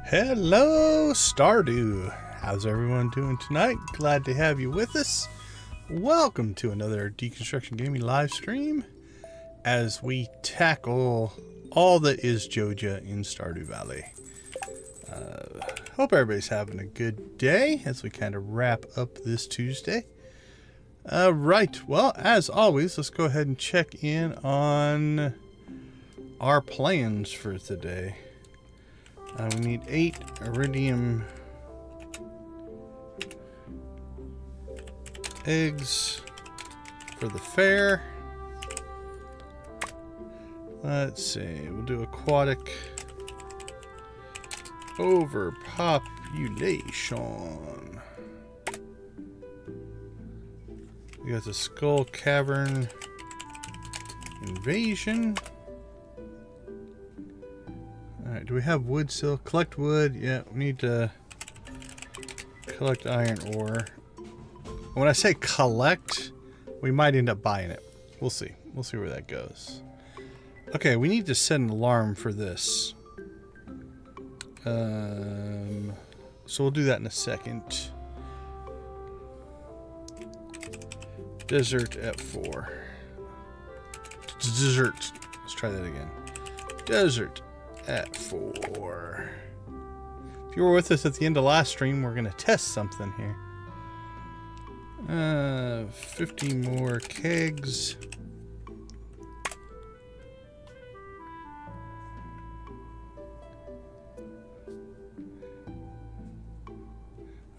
Hello, Stardew. How's everyone doing tonight? Glad to have you with us. Welcome to another Deconstruction Gaming live stream as we tackle all that is Joja in Stardew Valley. Hope everybody's having a good day as we kind of wrap up this Tuesday. Right, well, as always, let's go ahead and check in on our plans for today. We need 8 iridium eggs for the fair. Let's see, we'll do aquatic overpopulation. We got the Skull Cavern Invasion. Alright, do we have wood still? Collect wood. Yeah, we need to collect iron ore. When I say collect, we might end up buying it. We'll see. We'll see where that goes. Okay, we need to set an alarm for this. So we'll do that in a second. Desert at 4. Desert. Let's try that again. Desert at 4. If you were with us at the end of last stream, we're going to test something here. 50 more kegs.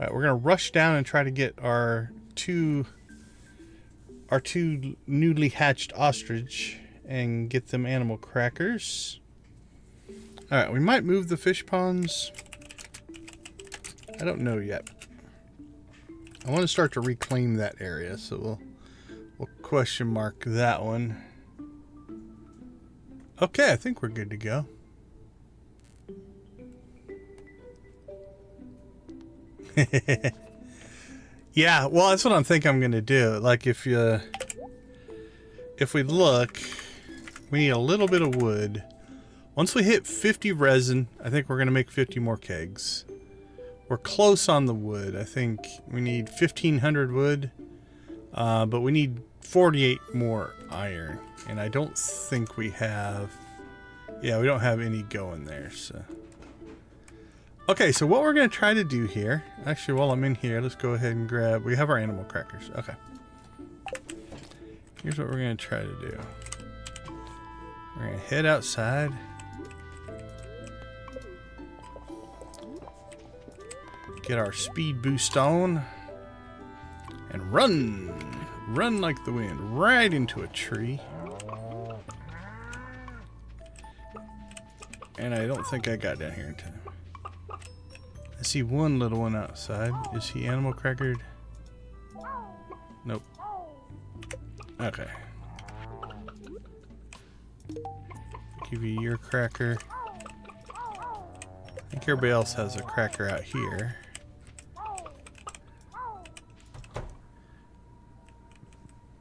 Alright, we're going to rush down and try to get our two newly hatched ostrich and get them animal crackers. Alright, we might move the fish ponds. I don't know yet. I want to start to reclaim that area, so we'll question mark that one. Okay, I think we're good to go. Yeah, well, that's what I'm thinking I'm going to do. Like, if we look, we need a little bit of wood. Once we hit 50 resin, I think we're going to make 50 more kegs. We're close on the wood. I think we need 1,500 wood, but we need 48 more iron. And I don't think we have... Yeah, we don't have any going there, so... Okay, so what we're going to try to do here... Actually, while I'm in here, let's go ahead and grab... We have our animal crackers. Okay. Here's what we're going to try to do. We're going to head outside... Get our speed boost on and run like the wind right into a tree. And I don't think I got down here in time. I see one little one outside. Is he animal crackered? Nope. Okay. Give you your cracker. I think everybody else has a cracker out here.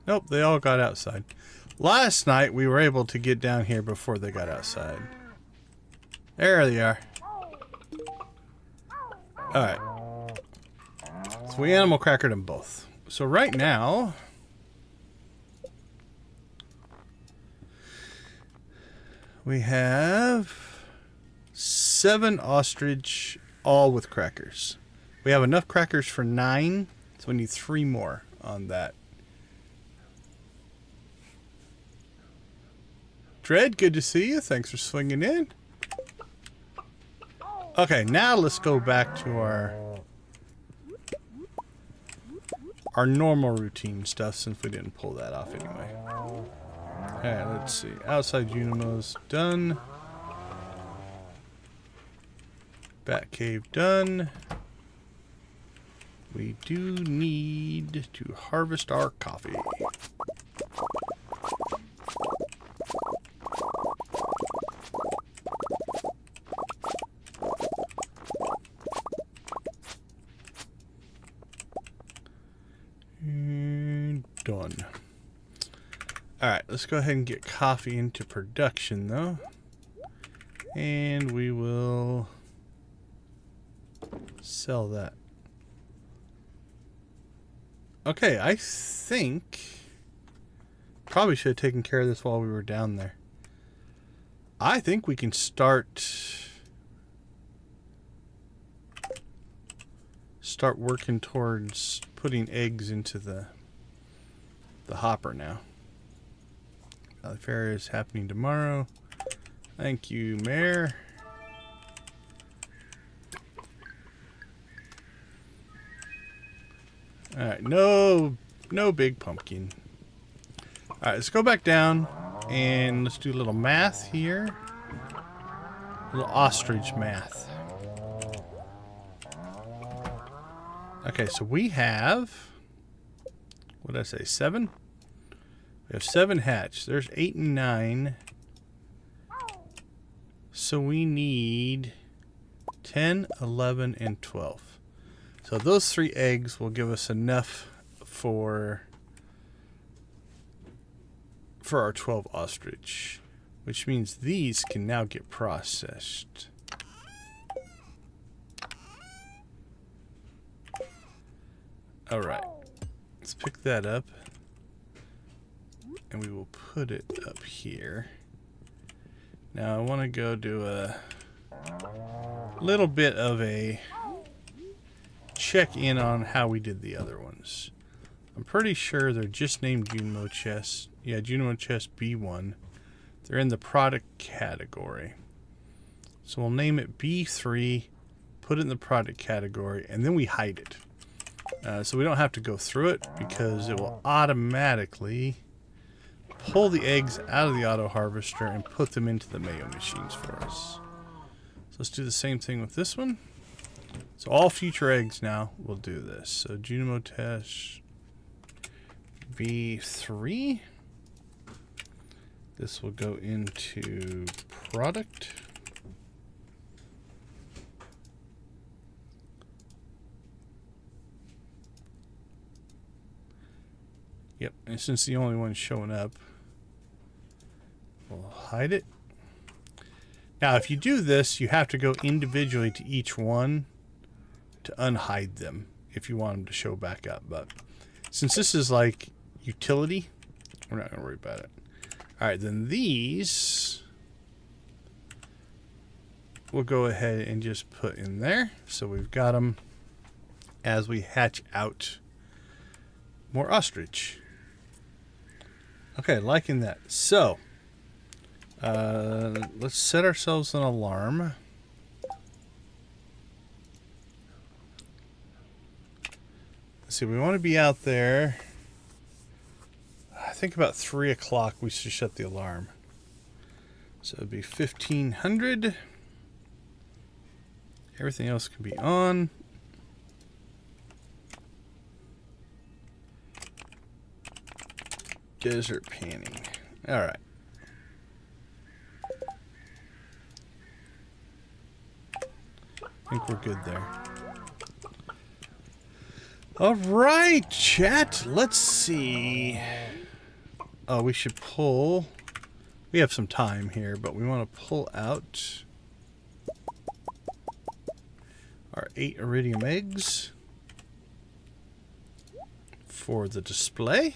Nope, they all got outside. Last night, we were able to get down here before they got outside. There they are. Alright. So we animal crackered them both. So right now... we have 7 ostrich, all with crackers. We have enough crackers for 9, so we need 3 more on that. Dread, good to see you. Thanks for swinging in. Okay, now let's go back to our normal routine stuff since we didn't pull that off anyway. Alright, let's see. Outside Unimo's done. Bat cave done. We do need to harvest our coffee. Done. Alright, let's go ahead and get coffee into production though. And we will Sell that. Okay, I think probably should have taken care of this while we were down there. I think we can start working towards putting eggs into the hopper now. The fair is happening tomorrow. Thank you, Mayor. Alright, no big pumpkin. Alright, let's go back down and let's do a little math here. A little ostrich math. Okay, so we have, what did I say, 7? We have 7 hatch. There's 8 and 9. So we need 10, 11, and 12. So those 3 eggs will give us enough for our 12 ostrich, which means these can now get processed. All right, let's pick that up and we will put it up here. Now I want to go do a little bit of a check in on how we did the other ones. I'm pretty sure they're just named Junimo Chest. Yeah, Junimo Chest B1. They're in the product category. So we'll name it B3, put it in the product category, and then we hide it. So we don't have to go through it because it will automatically pull the eggs out of the auto harvester and put them into the mayo machines for us. So let's do the same thing with this one. So all future eggs now will do this. So Junimo Test V3. This will go into product. Yep, and since the only one's showing up, we'll hide it. Now, if you do this, you have to go individually to each one to unhide them if you want them to show back up. But since this is like utility, we're not going to worry about it. All right, then these we'll go ahead and just put in there. So we've got them as we hatch out more ostrich. Okay, liking that. So let's set ourselves an alarm. Let's see, we want to be out there. I think about 3 o'clock we should shut the alarm. So it'd be 1500. Everything else can be on. Desert panning. All right. I think we're good there. All right, chat. Let's see. Oh, we should pull. We have some time here, but we want to pull out our 8 iridium eggs for the display.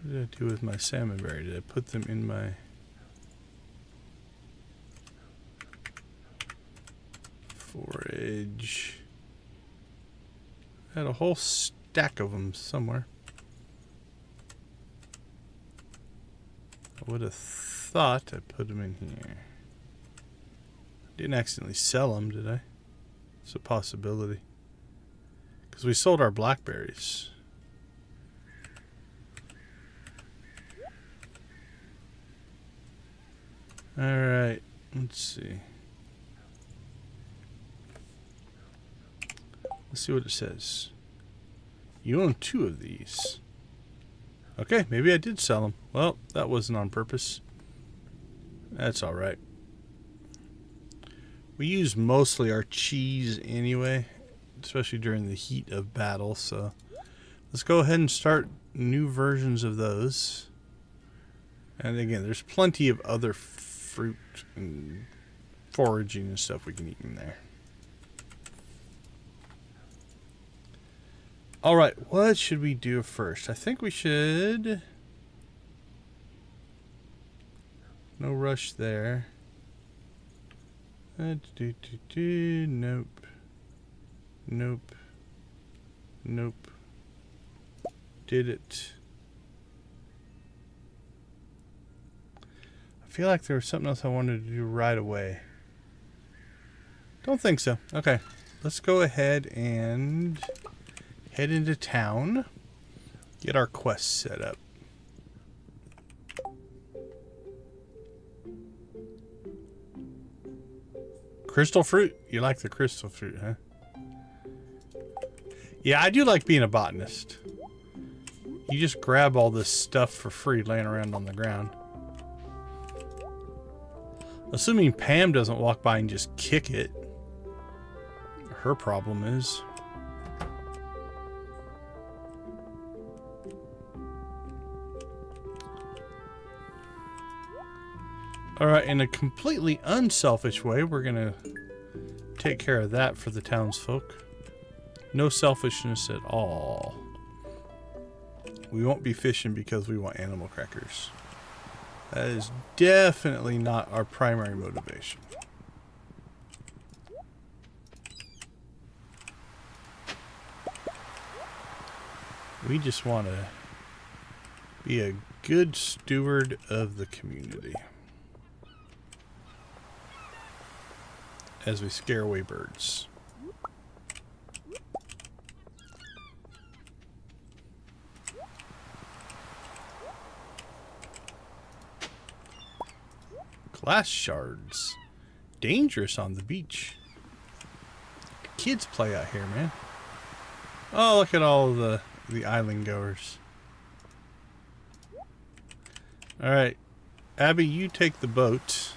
What did I do with my salmon berry? Did I put them in my... forage? I had a whole stack of them somewhere. I would have thought I put them in here. Didn't accidentally sell them, did I? It's a possibility. Because we sold our blackberries. Alright, let's see. Let's see what it says. You own 2 of these. Okay, maybe I did sell them. Well, that wasn't on purpose. That's alright. We use mostly our cheese anyway, especially during the heat of battle, so Let's go ahead and start new versions of those. And again, there's plenty of other fruit and foraging and stuff we can eat in there. Alright, what should we do first? I think we should... No rush there. Nope. Nope. Nope. Did it. I feel like there was something else I wanted to do right away. Don't think so. Okay. Let's go ahead and head into town. Get our quest set up. Crystal fruit? You like the crystal fruit, huh? Yeah, I do like being a botanist. You just grab all this stuff for free laying around on the ground. Assuming Pam doesn't walk by and just kick it. Her problem is. Alright, in a completely unselfish way, we're going to take care of that for the townsfolk. No selfishness at all. We won't be fishing because we want animal crackers. That is definitely not our primary motivation. We just want to be a good steward of the community. As we scare away birds. Glass shards. Dangerous on the beach. Kids play out here, man. Oh, look at all the island goers. Alright. Abby, you take the boat.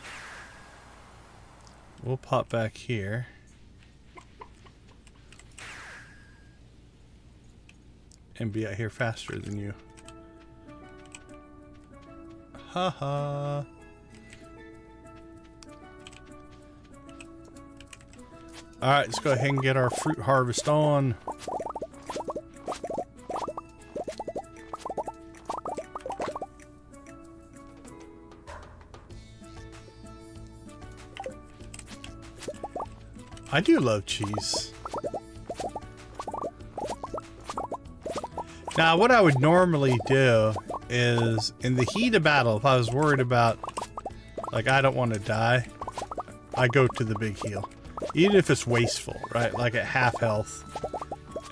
We'll pop back here. And be out here faster than you. Haha. Alright, let's go ahead and get our fruit harvest on. I do love cheese. Now, what I would normally do is, in the heat of battle, if I was worried about, like, I don't want to die, I go to the big heal. Even if it's wasteful, right? Like at half health.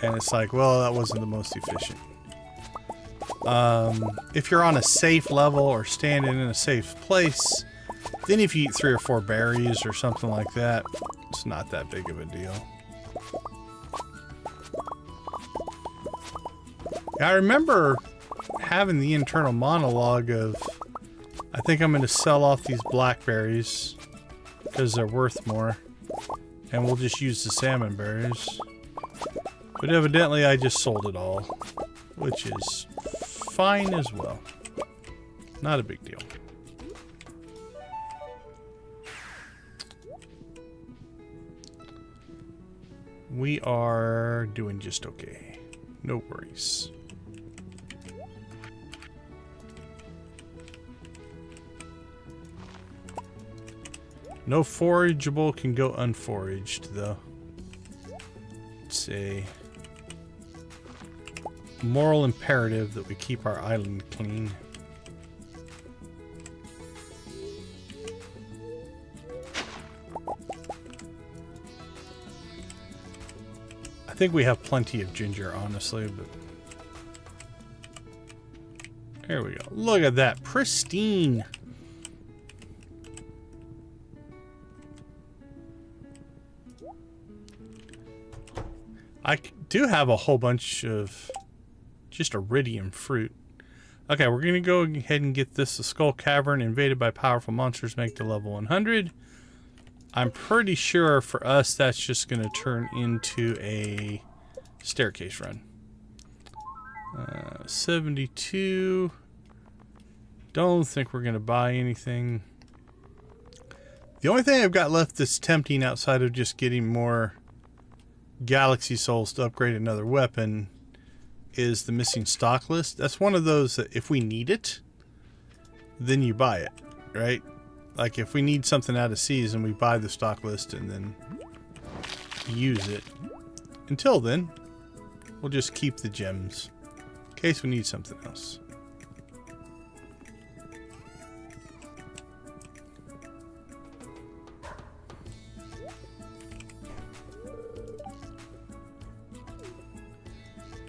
And it's like, well, that wasn't the most efficient. If you're on a safe level or standing in a safe place, then if you eat 3 or 4 berries or something like that, it's not that big of a deal. I remember having the internal monologue of, I think I'm going to sell off these blackberries because they're worth more. And we'll just use the salmon berries. But evidently I just sold it all. Which is fine as well. Not a big deal. We are doing just okay. No worries. No forageable can go unforaged, though. It's a moral imperative that we keep our island clean. I think we have plenty of ginger, honestly, but... There we go. Look at that. Pristine. I do have a whole bunch of just iridium fruit. Okay, we're going to go ahead and get this. The Skull Cavern invaded by powerful monsters make to level 100. I'm pretty sure for us that's just going to turn into a staircase run. 72. Don't think we're going to buy anything. The only thing I've got left that's tempting outside of just getting more Galaxy Souls to upgrade another weapon is the missing stock list. That's one of those that if we need it, then you buy it, right? Like if we need something out of season, we buy the stock list and then use it. Until then, we'll just keep the gems in case we need something else.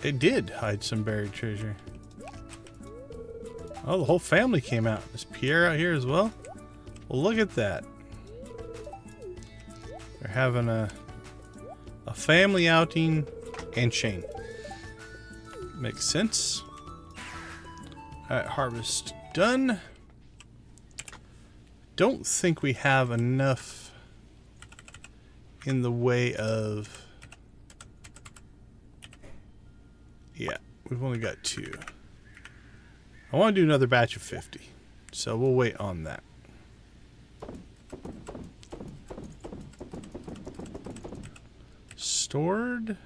It did hide some buried treasure. Oh, the whole family came out. Is Pierre out here as well? Well, look at that. They're having a family outing and Shane. Makes sense. Alright, harvest done. Don't think we have enough in the way of... Yeah, we've only got 2. I want to do another batch of 50, so we'll wait on that. Stored.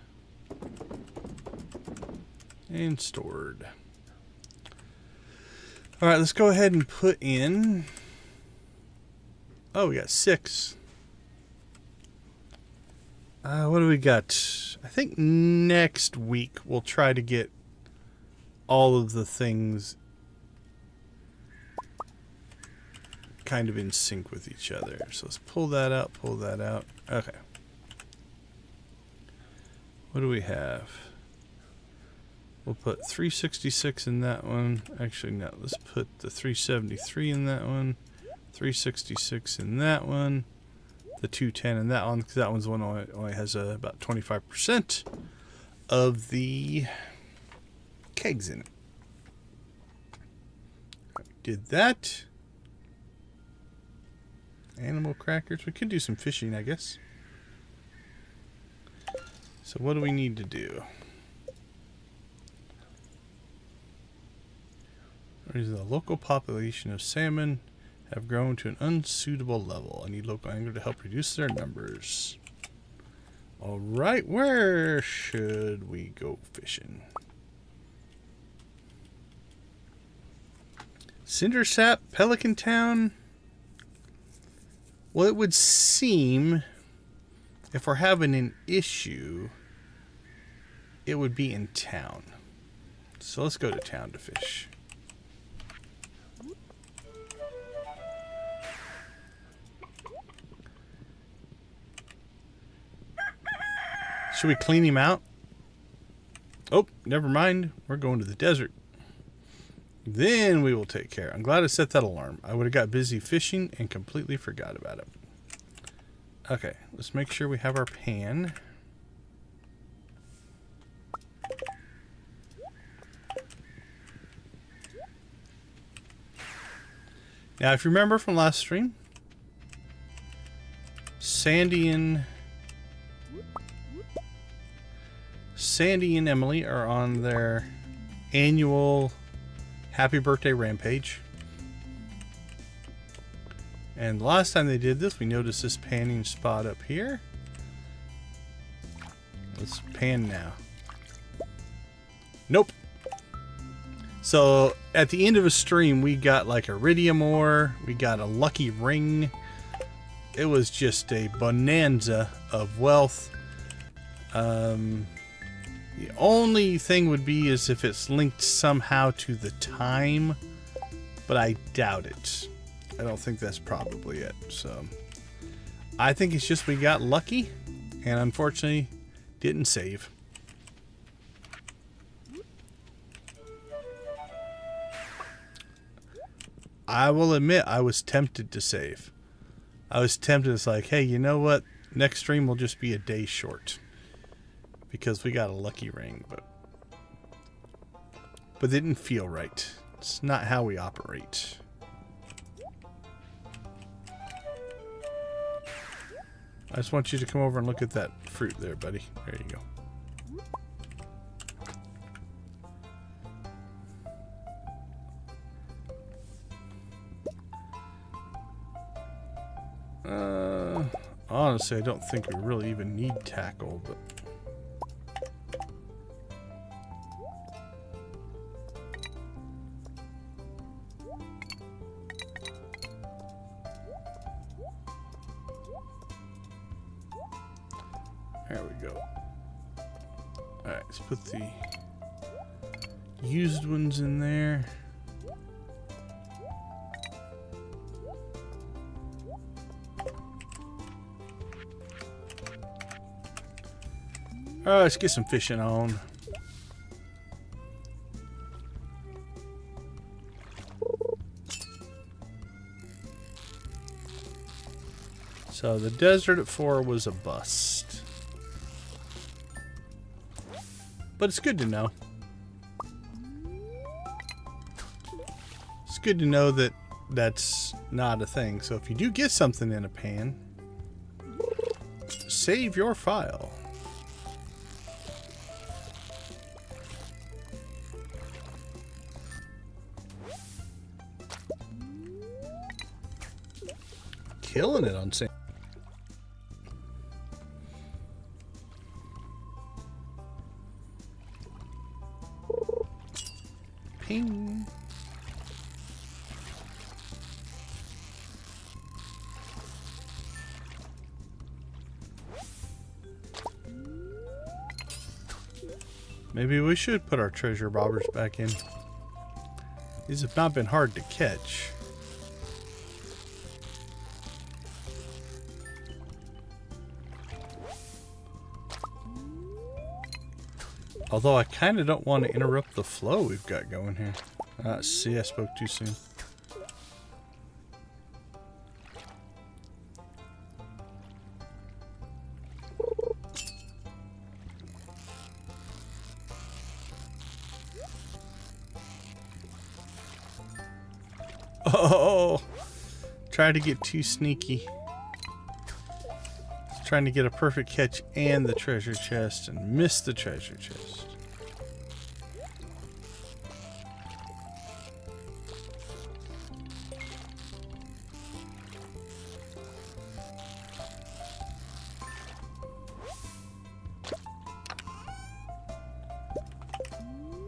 And stored. Alright, let's go ahead and put in... Oh, we got 6. What do we got? I think next week we'll try to get all of the things kind of in sync with each other. So let's pull that out, pull that out. Okay. What do we have? We'll put 366 in that one. Actually, no. Let's put the 373 in that one. 366 in that one. The 210 in that one, because that one's the one only has about 25% of the kegs in it. Did that. Animal crackers. We could do some fishing, I guess. So what do we need to do? The local population of salmon have grown to an unsuitable level. I need local angler to help reduce their numbers. Alright, where should we go fishing? Cindersap, Pelican Town? Well, it would seem if we're having an issue, it would be in town. So let's go to town to fish. Should we clean him out? Oh, never mind. We're going to the desert. Then we will take care. I'm glad I set that alarm. I would have got busy fishing and completely forgot about it. Okay, let's make sure we have our pan. Now, if you remember from last stream, Sandy and Emily are on their annual Happy Birthday Rampage. And the last time they did this, we noticed this panning spot up here. Let's pan now. Nope. So at the end of a stream, we got like iridium ore. We got a lucky ring. It was just a bonanza of wealth. The only thing would be is if it's linked somehow to the time, but I doubt it. I don't think that's probably it. So I think it's just we got lucky and unfortunately didn't save. I will admit I was tempted to save. I was tempted. It's like, hey, you know what? Next stream will just be a day short. Because we got a lucky ring, but it didn't feel right. It's not how we operate. I just want you to come over and look at that fruit there, buddy. There you go. Honestly, I don't think we really even need tackle, but... There we go. Alright, let's put the used ones in there. Alright, let's get some fishing on. So the desert at 4 was a bust. But it's good to know. It's good to know that that's not a thing. So if you do get something in a pan, save your file. Killing it on sand. Ping. Maybe we should put our treasure bobbers back in. These have not been hard to catch. Although I kind of don't want to interrupt the flow we've got going here. See, I spoke too soon. Oh, trying to get too sneaky. Trying to get a perfect catch and the treasure chest and miss the treasure chest.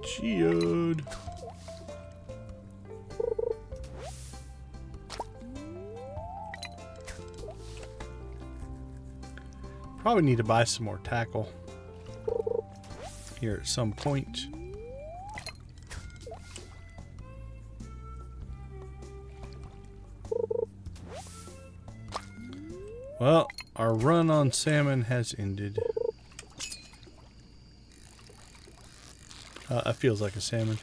Geode. Probably need to buy some more tackle here at some point. Well, our run on salmon has ended. It feels like a salmon.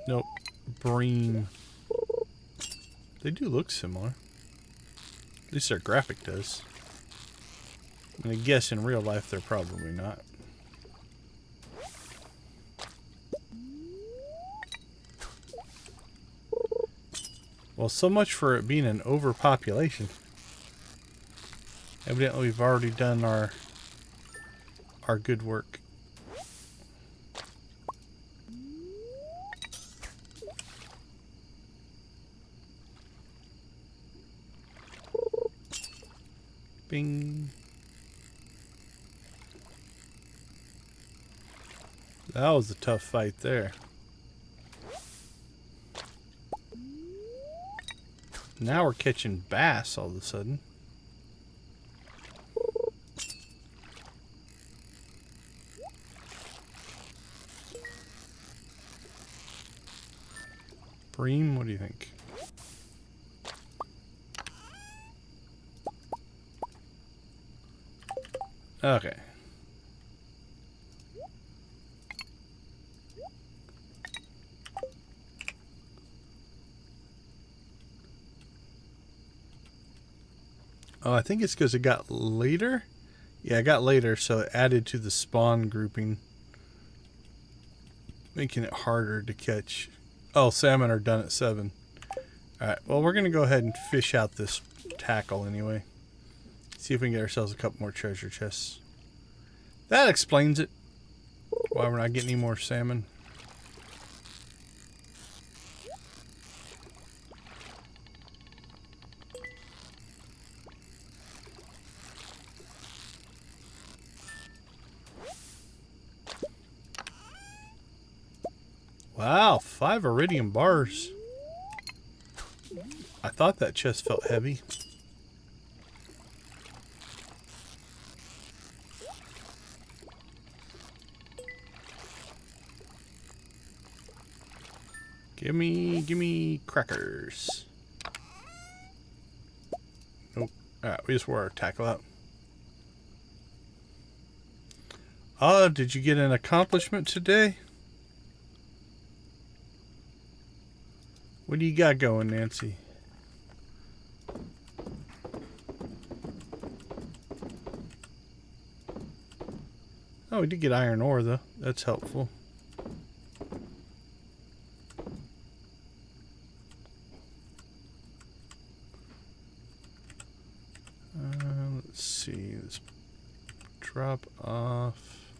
Nope. Bream. They do look similar. At least their graphic does. I mean, I guess in real life they're probably not. Well, so much for it being an overpopulation. Evidently we've already done our good work. Bing. That was a tough fight there. Now we're catching bass all of a sudden. Bream, what do you think? Okay. Oh, I think it's because it got later. Yeah, it got later, so it added to the spawn grouping, making it harder to catch. Oh, salmon are done at 7. Alright, well, we're going to go ahead and fish out this tackle anyway. See if we can get ourselves a couple more treasure chests. That explains it. Why we're not getting any more salmon. Wow, 5 iridium bars. I thought that chest felt heavy. Gimme crackers. Nope. Alright, we just wore our tackle out. Oh, did you get an accomplishment today? What do you got going, Nancy? Oh, we did get iron ore, though. That's helpful. Let's see. Let's drop off.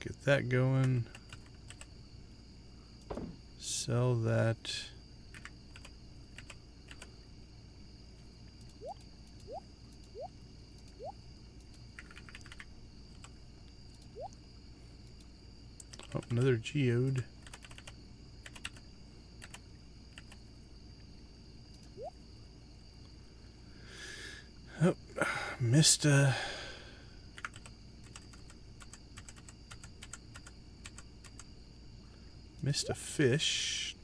Get that going. Sell that. Oh, another geode. Oh, missed a fish.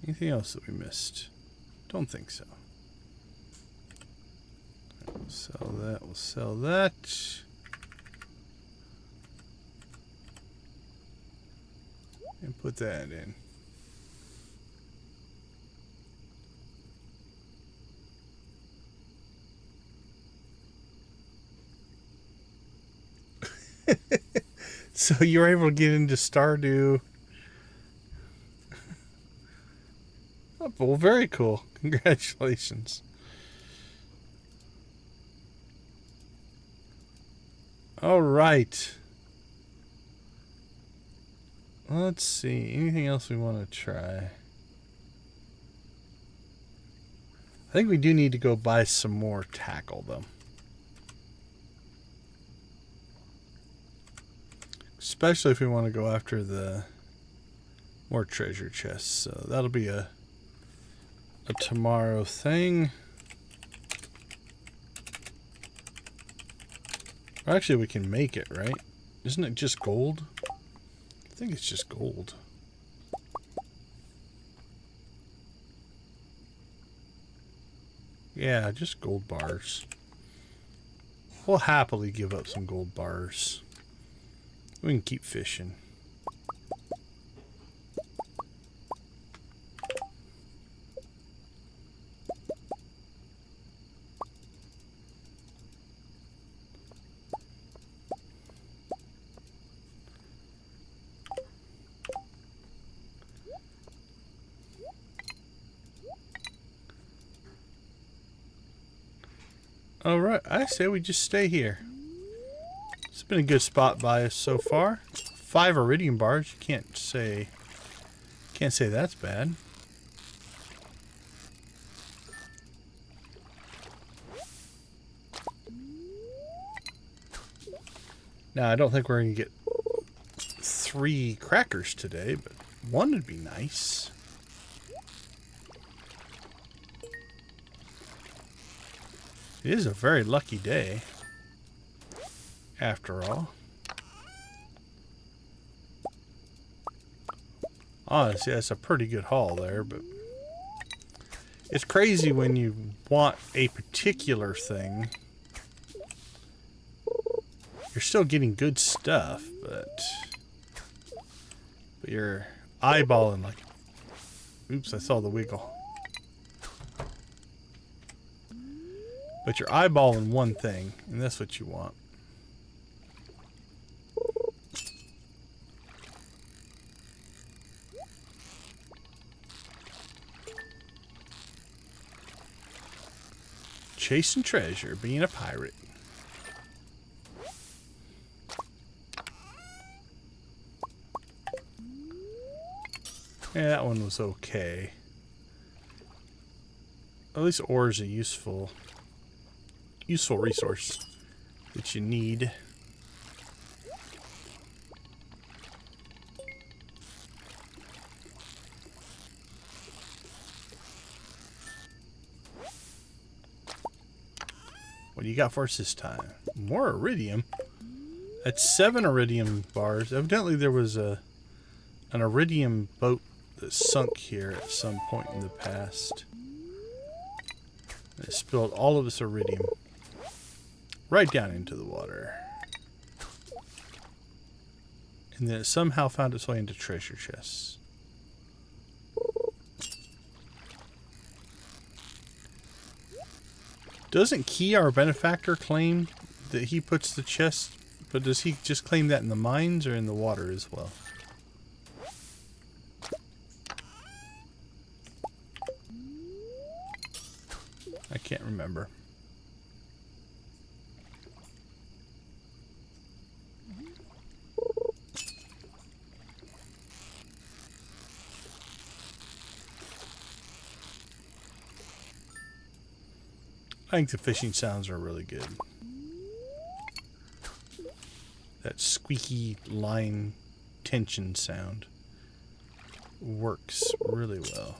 Anything else that we missed? Don't think so. We'll sell that. We'll sell that. And put that in. So you were able to get into Stardew. Oh, well, very cool. Congratulations. All right. Let's see. Anything else we want to try? I think we do need to go buy some more tackle, though. Especially if we want to go after the more treasure chests. So that'll be a tomorrow thing. Or actually, we can make it, right? Isn't it just gold? I think it's just gold. Yeah, just gold bars. We'll happily give up some gold bars. We can keep fishing. Alright, I say we just stay here. It's been a good spot by us so far. 5 iridium bars, you can't say that's bad. Now I don't think we're gonna get 3 crackers today, but 1 would be nice. It is a very lucky day, after all. Honestly, that's a pretty good haul there, but it's crazy when you want a particular thing. You're still getting good stuff, but you're eyeballing like, oops, I saw the wiggle. But you're eyeballing one thing, and that's what you want. Chasing treasure, being a pirate. Yeah, that one was okay. At least ore is a useful resource that you need. What do you got for us this time? More iridium? That's 7 iridium bars. Evidently there was an iridium boat that sunk here at some point in the past. It spilled all of its iridium right down into the water. And then it somehow found its way into treasure chests. Doesn't Key, our benefactor, claim that he puts the chest, but does he just claim that in the mines or in the water as well? I can't remember. I think the fishing sounds are really good. That squeaky line tension sound works really well.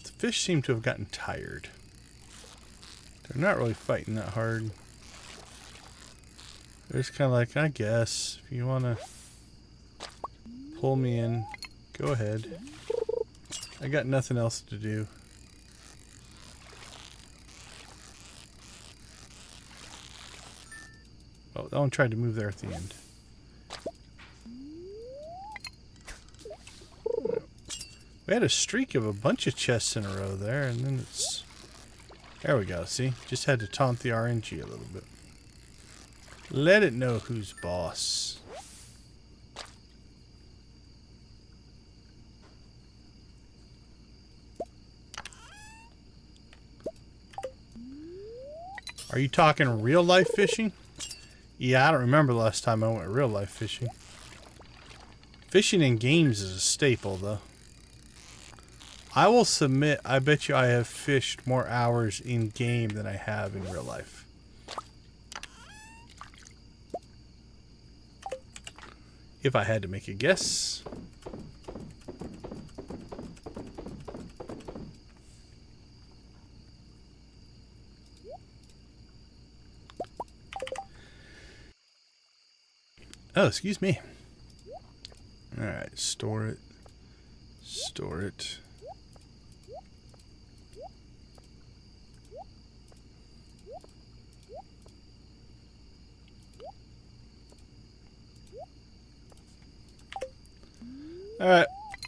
The fish seem to have gotten tired. They're not really fighting that hard. They're just kind of like, I guess, if you want to pull me in, go ahead. I got nothing else to do. Oh, that one tried to move there at the end. We had a streak of a bunch of chests in a row there, and then it's... There we go, see? Just had to taunt the RNG a little bit. Let it know who's boss. Are you talking real life fishing? Yeah, I don't remember the last time I went real life fishing. Fishing in games is a staple, though. I will submit, I bet you I have fished more hours in game than I have in real life. If I had to make a guess. Oh, excuse me. Alright, store it. Store it. Alright,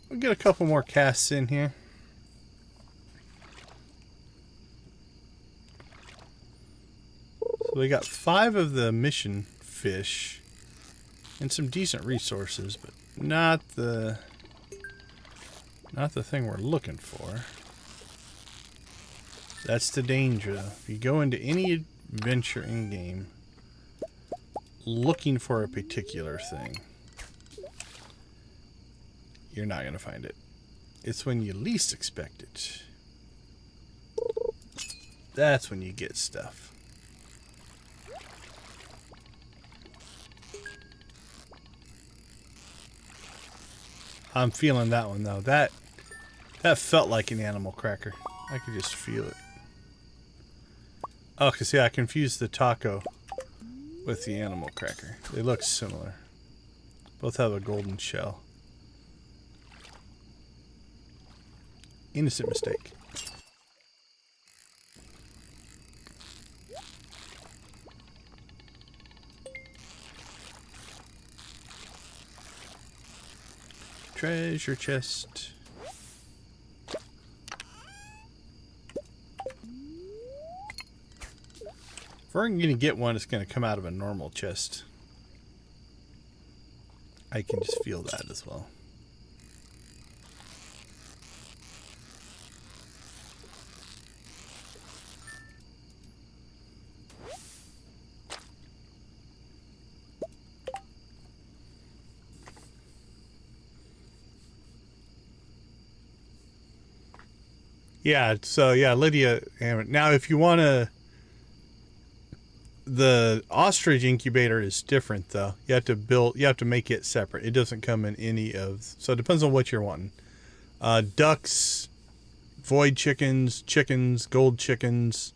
we'll get a couple more casts in here. So we got 5 of the mission fish and some decent resources, but not the thing we're looking for. That's the danger. If you go into any adventure in game looking for a particular thing, you're not going to find it. It's when you least expect it. That's when you get stuff. I'm feeling that one though. That felt like an animal cracker. I could just feel it. Oh, cause see, I confused the taco with the animal cracker. They look similar. Both have a golden shell. Innocent mistake. Treasure chest. If we're going to get one, it's going to come out of a normal chest. I can just feel that as well. Yeah, so yeah, Lydia, now if you want to The ostrich incubator is different though. You have to make it separate. It doesn't come in any of, so it depends on what you're wanting. Ducks, void chickens, gold chickens.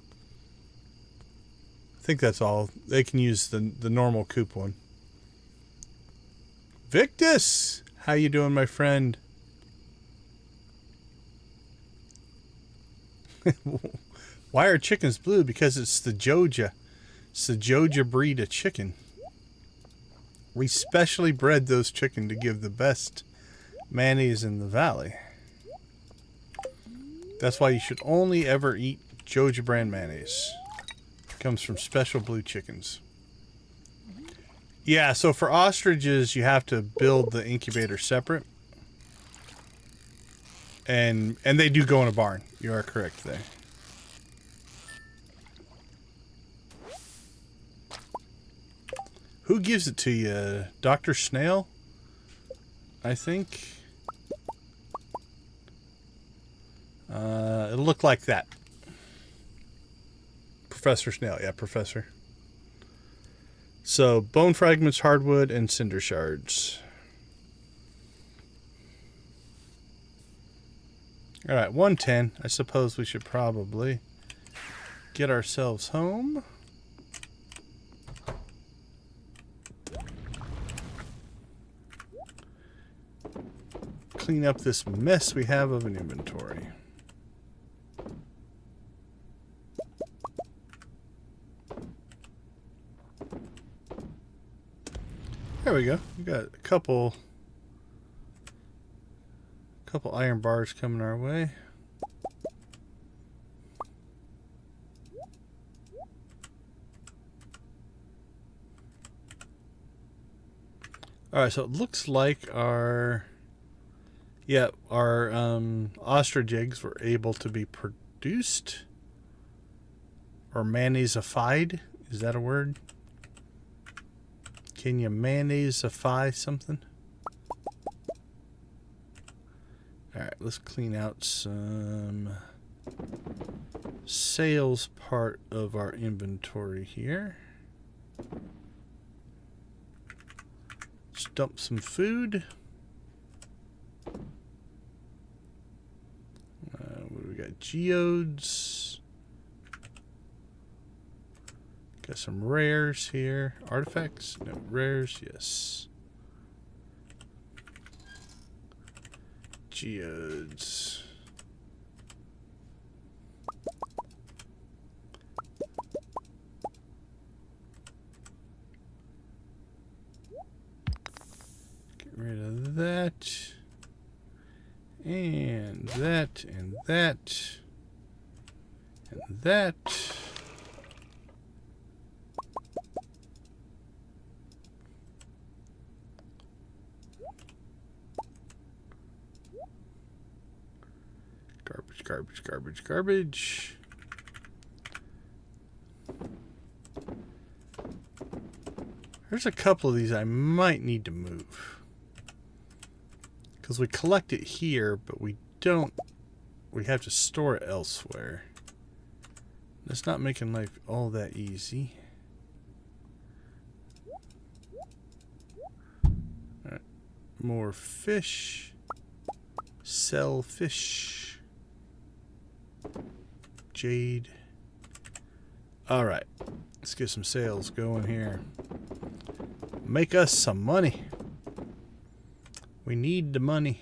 I think that's all. They can use the normal coop one. Victus, how you doing, my friend? Why are chickens blue? Because it's the Joja. It's the Joja breed of chicken. We specially bred those chicken to give the best mayonnaise in the valley. That's why you should only ever eat Joja brand mayonnaise. It comes from special blue chickens. Yeah, so for ostriches, you have to build the incubator separate. And they do go in a barn. You are correct there. Who gives it to you? Dr. Snail? I think. It'll look like that. Professor Snail. Yeah, Professor. So, bone fragments, hardwood, and cinder shards. Alright, 110. I suppose we should probably get ourselves home. Clean up this mess we have of an inventory. There we go. We got a couple iron bars coming our way. Alright, so it looks like our ostrich eggs were able to be produced or mayonnaise-ified. Is that a word? Can you mayonnaise-ify something? Alright, let's clean out some sales part of our inventory here. Let's dump some food. What do we got? Geodes. Got some rares here. Artifacts? No, rares, yes. Geodes. Get rid of that. And that, and that, and that. Garbage, garbage, garbage, garbage. There's a couple of these I might need to move. Because we collect it here, but we don't. We have to store it elsewhere. That's not making life all that easy. Alright. More fish. Sell fish. Jade. Alright. Let's get some sales going here. Make us some money. We need the money.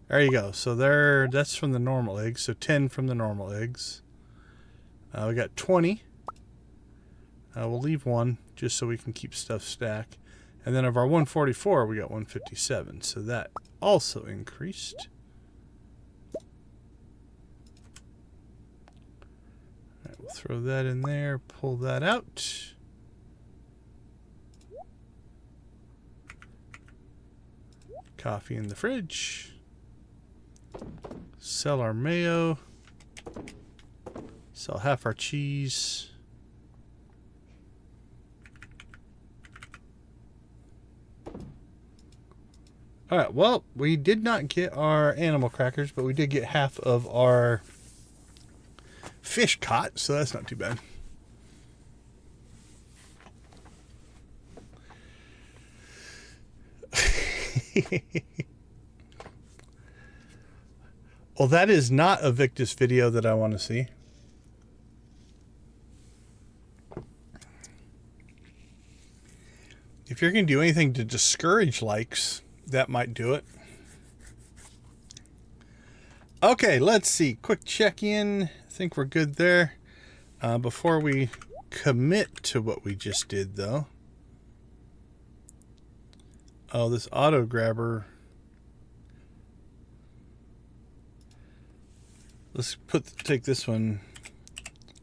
There you go. So there, that's from the normal eggs. So 10 from the normal eggs. We got 20. We'll leave 1 just so we can keep stuff stacked. And then of our 144, we got 157. So that also increased. All right, we'll throw that in there. Pull that out. Coffee in the fridge. Sell our mayo. Sell half our cheese. Alright, well, we did not get our animal crackers, but we did get half of our fish caught, so that's not too bad. Well, that is not a Victus video that I want to see. If you're going to do anything to discourage likes, that might do it. Okay, let's see. Quick check-in. I think we're good there. Before we commit to what we just did, though. Oh, this auto grabber. Let's take this one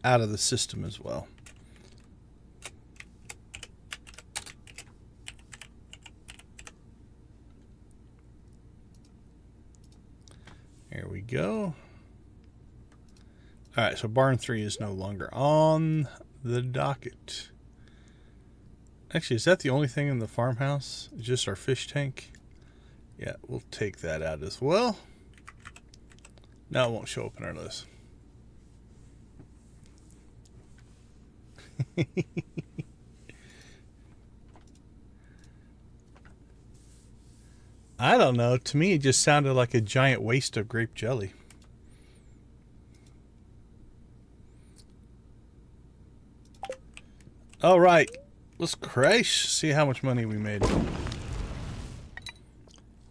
out of the system as well. There we go. All right, so barn 3 is no longer on the docket. Actually, is that the only thing in the farmhouse? Just our fish tank? Yeah, we'll take that out as well. No, it won't show up in our list. I don't know. To me, it just sounded like a giant waste of grape jelly. All right. Let's crash. See how much money we made.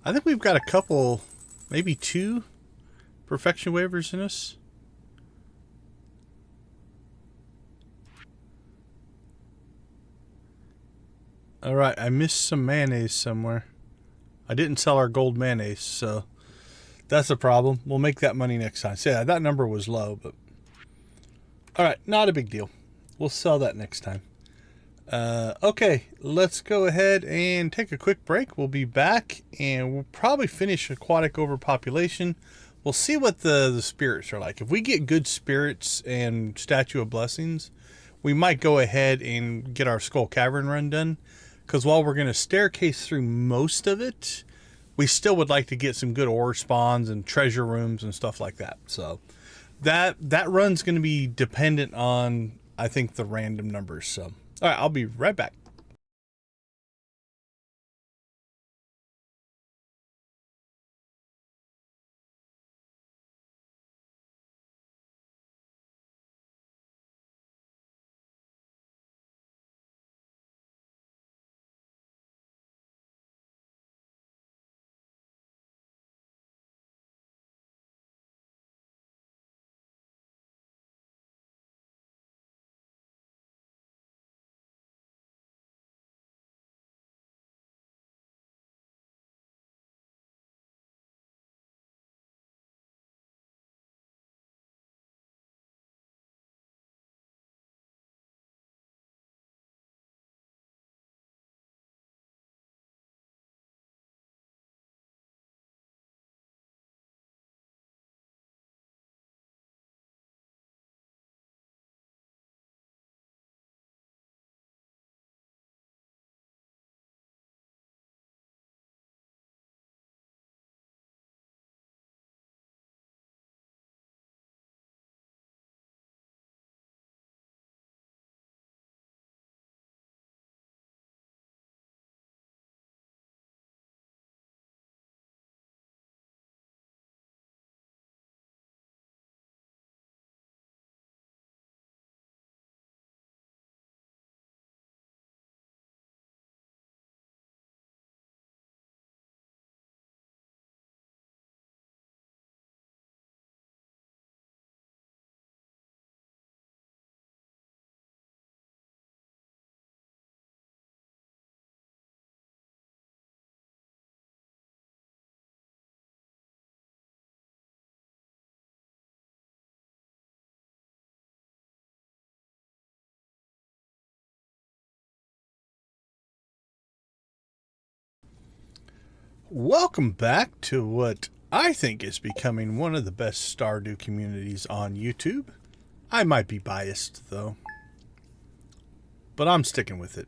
I think we've got a couple, maybe 2 perfection waivers in us. All right. I missed some mayonnaise somewhere. I didn't sell our gold mayonnaise, so that's a problem. We'll make that money next time. So yeah, that number was low, but all right, not a big deal. We'll sell that next time. Okay, let's go ahead and take a quick break. We'll be back, and we'll probably finish Aquatic Overpopulation. We'll see what the spirits are like. If we get good spirits and Statue of Blessings, we might go ahead and get our Skull Cavern run done. Because while we're going to staircase through most of it, we still would like to get some good ore spawns and treasure rooms and stuff like that. So that run's going to be dependent on, I think, the random numbers. So, all right, I'll be right back. Welcome back to what I think is becoming one of the best Stardew communities on YouTube. I might be biased, though, but I'm sticking with it.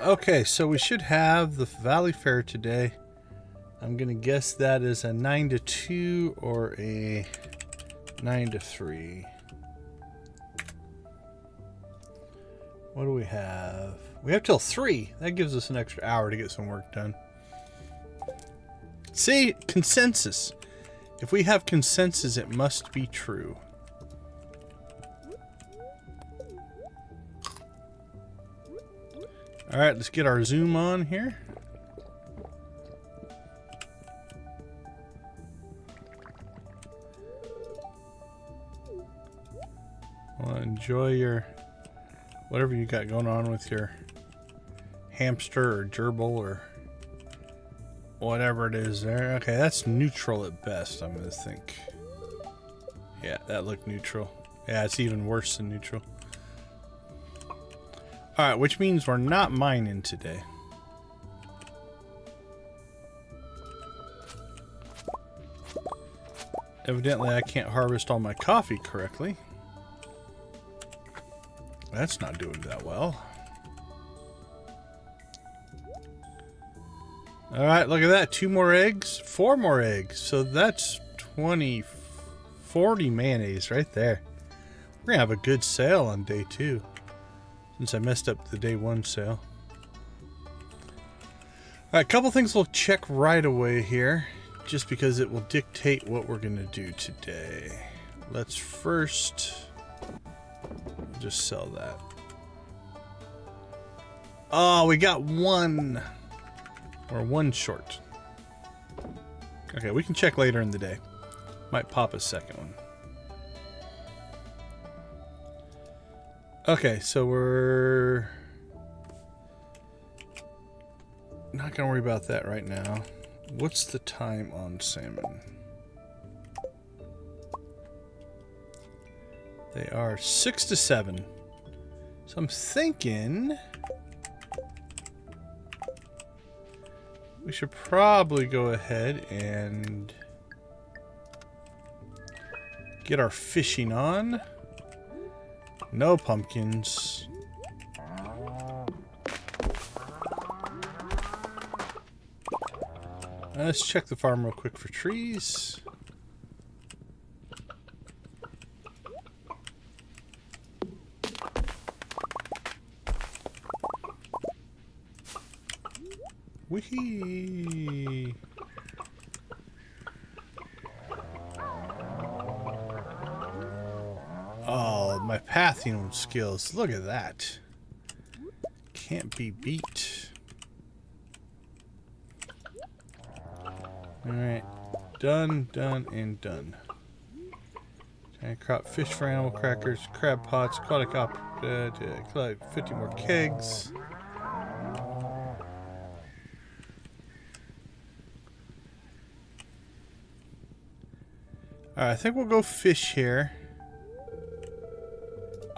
Okay, so we should have the Valley Fair today. I'm going to guess that is a 9 to 2 or a 9 to 3. What do we have? We have till 3. That gives us an extra hour to get some work done. See? Consensus. If we have consensus, it must be true. Alright, let's get our zoom on here. Well, enjoy your... whatever you got going on with your hamster or gerbil or whatever it is there. Okay, that's neutral at best, I'm going to think. Yeah, that looked neutral. Yeah, it's even worse than neutral. Alright, which means we're not mining today. Evidently, I can't harvest all my coffee correctly. That's not doing that well. Alright, look at that. 2 more eggs. 4 more eggs. So that's 20, 40 mayonnaise right there. We're going to have a good sale on day 2. Since I messed up the day 1 sale. Alright, a couple things we'll check right away here. Just because it will dictate what we're going to do today. Let's first... just sell that. Oh, we got 1. Or 1 short. Okay, we can check later in the day. Might pop a second one. Okay, so we're not gonna worry about that right now. What's the time on salmon? They are 6 to 7. So I'm thinking we should probably go ahead and get our fishing on. No pumpkins. Let's check the farm real quick for trees. Whee! Oh, my pathing skills. Look at that. Can't be beat. Alright. Done, done, and done. Trying to crop fish for animal crackers, crab pots, aquatic collect 50 more kegs. Alright, I think we'll go fish here.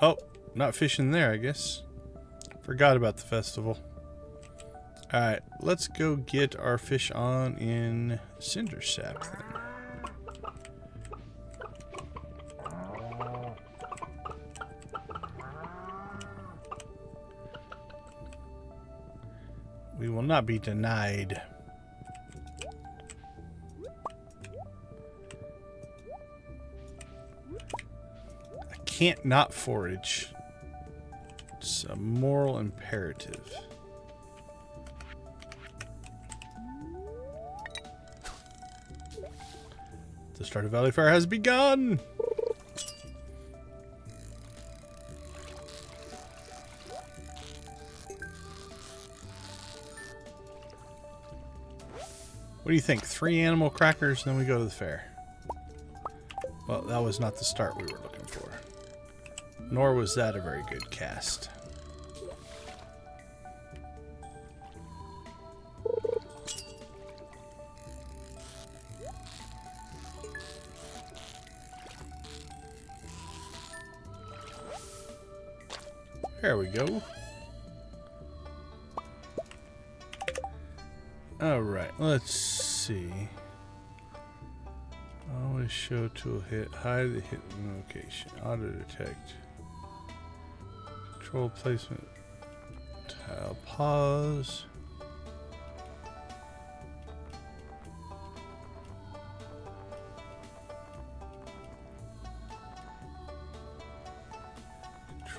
Oh, not fishing there, I guess. Forgot about the festival. Alright, let's go get our fish on in Cinder Sap then. We will not be denied. I can't not forage. It's a moral imperative. The Stardew Valley Fair has begun! What do you think? 3 animal crackers, and then we go to the fair. Well, that was not the start we were looking for. Nor was that a very good cast. There we go. Alright, let's see. Always show tool hit. Hide the hit location. Auto detect. Control placement. Tile pause.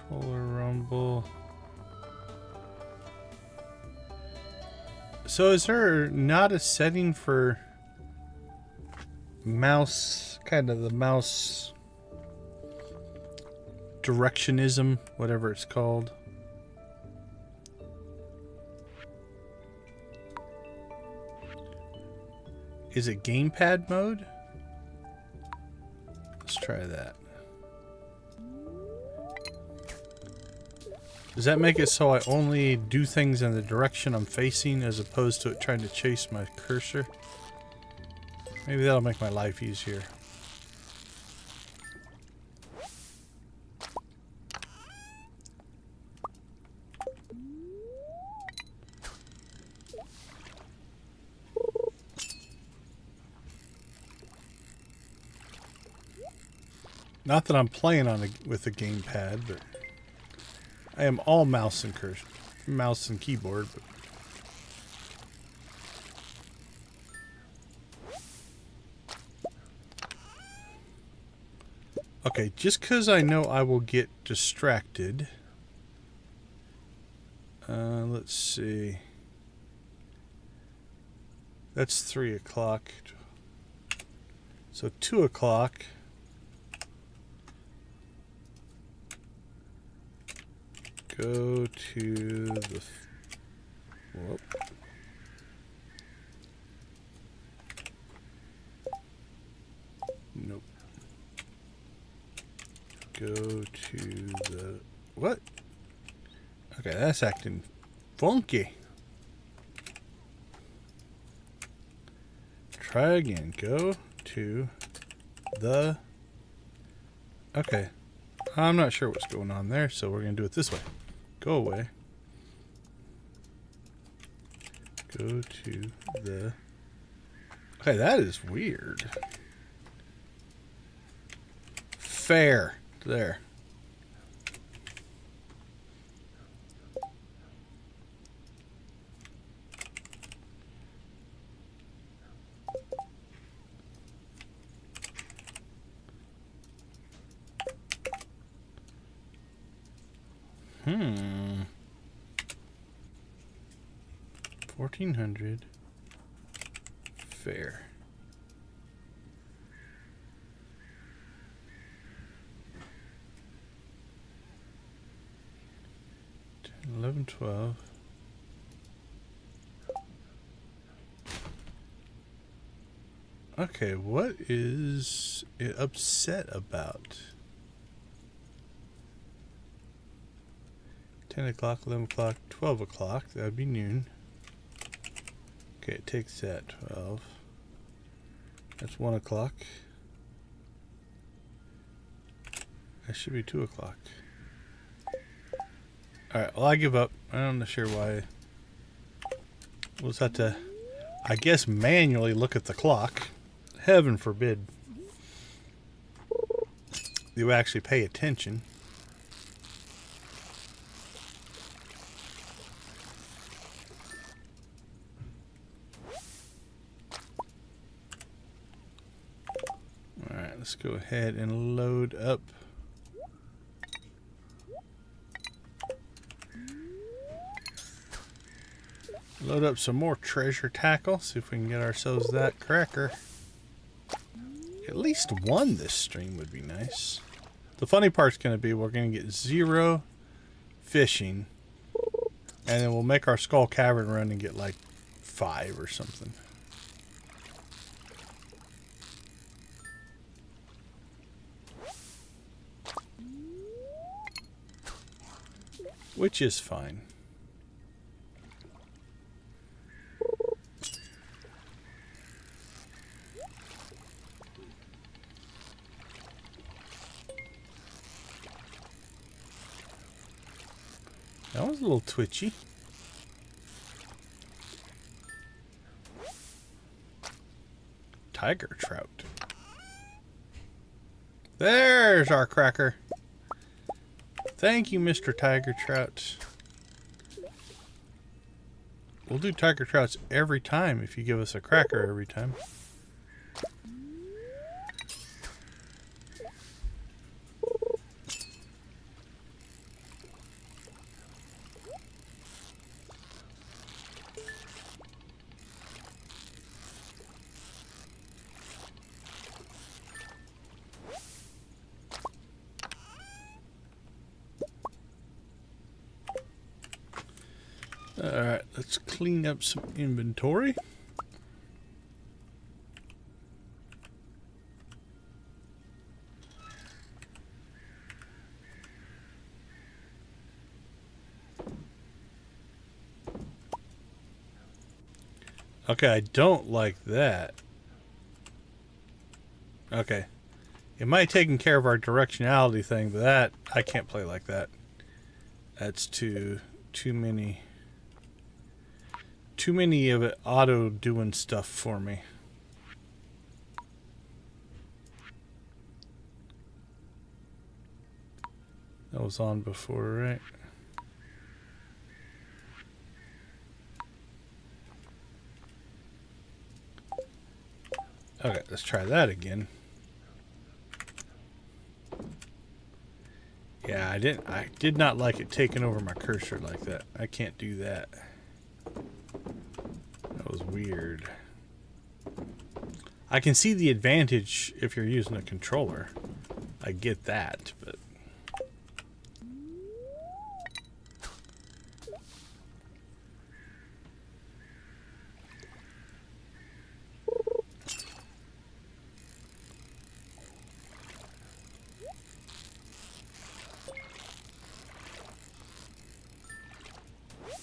Controller rumble. So is there not a setting for mouse, kind of the mouse directionism, whatever it's called? Is it gamepad mode? Let's try that. Does that make it so I only do things in the direction I'm facing as opposed to it trying to chase my cursor? Maybe that'll make my life easier. Not that I'm playing on with a gamepad, but I am all mouse and cursor, mouse and keyboard. But okay, just because I know I will get distracted. Let's see. That's 3 o'clock. So 2 o'clock. Go to the... Whoop. Nope. Go to the... What? Okay, that's acting funky. Try again. Go to the... Okay. I'm not sure what's going on there, so we're going to do it this way. Go away. Go to the... Okay, that is weird. Fair. There. Hmm. 1400. Fair. 11, 12. Okay, what is it upset about? 10 o'clock, 11 o'clock, 12 o'clock. That would be noon. Okay, it takes that. 12. That's 1 o'clock. That should be 2 o'clock. Alright, well, I give up. I'm not sure why. We'll just have to, I guess, manually look at the clock. Heaven forbid you actually pay attention. Alright, let's go ahead and load up. Load up some more treasure tackle. See if we can get ourselves that cracker. At least one this stream would be nice. The funny part's going to be we're going to get 0 fishing. And then we'll make our Skull Cavern run and get like 5 or something. Which is fine. That was a little twitchy. Tiger trout. There's our cracker. Thank you, Mr. Tiger Trout. We'll do tiger trouts every time if you give us a cracker every time. Alright, let's clean up some inventory. Okay, I don't like that. Okay. It might have taken care of our directionality thing, but that, I can't play like that. That's too many of it auto doing stuff for me. That was on before, right? Okay, let's try that again. Yeah, I did not like it taking over my cursor like that. I can't do that. That was weird. I can see the advantage if you're using a controller. I get that, but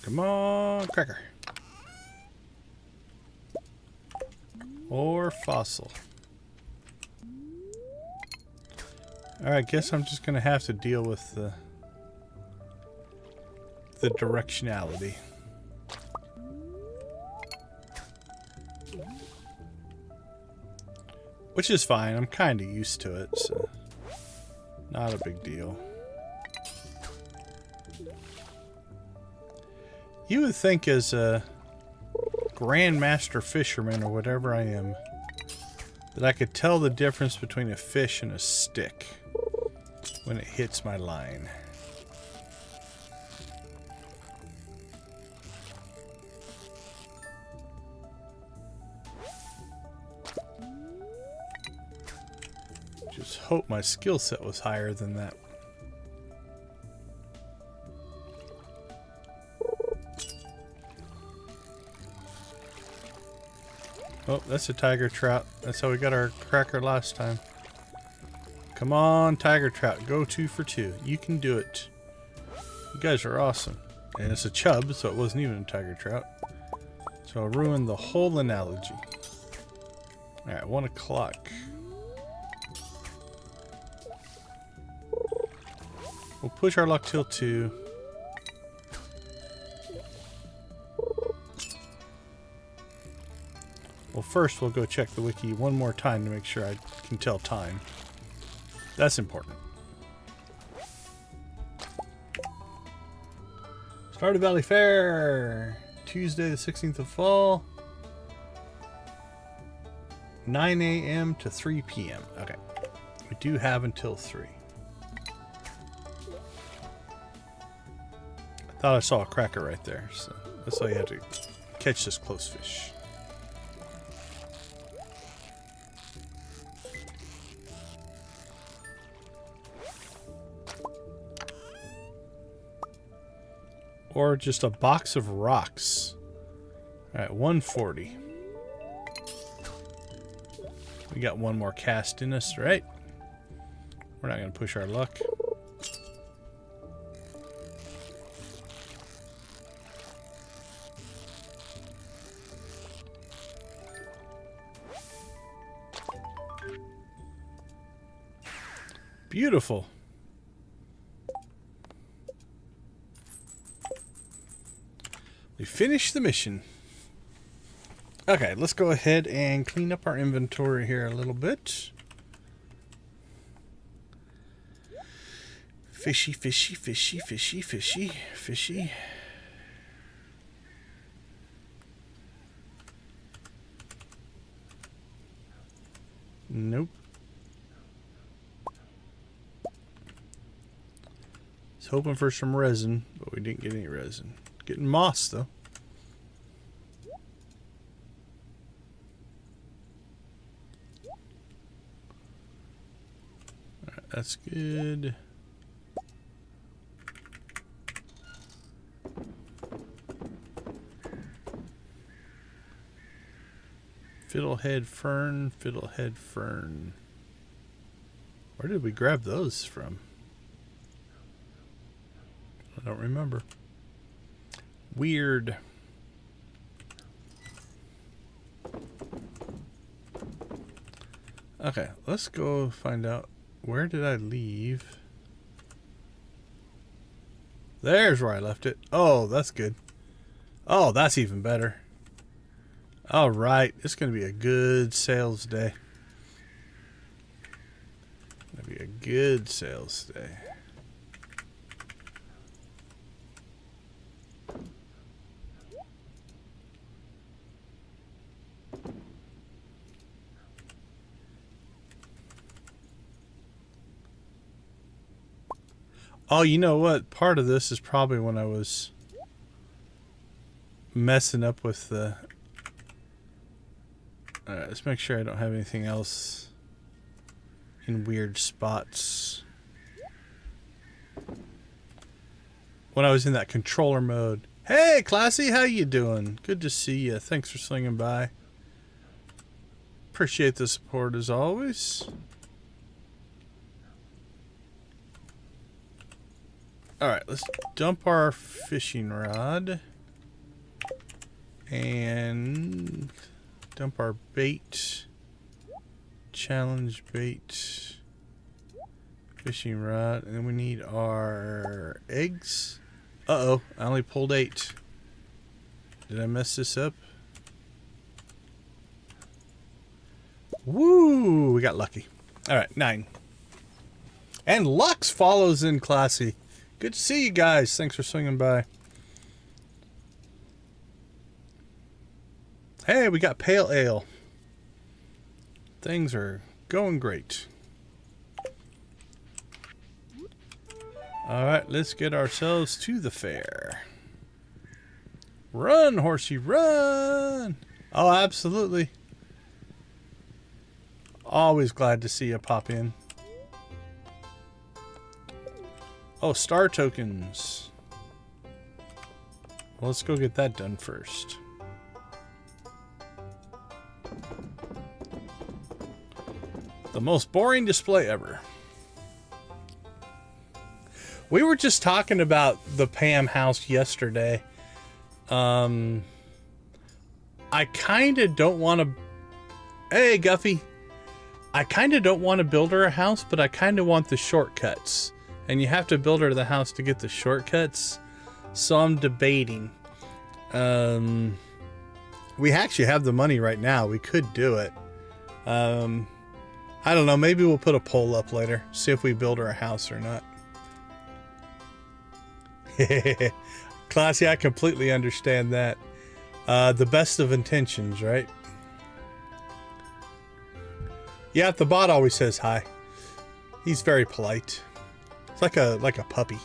come on, cracker. Or fossil. Alright, guess I'm just gonna have to deal with the directionality. Which is fine, I'm kinda used to it, so not a big deal. You would think as a grandmaster fisherman or whatever I am that I could tell the difference between a fish and a stick when it hits my line. Just hope my skill set was higher than that. Oh, that's a tiger trout. That's how we got our cracker last time. Come on, tiger trout. Go 2 for 2. You can do it. You guys are awesome. And it's a chub, so it wasn't even a tiger trout. So I ruined the whole analogy. Alright, 1 o'clock. We'll push our luck till 2. Well, first we'll go check the wiki one more time to make sure I can tell time. That's important. Stardew Valley Fair, Tuesday the 16th of fall, 9 a.m. to 3 p.m. Okay, we do have until 3. I thought I saw a cracker right there, so that's why you had to catch this close fish. Or just a box of rocks. Alright, 140. We got 1 more cast in us, right? We're not going to push our luck. Beautiful. We finished the mission. Okay, let's go ahead and clean up our inventory here a little bit. Fishy, fishy, fishy, fishy, fishy, fishy. Nope. Was hoping for some resin, but we didn't get any resin. Getting moss though. Alright, that's good. Fiddlehead Fern, Fiddlehead Fern. Where did we grab those from? I don't remember. Weird. Okay, let's go find out. Where did I leave? There's where I left it. Oh, that's good. Oh, that's even better. All right, it's going to be a good sales day. Going to be a good sales day. Oh, you know what? Part of this is probably when I was messing up with the... Alright, let's make sure I don't have anything else in weird spots. When I was in that controller mode. Hey, Classy, how you doing? Good to see you. Thanks for swinging by. Appreciate the support as always. Alright, let's dump our fishing rod. And dump our bait. Challenge bait. Fishing rod. And then we need our eggs. Uh-oh, I only pulled 8. Did I mess this up? Woo! We got lucky. Alright, 9. And Lux follows in, Classy. Good to see you guys. Thanks for swinging by. Hey, we got pale ale. Things are going great. Alright, let's get ourselves to the fair. Run, horsey, run! Oh, absolutely. Always glad to see you pop in. Oh, star tokens. Well, let's go get that done first. The most boring display ever. We were just talking about the Pam house yesterday. I kind of don't want to... Hey, Guffy. I kind of don't want to build her a house, but I kind of want the shortcuts. And you have to build her the house to get the shortcuts. So I'm debating. We actually have the money right now. We could do it. I don't know. Maybe we'll put a poll up later. See if we build her a house or not. Classy, I completely understand that. The best of intentions, right? Yeah, the bot always says hi. He's very polite. It's like a puppy.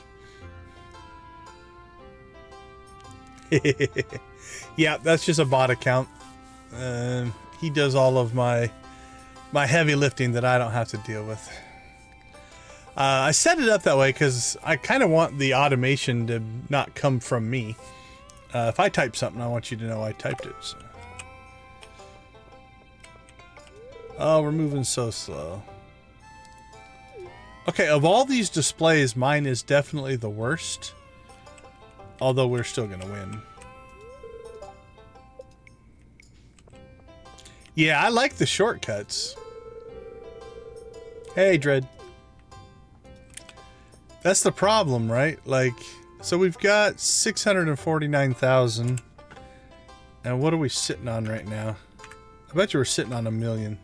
Yeah, that's just a bot account. He does all of my heavy lifting that I don't have to deal with. I set it up that way because I kind of want the automation to not come from me. If I type something, I want you to know I typed it. So. Oh, we're moving so slow. Okay, of all these displays, mine is definitely the worst. Although we're still going to win. Yeah, I like the shortcuts. Hey, Dread. That's the problem, right? Like, so we've got 649,000. And what are we sitting on right now? I bet you we're sitting on 1 million.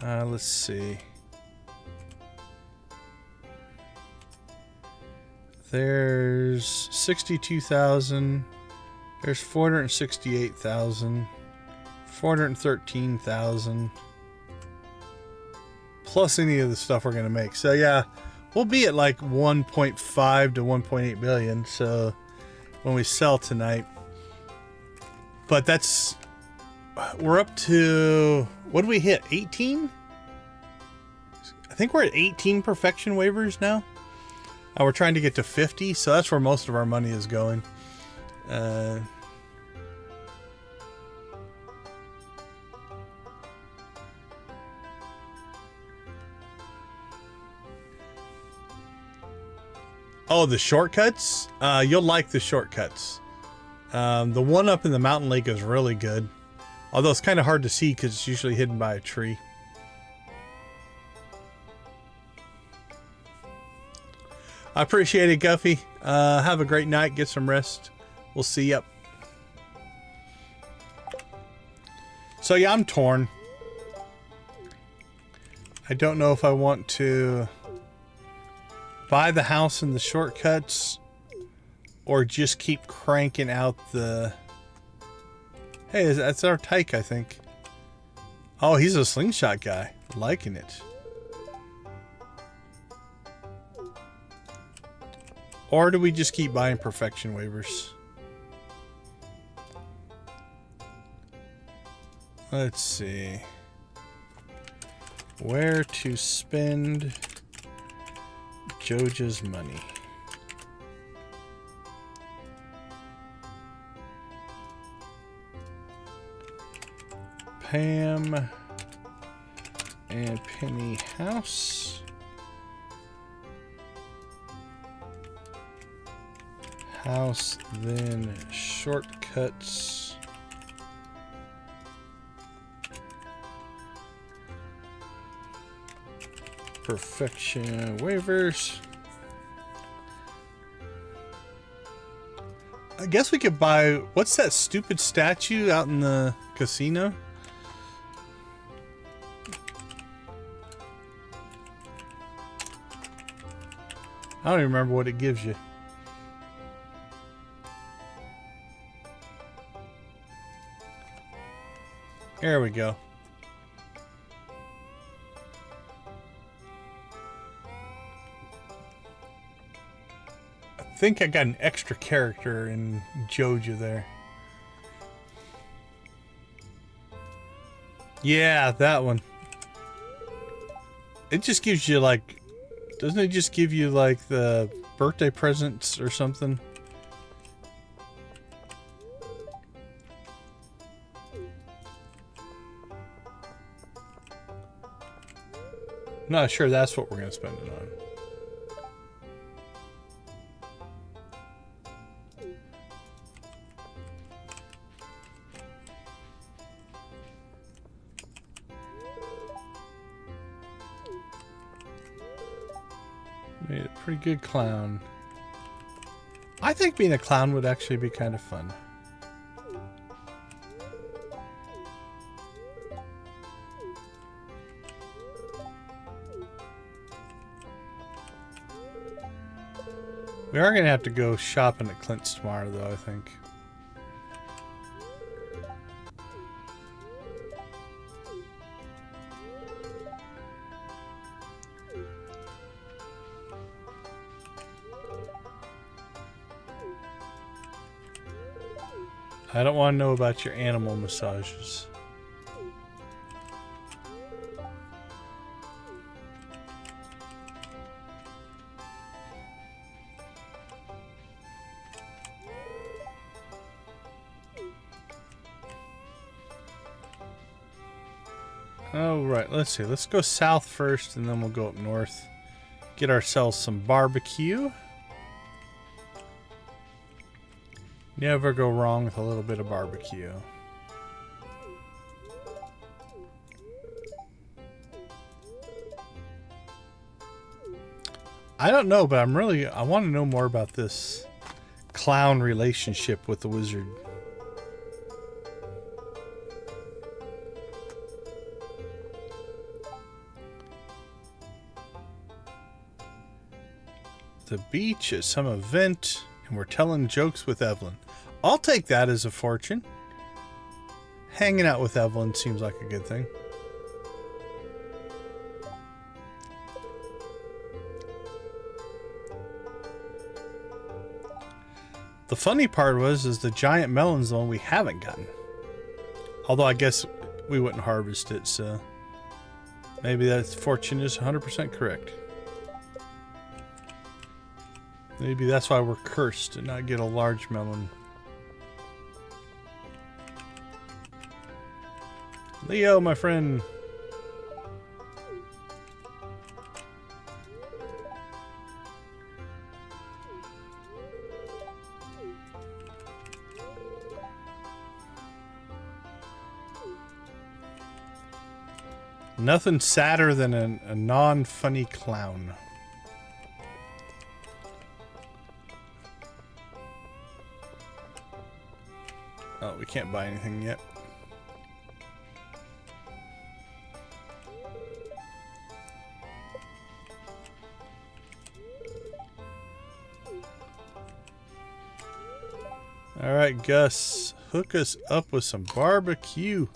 Let's see. There's 62,000. There's 468,000. 413,000. Plus any of the stuff we're going to make. So yeah, we'll be at like 1.5 to 1.8 billion. So when we sell tonight. But that's... We're up to... What do we hit? 18? I think we're at 18 perfection waivers now. We're trying to get to 50, so that's where most of our money is going. Oh, the shortcuts? You'll like the shortcuts. The one up in the mountain lake is really good. Although it's kind of hard to see because it's usually hidden by a tree. I appreciate it, Guffy. Have a great night. Get some rest. We'll see you. So yeah, I'm torn. I don't know if I want to buy the house and the shortcuts or just keep cranking out the... Hey, that's our Tyke, I think. Oh, he's a slingshot guy. Liking it. Or do we just keep buying perfection waivers? Let's see. Where to spend Joja's money. Pam and Penny house. House, then shortcuts. Perfection waivers. I guess we could buy... What's that stupid statue out in the casino? I don't even remember what it gives you. There we go. I think I got an extra character in Joja there. Yeah, that one. It just gives you like... Doesn't it just give you like the birthday presents or something? I'm not sure that's what we're going to spend it on. Made a pretty good clown. I think being a clown would actually be kind of fun. We are going to have to go shopping at Clint's tomorrow, though, I think. I don't want to know about your animal massages. Oh, right. Let's see. Let's go south first, and then we'll go up north. Get ourselves some barbecue. Never go wrong with a little bit of barbecue. I don't know, but I want to know more about this clown relationship with the wizard. The beach at some event, and we're telling jokes with Evelyn. I'll take that as a fortune. Hanging out with Evelyn seems like a good thing. The funny part is the giant melon's the one we haven't gotten. Although I guess we wouldn't harvest it, so maybe that fortune is 100% correct. Maybe that's why we're cursed to not get a large melon. Leo, my friend. Nothing sadder than a non-funny clown. Oh, we can't buy anything yet. Alright, Gus. Hook us up with some barbecue.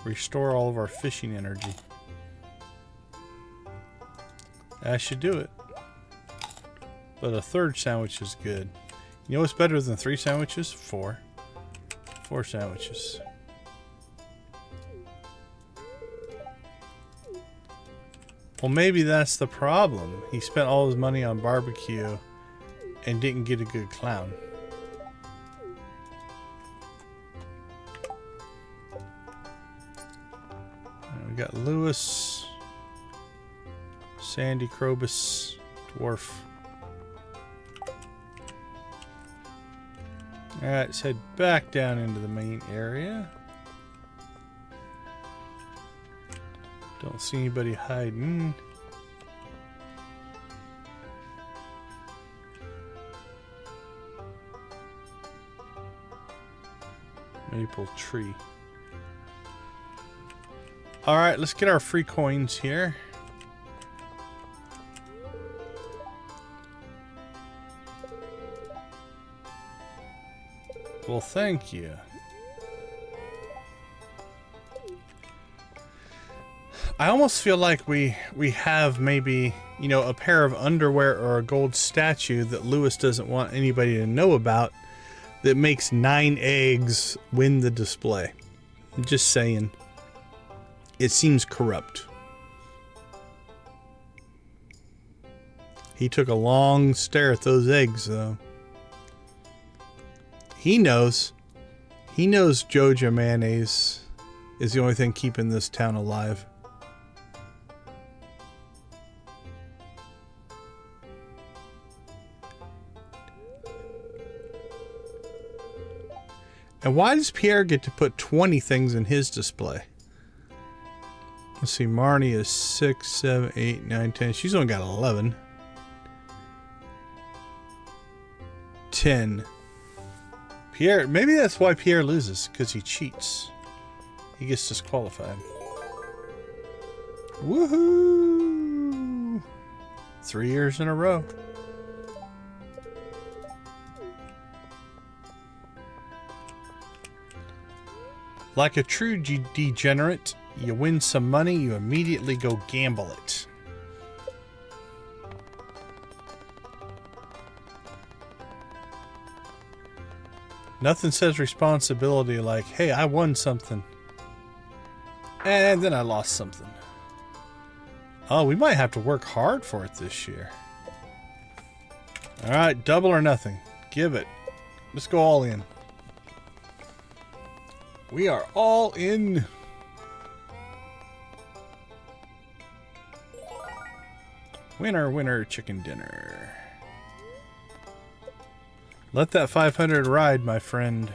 Restore all of our fishing energy. That should do it. But a third sandwich is good. You know what's better than 3 sandwiches? 4. 4 sandwiches. Well, maybe that's the problem. He spent all his money on barbecue and didn't get a good clown. We got Lewis, Sandy, Krobus, Dwarf. Alright, let's head back down into the main area. Don't see anybody hiding. Maple tree. Alright, let's get our free coins here. Well, thank you. I almost feel like we have maybe, you know, a pair of underwear or a gold statue that Lewis doesn't want anybody to know about that makes 9 eggs win the display. I'm just saying. It seems corrupt. He took a long stare at those eggs, though. He knows. He knows Joja mayonnaise is the only thing keeping this town alive. And why does Pierre get to put 20 things in his display? Let's see, Marnie is 6, 7, 8, 9, 10. She's only got 11. 10. Pierre, maybe that's why Pierre loses, because he cheats. He gets disqualified. Woohoo! 3 years in a row. Like a true degenerate, you win some money, you immediately go gamble it. Nothing says responsibility like, hey, I won something. And then I lost something. Oh, we might have to work hard for it this year. Alright, double or nothing. Give it. Let's go all in. We are all in. Winner, winner, chicken dinner. Let that 500 ride, my friend.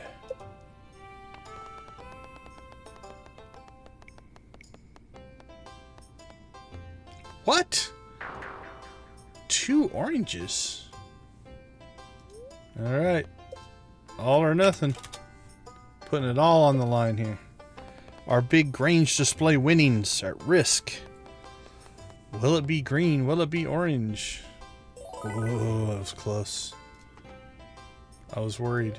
What? 2 oranges. All right. All or nothing. Putting it all on the line here. Our big Grange Display winnings are at risk. Will it be green? Will it be orange? Oh, that was close. I was worried.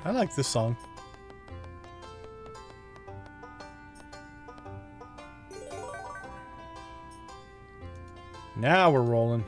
I like this song. Now we're rolling.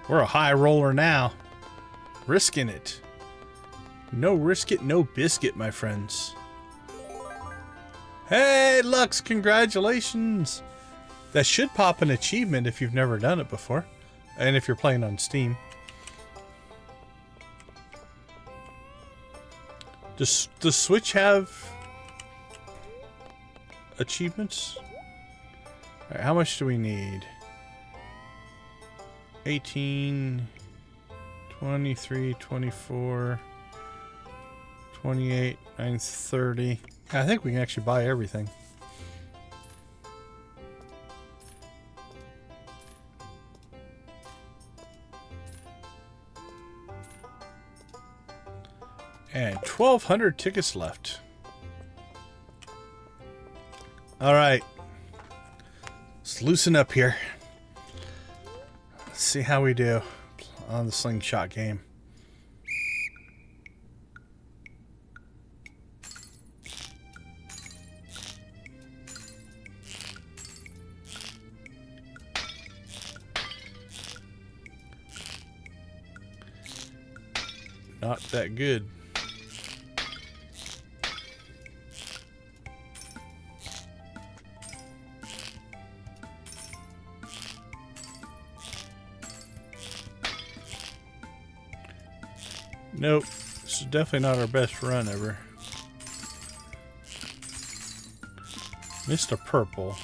We're a high roller now. Risking it. No risk it, no biscuit, my friends. Hey, Lux, congratulations! That should pop an achievement if you've never done it before. And if you're playing on Steam. Does the Switch have achievements? All right, how much do we need? 18, 23, 24, 28, 9, 30. I think we can actually buy everything. And 1,200 tickets left. All right. Let's loosen up here. Let's see how we do on the slingshot game. Not that good. Nope, this is definitely not our best run ever. Missed a purple.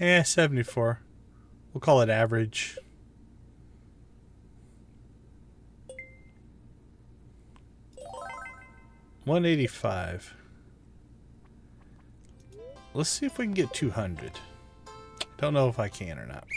Eh, 74. We'll call it average. $185. Let's see if we can get 200. Don't know if I can or not.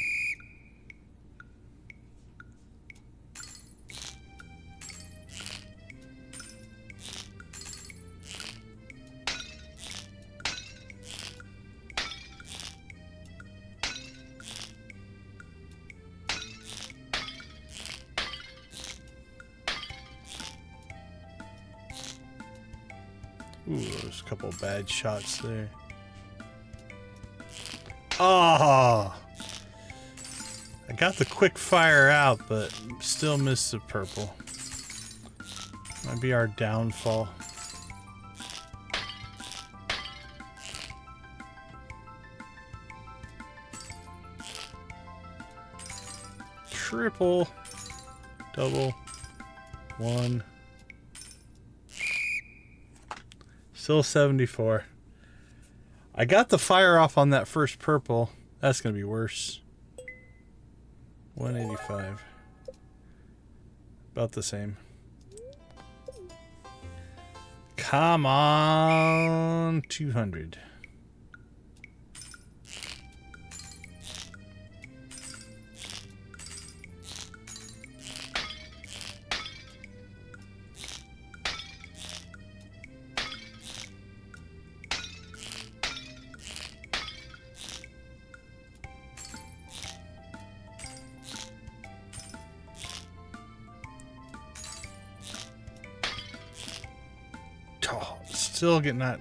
Ooh, there's a couple bad shots there. Oh! I got the quick fire out, but still missed the purple. Might be our downfall. Triple. Double. One. Still 74. I got the fire off on that first purple. That's going to be worse. 185. About the same. Come on. 200. Still getting that,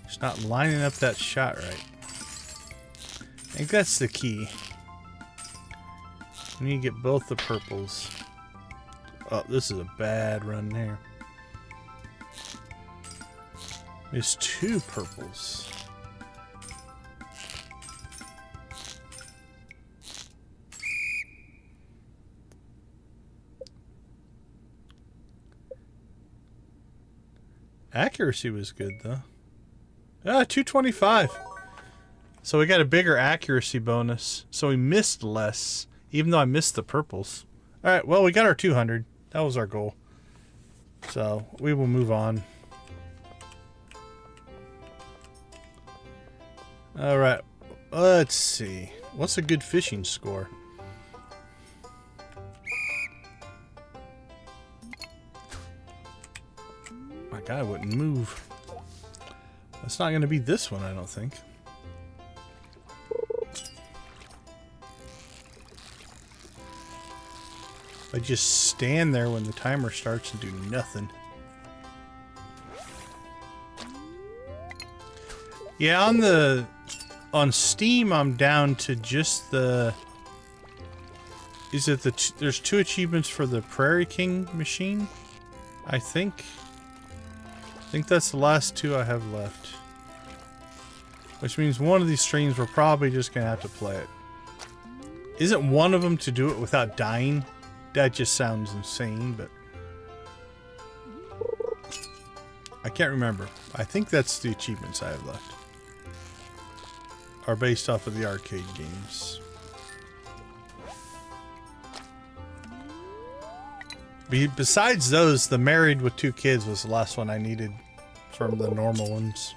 just not lining up that shot right. I think that's the key. We need to get both the purples. Oh, this is a bad run there. There's two purples. Accuracy was good though. 225. So we got a bigger accuracy bonus. So we missed less, even though I missed the purples. Alright, well we got our 200. That was our goal. So we will move on. Alright, let's see. What's a good fishing score? My guy wouldn't move. It's not going to be this one, I don't think. I just stand there when the timer starts and do nothing. Yeah, on Steam, I'm down to just the... Is it there's 2 achievements for the Prairie King machine, I think. I think that's the last 2 I have left. Which means one of these streams we're probably just gonna have to play it. Isn't one of them to do it without dying? That just sounds insane, but... I can't remember. I think that's the achievements I have left. Are based off of the arcade games. Besides those, the Married with 2 Kids was the last one I needed from the normal ones.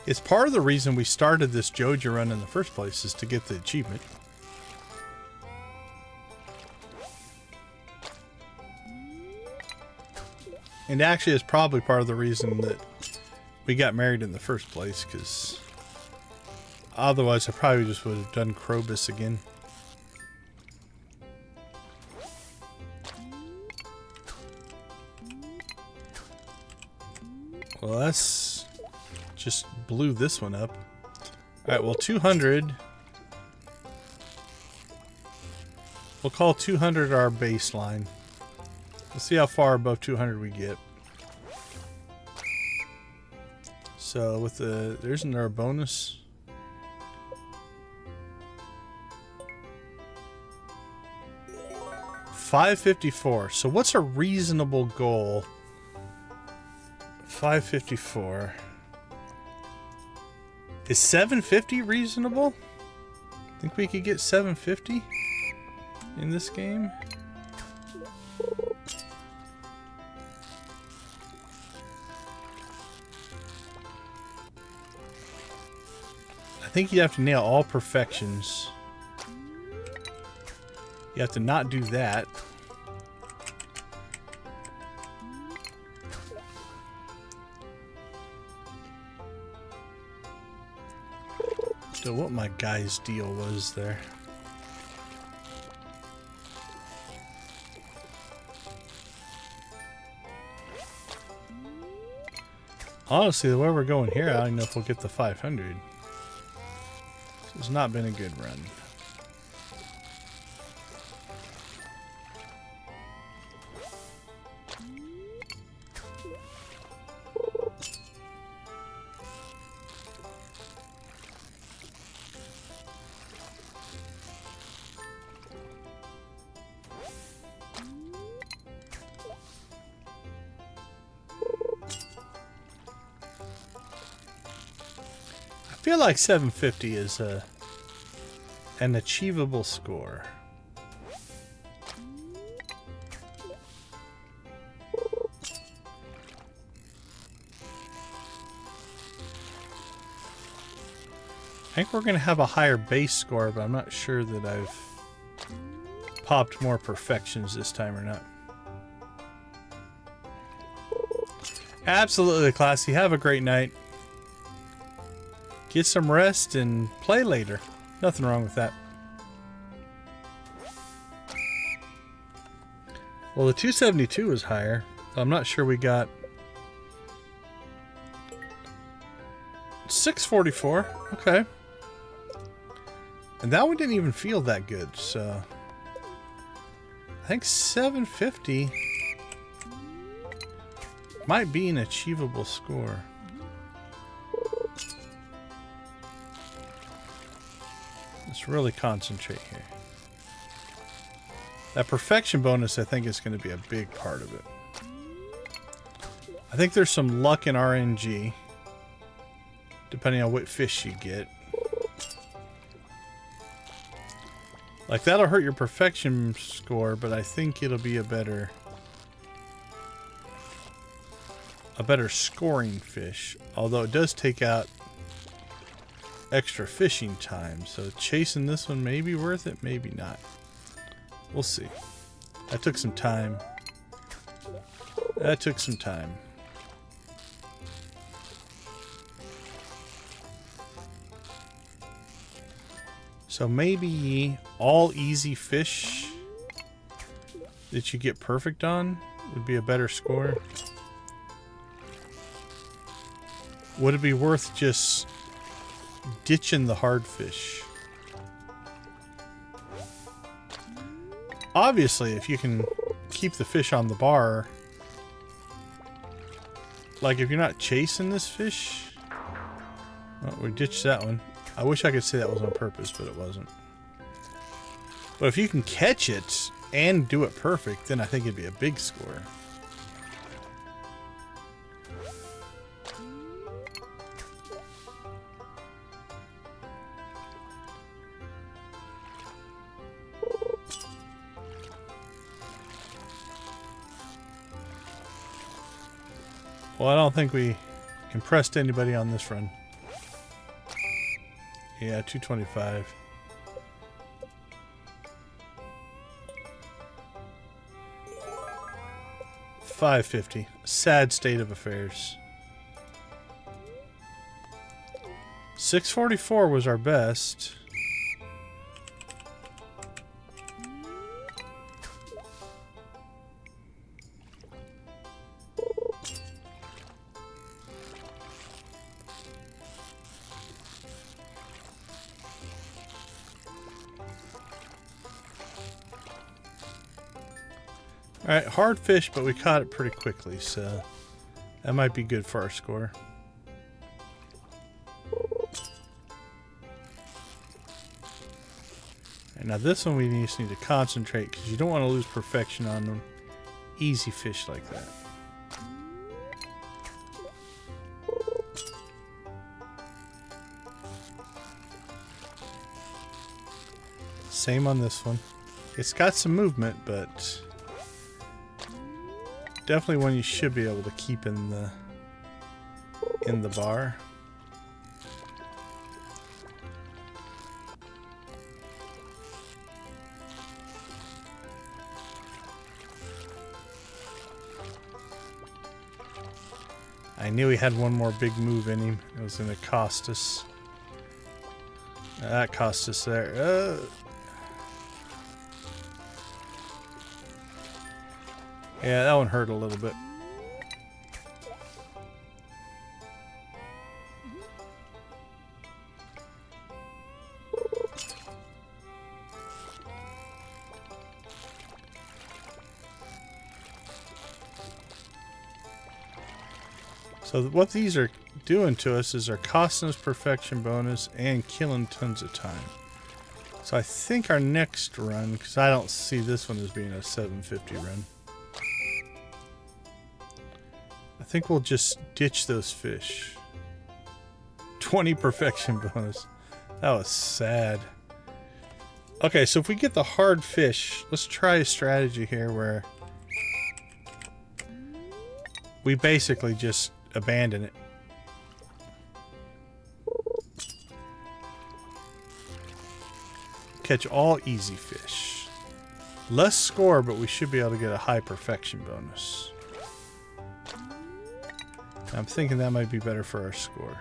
It's part of the reason we started this Joja run in the first place, is to get the achievement. And actually, it's probably part of the reason that we got married in the first place, because otherwise I probably just would have done Krobus again. Well, that's just blew this one up. Alright, well, 200. We'll call 200 our baseline. Let's see how far above 200 we get. So with the... Isn't there a bonus? $554. So what's a reasonable goal? 554. Is 750 reasonable? Think we could get 750 in this game? I think you have to nail all perfections. You have to not do that. So what my guy's deal was there. Honestly, the way we're going here, I don't know if we'll get the 500. It's not been a good run. I feel like 750 is an achievable score. I think we're going to have a higher base score, but I'm not sure that I've popped more perfections this time or not. Absolutely, classy. Have a great night. Get some rest and play later. Nothing wrong with that. Well, the 272 is higher. I'm not sure we got 644. Okay. And that one didn't even feel that good, so I think 750 might be an achievable score. Let's really concentrate here. That perfection bonus, I think, is going to be a big part of it. I think there's some luck in RNG, depending on what fish you get. Like, that'll hurt your perfection score, but I think it'll be a better scoring fish. Although it does take out extra fishing time, so chasing this one may be worth it, maybe not. We'll see. That took some time. That took some time. So maybe all easy fish that you get perfect on would be a better score. would it be worth just ditching the hard fish? Obviously, if you can keep the fish on the bar, like if you're not chasing this fish, well, we ditched that one. I wish I could say that was on purpose, but it wasn't. But if you can catch it and do it perfect, then I think it'd be a big score. Well, I don't think we impressed anybody on this run. Yeah, 225. $5.50. Sad state of affairs. 644 was our best. Alright, hard fish, but we caught it pretty quickly, so that might be good for our score. And now this one we just need to concentrate, because you don't want to lose perfection on them. Easy fish like that. Same on this one. It's got some movement, but definitely one you should be able to keep in the bar. I knew he had one more big move in him. It was going to cost us. That cost us there. Yeah, that one hurt a little bit. So what these are doing to us is they're costing us perfection bonus and killing tons of time. So I think our next run, because I don't see this one as being a 750 run, I think we'll just ditch those fish. 20 perfection bonus. That was sad. Okay, so if we get the hard fish, let's try a strategy here where we basically just abandon it. Catch all easy fish. Less score, but we should be able to get a high perfection bonus. I'm thinking that might be better for our score.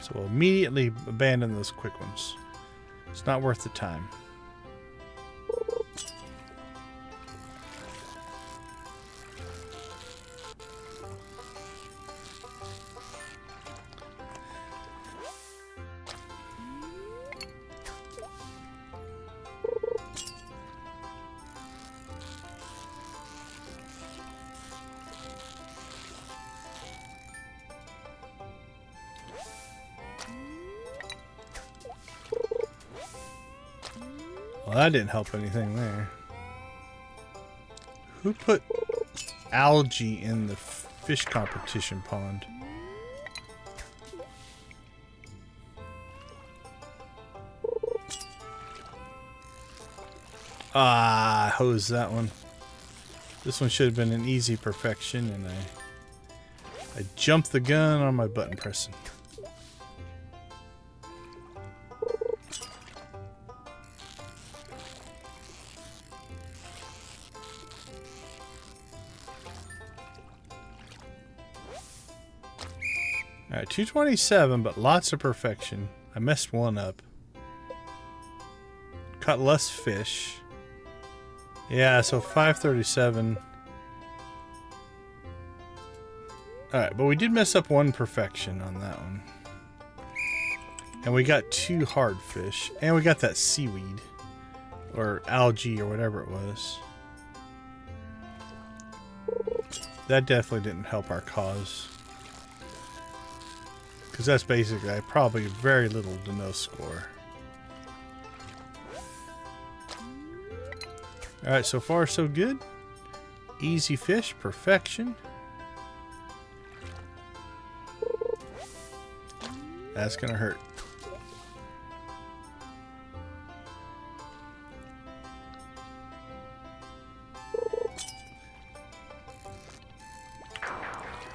So we'll immediately abandon those quick ones. It's not worth the time. Well, that didn't help anything there. Who put algae in the fish competition pond? Ah, I hosed that one. This one should have been an easy perfection, and I jumped the gun on my button pressing. Alright, 227, but lots of perfection. I messed one up. caught less fish. Yeah, so 537. Alright, but we did mess up one perfection on that one. And we got 2 hard fish. And we got that seaweed. Or algae or whatever it was. That definitely didn't help our cause. Because that's basically probably very little to no score. Alright, so far so good. Easy fish, perfection. That's gonna hurt.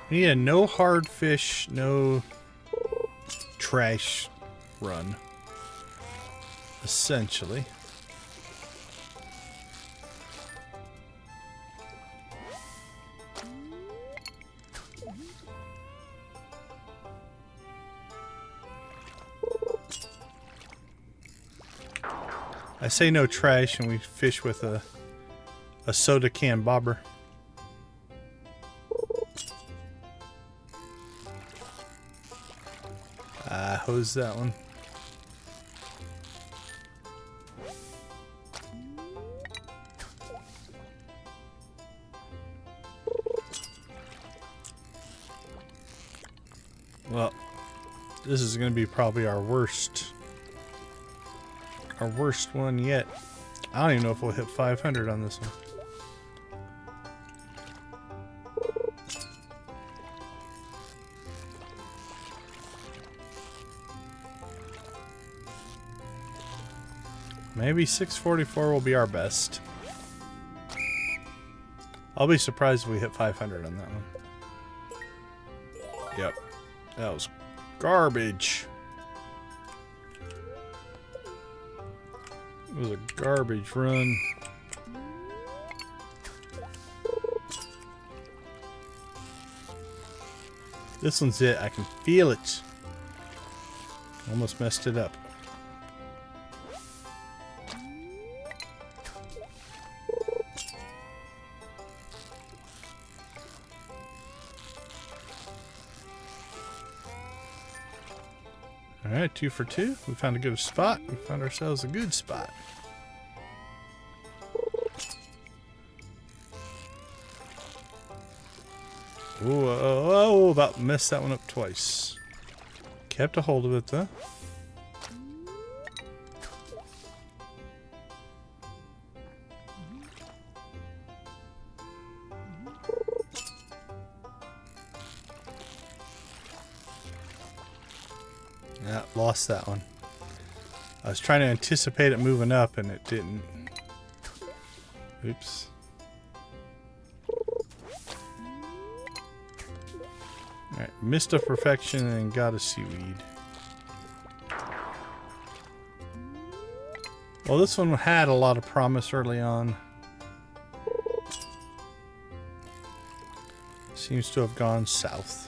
We need a no hard fish, no trash run. Essentially. I say no trash and we fish with a soda can bobber. Hose that one. Well, this is going to be probably our worst one yet. I don't even know if we'll hit 500 on this one. Maybe 644 will be our best. I'll be surprised if we hit 500 on that one. Yep. That was garbage. It was a garbage run. This one's it. I can feel it. Almost messed it up. Alright, 2 for 2. We found a good spot. We found ourselves a good spot. Ooh, oh, about messed that one up twice. Kept a hold of it though. Yeah, lost that one. I was trying to anticipate it moving up and it didn't. Oops. Alright, missed a perfection and got a seaweed. Well, this one had a lot of promise early on. Seems to have gone south.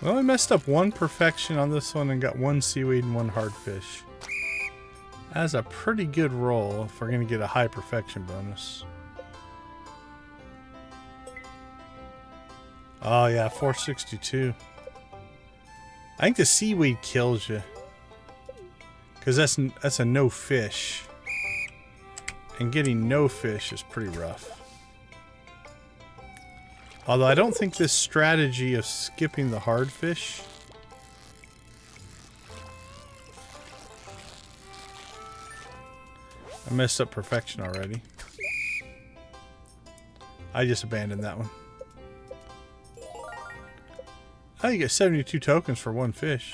Well, we messed up one perfection on this one and got 1 seaweed and 1 hard fish. That's a pretty good roll if we're going to get a high perfection bonus. Oh yeah, 462. I think the seaweed kills you. Because that's a no fish. And getting no fish is pretty rough. Although I don't think this strategy of skipping the hard fish. I messed up perfection already. I just abandoned that one. Oh, you get 72 tokens for 1 fish.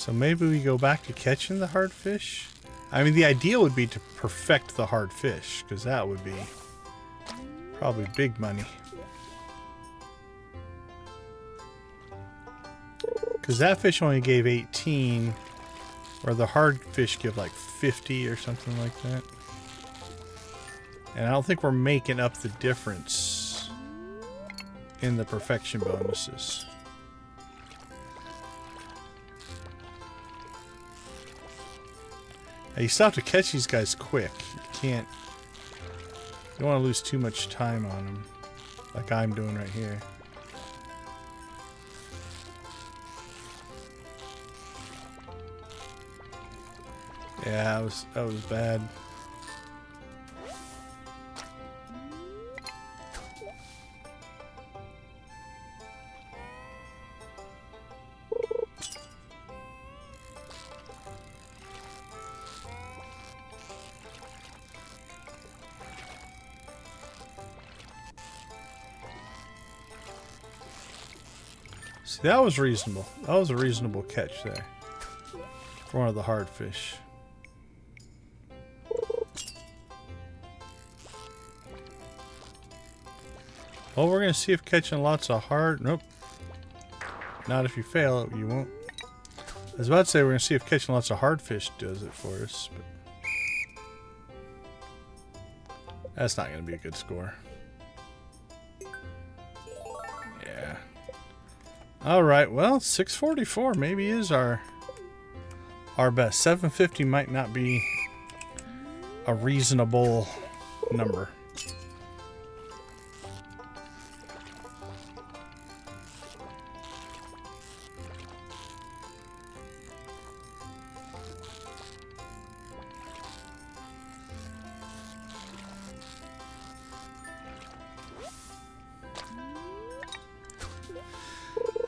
So maybe we go back to catching the hard fish. I mean, the idea would be to perfect the hard fish, because that would be probably big money. Because that fish only gave 18, where the hard fish give like 50 or something like that. And I don't think we're making up the difference in the perfection bonuses. Now you still have to catch these guys quick. You don't want to lose too much time on them, like I'm doing right here. Yeah, that was bad. See, that was reasonable. That was a reasonable catch there for one of the hard fish. Well, we're going to see if catching lots of hard... Nope. Not if you fail, you won't. I was about to say we're going to see if catching lots of hard fish does it for us, but... That's not going to be a good score. Yeah. Alright, well, 644 maybe is our best. 750 might not be a reasonable number.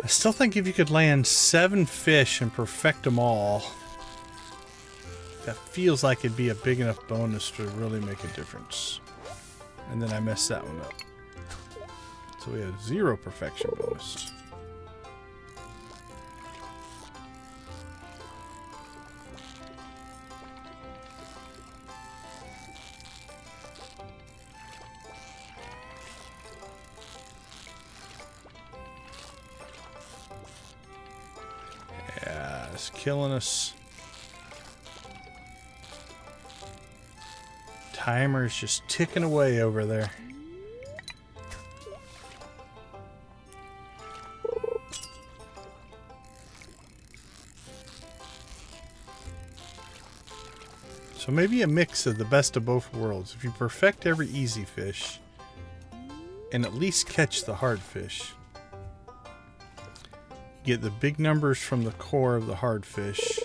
I still think if you could land 7 fish and perfect them all, that feels like it'd be a big enough bonus to really make a difference. And then I messed that one up. So we have 0 perfection bonus. It's killing us. Timer's just ticking away over there. So maybe a mix of the best of both worlds. If you perfect every easy fish and at least catch the hard fish, get the big numbers from the core of the hard fish,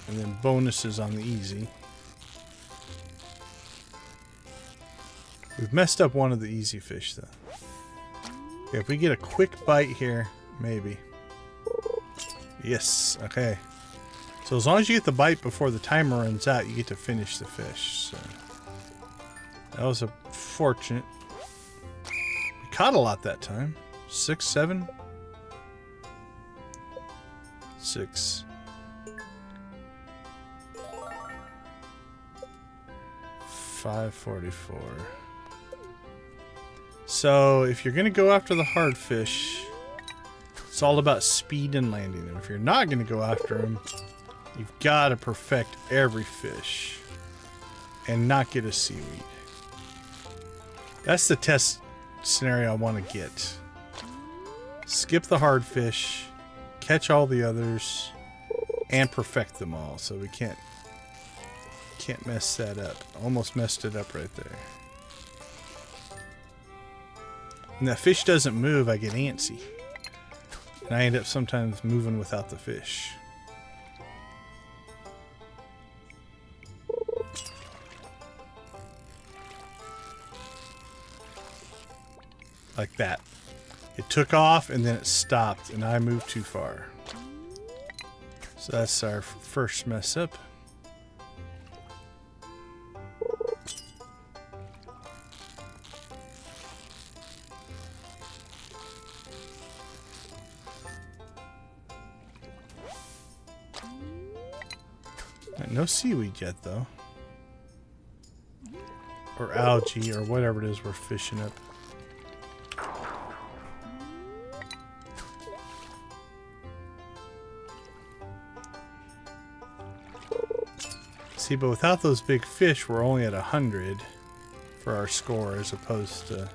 and then bonuses on the easy. We've messed up one of the easy fish though. Okay, if we get a quick bite here, maybe. Yes, okay. So as long as you get the bite before the timer runs out, you get to finish the fish. So that was fortunate. We caught a lot that time. 6, 7. 6. 544. So if you're gonna go after the hard fish, it's all about speed and landing them. If you're not gonna go after them, you've got to perfect every fish and not get a seaweed. That's the test scenario I want to get. Skip the hard fish, catch all the others, and perfect them all. So we can't mess that up. Almost messed it up right there. When that fish doesn't move, I get antsy. And I end up sometimes moving without the fish. Like that. It took off and then it stopped and I moved too far. So that's our first mess up. No seaweed yet, though. Or algae, or whatever it is we're fishing up. See, but without those big fish, we're only at 100 for our score, as opposed to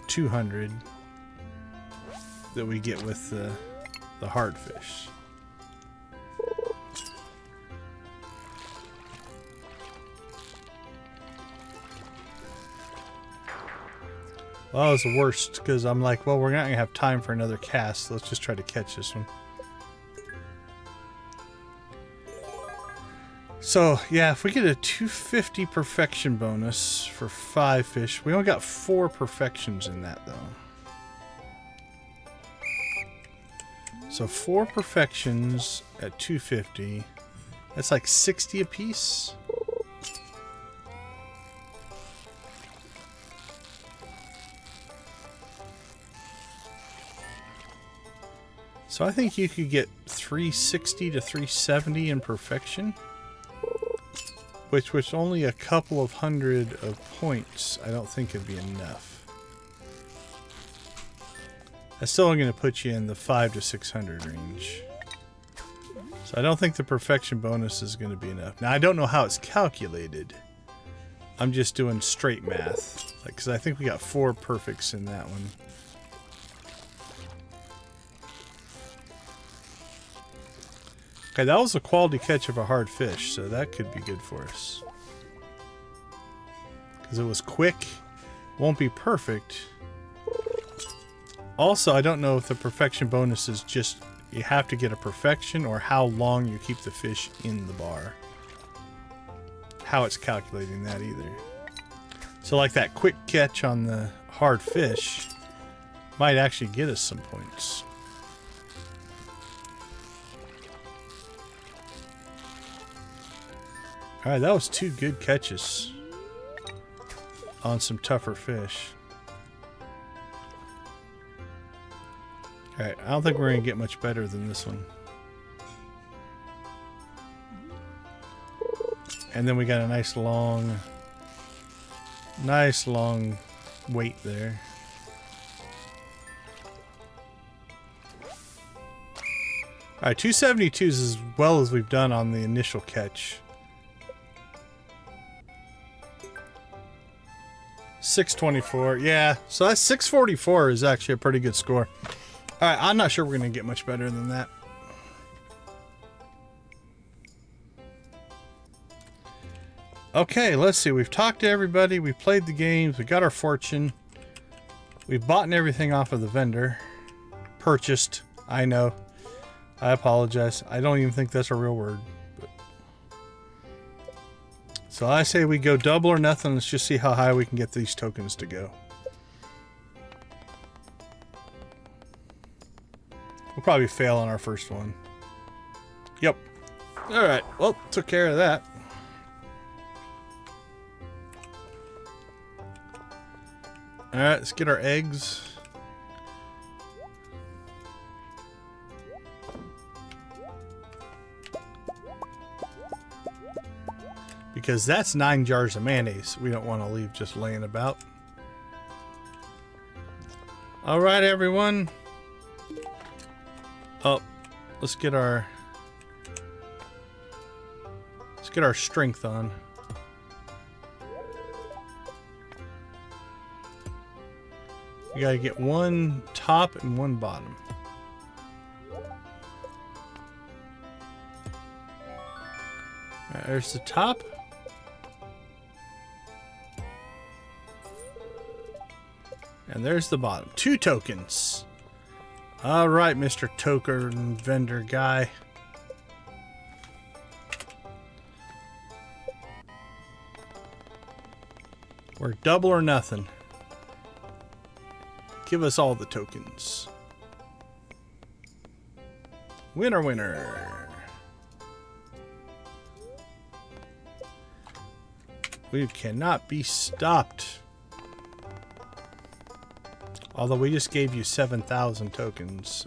200 that we get with the hard fish. Well, that was the worst, because I'm like, well, we're not going to have time for another cast, so let's just try to catch this one. So, yeah, if we get a 250 perfection bonus for 5 fish, we only got 4 perfections in that, though. So 4 perfections at 250, that's like 60 apiece. So I think you could get 360 to 370 in perfection, which was only a couple of hundred of points. I don't think it'd be enough. That's still going to put you in the 500 to 600 range. So I don't think the perfection bonus is going to be enough. Now I don't know how it's calculated. I'm just doing straight math, because I think we got 4 perfects in that one. Okay, that was a quality catch of a hard fish, so that could be good for us. Because it was quick, won't be perfect. Also, I don't know if the perfection bonus is just you have to get a perfection or how long you keep the fish in the bar. How it's calculating that either. So like that quick catch on the hard fish might actually get us some points. Alright, that was 2 good catches on some tougher fish. Alright, I don't think we're going to get much better than this one. And then we got a nice long wait there. Alright, 272 is as well as we've done on the initial catch. 624, yeah. So that's 644 is actually a pretty good score. Alright, I'm not sure we're going to get much better than that. Okay, let's see. We've talked to everybody. We've played the games. We got our fortune. We've bought everything off of the vendor. Purchased. I know. I apologize. I don't even think that's a real word. So I say we go double or nothing. Let's just see how high we can get these tokens to go. We'll probably fail on our first one. Yep. Alright, well, took care of that. Alright, let's get our eggs. Because that's 9 jars of mayonnaise we don't want to leave just laying about. Alright, everyone. Oh, let's get our strength on. We gotta get 1 top and 1 bottom. Alright, there's the top. And there's the bottom. 2 tokens. Alright, Mr. Token Vendor guy. We're double or nothing. Give us all the tokens. Winner, winner. We cannot be stopped. Although we just gave you 7,000 tokens.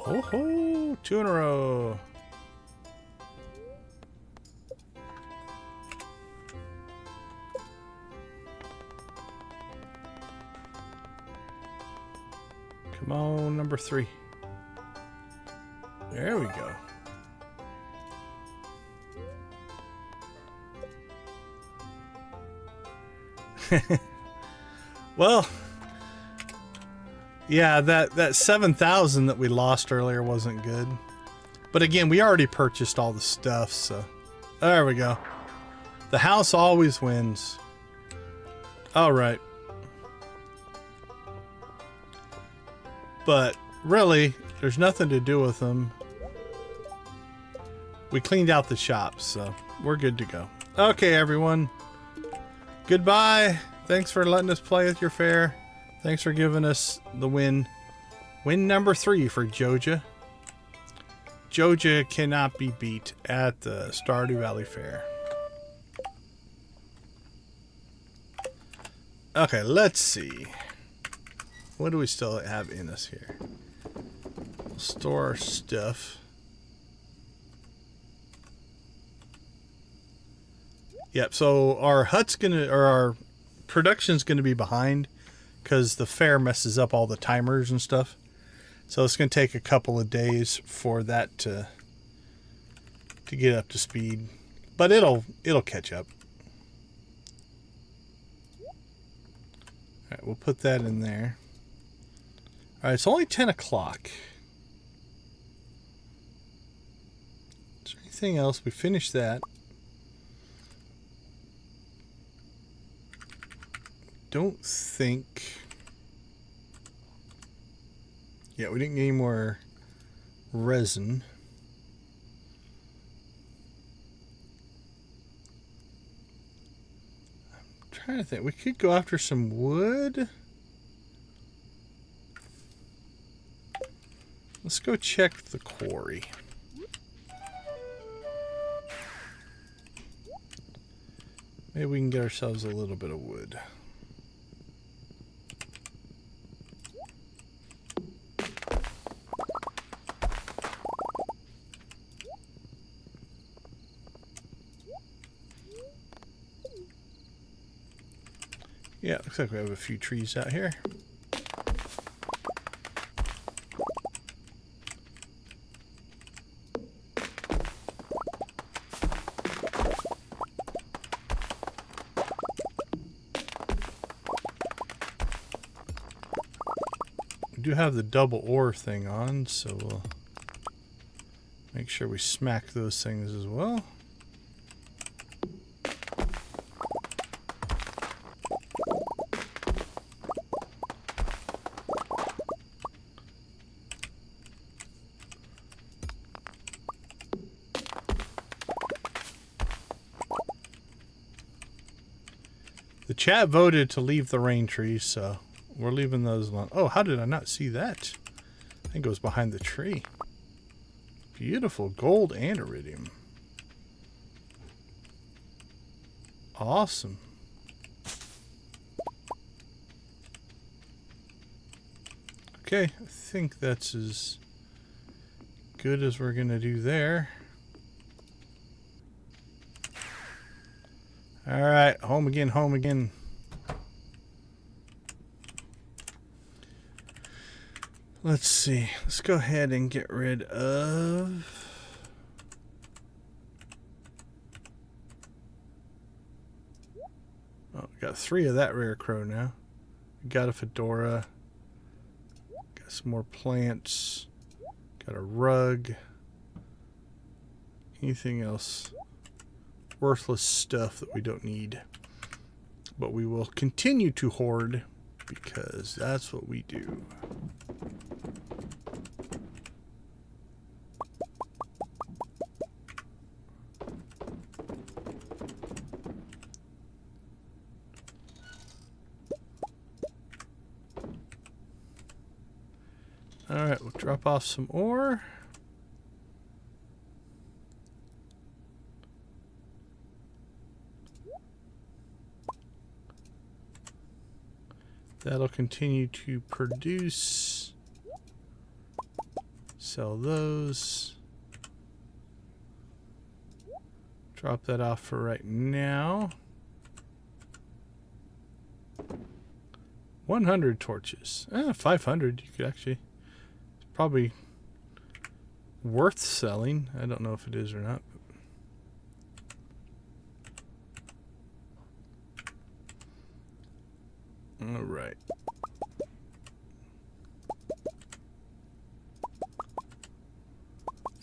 Oh ho! 2 in a row. Come on, number 3. There we go. Well, yeah, that 7,000 that we lost earlier wasn't good. But again, we already purchased all the stuff, so there we go. The house always wins. All right. But really, there's nothing to do with them. We cleaned out the shop, so we're good to go. Okay, everyone. Goodbye. Thanks for letting us play with your fair. Thanks for giving us the win. Win number 3 for Joja. Joja cannot be beat at the Stardew Valley Fair. Okay, let's see. What do we still have in us here? We'll store our stuff. Yep, so our hut's gonna, or our production's gonna be behind because the fair messes up all the timers and stuff. So it's gonna take a couple of days for that to get up to speed. But it'll catch up. Alright, we'll put that in there. Alright, it's only 10 o'clock. Is there anything else? We finished that. Don't think... Yeah, we didn't get any more resin. I'm trying to think. We could go after some wood. Let's go check the quarry. Maybe we can get ourselves a little bit of wood. Yeah, looks like we have a few trees out here. We do have the double ore thing on, so we'll make sure we smack those things as well. The chat voted to leave the rain trees, so we're leaving those alone. Oh, how did I not see that? I think it was behind the tree. Beautiful gold and iridium. Awesome. Okay, I think that's as good as we're gonna do there. Alright, home again, home again. Let's see. Let's go ahead and get rid of... Oh, we got 3 of that rare crow now. We got a fedora. Got some more plants. Got a rug. Anything else? Worthless stuff that we don't need. But we will continue to hoard because that's what we do. Alright, we'll drop off some ore. That'll continue to produce Sell those. Drop that off for right now. 100 torches. 500. You could actually... It's probably worth selling. I don't know if it is or not. All right.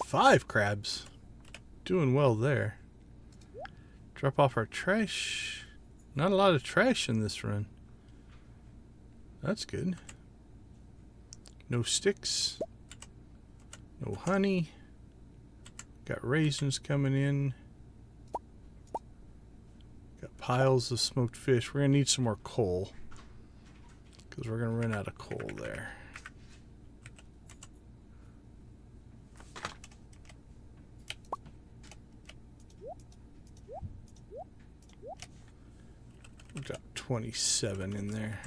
Five crabs. Doing well there. Drop off our trash. Not a lot of trash in this run. That's good. No sticks. No honey. Got raisins coming in. Got piles of smoked fish. We're going to need some more coal, because we're going to run out of coal there. We've got 27 in there.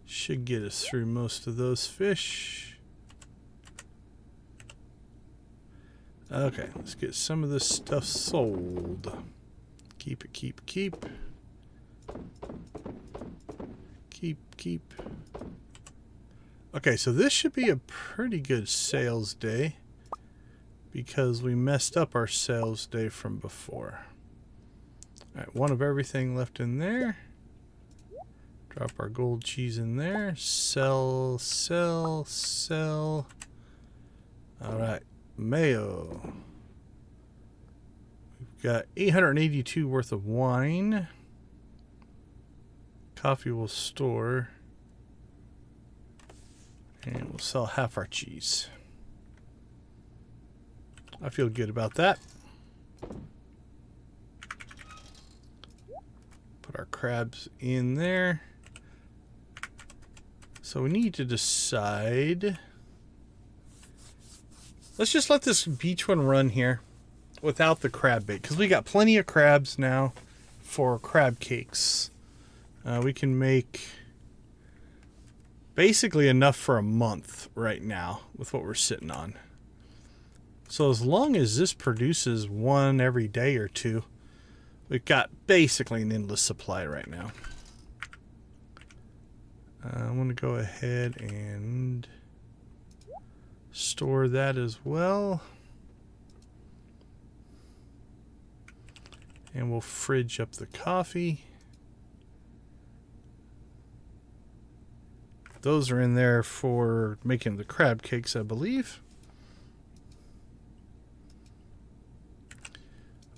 Should get us through most of those fish. Okay, let's get some of this stuff sold. Keep it, keep, keep. Keep. Okay, so this should be a pretty good sales day, because we messed up our sales day from before. Alright, one of everything left in there. Drop our gold cheese in there. Sell, sell, sell. Alright, mayo. We've got 882 worth of wine. Coffee will store. And we'll sell half our cheese. I feel good about that. Put our crabs in there. So we need to decide. Let's just let this beach one run here without the crab bait, because we got plenty of crabs now for crab cakes. We can make basically enough for a month right now with what we're sitting on. So as long as this produces one every day or two, we've got basically an endless supply right now. I'm going to go ahead and store that as well. And we'll fridge up the coffee. Those are in there for making the crab cakes, I believe.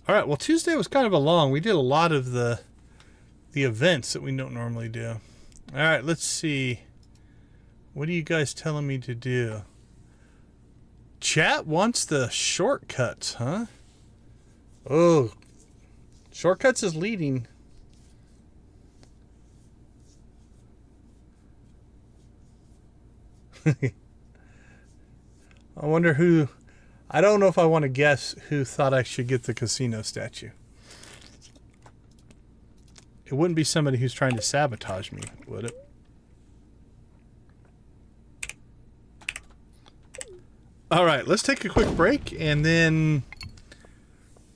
All right, well, Tuesday was kind of a long. We did a lot of the events that we don't normally do. All right, let's see. What are you guys telling me to do? Chat wants the shortcuts, huh? Oh, shortcuts is leading. I wonder who... I don't know if I want to guess who thought I should get the casino statue. It wouldn't be somebody who's trying to sabotage me, would it? All right, let's take a quick break, and then...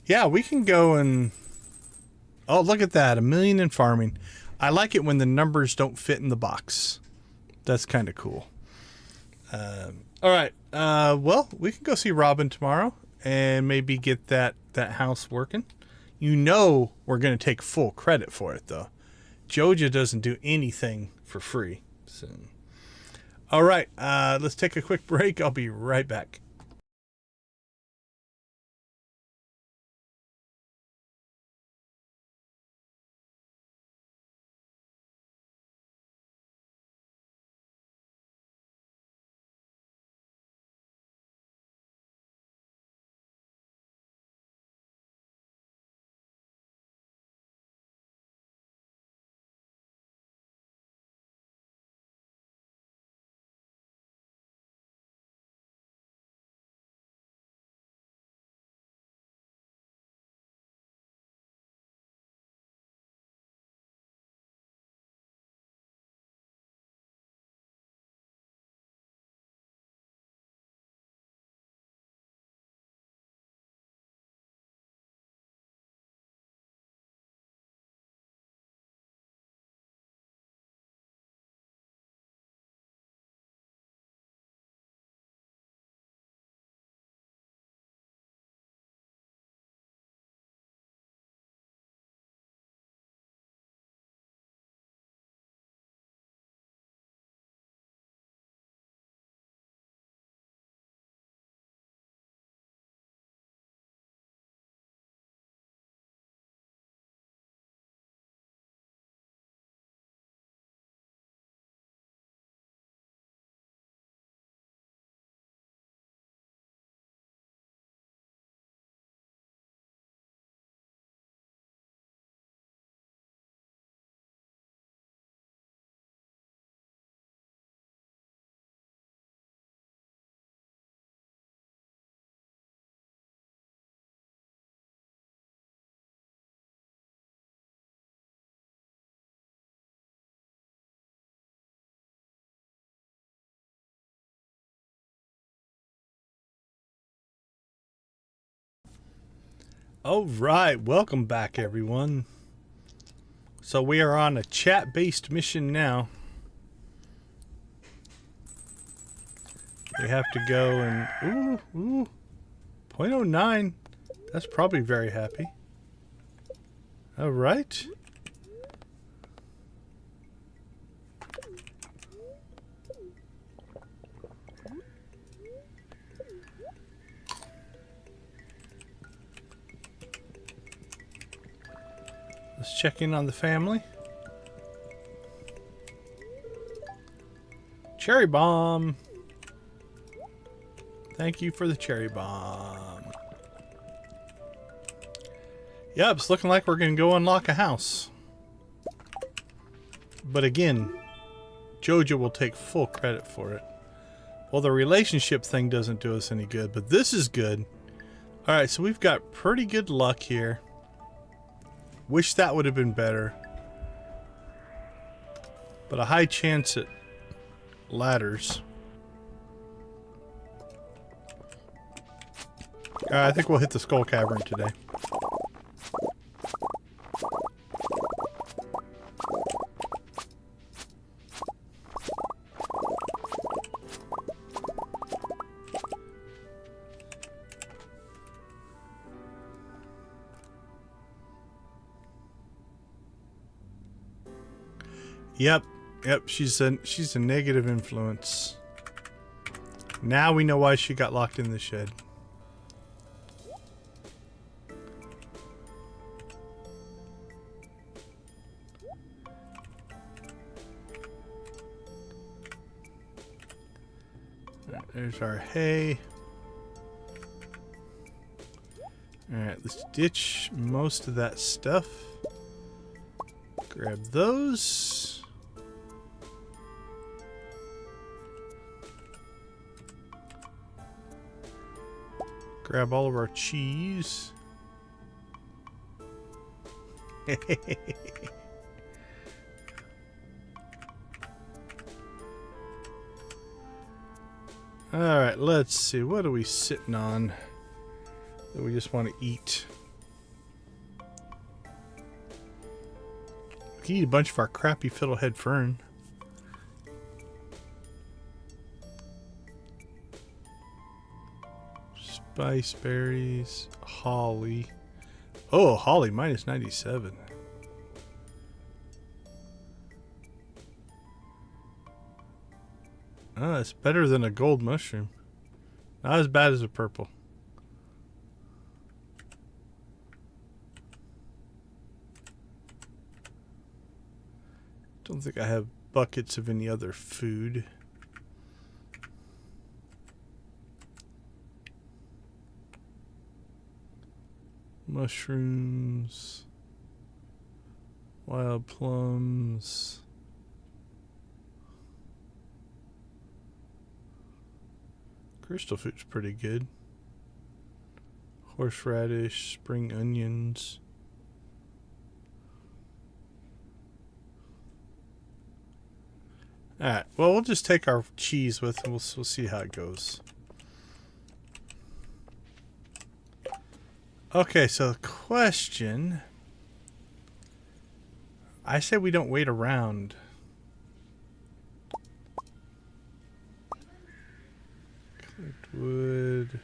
Yeah, we can go and... Oh, look at that. 1 million in farming. I like it when the numbers don't fit in the box. That's kind of cool. All right. Well, we can go see Robin tomorrow and maybe get that house working. You know we're going to take full credit for it, though. Joja doesn't do anything for free. So. All right. Let's take a quick break. I'll be right back. All right, welcome back, everyone. So we are on a chat-based mission now. We have to go and... Ooh, 0.09. That's probably very happy. All right. Let's check in on the family. Cherry bomb. Thank you for the cherry bomb. Yep, it's looking like we're going to go unlock a house. But again, Joja will take full credit for it. Well, the relationship thing doesn't do us any good, but this is good. Alright, so we've got pretty good luck here. Wish that would have been better. But a high chance at ladders. I think we'll hit the Skull Cavern today. Yep, she's a negative influence. Now we know why she got locked in the shed. There's our hay. Alright, let's ditch most of that stuff. Grab those. Grab all of our cheese. Alright, let's see. What are we sitting on that we just want to eat? We can eat a bunch of our crappy fiddlehead fern. Spice berries. Holly. Oh, holly, minus 97. Oh, it's better than a gold mushroom. Not as bad as a purple. Don't think I have buckets of any other food. Mushrooms. Wild plums. Crystal fruit's pretty good. Horseradish, spring onions. Alright, well, we'll just take our cheese with and we'll see how it goes. Okay, so the question... I say we don't wait around. Collect wood.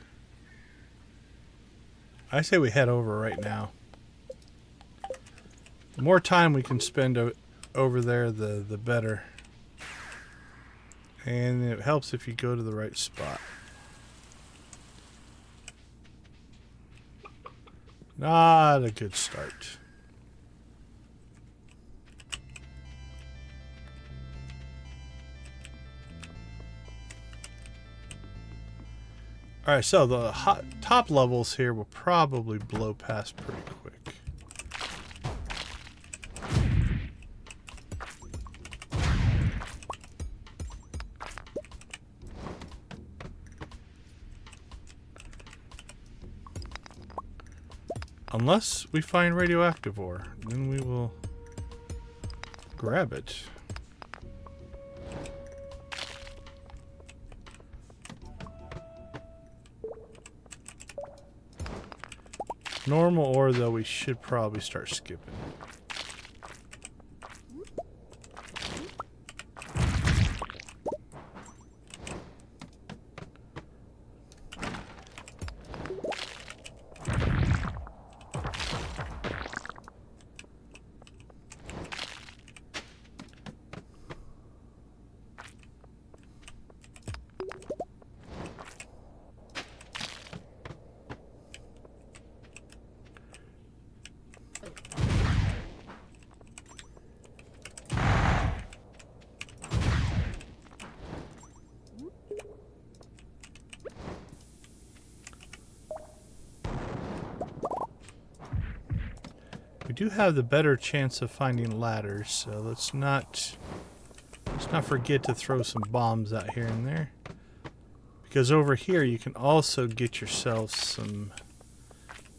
I say we head over right now. The more time we can spend over there, the better. And it helps if you go to the right spot. Not a good start. Alright, so the top levels here will probably blow past pretty quick. Unless we find radioactive ore, then we will grab it. Normal ore, though, we should probably start skipping. We do have the better chance of finding ladders, so let's not forget to throw some bombs out here and there. Because over here you can also get yourself some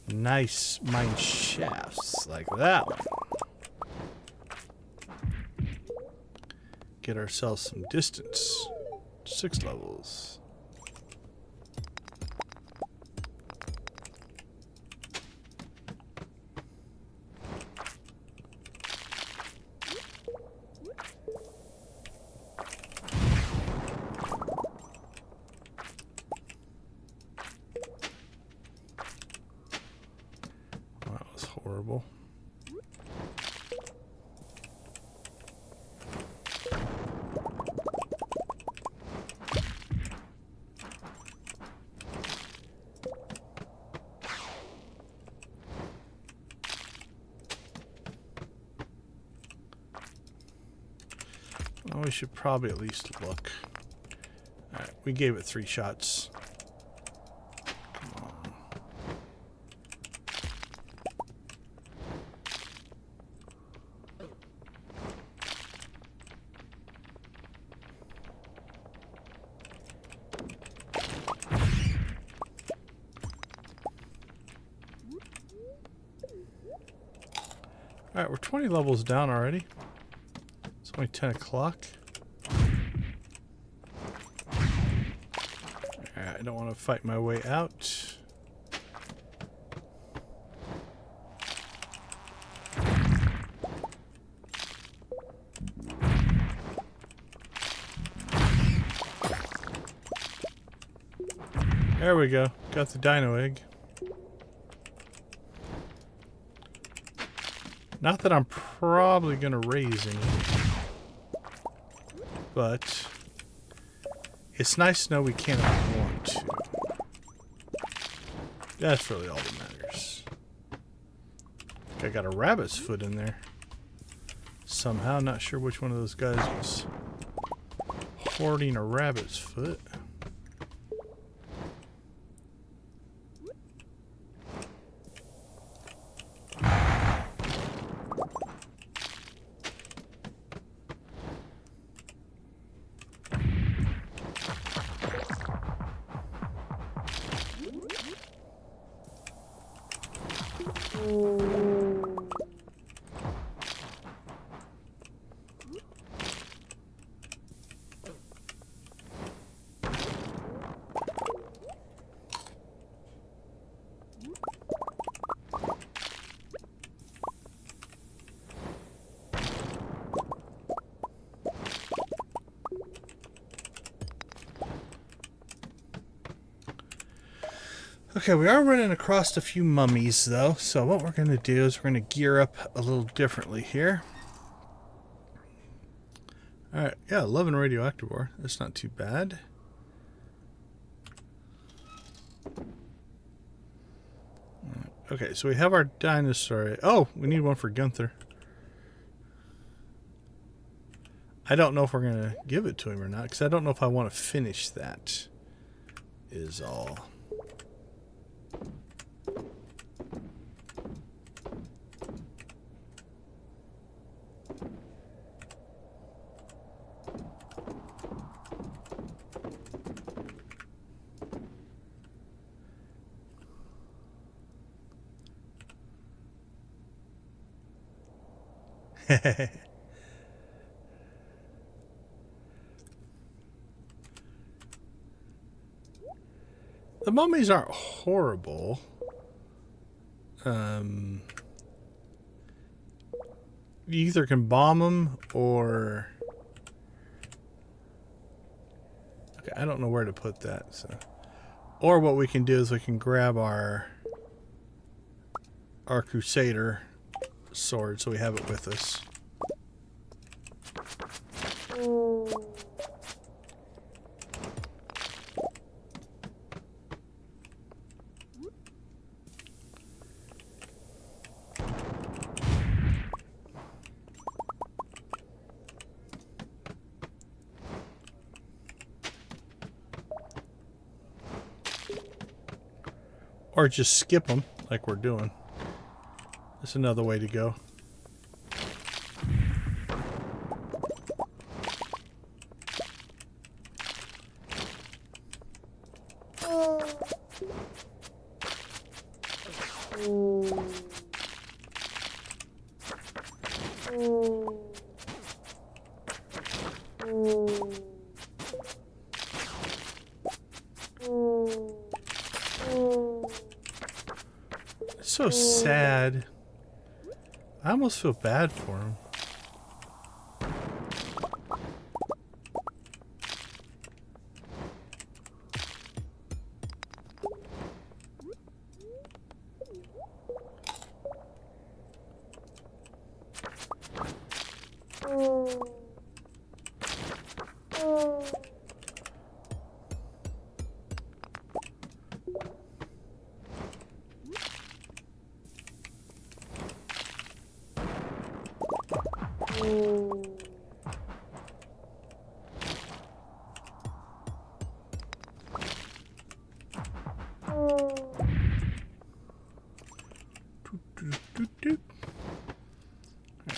nice mine shafts like that one. Get ourselves some distance. 6 levels. Horrible. Well, we should probably at least look. Alright, we gave it 3 shots. Alright, we're 20 levels down already. It's only 10 o'clock. Alright, I don't want to fight my way out. There we go. Got the dino egg. Not that I'm probably going to raise any, but it's nice to know we can if we want to. That's really all that matters. I got a rabbit's foot in there. Somehow, not sure which one of those guys was hoarding a rabbit's foot. Okay, we are running across a few mummies, though, so what we're going to do is we're going to gear up a little differently here. Alright, yeah, 11 radioactive ore. That's not too bad. Okay, so we have our dinosaur. Oh, we need one for Gunther. I don't know if we're going to give it to him or not, because I don't know if I want to finish that, is all. The mummies aren't horrible. You either can bomb them or... Okay, I don't know where to put that. So, or what we can do is we can grab our Crusader sword so we have it with us. Or just skip them like we're doing. That's another way to go. So sad. I almost feel bad for him.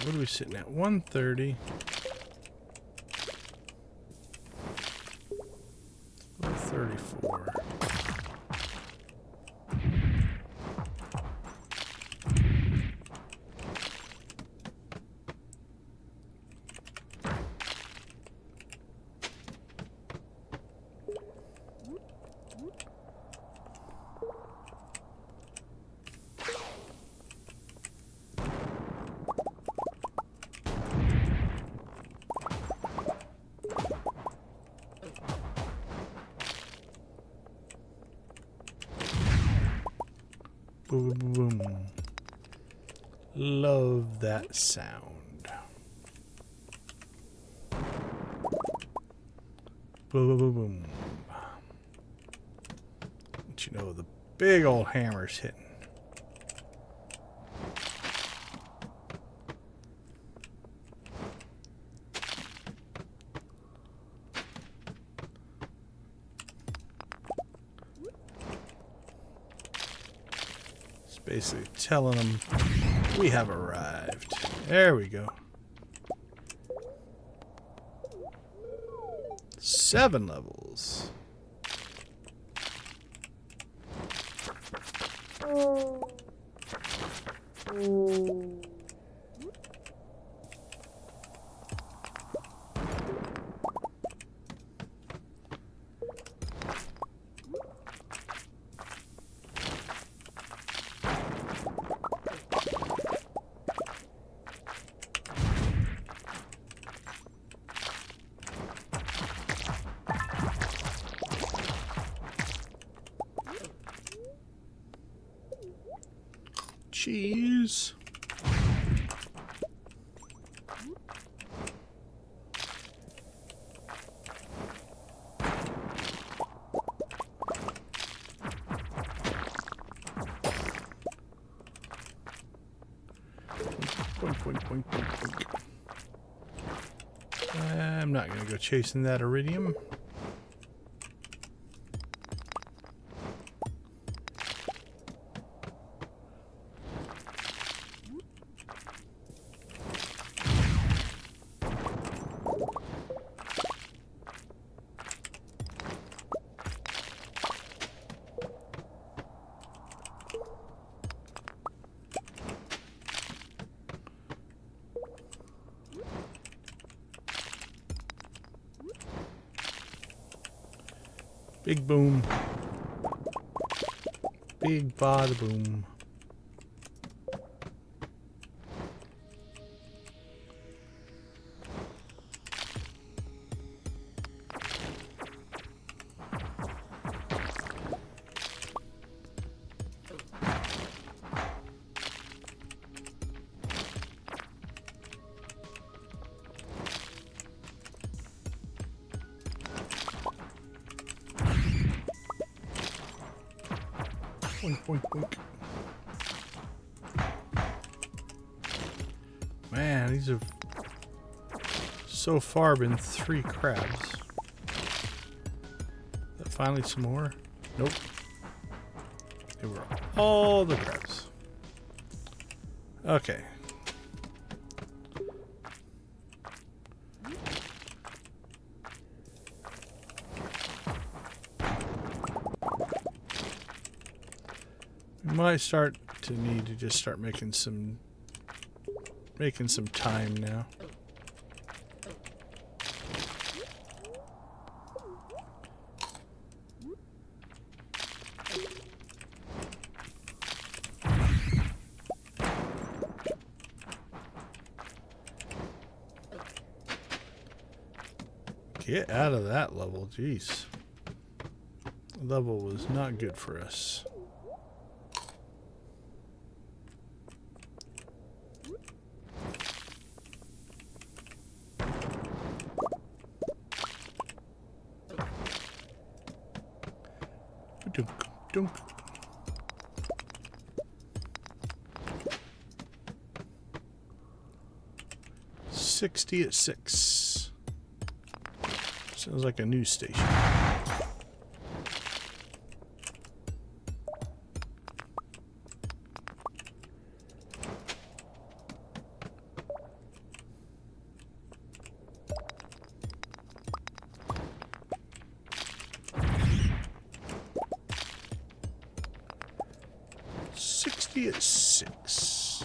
What are we sitting at? 130. 34. Boom, boom, boom. Love that sound. Boom, boom, boom, boom. But you know, the big old hammer's hitting. Basically telling them we have arrived. There we go. 7 levels. Cheese. Boink, boink, boink, boink, boink. I'm not going to go chasing that iridium. Big boom. Big bada boom. Boink, boink, boink. Man, these have so far been 3 crabs. Finally some more? Nope. They were all the crabs. Okay. We might start to need to just start making some time now. Get out of that level, jeez. The level was not good for us. Dunk, dunk. $60 at 6. Sounds like a news station. $60 at 6.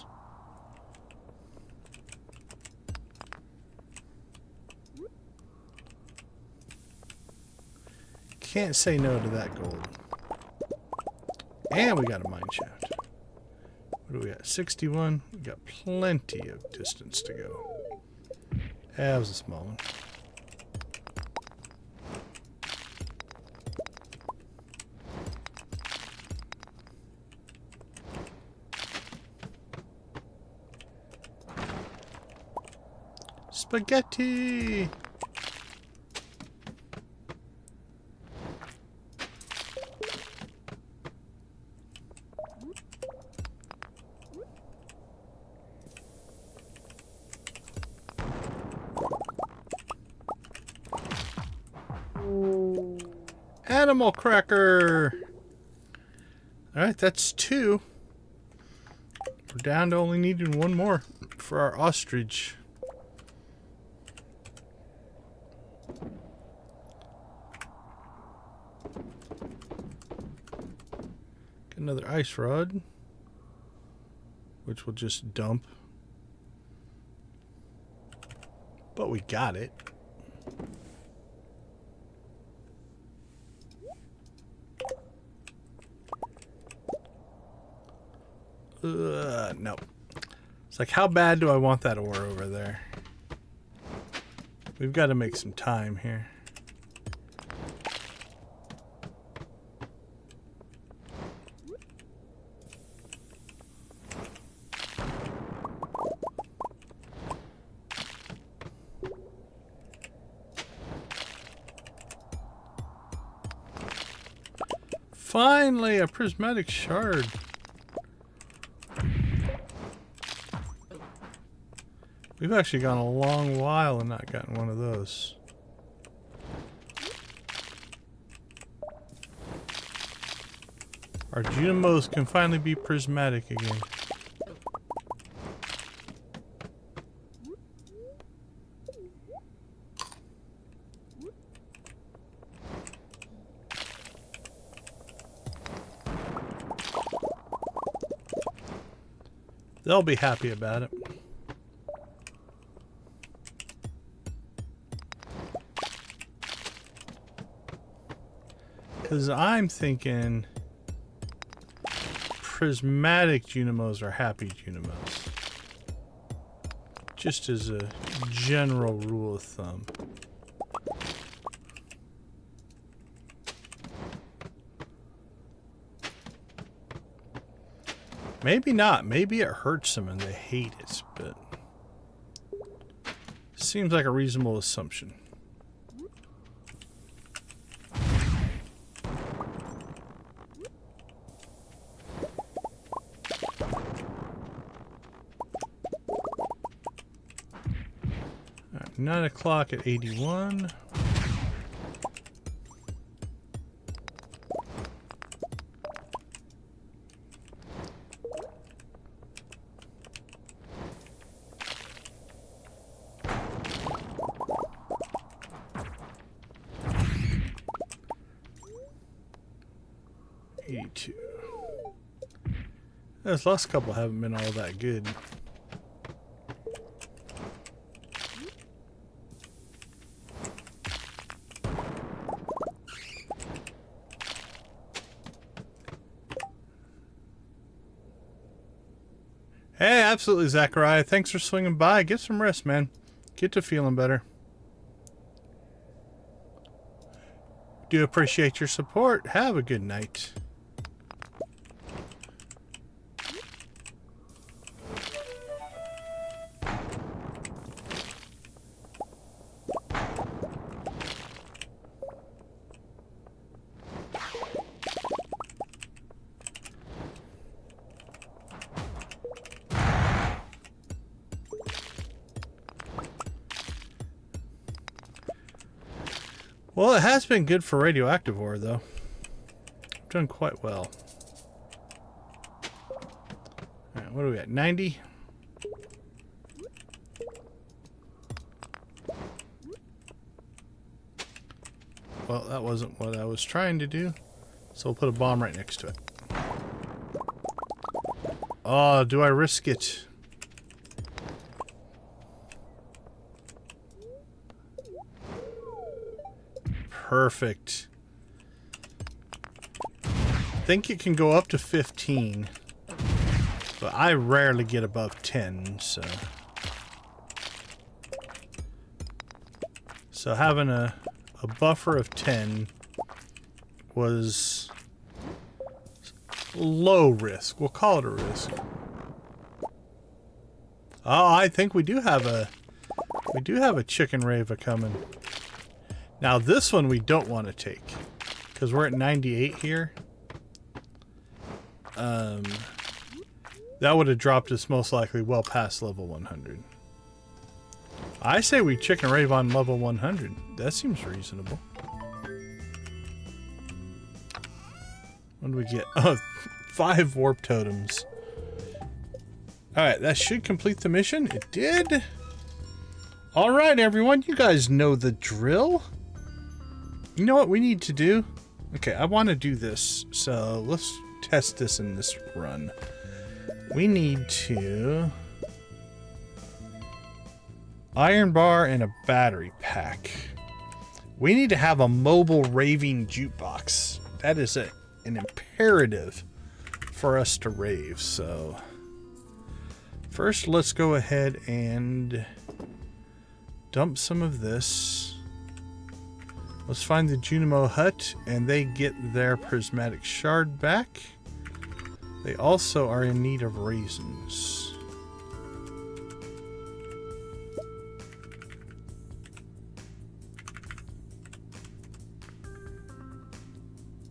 Can't say no to that gold. And we got a mine shaft. What do we got? 61. We got plenty of distance to go. That was a small one. Spaghetti! Animal cracker! Alright, that's 2. We're down to only needing 1 more for our ostrich. Get another ice rod, which we'll just dump. But we got it. No. It's like, how bad do I want that ore over there? We've got to make some time here. Finally, a prismatic shard. We've actually gone a long while and not gotten one of those. Our Junimos can finally be prismatic again. They'll be happy about it. Because I'm thinking prismatic Junimos are happy Junimos. Just as a general rule of thumb. Maybe not. Maybe it hurts them and they hate it, but seems like a reasonable assumption. 9 o'clock at 81. Those last couple haven't been all that good. Hey, absolutely, Zachariah. Thanks for swinging by. Get some rest, man. Get to feeling better. Do appreciate your support. Have a good night. Well, it has been good for radioactive ore, though. I've done quite well. Alright, what are we at? 90? Well, that wasn't what I was trying to do. So we'll put a bomb right next to it. Oh, do I risk it? Perfect. I think it can go up to 15, but I rarely get above 10, so having a buffer of 10 was low risk. We'll call it a risk. Oh, I think we do have a chicken rava coming. Now this one we don't want to take because we're at 98 here. That would have dropped us most likely well past level 100. I say we chicken rave on level 100. That seems reasonable. What do we get? Oh, 5 warp totems. Alright, that should complete the mission. It did. Alright, everyone. You guys know the drill. You know what we need to do? Okay, I want to do this. So let's test this in this run. We need to... iron bar and a battery pack. We need to have a mobile raving jukebox. That is an imperative for us to rave. So first, let's go ahead and dump some of this. Let's find the Junimo hut, and they get their prismatic shard back. They also are in need of raisins.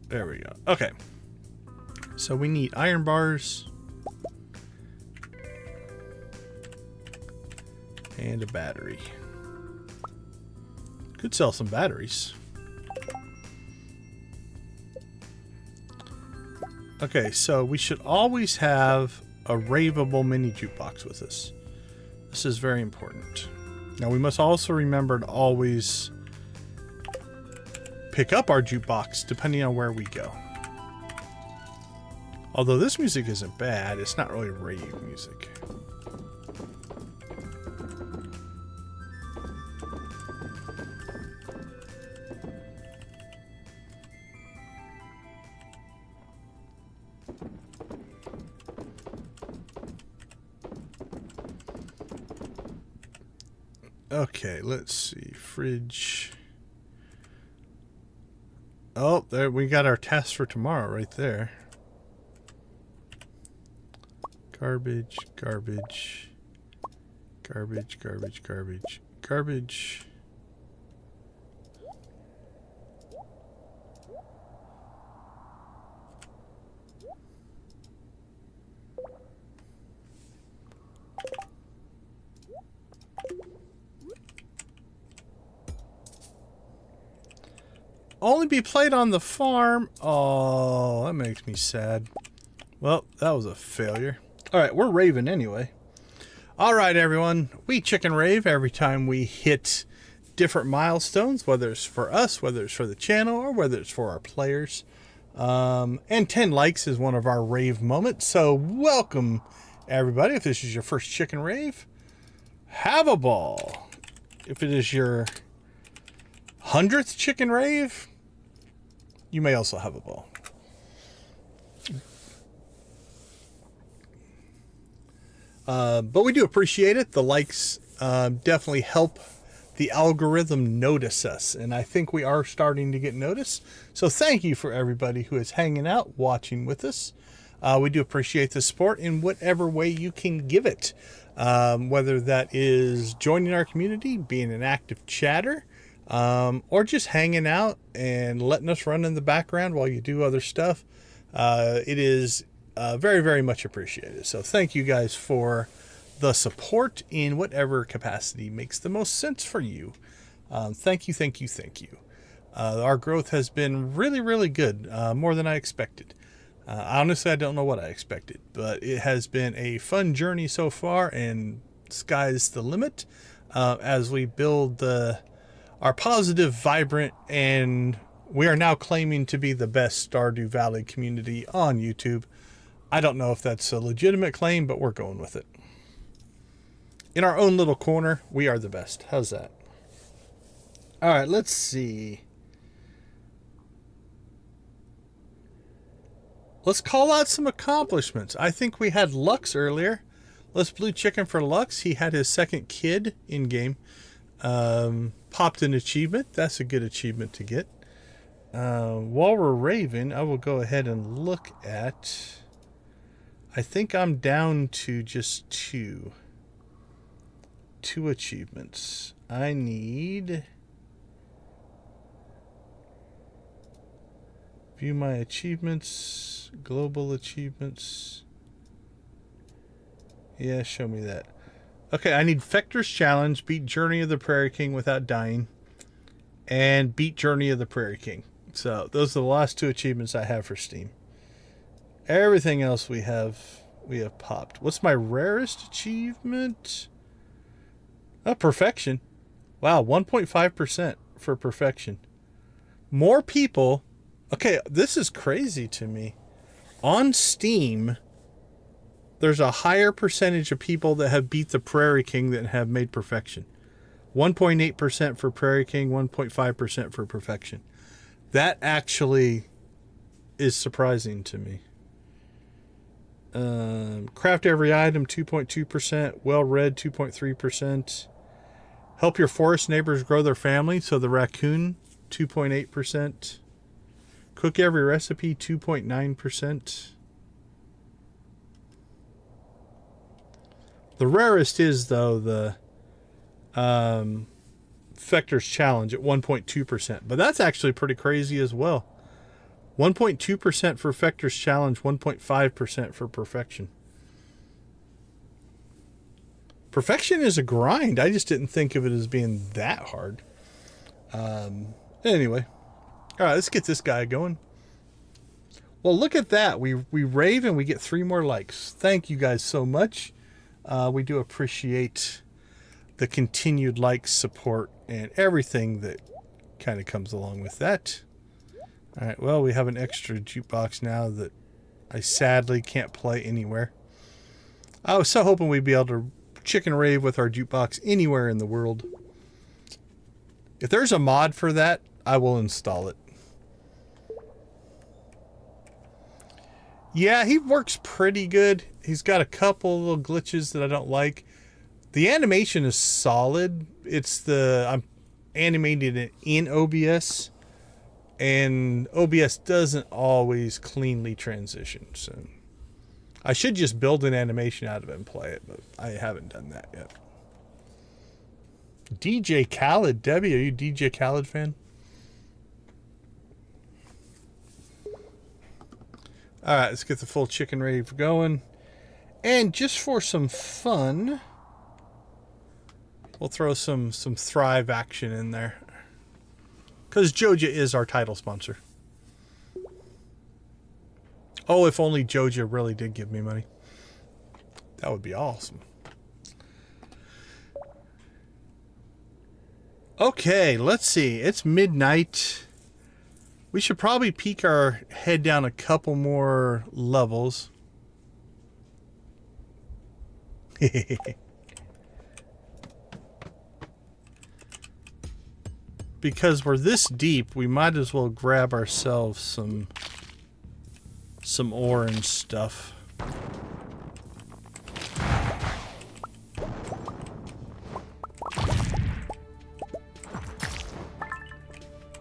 There we go. Okay. So we need iron bars. And a battery. Could sell some batteries. Okay, so we should always have a raveable mini jukebox with us. This is very important. Now we must also remember to always pick up our jukebox depending on where we go. Although this music isn't bad, it's not really rave music. Okay, let's see. Fridge. Oh, there we got our task for tomorrow right there. Garbage, garbage, garbage, garbage, garbage, garbage. Only be played on the farm. Oh, that makes me sad. Well, that was a failure. Alright, we're raving anyway. Alright, everyone. We chicken rave every time we hit different milestones, whether it's for us, whether it's for the channel, or whether it's for our players. And 10 likes is one of our rave moments. So welcome, everybody. If this is your first chicken rave, have a ball. If it is your 100th chicken rave, you may also have a ball. But we do appreciate it. The likes definitely help the algorithm notice us, and I think we are starting to get noticed. So thank you for everybody who is hanging out, watching with us. We do appreciate the support in whatever way you can give it, whether that is joining our community, being an active chatter, or just hanging out and letting us run in the background while you do other stuff. It is very, very much appreciated. So thank you guys for the support in whatever capacity makes the most sense for you. Thank you, thank you, thank you. Our growth has been really, really good, more than I expected. Honestly, I don't know what I expected, but it has been a fun journey so far, and sky's the limit as we build our positive, vibrant, and we are now claiming to be the best Stardew Valley community on YouTube. I don't know if that's a legitimate claim, but we're going with it. In our own little corner, we are the best. How's that? All right, let's see. Let's call out some accomplishments. I think we had Lux earlier. Let's blue chicken for Lux. He had his second kid in game. Popped an achievement. That's a good achievement to get. While we're raving, I will go ahead and look at... I think I'm down to just two achievements. I need... View my achievements, global achievements. Yeah, show me that. Okay, I need Fector's Challenge, beat Journey of the Prairie King without dying, and beat Journey of the Prairie King. So those are the last two achievements I have for Steam. Everything else we have popped. What's my rarest achievement? Oh, Perfection. Wow, 1.5% for Perfection. More people... Okay, this is crazy to me. On Steam, there's a higher percentage of people that have beat the Prairie King than have made Perfection. 1.8% for Prairie King, 1.5% for Perfection. That actually is surprising to me. Craft every item, 2.2%. Well-read, 2.3%. Help your forest neighbors grow their family, so the raccoon, 2.8%. Cook every recipe, 2.9%. The rarest is, though, the Fector's Challenge at 1.2%. But that's actually pretty crazy as well. 1.2% for Fector's Challenge, 1.5% for Perfection. Perfection is a grind. I just didn't think of it as being that hard. Anyway. All right, let's get this guy going. Well, look at that. We rave and we get 3 more likes. Thank you guys so much. We do appreciate the continued like, support, and everything that kind of comes along with that. All right, well, we have an extra jukebox now that I sadly can't play anywhere. I was so hoping we'd be able to chicken rave with our jukebox anywhere in the world. If there's a mod for that, I will install it. Yeah, he works pretty good. He's got a couple little glitches that I don't like. The animation is solid. I'm animating it in OBS, and OBS doesn't always cleanly transition. So I should just build an animation out of it and play it, but I haven't done that yet. DJ Khaled. Debbie, are you a DJ Khaled fan? All right, let's get the full chicken rave going. And just for some fun, we'll throw some Thrive action in there. Because Joja is our title sponsor. Oh, if only Joja really did give me money. That would be awesome. Okay, let's see. It's midnight. We should probably peek our head down a couple more levels. Because we're this deep, we might as well grab ourselves some ore and stuff.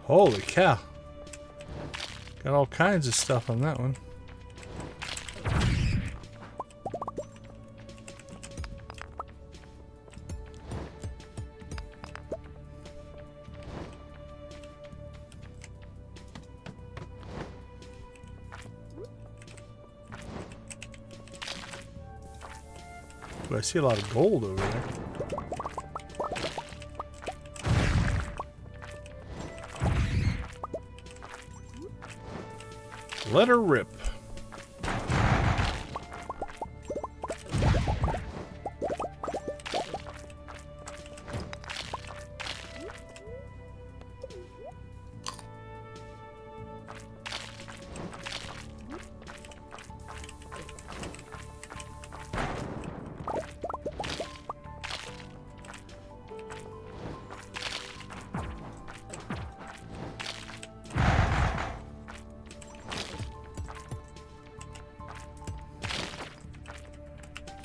Holy cow. Got all kinds of stuff on that one. Ooh, I see a lot of gold over there. Let her rip.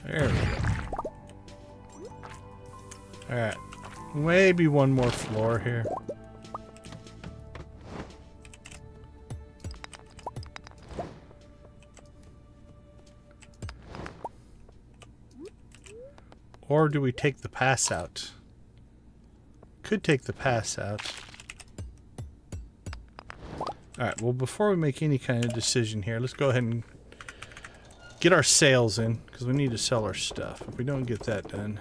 There we go. Alright. Maybe one more floor here. Or do we take the pass out? Could take the pass out. Alright, well before we make any kind of decision here, let's go ahead and get our sales in, because we need to sell our stuff. If we don't get that done...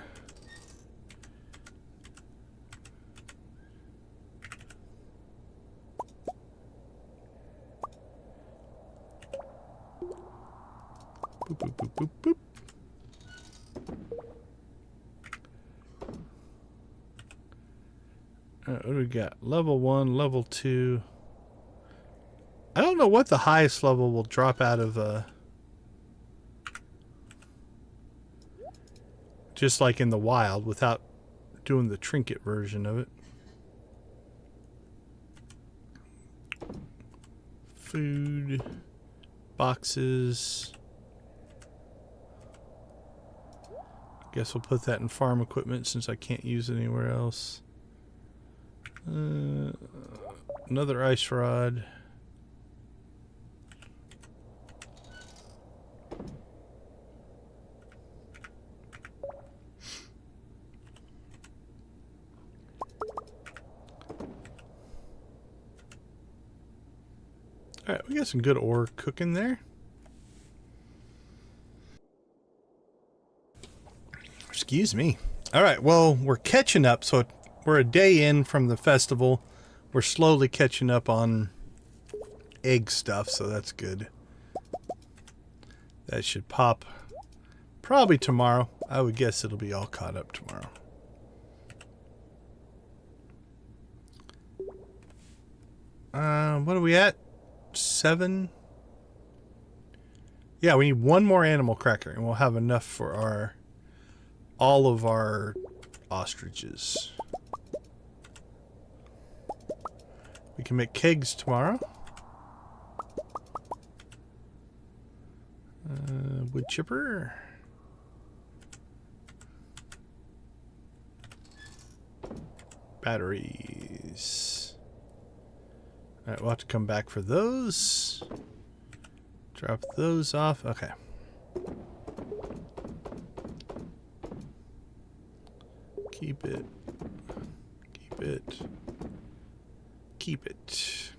Boop, boop, boop, boop, boop. Alright, what do we got? Level 1, level 2. I don't know what the highest level will drop out of, just like in the wild, without doing the trinket version of it. Food. Boxes. Guess we'll put that in farm equipment since I can't use it anywhere else. Another ice rod. Alright, we got some good ore cooking there. Excuse me. Alright, well, we're catching up, so we're a day in from the festival. We're slowly catching up on egg stuff, so that's good. That should pop probably tomorrow. I would guess it'll be all caught up tomorrow. What are we at? 7? Yeah, we need one more animal cracker, and we'll have enough for all of our ostriches. We can make kegs tomorrow. Wood chipper. Batteries. Alright, we'll have to come back for those. Drop those off. Okay. Keep it. Keep it. Keep it.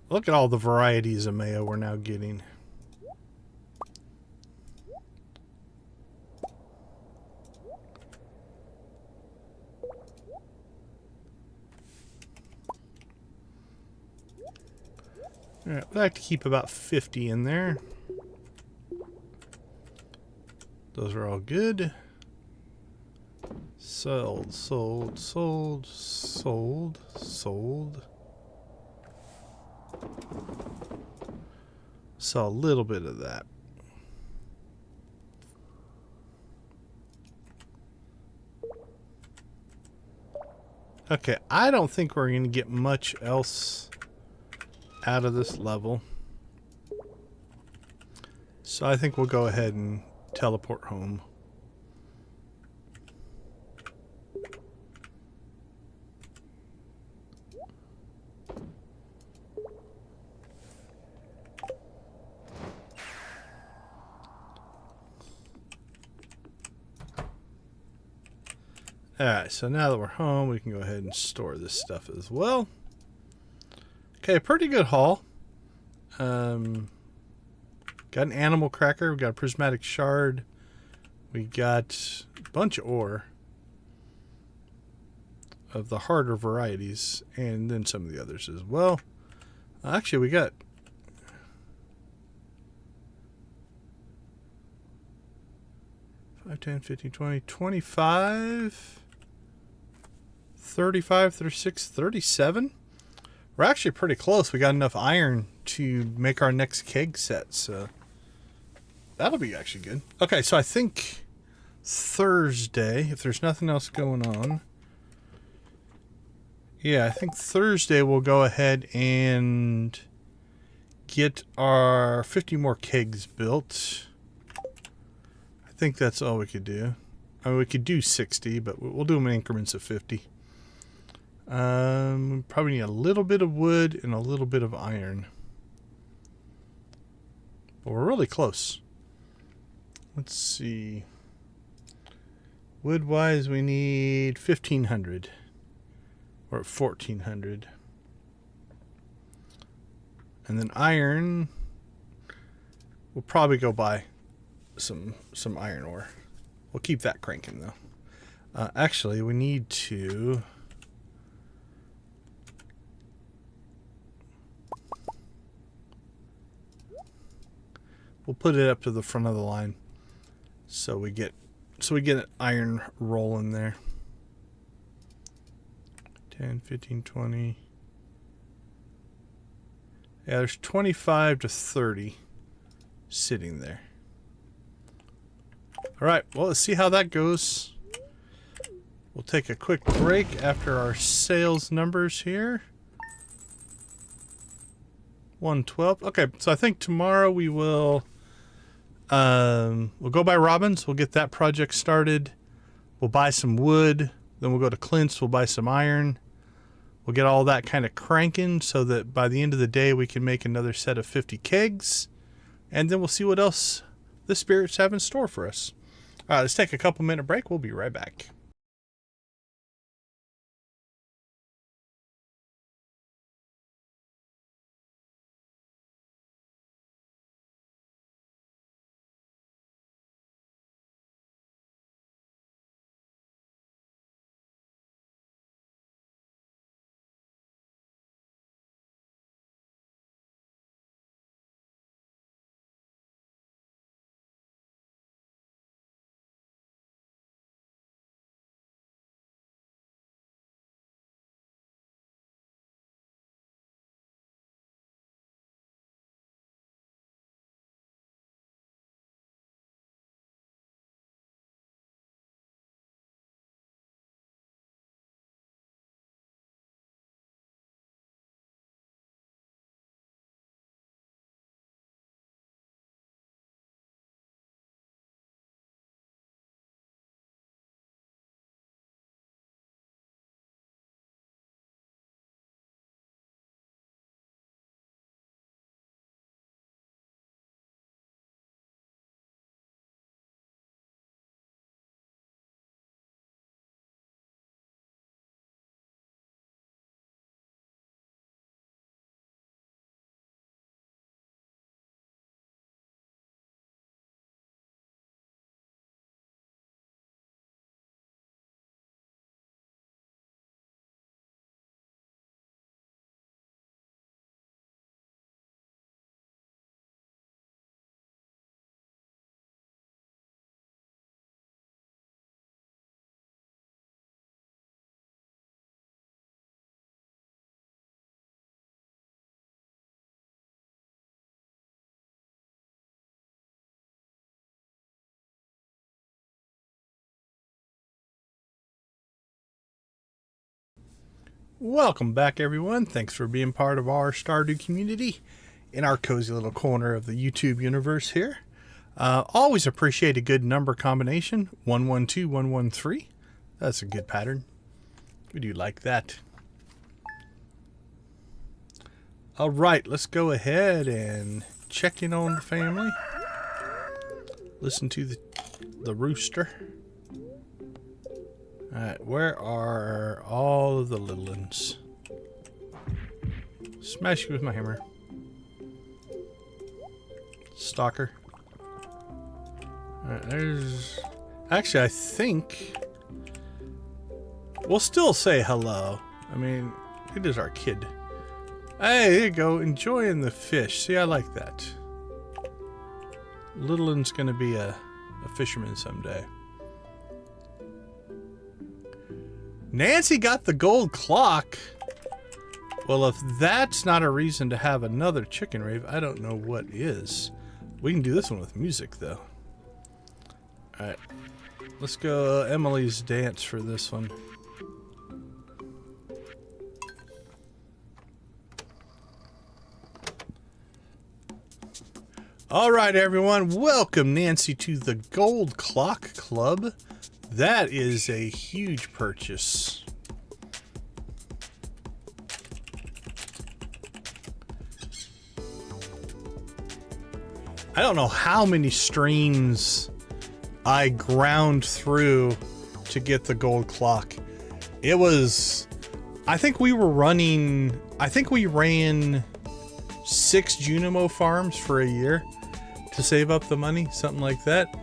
Look at all the varieties of mayo we're now getting. Alright, we like to keep about 50 in there. Those are all good. Sold, sold, sold, sold, sold. Saw a little bit of that. Okay, I don't think we're going to get much else out of this level. So I think we'll go ahead and teleport home. Alright, so now that we're home, we can go ahead and store this stuff as well. Okay, pretty good haul. Got an animal cracker, we got a prismatic shard, we got a bunch of ore of the harder varieties, and then some of the others as well. Actually, we got 5, 10, 15, 20, 25... 35, 36, 37. We're actually pretty close. We got enough iron to make our next keg set, so that'll be actually good. Okay, so I think Thursday, if there's nothing else going on, yeah, I think Thursday we'll go ahead and get our 50 more kegs built. I think that's all we could do. I mean, we could do 60, but we'll do them in increments of 50. We probably need a little bit of wood and a little bit of iron. But we're really close. Let's see. Wood-wise, we need 1,500. Or 1,400. And then iron, we'll probably go buy some iron ore. We'll keep that cranking, though. Actually, we need to... We'll put it up to the front of the line so we get an iron roll in there. 10, 15, 20. Yeah, there's 25 to 30 sitting there. All right, well, let's see how that goes. We'll take a quick break after our sales numbers here. 112. Okay, so I think tomorrow we will we'll go by Robbins. We'll get that project started. We'll buy some wood. Then we'll go to Clint's. We'll buy some iron. We'll get all that kind of cranking so that by the end of the day we can make another set of 50 kegs. And then we'll see what else the spirits have in store for us. All right, let's take a couple minute break. We'll be right back. Welcome back, everyone. Thanks for being part of our Stardew community in our cozy little corner of the YouTube universe here. Always appreciate a good number combination. 112, 113. That's a good pattern. We do like that. All right, let's go ahead and check in on the family. Listen to the rooster. Alright, where are all of the little ones? Smash you with my hammer. Stalker. Alright, there's... Actually, I think... We'll still say hello. I mean, it is our kid. Hey, there you go. Enjoying the fish. See, I like that. Little one's gonna be a fisherman someday. Nancy got the gold clock. Well, if that's not a reason to have another chicken rave, I don't know what is. We can do this one with music, though. Alright. Let's go Emily's dance for this one. Alright, everyone. Welcome, Nancy, to the Gold Clock Club. That is a huge purchase. I don't know how many streams I ground through to get the gold clock. It was, I think we ran 6 Junimo farms for a year to save up the money, something like that.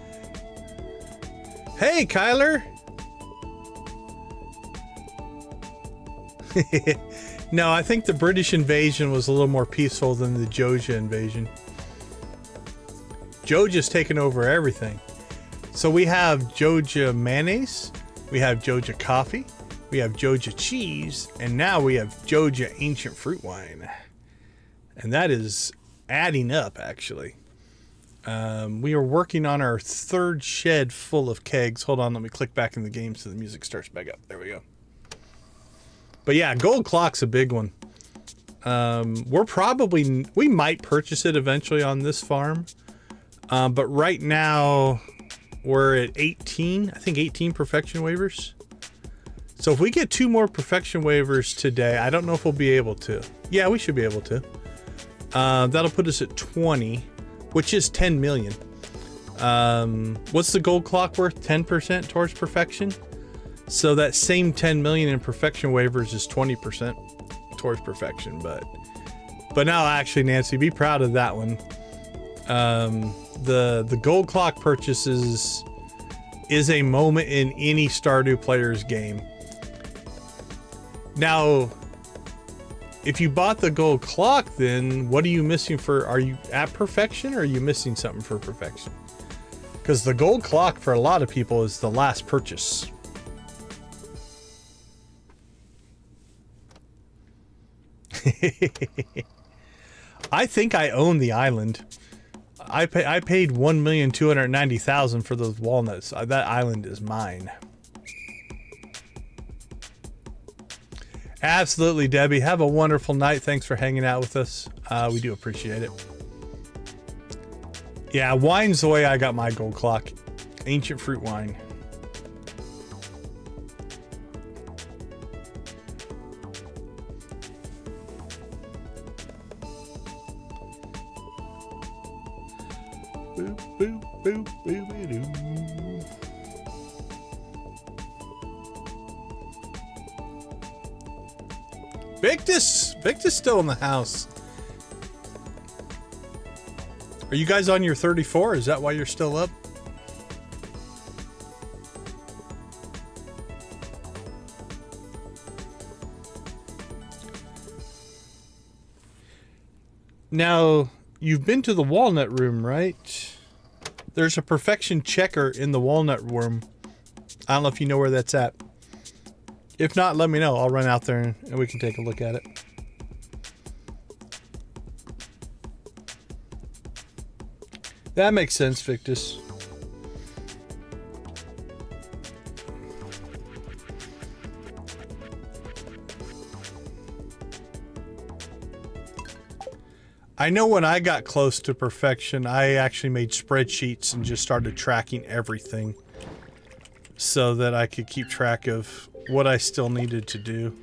Hey, Kyler! No, I think the British invasion was a little more peaceful than the Joja invasion. Joja's taken over everything. So we have Joja mayonnaise, we have Joja coffee, we have Joja cheese, and now we have Joja Ancient Fruit Wine. And that is adding up, actually. We are working on our 3rd shed full of kegs. Hold on, let me click back in the game so the music starts back up. There we go. But yeah, gold clock's a big one. We might purchase it eventually on this farm. But right now we're at 18, I think 18 perfection waivers. So if we get 2 more perfection waivers today, I don't know if we'll be able to. Yeah, we should be able to. That'll put us at 20. Which is 10 million. What's the gold clock worth? 10% towards perfection? So that same 10 million in perfection waivers is 20% towards perfection. But now, actually, Nancy, be proud of that one. The gold clock purchases is a moment in any Stardew player's game. Now, if you bought the gold clock, then what are you missing for? Are you at perfection or are you missing something for perfection? Because the gold clock for a lot of people is the last purchase. I think I own the island. I paid 1,290,000 for those walnuts. That island is mine. Absolutely, Debbie. Have a wonderful night. Thanks for hanging out with us. We do appreciate it. Yeah, wine's the way I got my gold clock. Ancient fruit wine. Boop, boop, boop, boop, doo. Victus still in the house. Are you guys on your 34? Is that why you're still up? Now, you've been to the walnut room, right? There's a perfection checker in the walnut room. I don't know if you know where that's at. If not, let me know. I'll run out there and we can take a look at it. That makes sense, Victus. I know when I got close to perfection, I actually made spreadsheets and just started tracking everything so that I could keep track of what I still needed to do.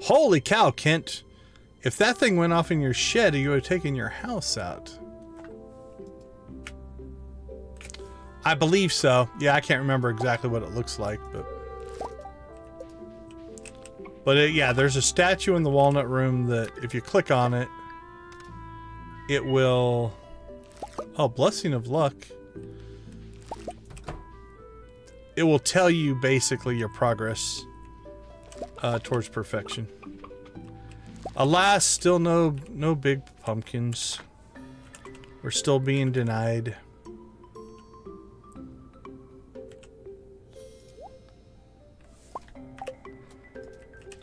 Holy cow, Kent! If that thing went off in your shed, you would have taken your house out. I believe so. Yeah, I can't remember exactly what it looks like, but yeah, there's a statue in the Walnut Room that if you click on it, it will... Oh, Blessing of Luck. It will tell you basically your progress towards perfection. Alas, still no big pumpkins. We're still being denied.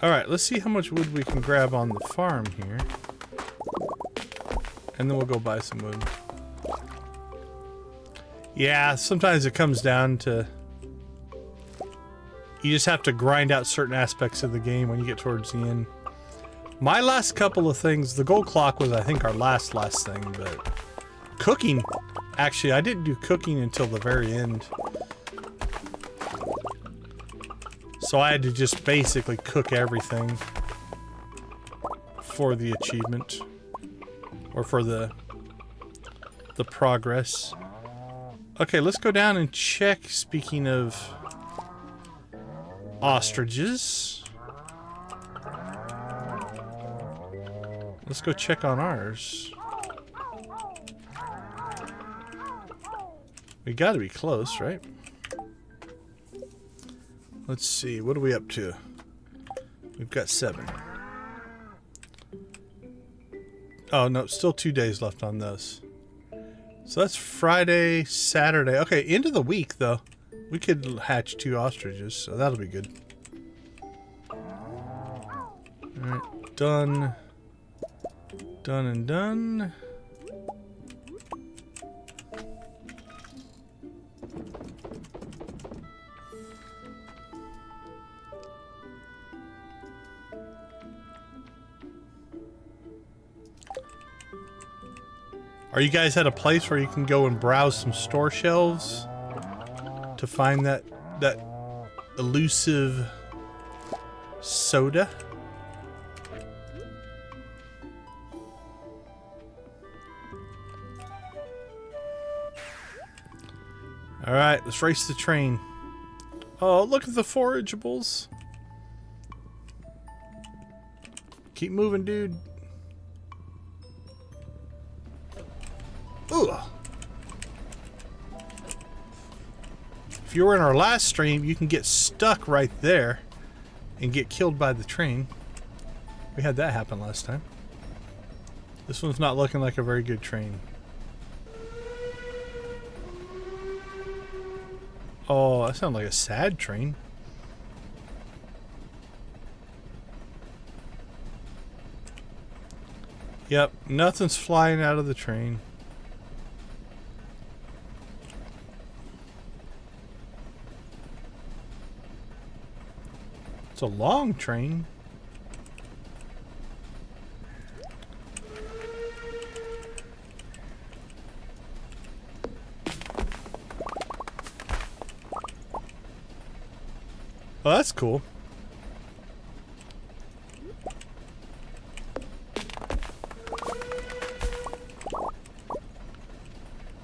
Alright, let's see how much wood we can grab on the farm here. And then we'll go buy some wood. Yeah, sometimes it comes down to... You just have to grind out certain aspects of the game when you get towards the end. My last couple of things, the gold clock was I think our last thing, but... Cooking! Actually, I didn't do cooking until the very end. So I had to just basically cook everything for the achievement. Or for the progress. Okay, let's go down and check, speaking of ostriches. Let's go check on ours. We gotta be close, right? Let's see, what are we up to? We've got 7. Oh, no, still 2 days left on those. So that's Friday, Saturday. Okay, end of the week, though. We could hatch 2 ostriches, so that'll be good. Alright, done. Done and done. Are you guys at a place where you can go and browse some store shelves to find that elusive soda? All right, let's race the train. Oh, look at the forageables. Keep moving, dude. Ooh. If you were in our last stream, you can get stuck right there and get killed by the train. We had that happen last time. This one's not looking like a very good train. Oh, that sounds like a sad train. Yep, nothing's flying out of the train. It's a long train. Oh, that's cool.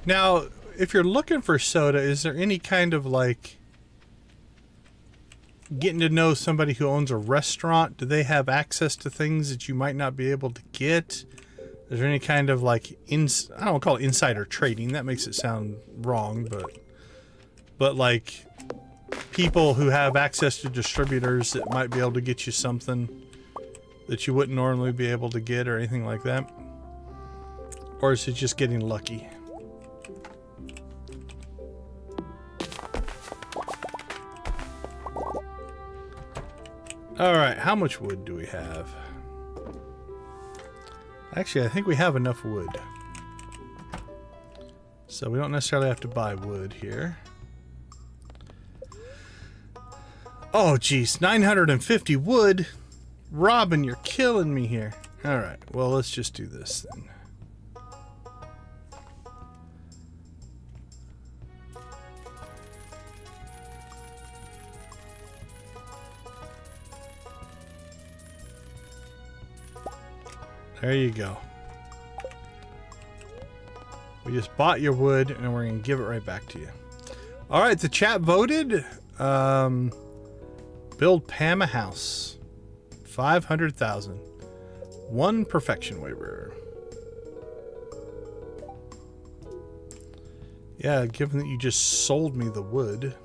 Now, if you're looking for soda, is there any kind of like getting to know somebody who owns a restaurant? Do they have access to things that you might not be able to get? Is there any kind of like I don't want to call it insider trading. That makes it sound wrong, but like people who have access to distributors that might be able to get you something that you wouldn't normally be able to get or anything like that? Or is it just getting lucky? Alright, how much wood do we have? Actually, I think we have enough wood. So we don't necessarily have to buy wood here. Oh, geez, 950 wood? Robin, you're killing me here. Alright, well, let's just do this then. There you go. We just bought your wood, and we're going to give it right back to you. Alright, the chat voted. Build Pam a house. 500,000. 1 perfection waiver. Yeah, given that you just sold me the wood.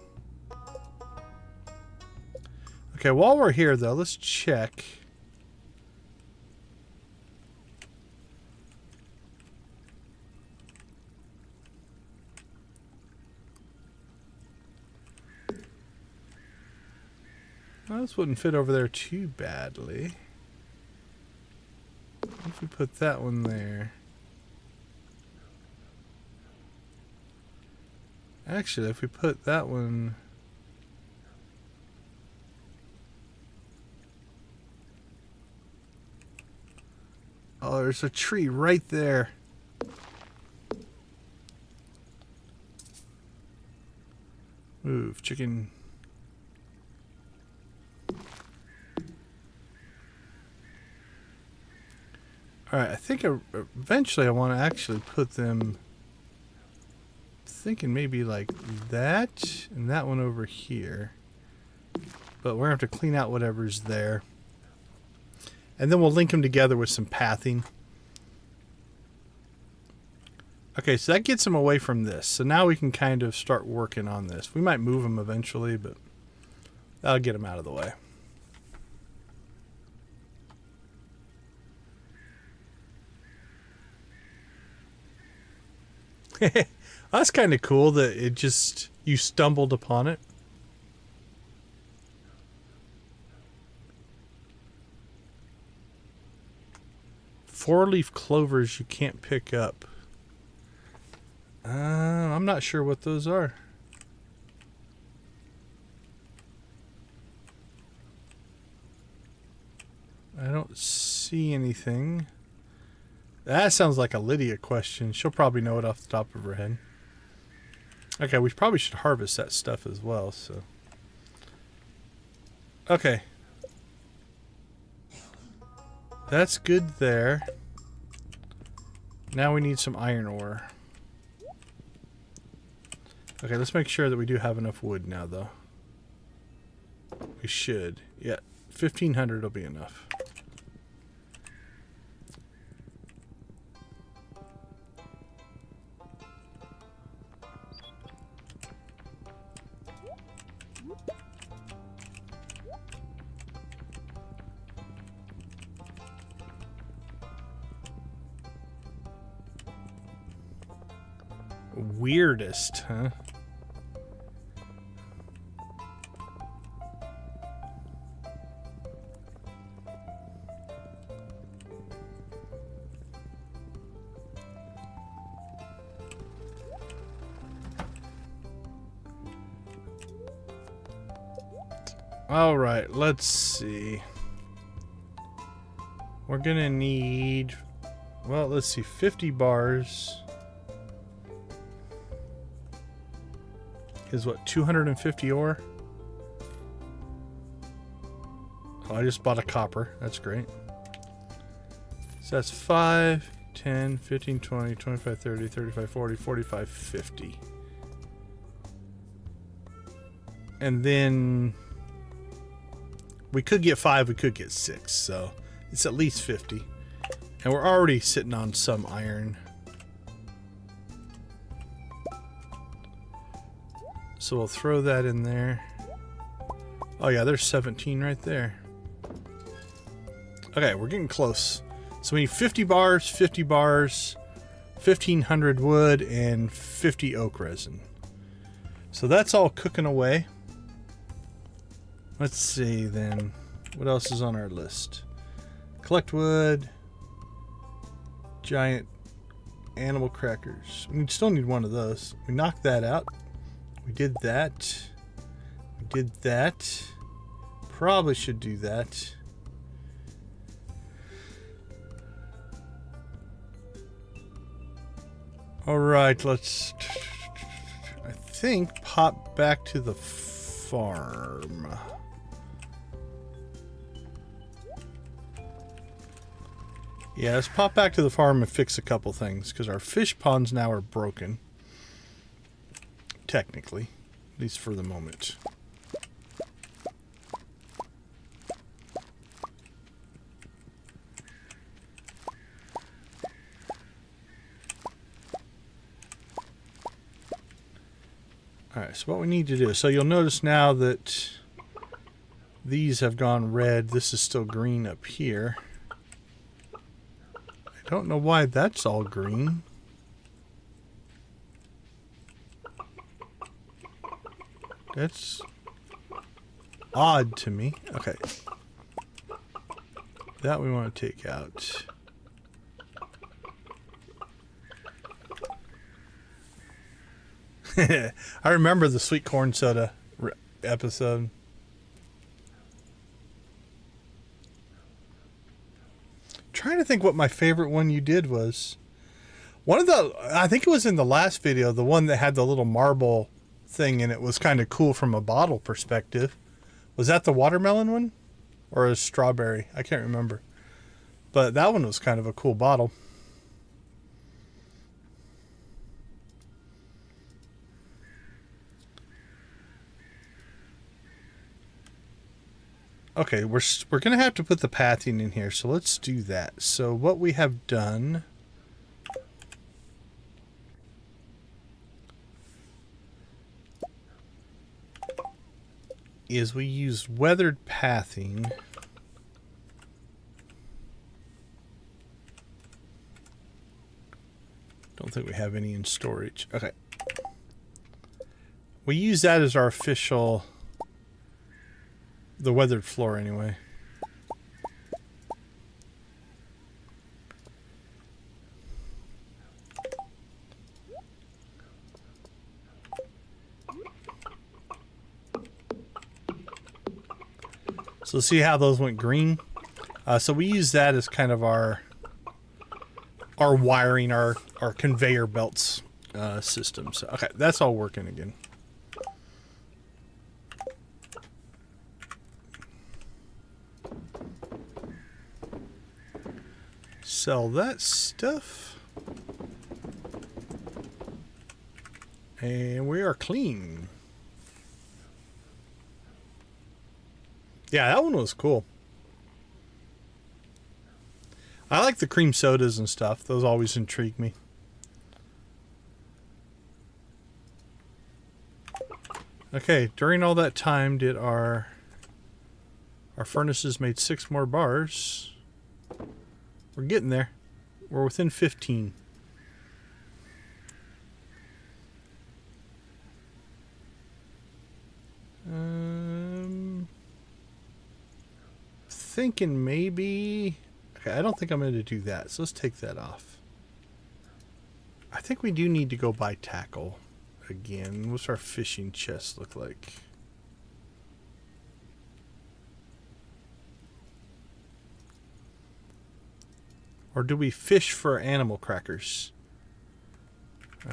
Okay, while we're here, though, let's check. Well, this wouldn't fit over there too badly. If we put that one there. Actually, if we put that one... Oh, there's a tree right there. Move, chicken. Alright, I think eventually I want to actually put them... Thinking maybe like that and that one over here. But we're going to have to clean out whatever's there. And then we'll link them together with some pathing. Okay, so that gets them away from this. So now we can kind of start working on this. We might move them eventually, but that'll get them out of the way. That's kind of cool that it just, you stumbled upon it. Four-leaf clovers you can't pick up. I'm not sure what those are. I don't see anything. That sounds like a Lydia question. She'll probably know it off the top of her head. Okay, we probably should harvest that stuff as well, so. Okay. That's good there. Now we need some iron ore. Okay, let's make sure that we do have enough wood now, though. We should. Yeah, 1,500 will be enough. Weirdest, huh? All right, let's see. We're gonna need, well, let's see, 50 bars. Is what, 250 ore? Oh, I just bought a copper. That's great. So that's 5, 10, 15, 20, 25, 30, 35, 40, 45, 50. And then we could get 5, we could get 6. So it's at least 50. And we're already sitting on some iron. So we'll throw that in there. Oh yeah, there's 17 right there. Okay, we're getting close. So we need 50 bars, 50 bars, 1,500 wood, and 50 oak resin. So that's all cooking away. Let's see then. What else is on our list? Collect wood. Giant animal crackers. We still need one of those. We knocked that out. We did that. We did that. Probably should do that. Alright, let's, I think, pop back to the farm. Yeah, let's pop back to the farm and fix a couple things, because our fish ponds now are broken. Technically. At least for the moment. Alright, so what we need to do, so you'll notice now that these have gone red. This is still green up here. I don't know why that's all green. That's odd to me. Okay. That we want to take out. I remember the sweet corn soda episode. Trying to think what my favorite one you did was. One of the, I think it was in the last video, the one that had the little marble thing and it was kind of cool from a bottle perspective. Was that the watermelon one? Or a strawberry? I can't remember. But that one was kind of a cool bottle. Okay, we're going to have to put the pathing in here, so let's do that. So what we have done is we use weathered pathing. Don't think we have any in storage. Okay. We use that as our official... the weathered floor, anyway. So see how those went green? So we use that as kind of our wiring, our conveyor belts system. So okay, that's all working again. Sell that stuff. And we are clean. Yeah, that one was cool. I like the cream sodas and stuff. Those always intrigue me. Okay, during all that time did our furnaces made 6 more bars. We're getting there. We're within 15. Thinking maybe... Okay, I don't think I'm going to do that, so let's take that off. I think we do need to go buy tackle again. What's our fishing chest look like? Or do we fish for animal crackers?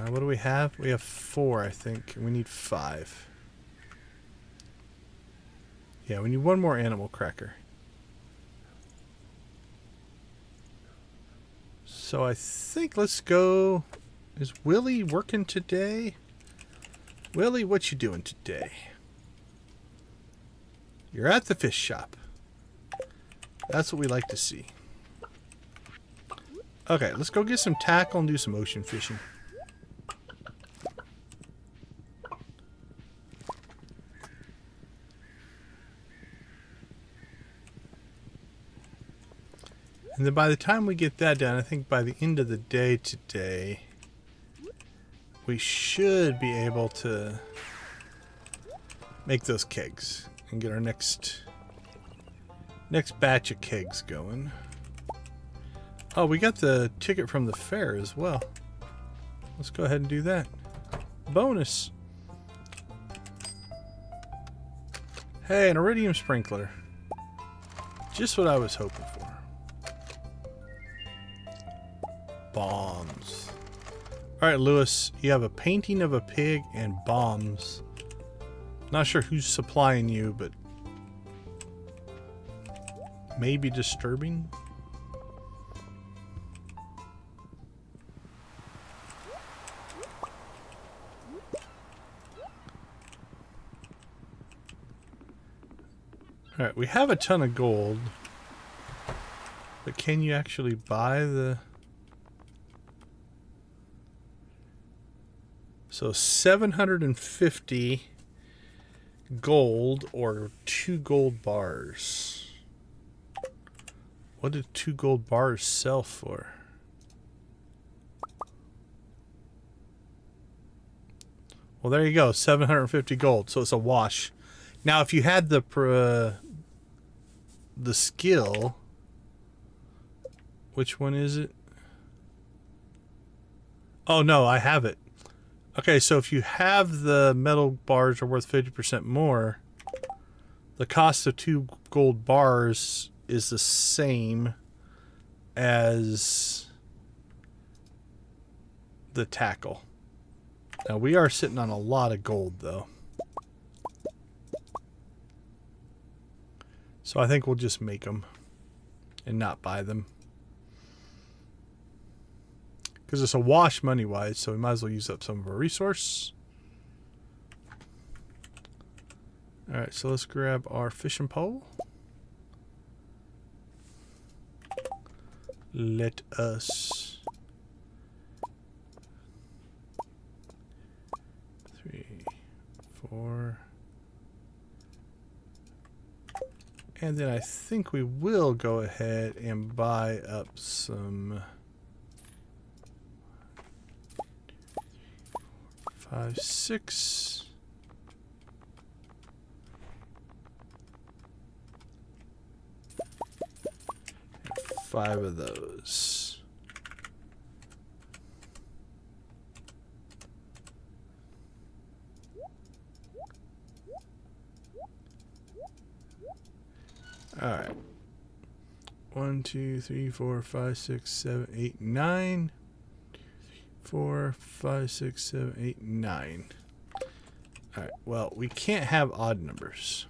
What do we have? We have 4, I think. We need 5. Yeah, we need 1 more animal cracker. So I think let's go... Is Willie working today? Willie, what you doing today? You're at the fish shop. That's what we like to see. Okay, let's go get some tackle and do some ocean fishing. And then by the time we get that done, I think by the end of the day today, we should be able to make those kegs and get our next batch of kegs going. Oh, we got the ticket from the fair as well. Let's go ahead and do that. Bonus. Hey, an iridium sprinkler. Just what I was hoping for. Bombs. Alright, Lewis, you have a painting of a pig and bombs. Not sure who's supplying you, but maybe disturbing. Alright, we have a ton of gold. But can you actually buy the... So 750 gold or 2 gold bars. What did 2 gold bars sell for? Well, there you go, 750 gold. So it's a wash. Now, if you had the skill, which one is it? Oh no, I have it. Okay, so if you have the metal bars are worth 50% more, the cost of 2 gold bars is the same as the tackle. Now we are sitting on a lot of gold though. So I think we'll just make them and not buy them. Because it's a wash money-wise, so we might as well use up some of our resource. Alright, so let's grab our fishing pole. Let us... 3, 4... And then I think we will go ahead and buy up some 5, 6. And 5 of those. Alright. 1, 2, 3, 4, 5, 6, 7, 8, 9. 4, 5, 6, 7, 8, 9. Alright, well, we can't have odd numbers.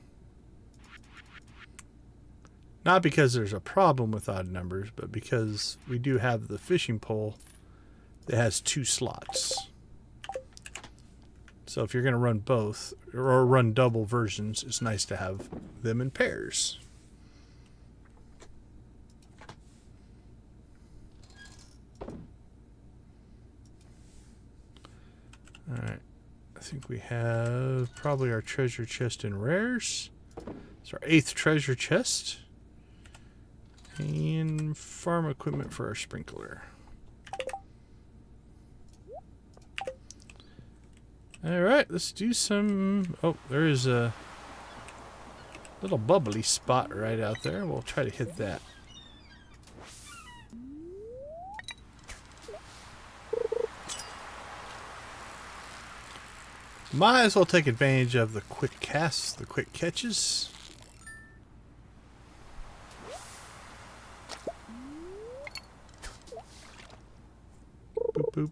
Not because there's a problem with odd numbers, but because we do have the fishing pole that has 2 slots. So if you're going to run both, or run double versions, it's nice to have them in pairs. Alright, I think we have probably our treasure chest in rares. It's our 8th treasure chest. And farm equipment for our sprinkler. Alright, let's do some... Oh, there is a little bubbly spot right out there. We'll try to hit that. Might as well take advantage of the quick casts, the quick catches. Boop, boop.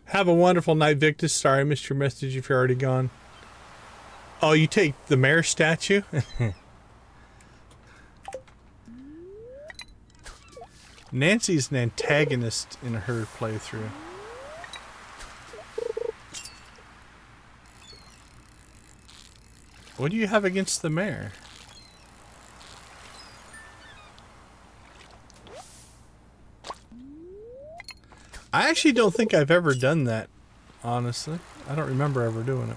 Have a wonderful night, Victus. Sorry I missed your message if you're already gone. Oh, you take the mayor statue? Nancy's an antagonist in her playthrough. What do you have against the mayor? I actually don't think I've ever done that, honestly. I don't remember ever doing it.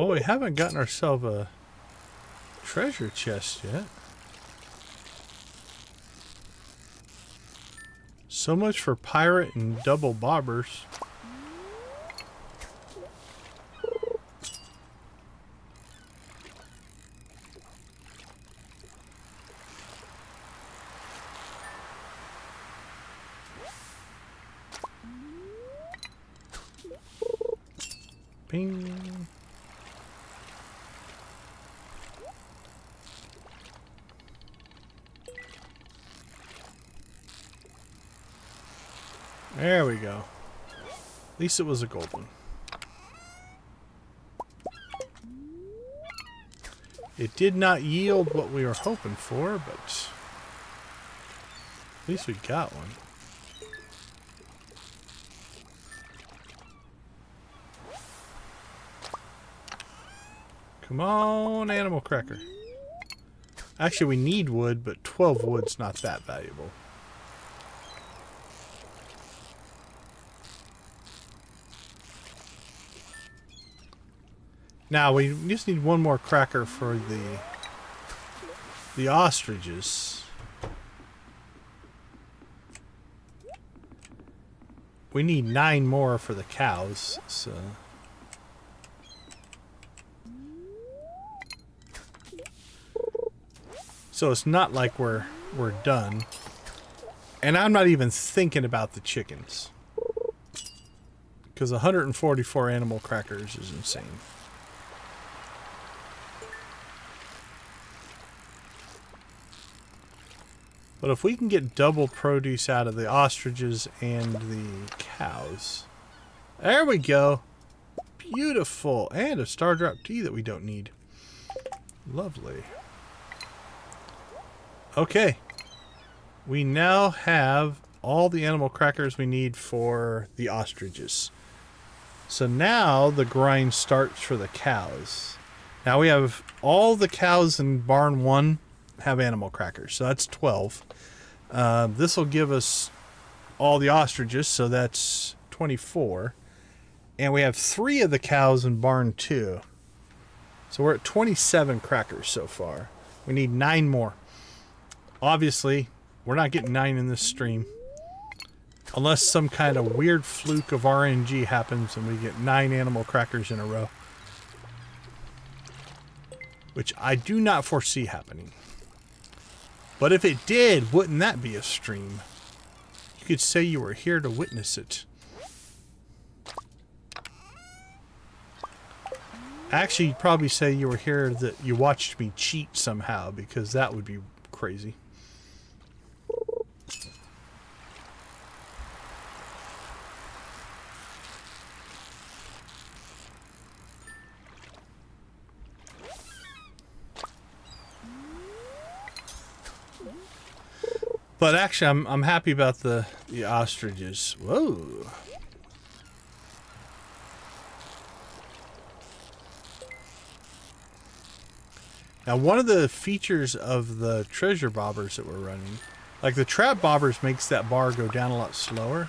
Well, we haven't gotten ourselves a treasure chest yet. So much for pirate and double bobbers. Bing. There we go. At least it was a gold one. It did not yield what we were hoping for, but at least we got one. Come on, animal cracker. Actually, we need wood, but 12 wood's not that valuable. Now, we just need one more cracker for the ostriches. We need 9 more for the cows, so... So it's not like we're done. And I'm not even thinking about the chickens. Because 144 animal crackers is insane. But if we can get double produce out of the ostriches and the cows. There we go. Beautiful. And a star drop tea that we don't need. Lovely. Okay. We now have all the animal crackers we need for the ostriches. So now the grind starts for the cows. Now we have all the cows in barn 1 have animal crackers. So that's 12. This will give us all the ostriches, so that's 24. And we have 3 of the cows in barn 2. So we're at 27 crackers so far. We need 9 more. Obviously, we're not getting 9 in this stream. Unless some kind of weird fluke of RNG happens and we get 9 animal crackers in a row. Which I do not foresee happening. But if it did, wouldn't that be a stream? You could say you were here to witness it. Actually, you'd probably say you were here that you watched me cheat somehow, because that would be crazy. But actually, I'm happy about the ostriches. Whoa. Now, one of the features of the treasure bobbers that we're running, like the trap bobbers makes that bar go down a lot slower.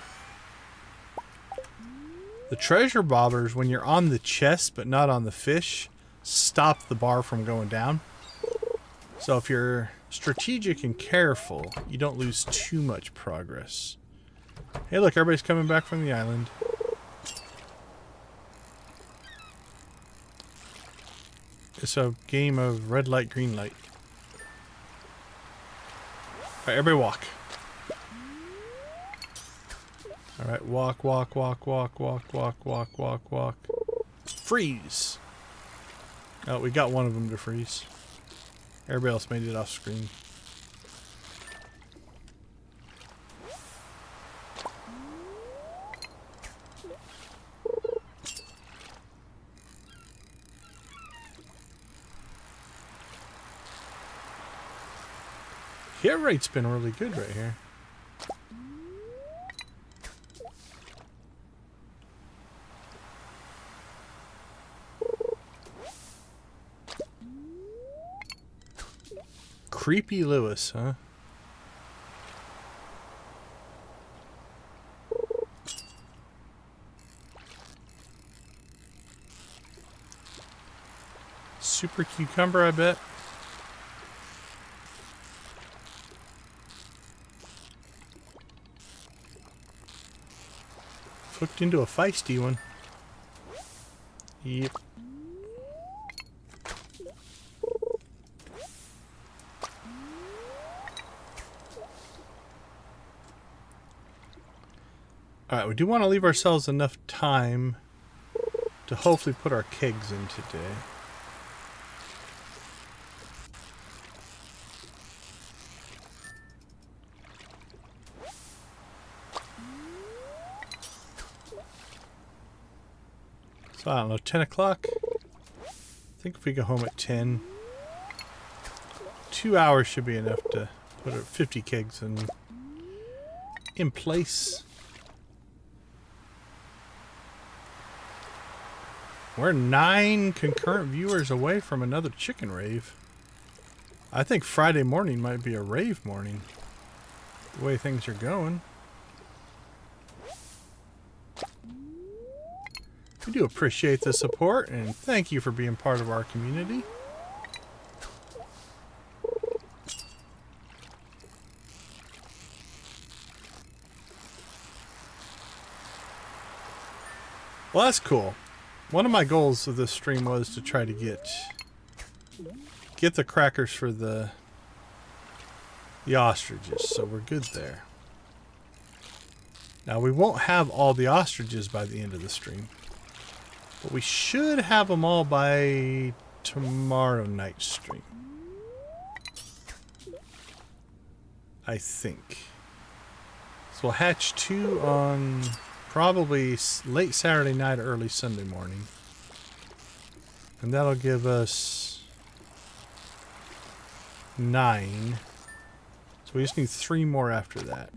The treasure bobbers, when you're on the chest but not on the fish, stop the bar from going down. So if you're strategic and careful, you don't lose too much progress. Hey, look, everybody's coming back from the island. It's a game of red light, green light. Alright, everybody walk. Alright, walk, walk, walk, walk, walk, walk, walk, walk, walk. Freeze! Oh, we got one of them to freeze. Everybody else made it off screen. Hit rate's been really good right here. Creepy Lewis, huh? super cucumber, I bet. Hooked into a feisty one. Yep. Alright, we do want to leave ourselves enough time to hopefully put our kegs in today. So I don't know, 10 o'clock? I think if we go home at 10, 2 hours should be enough to put our 50 kegs in place. We're 9 concurrent viewers away from another chicken rave. I think Friday morning might be a rave morning, the way things are going. We do appreciate the support, and thank you for being part of our community. Well, that's cool. One of my goals of this stream was to try to get the crackers for the ostriches, so we're good there. Now, we won't have all the ostriches by the end of the stream, but we should have them all by tomorrow night's stream. I think. So we'll hatch 2 on probably late Saturday night or early Sunday morning. And that'll give us 9. So we just need 3 more after that.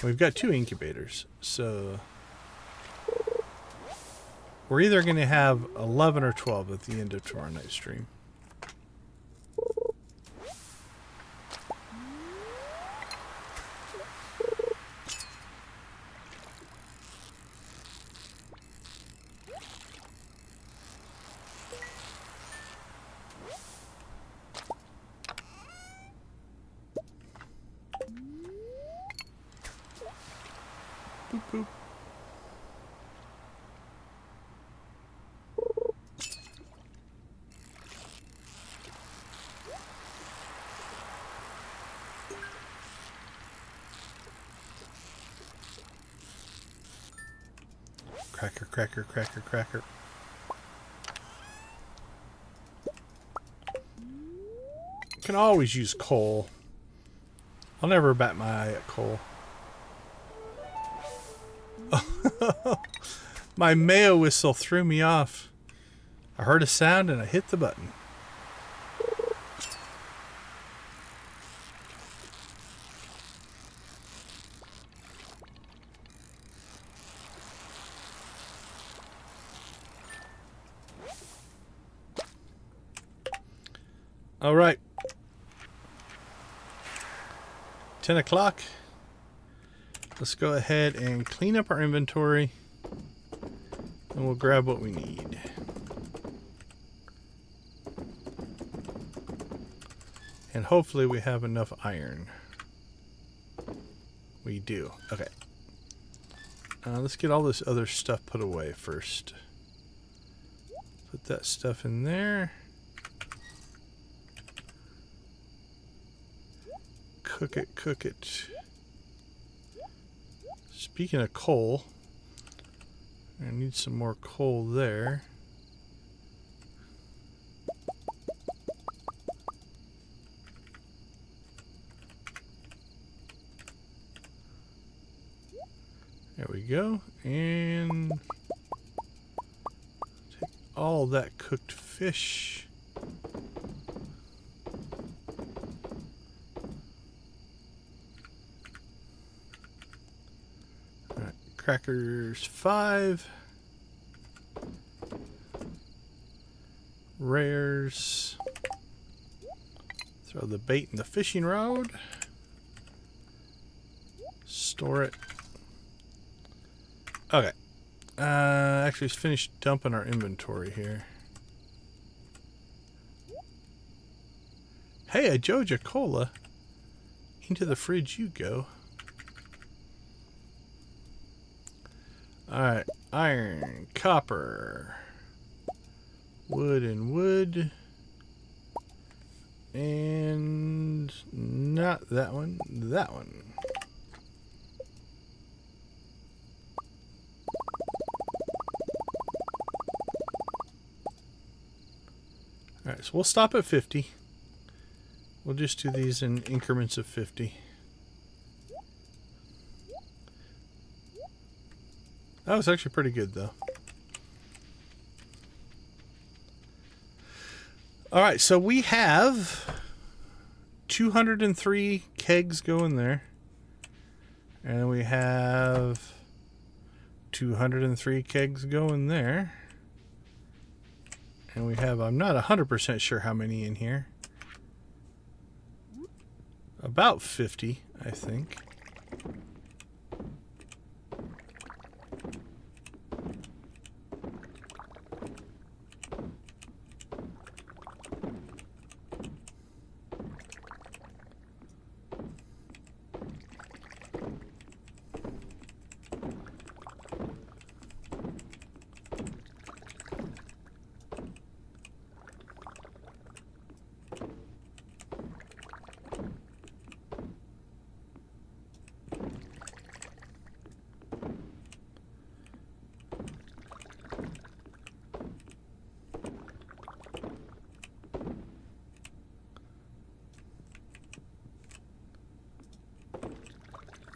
We've got 2 incubators, so we're either going to have 11 or 12 at the end of tomorrow night's stream. Boop, boop. Cracker, cracker, cracker, cracker. You can always use coal. I'll never bat my eye at coal. My mayo whistle threw me off. I heard a sound and I hit the button. All right. 10 o'clock. Let's go ahead and clean up our inventory, and we'll grab what we need. And hopefully we have enough iron. We do. Okay. Let's get all this other stuff put away first. Put that stuff in there. Cook it, cook it. Speaking of coal, I need some more coal there. There we go. And take all that cooked fish. Crackers 5. Rares. Throw the bait in the fishing rod. Store it. Okay. Actually, just finished dumping our inventory here. Hey, a Joja Cola. Into the fridge you go. Alright, iron, copper, wood and wood, and not that one, that one. Alright, so we'll stop at 50. We'll just do these in increments of 50. That was actually pretty good, though. Alright, so we have 203 kegs going there. And we have 203 kegs going there. And we have, I'm not 100% sure how many in here. About 50, I think.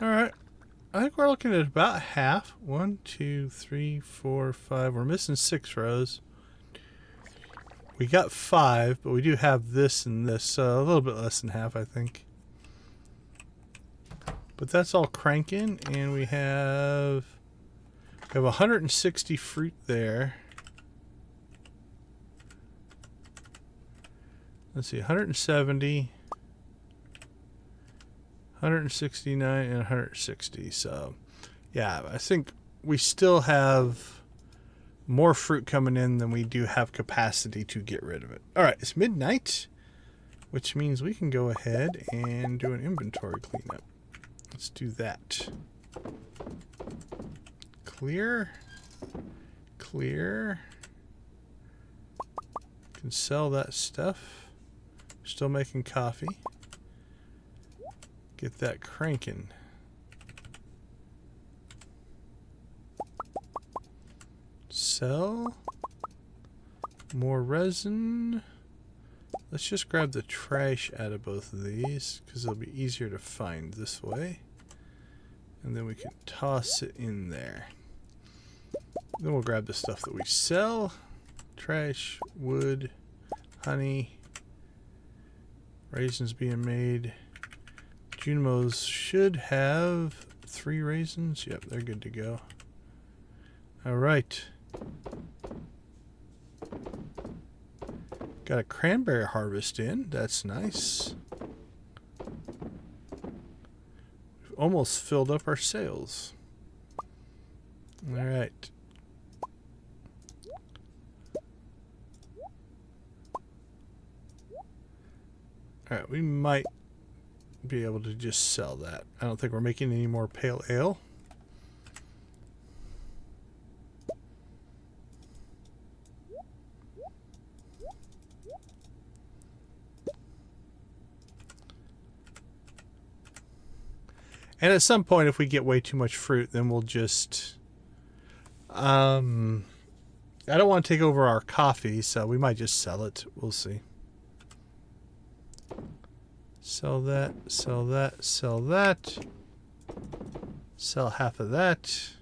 Alright, I think we're looking at about half. 1, 2, 3, 4, 5. We're missing 6 rows. We got 5, but we do have this and this, so a little bit less than half, I think. But that's all cranking, and we have 160 fruit there. Let's see, 170. 169 and 160. So, yeah, I think we still have more fruit coming in than we do have capacity to get rid of it. All right, it's midnight, which means we can go ahead and do an inventory cleanup. Let's do that. Clear. Clear. Can sell that stuff. Still making coffee. Get that cranking. Sell. More resin. Let's just grab the trash out of both of these because it'll be easier to find this way. And then we can toss it in there. Then we'll grab the stuff that we sell. Trash, wood, honey, raisins being made. Junimos should have 3 raisins. Yep, they're good to go. All right. Got a cranberry harvest in. That's nice. We've almost filled up our sales. All right. All right, we might be able to just sell that. I don't think we're making any more pale ale. And at some point, if we get way too much fruit, then we'll just... I don't want to take over our coffee, so we might just sell it. We'll see. Sell that, sell that, sell that. Sell half of that.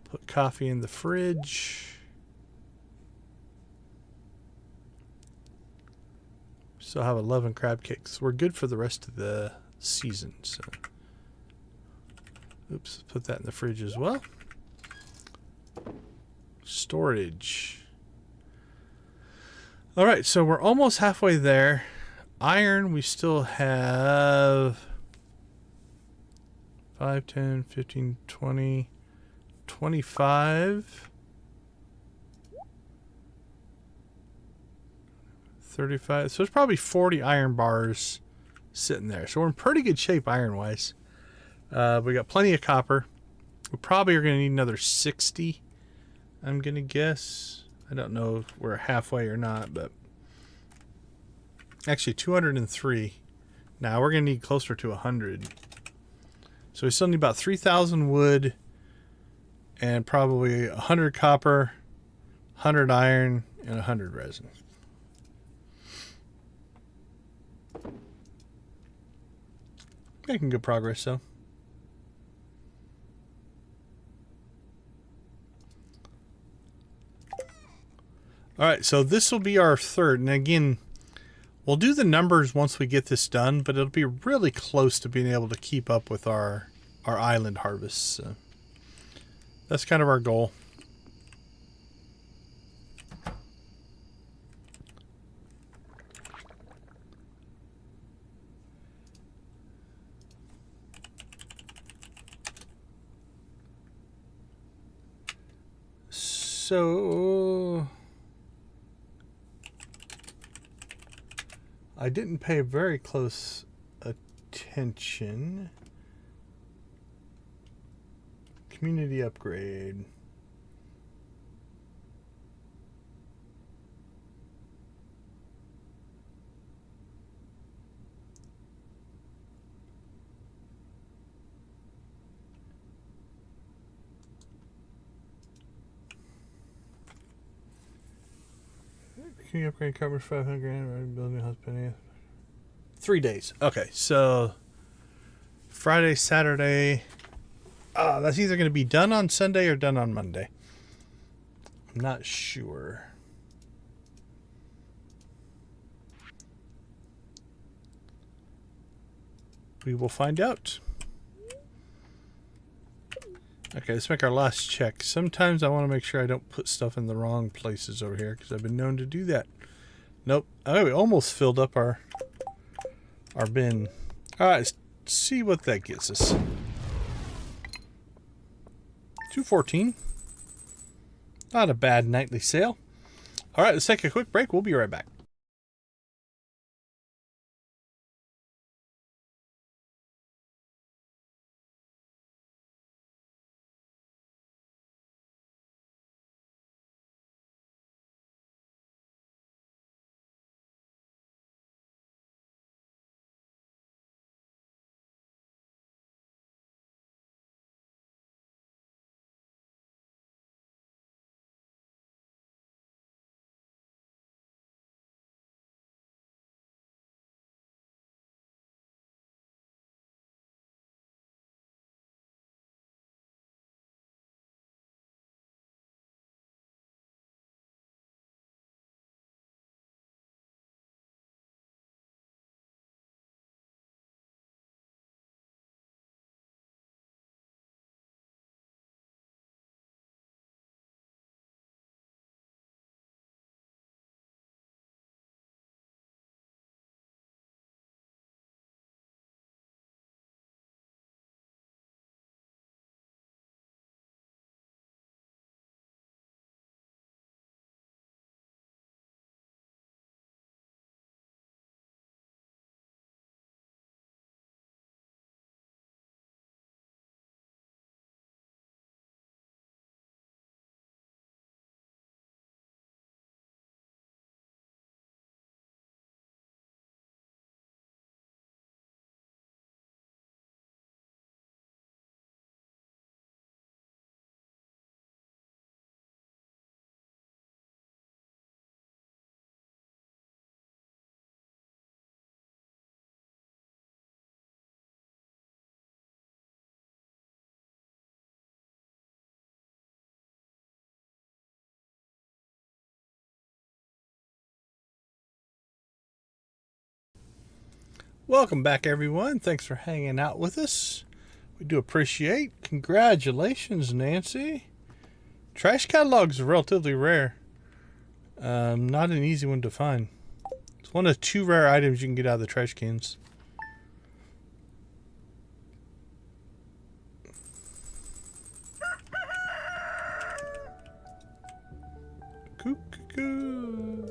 Put coffee in the fridge. Still have 11 crab cakes. We're good for the rest of the season. So, oops, put that in the fridge as well. Storage. All right, so we're almost halfway there. Iron, we still have 5, 10, 15, 20, 25, 35. So there's probably 40 iron bars sitting there. So we're in pretty good shape iron-wise. We got plenty of copper. We probably are going to need another 60, I'm going to guess. I don't know if we're halfway or not, but... Actually, 203. Now we're going to need closer to 100. So we still need about 3,000 wood and probably 100 copper, 100 iron, and 100 resin. Making good progress, though. Alright, so this will be our third. And again, we'll do the numbers once we get this done, but it'll be really close to being able to keep up with our island harvests. So that's kind of our goal. So I didn't pay very close attention. Community upgrade. Can you upgrade covers 500 grand? Building a house penny. 3 days. Okay, so Friday, Saturday. That's either going to be done on Sunday or done on Monday. I'm not sure. We will find out. Okay, let's make our last check. Sometimes I want to make sure I don't put stuff in the wrong places over here because I've been known to do that. Nope. Oh, we almost filled up our bin. All right, let's see what that gets us. 214. Not a bad nightly sale. All right, let's take a quick break. We'll be right back. Welcome back, everyone. Thanks for hanging out with us. We do appreciate. Congratulations, Nancy. Trash catalogs are relatively rare. Not an easy one to find. It's one of 2 rare items you can get out of the trash cans. Cuckoo.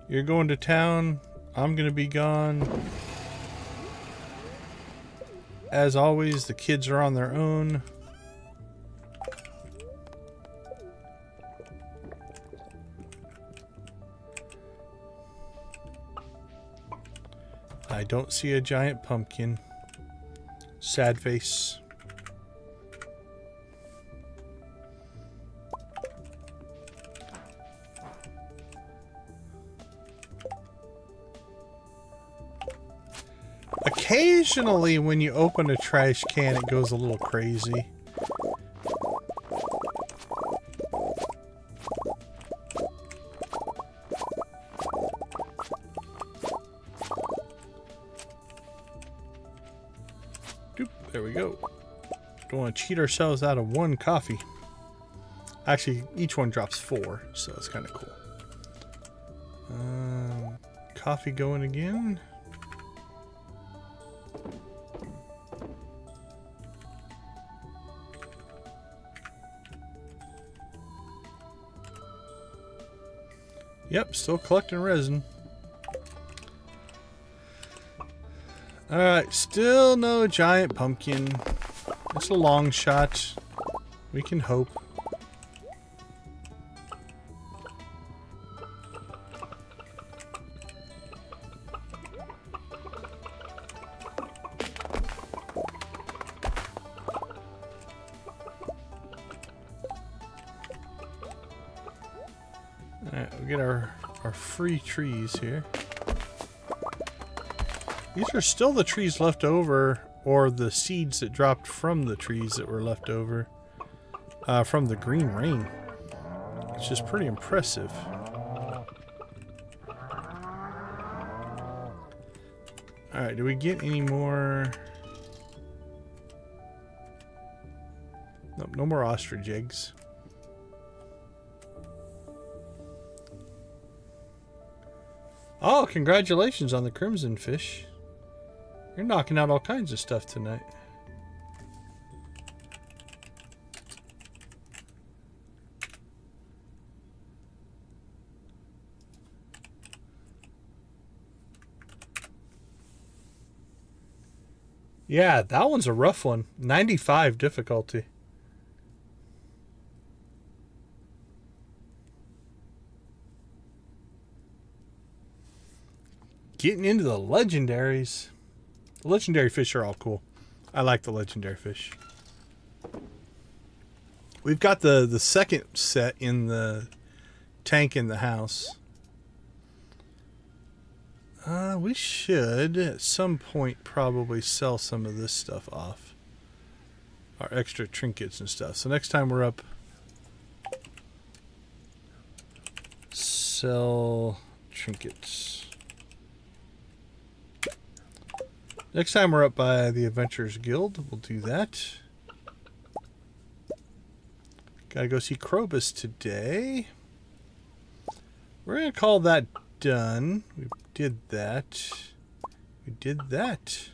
You're going to town. I'm going to be gone. As always, the kids are on their own. I don't see a giant pumpkin. Sad face. Occasionally, when you open a trash can, it goes a little crazy. Doop, there we go. Don't want to cheat ourselves out of one coffee. Actually, each one drops 4, so it's kind of cool. Coffee going again. Yep, still collecting resin. Alright, still no giant pumpkin. It's a long shot. We can hope. Alright, we'll get our free trees here. These are still the trees left over, or the seeds that dropped from the trees that were left over from the green rain. It's just pretty impressive. Alright, do we get any more? Nope, no more ostrich eggs. Oh, congratulations on the crimson fish. You're knocking out all kinds of stuff tonight. Yeah, that one's a rough one. 95 difficulty. Getting into the legendaries. The legendary fish are all cool. I like the legendary fish. We've got the second set in the tank in the house. We should at some point probably sell some of this stuff off. Our extra trinkets and stuff. So next time we're up, sell trinkets. Next time we're up by the Adventurers Guild, we'll do that. Gotta go see Krobus today. We're gonna call that done. We did that. We did that.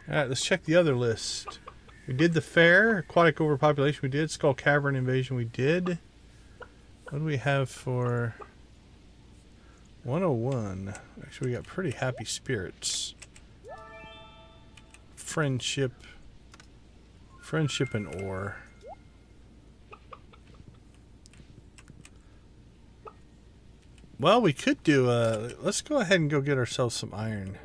Alright, let's check the other list. We did the fair. Aquatic Overpopulation we did. Skull Cavern Invasion we did. What do we have for 101? Actually, we got pretty happy spirits. Friendship and ore. Well, we could do let's go ahead and go get ourselves some iron.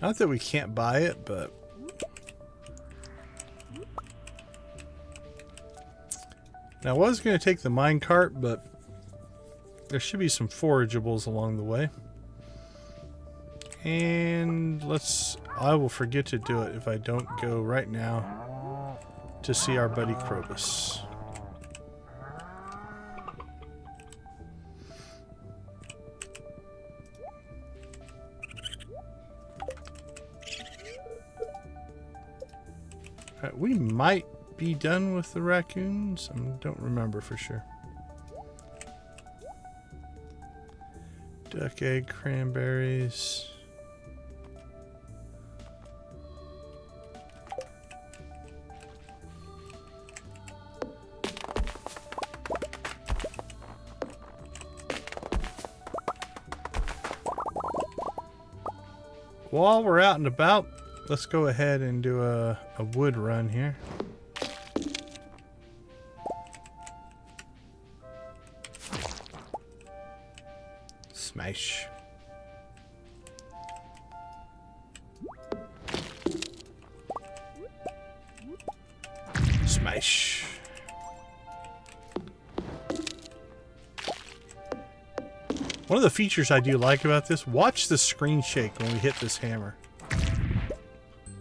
Not that we can't buy it, but now I was going to take the minecart, but there should be some forageables along the way. And I will forget to do it if I don't go right now to see our buddy Krobus. Alright, we might be done with the raccoons. I don't remember for sure. Duck egg, cranberries. while we're out and about, let's go ahead and do a wood run here. Smash. Smash. One of the features I do like about this, watch the screen shake when we hit this hammer.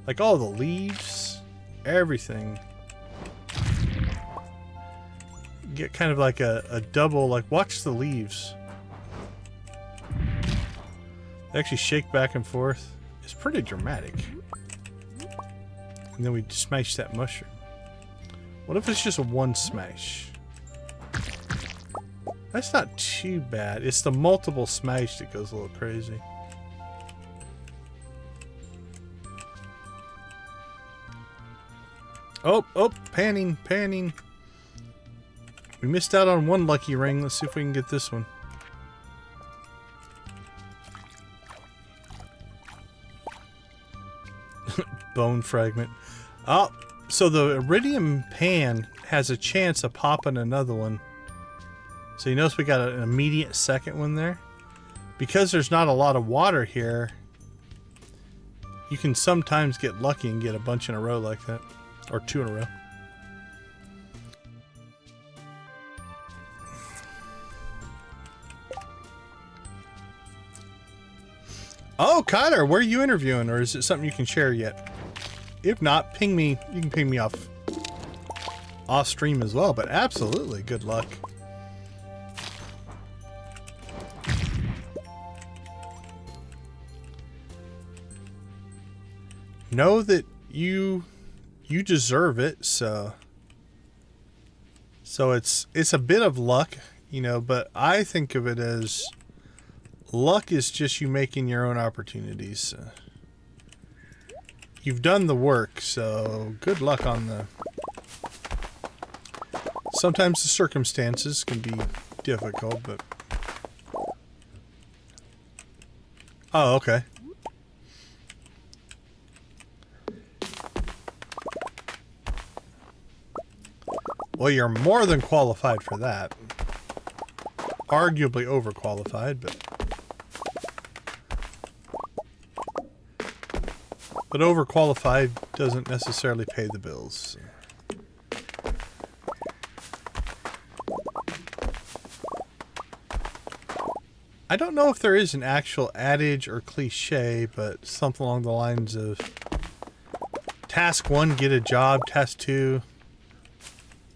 Like all the leaves, everything. You get kind of like a double, like watch the leaves. They actually shake back and forth. It's pretty dramatic. And then we smash that mushroom. What if it's just a one smash? That's not too bad. It's the multiple smash that goes a little crazy. Oh, panning. We missed out on one lucky ring. Let's see if we can get this one. Bone fragment. Oh, so the iridium pan has a chance of popping another one. So you notice we got an immediate second one there. Because there's not a lot of water here, you can sometimes get lucky and get a bunch in a row like that. Or two in a row. Oh, Kyler, where are you interviewing? Or is it something you can share yet? If not, ping me. You can ping me off stream as well, but absolutely, good luck. Know that you deserve it, so it's a bit of luck, you know, but I think of it as luck is just you making your own opportunities. You've done the work, so good luck on the... Sometimes the circumstances can be difficult, but... Oh, okay. Well, you're more than qualified for that. Arguably overqualified, but overqualified doesn't necessarily pay the bills. I don't know if there is an actual adage or cliche, but something along the lines of task 1, get a job, task 2,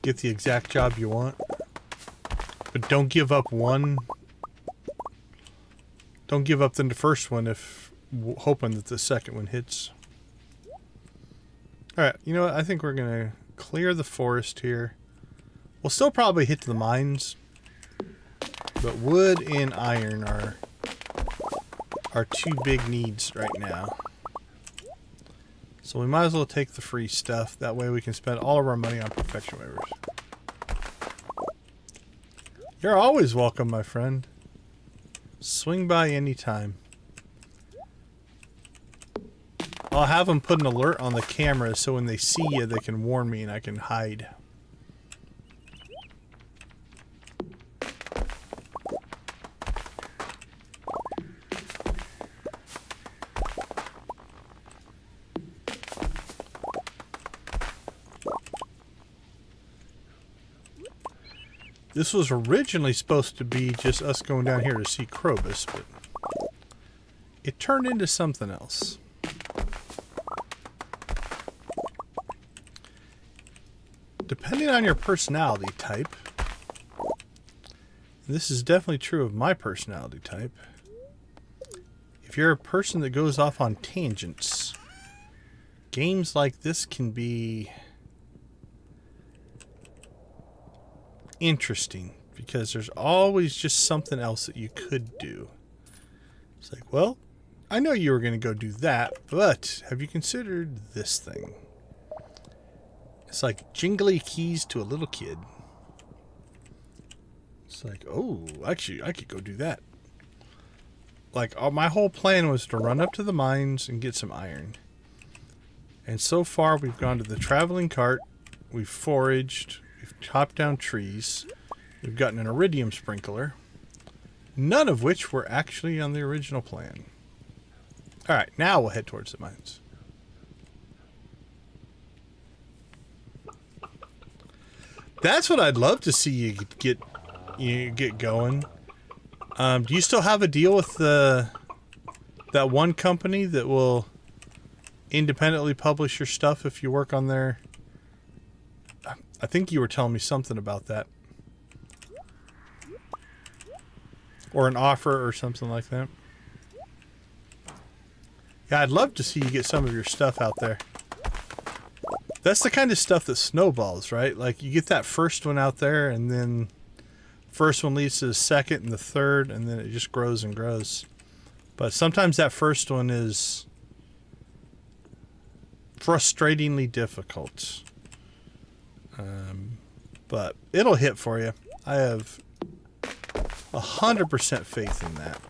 get the exact job you want. But don't give up one. Don't give up the first one if hoping that the second one hits. Alright, you know what? I think we're going to clear the forest here. We'll still probably hit the mines. But wood and iron are two big needs right now. So we might as well take the free stuff. That way we can spend all of our money on perfection waivers. You're always welcome, my friend. Swing by anytime. I'll have them put an alert on the camera so when they see you, they can warn me and I can hide. This was originally supposed to be just us going down here to see Krobus, but it turned into something else. Depending on your personality type, and this is definitely true of my personality type, if you're a person that goes off on tangents, games like this can be interesting because there's always just something else that you could do. It's like, well, I know you were going to go do that, but have you considered this thing? It's like jingly keys to a little kid. It's like, oh, actually, I could go do that. like, my whole plan was to run up to the mines and get some iron. And so far, we've gone to the traveling cart, we've foraged, we've chopped down trees, we've gotten an iridium sprinkler, none of which were actually on the original plan. Alright, now we'll head towards the mines. That's what I'd love to see you get going. Do you still have a deal with that one company that will independently publish your stuff if you work on their... I think you were telling me something about that. Or an offer or something like that. Yeah, I'd love to see you get some of your stuff out there. That's the kind of stuff that snowballs, right? Like, you get that first one out there, and then first one leads to the second and the third, and then it just grows and grows. But sometimes that first one is frustratingly difficult. But it'll hit for you. I have 100% faith in that.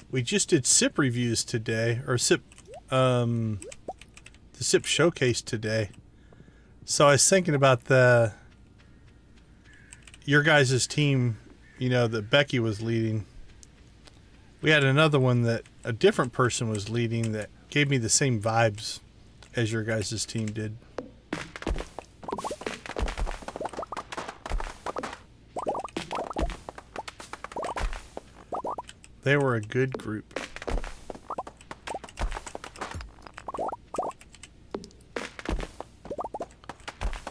We just did SIP reviews today, or SIP, the SIP showcase today. So I was thinking about your guys' team, you know, that Becky was leading. We had another one that a different person was leading that gave me the same vibes as your guys' team did. They were a good group.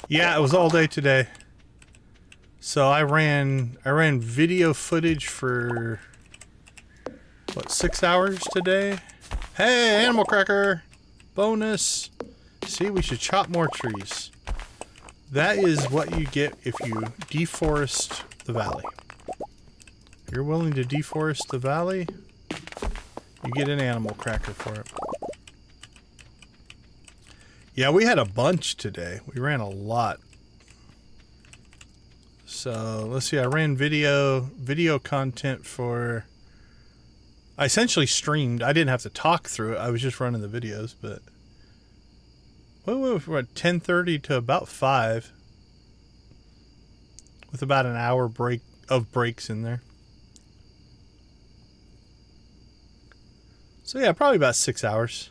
Yeah, it was all day today. So I ran video footage for what, 6 hours today? Hey, animal cracker! Bonus! See, we should chop more trees. That is what you get if you deforest the valley. You're willing to deforest the valley, you get an animal cracker for it. Yeah, we had a bunch today. We ran a lot. So, let's see, I ran video content for... I essentially streamed. I didn't have to talk through it. I was just running the videos, but... We're at 10:30 to about 5. With about an hour breaks in there. So yeah, probably about 6 hours.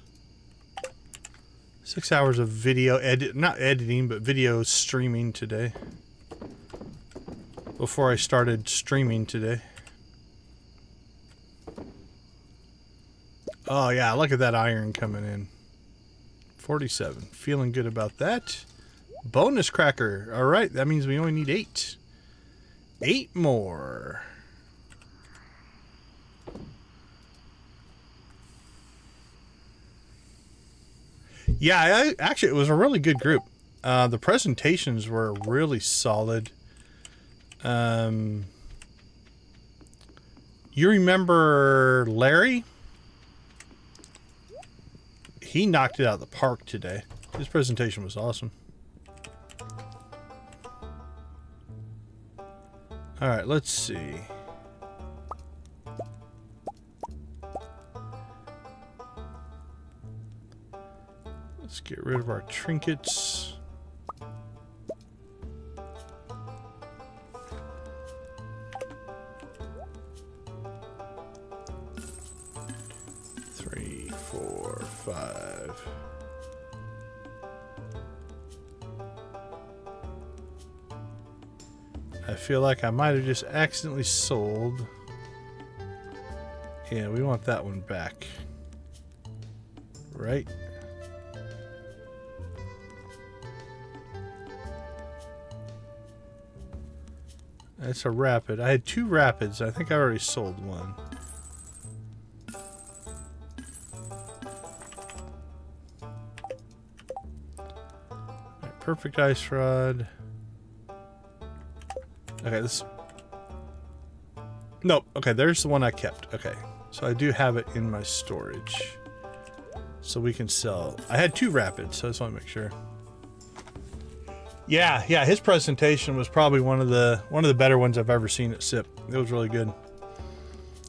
6 hours of video not editing, but video streaming today. Before I started streaming today. Oh yeah, look at that iron coming in. 47. Feeling good about that. Bonus cracker. Alright, that means we only need 8. 8 more. Yeah, actually, it was a really good group. The presentations were really solid. You remember Larry? He knocked it out of the park today. His presentation was awesome. Alright, let's see. Let's get rid of our trinkets. Three, 4, 5. I feel like I might have just accidentally sold. Yeah, we want that one back. Right? That's a rapid. I had 2 rapids. I think I already sold one. perfect ice rod. Okay, this... Nope. Okay, there's the one I kept. Okay, so I do have it in my storage. So we can sell. I had 2 rapids, so I just want to make sure. Yeah, his presentation was probably one of the better ones I've ever seen at SIP. It was really good.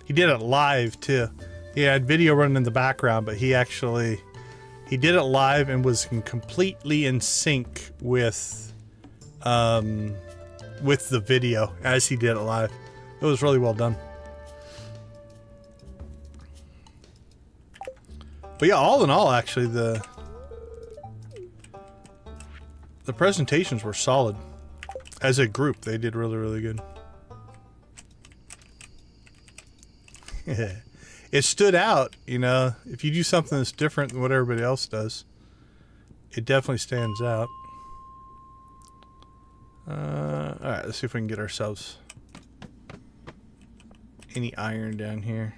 He did it live too. He had video running in the background, but he did it live and was completely in sync with the video as he did it live. It was really well done. But yeah, all in all, actually, the presentations were solid. As a group, they did really, really good. It stood out, you know, if you do something that's different than what everybody else does, it definitely stands out. Alright, let's see if we can get ourselves any iron down here.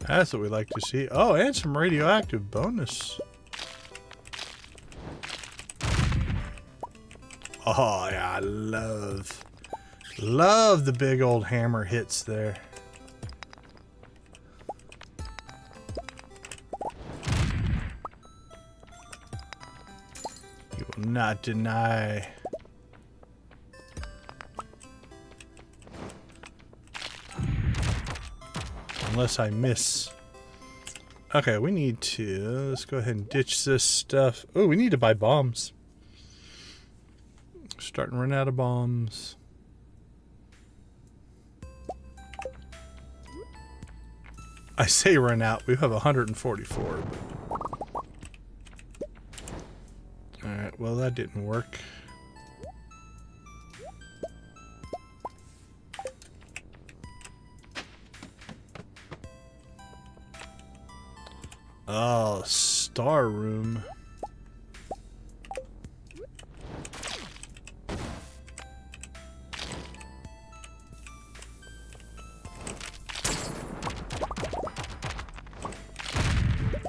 That's what we like to see. Oh, and some radioactive bonus. Oh, yeah, I love the big old hammer hits there. You will not deny. Unless I miss. Okay, we need to... Let's go ahead and ditch this stuff. Oh, we need to buy bombs. Starting to run out of bombs. I say run out. We have 144. Alright, well that didn't work. Oh, star room.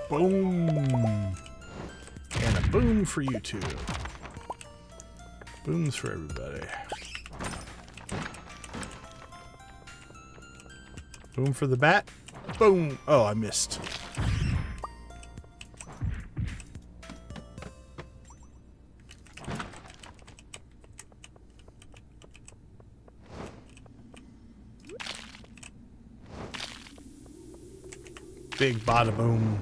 Boom. And a boom for you two. Booms for everybody. Boom for the bat. Boom. Oh, I missed. Big bada boom.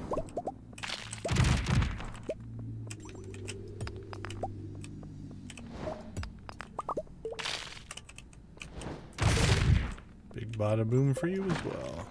Big bada boom for you as well.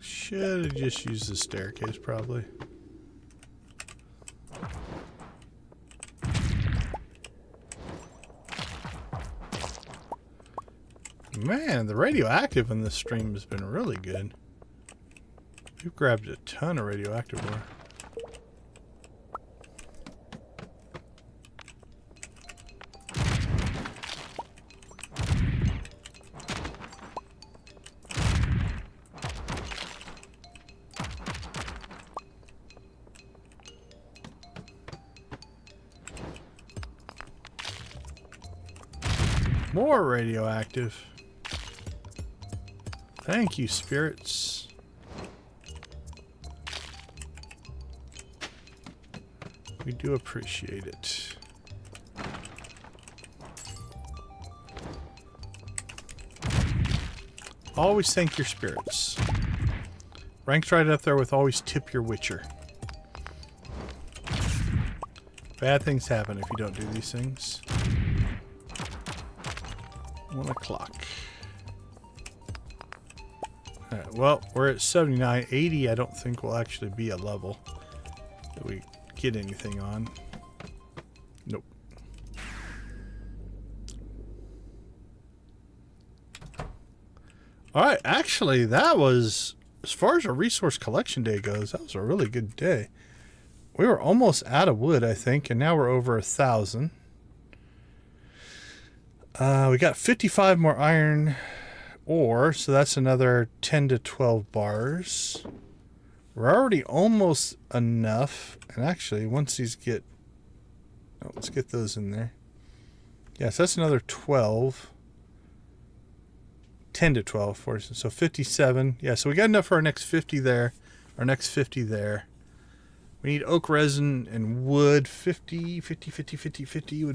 Should have just used the staircase, probably. Man, the radioactive in this stream has been really good. We've grabbed a ton of radioactive ore. More radioactive. Thank you, spirits. We do appreciate it. Always thank your spirits. Rank's right up there with always tip your witcher. Bad things happen if you don't do these things. 1 o'clock. Alright, well, we're at 79. 80 I don't think will actually be a level that we get anything on. Nope. Alright, actually that was, as far as a resource collection day goes, that was a really good day. We were almost out of wood, I think, and now we're over 1,000. We got 55 more iron ore, so that's another 10 to 12 bars. We're already almost enough. And actually, once these get... Oh, let's get those in there. Yes, that's another 12. 10 to 12, for instance. So 57. Yeah, so we got enough for our next 50 there. Our next 50 there. We need oak resin and wood. 50 would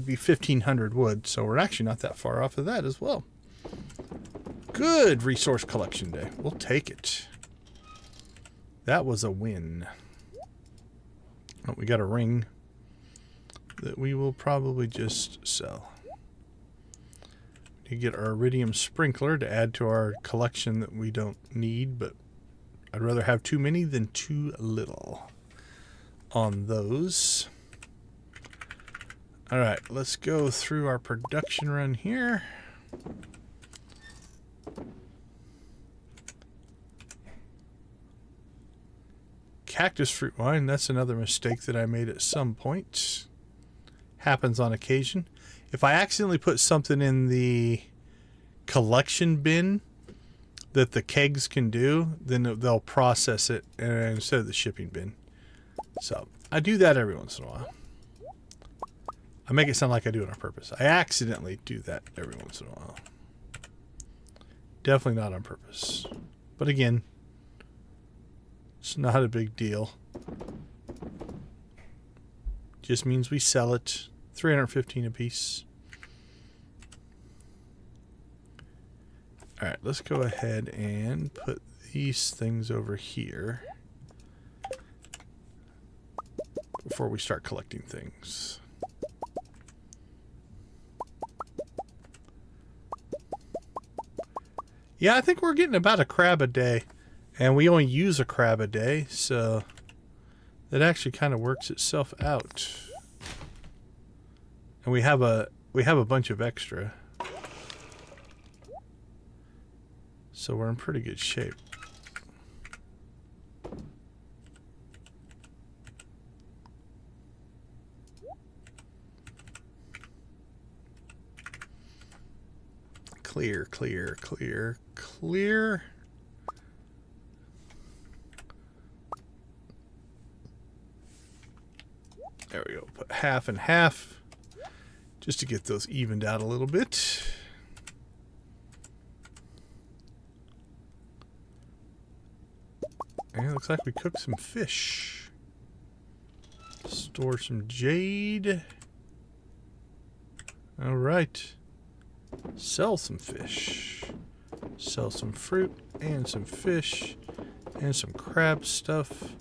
be 1,500 wood. So we're actually not that far off of that as well. Good resource collection day. We'll take it. That was a win. Oh, we got a ring that we will probably just sell. We get our iridium sprinkler to add to our collection that we don't need, but I'd rather have too many than too little on those. All right, let's go through our production run here. Cactus fruit wine, that's another mistake that I made at some point. Happens on occasion. If I accidentally put something in the collection bin that the kegs can do, then they'll process it instead of the shipping bin. So I do that every once in a while. I make it sound like I do it on purpose. I accidentally do that every once in a while. Definitely not on purpose. But again, it's not a big deal. Just means we sell it. 315 a piece. Alright, let's go ahead and put these things over here before we start collecting things. Yeah, I think we're getting about a crab a day. And we only use a crab a day, so that actually kind of works itself out. And we have a bunch of extra. So we're in pretty good shape. Clear, clear, clear, clear. There we go. Put half and half just to get those evened out a little bit. And it looks like we cooked some fish. Store some jade. All right. Sell some fish. Sell some fruit and some fish and some crab stuff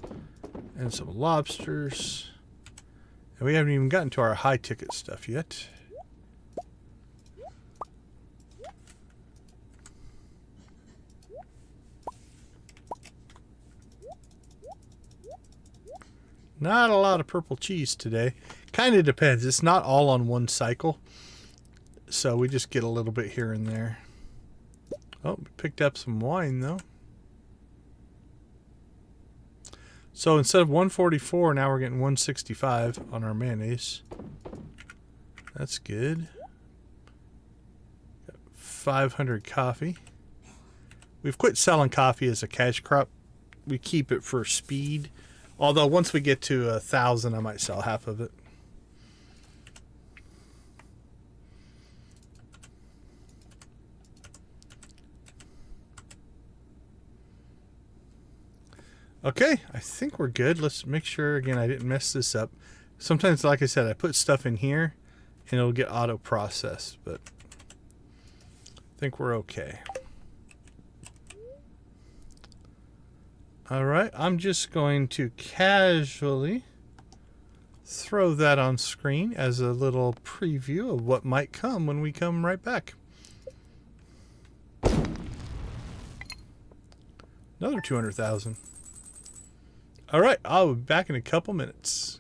and some lobsters. And we haven't even gotten to our high ticket stuff yet. Not a lot of purple cheese today. Kind of depends. It's not all on one cycle. So we just get a little bit here and there. Oh, we picked up some wine though. So instead of 144, now we're getting 165 on our mayonnaise. That's good. Got 500 coffee. We've quit selling coffee as a cash crop. We keep it for speed. Although once we get to 1,000, I might sell half of it. Okay, I think we're good. Let's make sure, again, I didn't mess this up. Sometimes, like I said, I put stuff in here and it'll get auto-processed, but I think we're okay. All right, I'm just going to casually throw that on screen as a little preview of what might come when we come right back. Another 200,000. All right, I'll be back in a couple minutes.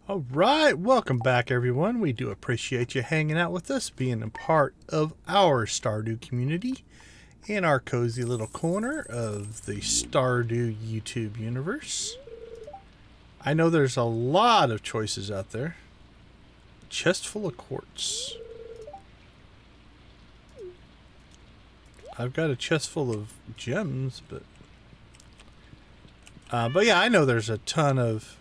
All right, welcome back, everyone. We do appreciate you hanging out with us, being a part of our Stardew community in our cozy little corner of the Stardew YouTube universe. I know there's a lot of choices out there. Chest full of quartz. I've got a chest full of gems, but yeah, I know there's a ton of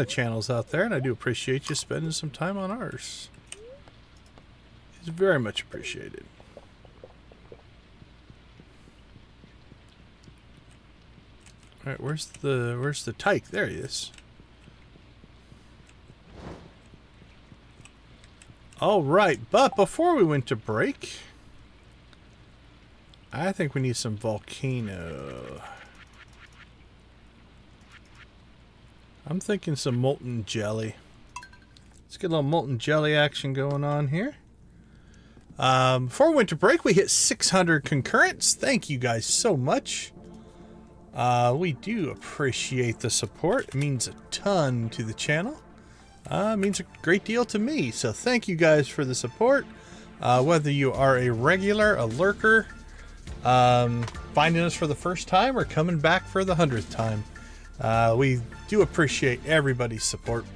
channels out there, and I do appreciate you spending some time on ours. It's very much appreciated. All right, where's the tyke? There he is. All right, but before we went to break, I think we need some volcano. I'm thinking some molten jelly. Let's get a little molten jelly action going on here. Before we went to break, we hit 600 concurrents. Thank you guys so much. We do appreciate the support. It means a ton to the channel. It means a great deal to me. So thank you guys for the support. Whether you are a regular, a lurker, finding us for the first time, or coming back for the 100th time. We do appreciate everybody's support.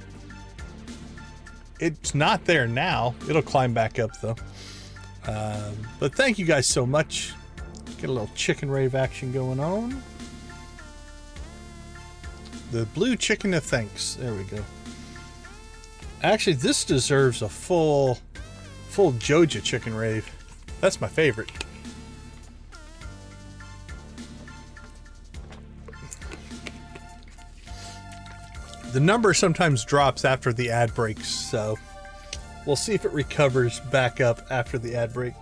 It's not there now. It'll climb back up though. But thank you guys so much. Get a little chicken rave action going on. The blue chicken of thanks. There we go. Actually, this deserves a full Joja chicken rave. That's my favorite. The number sometimes drops after the ad breaks, so we'll see if it recovers back up after the ad break.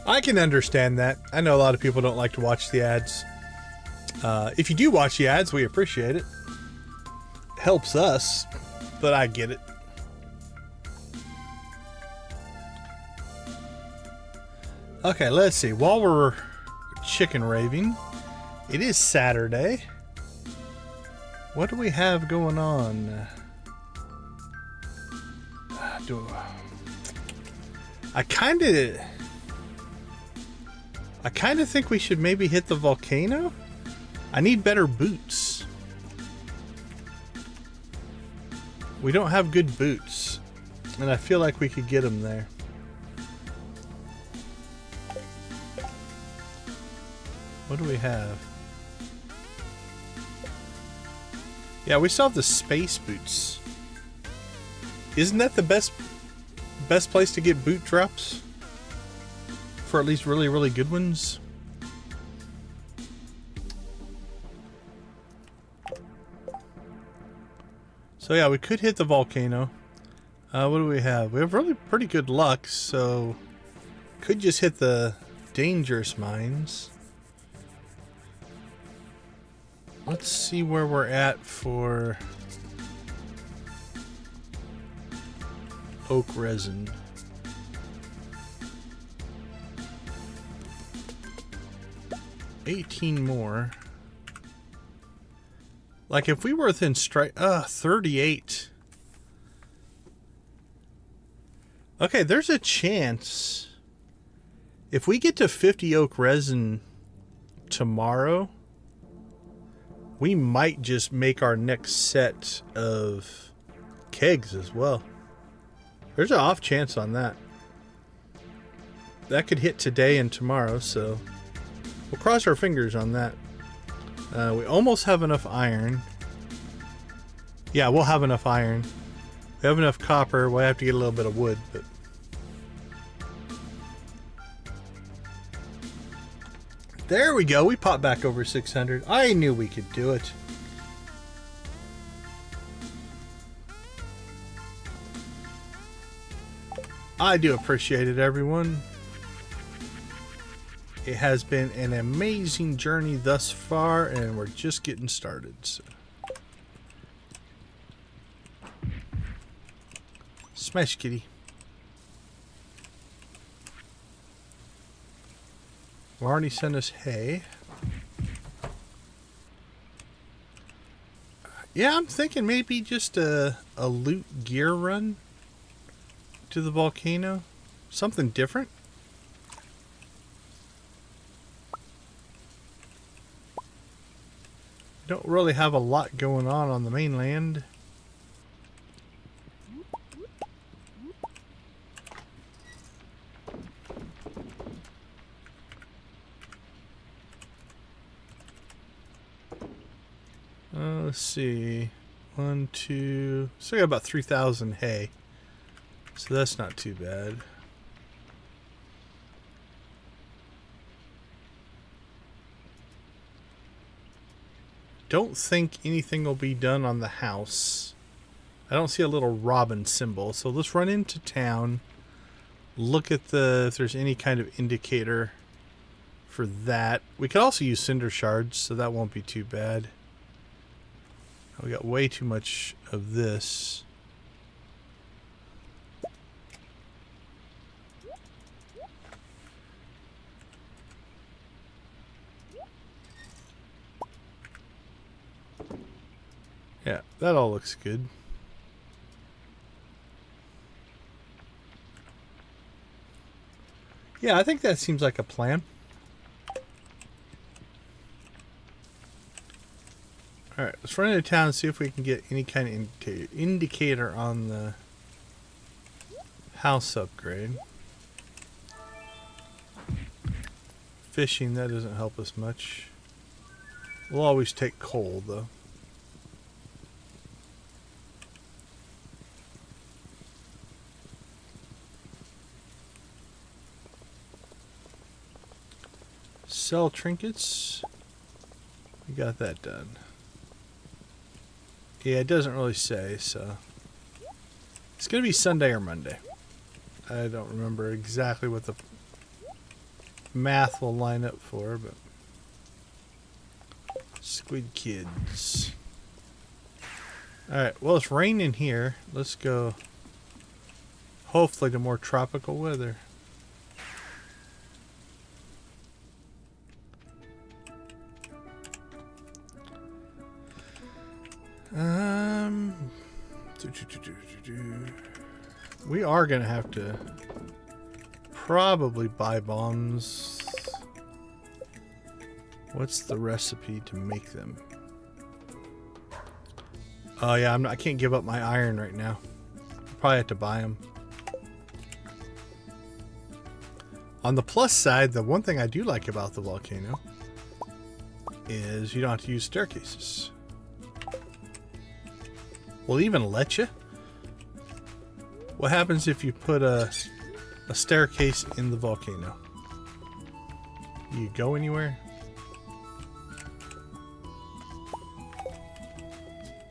I can understand that. I know a lot of people don't like to watch the ads. If you do watch the ads, we appreciate it. Helps us, but I get it. Okay, let's see. While we're chicken raving, it is Saturday. What do we have going on? I kind of... I kind of think we should maybe hit the volcano. I need better boots. We don't have good boots, and I feel like we could get them there. What do we have? Yeah, we still have the space boots. Isn't that the best place to get boot drops? For at least really, really good ones? So yeah, we could hit the volcano. What do we have? We have really pretty good luck, so could just hit the dangerous mines. Let's see where we're at for oak resin. $18 more. Like if we were within strike, 38. Okay, there's a chance if we get to 50 oak resin tomorrow, we might just make our next set of kegs as well. There's an off chance on that. That could hit today and tomorrow, so we'll cross our fingers on that. We almost have enough iron. Yeah, we'll have enough iron. We have enough copper. We'll have to get a little bit of wood, but there we go. We popped back over 600. I knew we could do it. I do appreciate it, everyone. It has been an amazing journey thus far, and we're just getting started. So. Smash kitty. Marnie sent us hay. Yeah, I'm thinking maybe just a loot gear run to the volcano. Something different. Don't really have a lot going on the mainland. Let's see. 1, 2. So I got about 3,000 hay. So that's not too bad. Don't think anything will be done on the house. I don't see a little robin symbol. So let's run into town. Look at if there's any kind of indicator for that. We could also use cinder shards, so that won't be too bad. We got way too much of this. Yeah, that all looks good. Yeah, I think that seems like a plan. Alright, let's run into town and see if we can get any kind of indicator on the house upgrade. Fishing, that doesn't help us much. We'll always take coal, though. Sell trinkets. We got that done. Yeah, it doesn't really say, so it's gonna be Sunday or Monday. I don't remember exactly what the math will line up for, but squid kids. Alright, well, it's raining here. Let's go hopefully to more tropical weather. We are gonna have to probably buy bombs What's the recipe to make them? Oh yeah, I can't give up my iron right now. Probably have to buy them. On the plus side, the one thing I do like about the volcano is you don't have to use staircases. Will even let you. What happens if you put a staircase in the volcano? You go anywhere?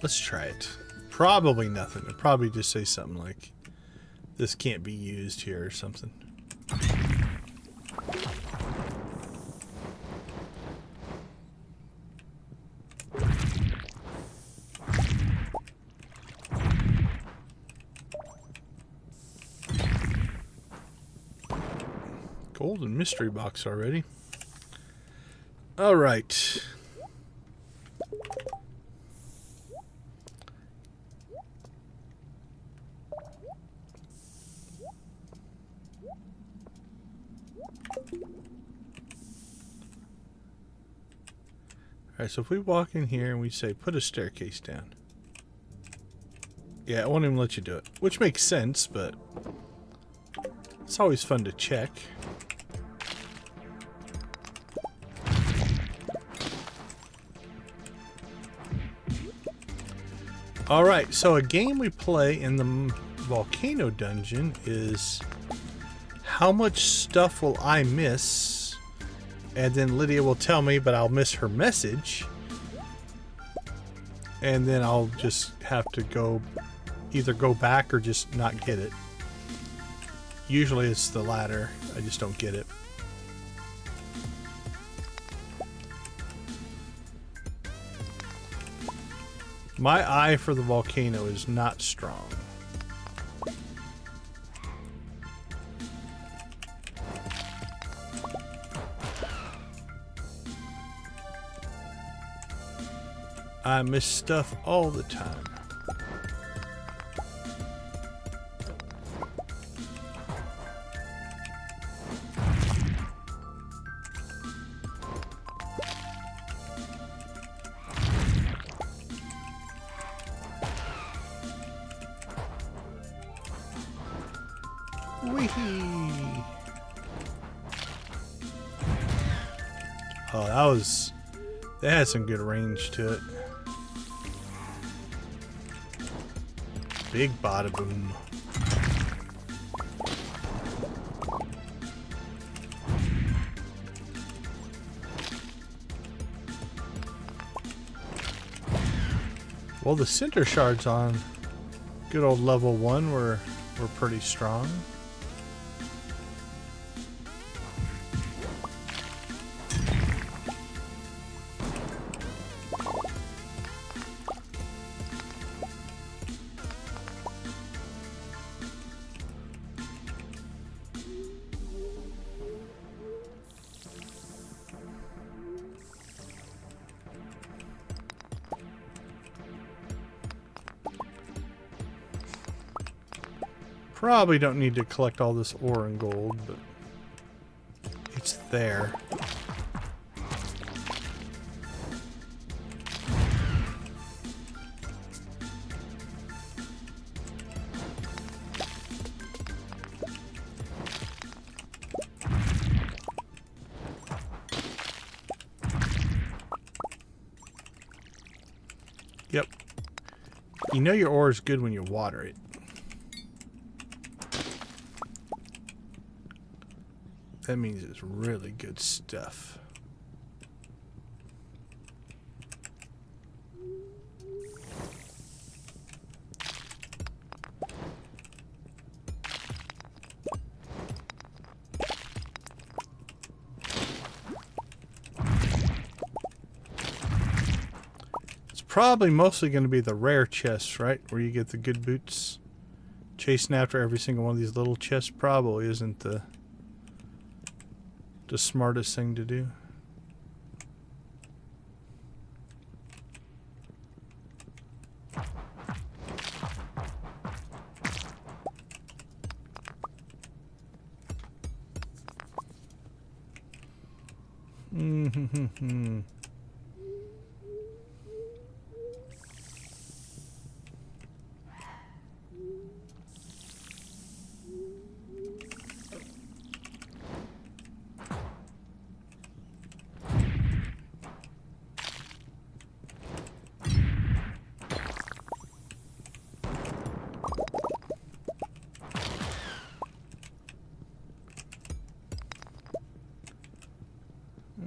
Let's try it. Probably nothing. It'll probably just say something like, this can't be used here or something. Golden mystery box already. All right. Alright, so if we walk in here and we say put a staircase down. Yeah, it won't even let you do it. Which makes sense, but it's always fun to check. Alright, so a game we play in the volcano dungeon is how much stuff will I miss? And then Lydia will tell me, but I'll miss her message. And then I'll just have to either go back or just not get it. Usually it's the latter. I just don't get it. My eye for the volcano is not strong. I miss stuff all the time. Wee-hee. Oh, that had some good range to it. Big bada boom. Well, the center shards on good old level 1 were pretty strong. Probably don't need to collect all this ore and gold, but it's there. Yep. You know your ore is good when you water it. That means it's really good stuff. It's probably mostly going to be the rare chests, right? Where you get the good boots. Chasing after every single one of these little chests probably isn't the smartest thing to do.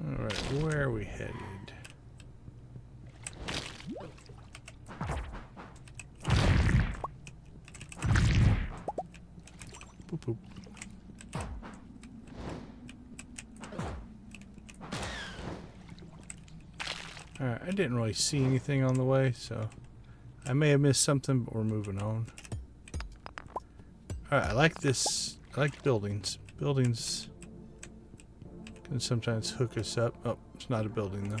Alright, where are we headed? Boop, boop. Alright, I didn't really see anything on the way, so I may have missed something, but we're moving on. Alright, I like this. I like buildings. Buildings can sometimes hook us up. Oh, it's not a building though.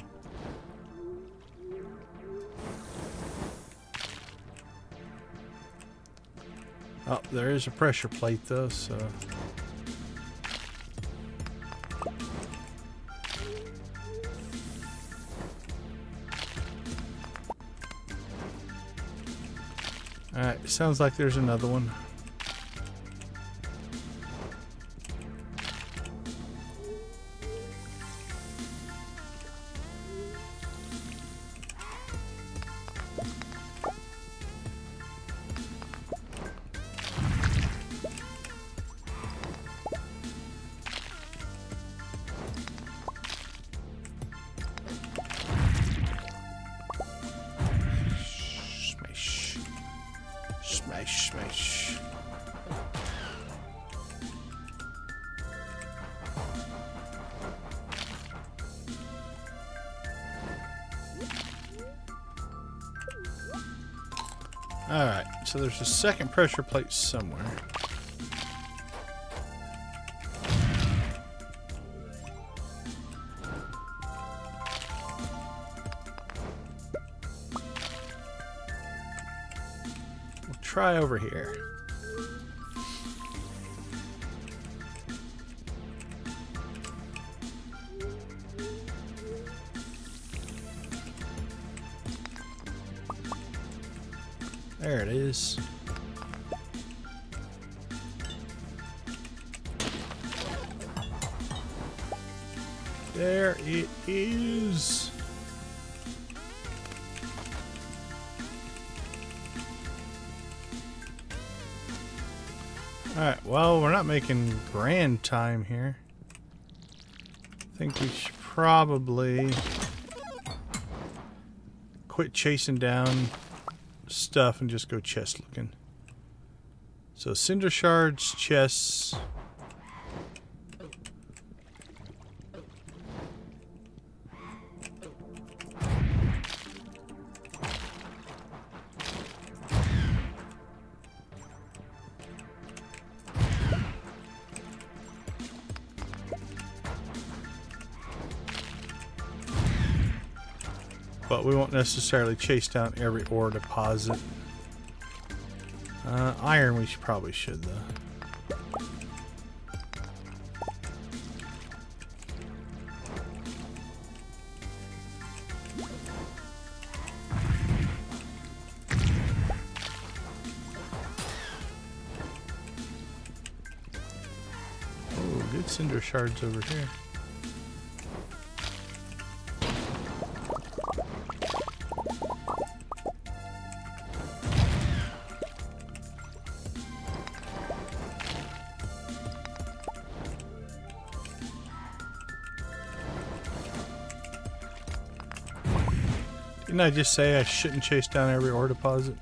Oh, there is a pressure plate though, so. Alright, sounds like there's another one. Smash. Alright, so there's a second pressure plate somewhere. We'll try over here. There it is. There it is. Alright, well, we're not making grand time here. I think we should probably quit chasing down stuff and just go chest looking. So cinder shards, chests. But we won't necessarily chase down every ore deposit. Iron we probably should though. Oh, good cinder shards over here. Didn't I just say I shouldn't chase down every ore deposit?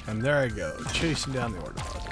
And there I go, chasing down the ore deposit.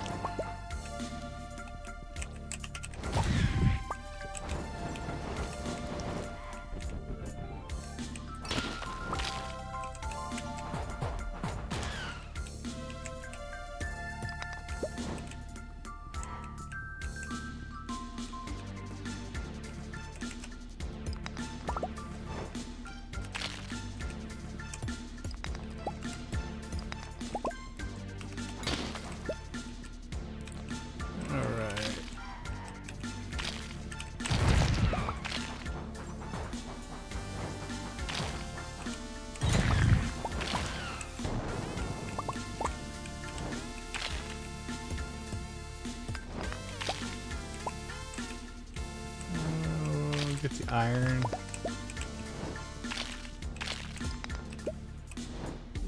Get the iron.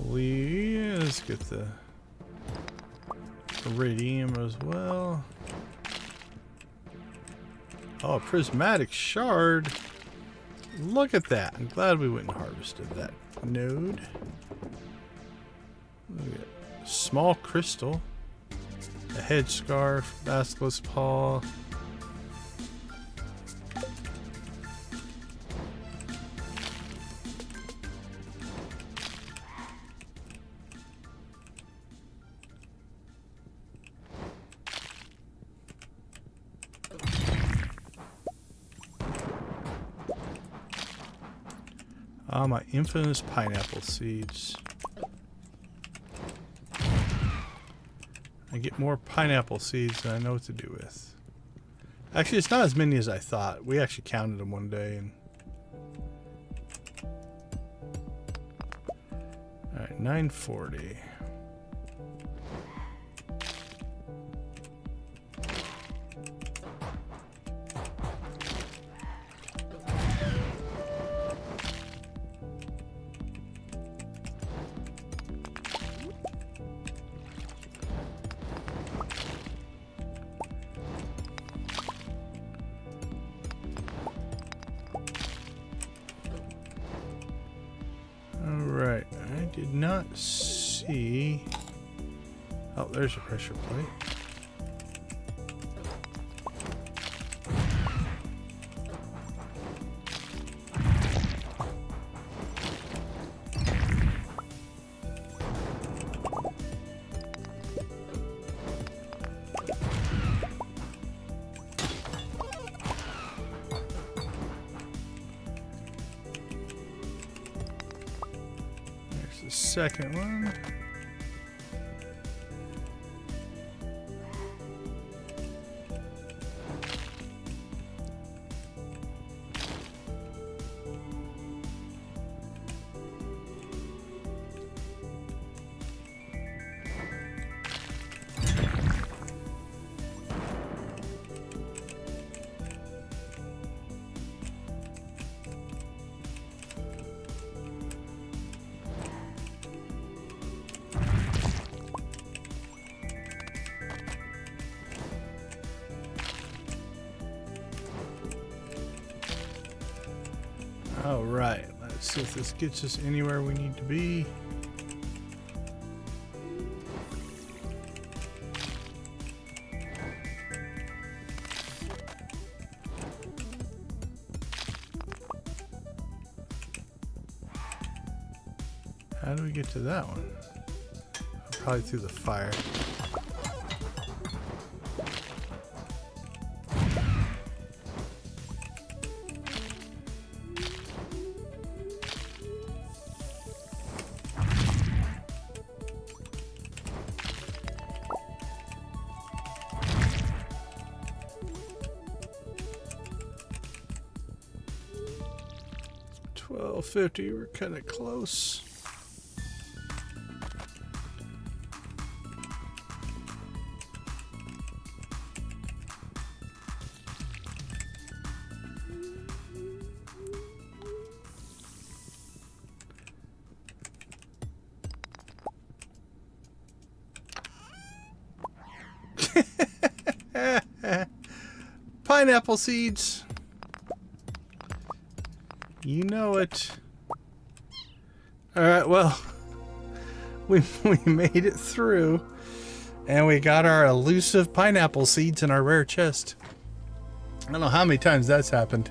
Let's get the iridium as well. Oh, a prismatic shard. Look at that. I'm glad we went and harvested that node. Look at small crystal. A head scarf. Basilisk paw. Ah, my infamous pineapple seeds. I get more pineapple seeds than I know what to do with. Actually, it's not as many as I thought. We actually counted them one day. And all right, 940. Alright, I did not see... Oh, there's a pressure plate. The second one. All right, let's see if this gets us anywhere we need to be. How do we get to that one? Probably through the fire. $12.50, we're kind of close. Pineapple seeds. You know it. Alright, well, we made it through. And we got our elusive pineapple seeds in our rare chest. I don't know how many times that's happened.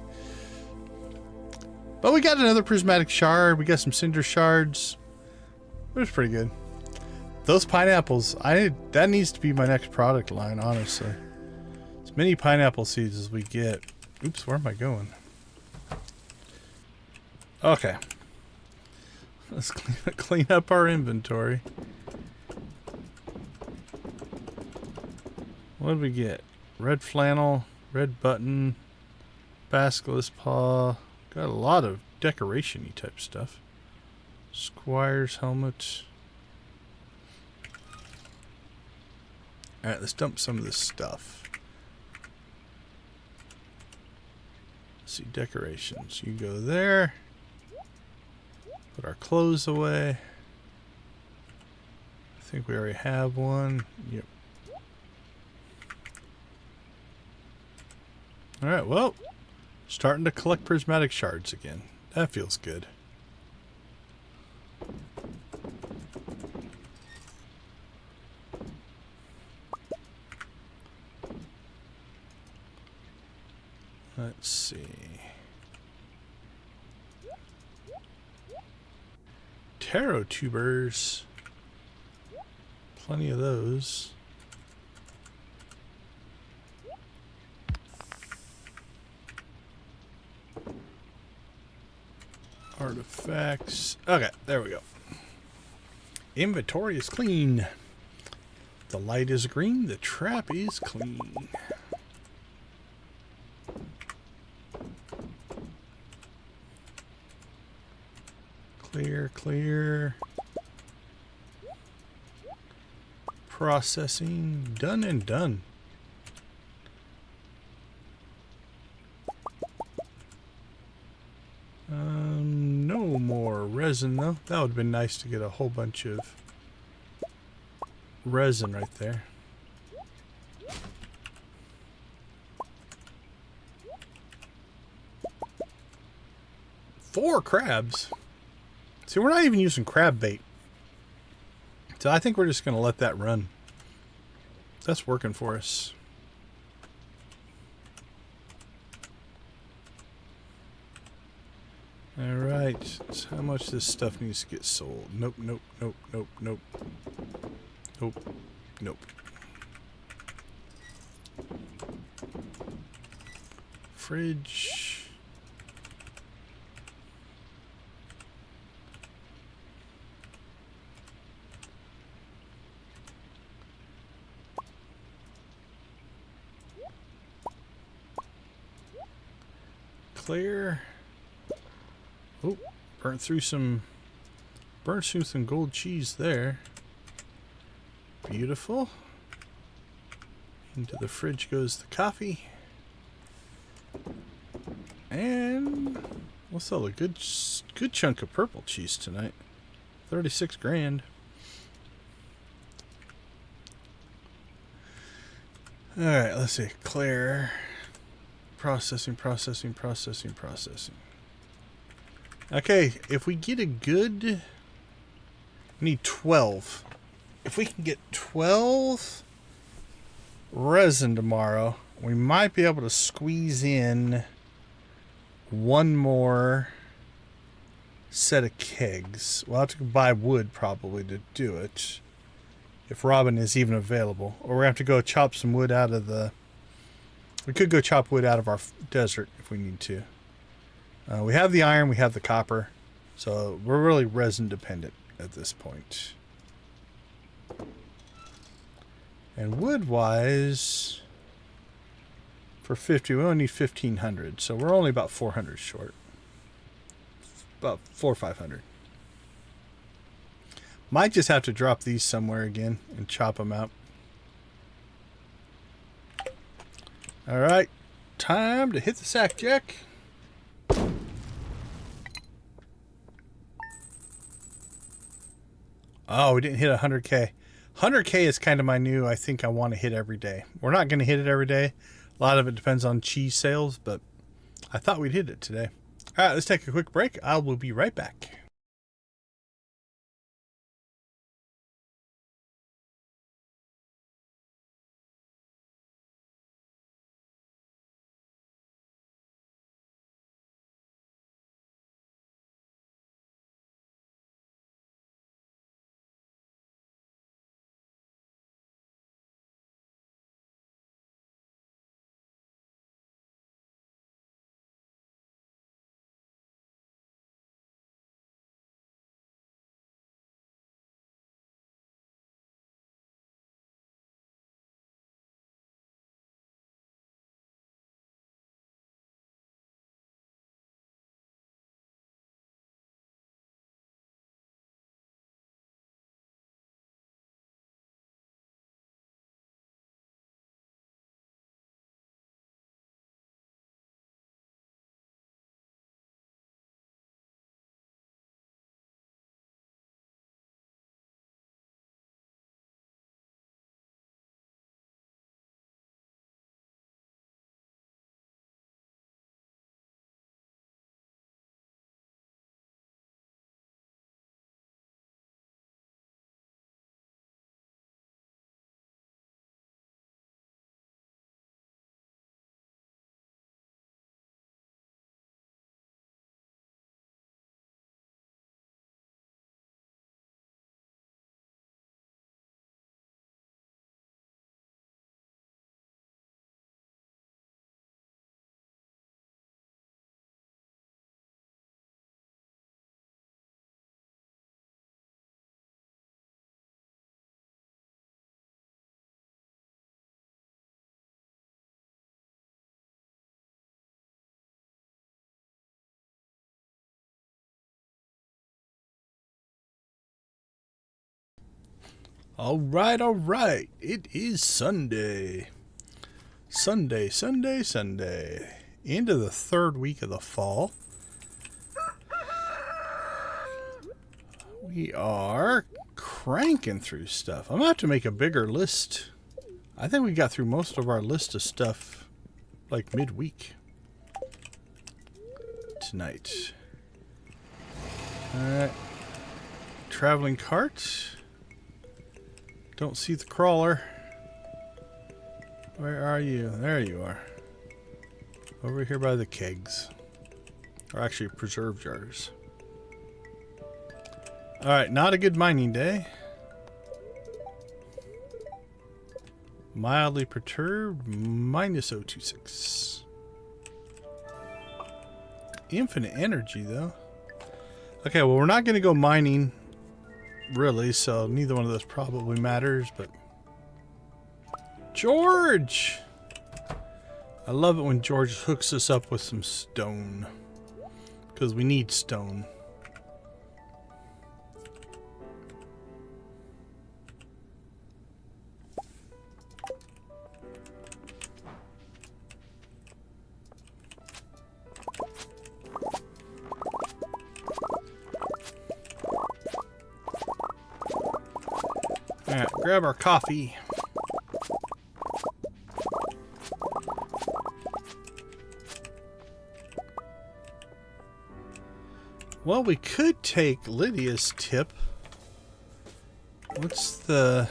But we got another prismatic shard. We got some cinder shards. It was pretty good. Those pineapples, that needs to be my next product line, honestly. As many pineapple seeds as we get. Oops, where am I going? Okay. Let's clean up our inventory. What did we get? Red flannel, red button, basilisk paw. Got a lot of decoration-y type stuff. Squire's helmet. Alright, let's dump some of this stuff. see, decorations. You go there. Put our clothes away. I think we already have one. Yep. Alright, well, starting to collect prismatic shards again. That feels good. Let's see. Taro tubers. Plenty of those. Artifacts. Okay, there we go. Inventory is clean. The light is green. The trap is clean. Clear, clear. Processing. Done and done. No more resin though. That would have been nice to get a whole bunch of resin right there. Four crabs. See, we're not even using crab bait. So I think we're just going to let that run. That's working for us. Alright, so how much this stuff needs to get sold? Nope, nope, nope, nope, nope. Nope, nope. Fridge. Clear. Oh, burnt through some gold cheese there. Beautiful. Into the fridge goes the coffee. And we'll sell a good chunk of purple cheese tonight. 36 grand. Alright, let's see. Clear. Processing, processing, processing, processing. Okay, if we get a good... We need 12. If we can get 12 resin tomorrow, we might be able to squeeze in one more set of kegs. We'll have to buy wood probably to do it. If Robin is even available. Or we have to go chop some wood out of the... We could go chop wood out of our desert if we need to. We have the iron, we have the copper. So we're really resin dependent at this point. And wood-wise, for 50, we only need 1,500. So we're only about 400 short. About 400 or 500. Might just have to drop these somewhere again and chop them out. Alright, time to hit the sack, Jack. Oh, we didn't hit 100K. 100K is kind of my new, I think I want to hit every day. We're not going to hit it every day. A lot of it depends on cheese sales, but I thought we'd hit it today. Alright, let's take a quick break. I will be right back. All right. It is Sunday. Sunday. Into the third week of the fall. We are cranking through stuff. I'm going to have to make a bigger list. I think we got through most of our list of stuff like midweek tonight. Alright. Traveling cart. Don't see the crawler. Where are you? There you are. Over here by the kegs. Or actually preserve jars. Alright, not a good mining day. Mildly perturbed, minus 026. Infinite energy, though. Okay, well, we're not going to go mining, really, so neither one of those probably matters, but... George! I love it when George hooks us up with some stone. Because we need stone. Alright, grab our coffee. Well, we could take Lydia's tip. What's the...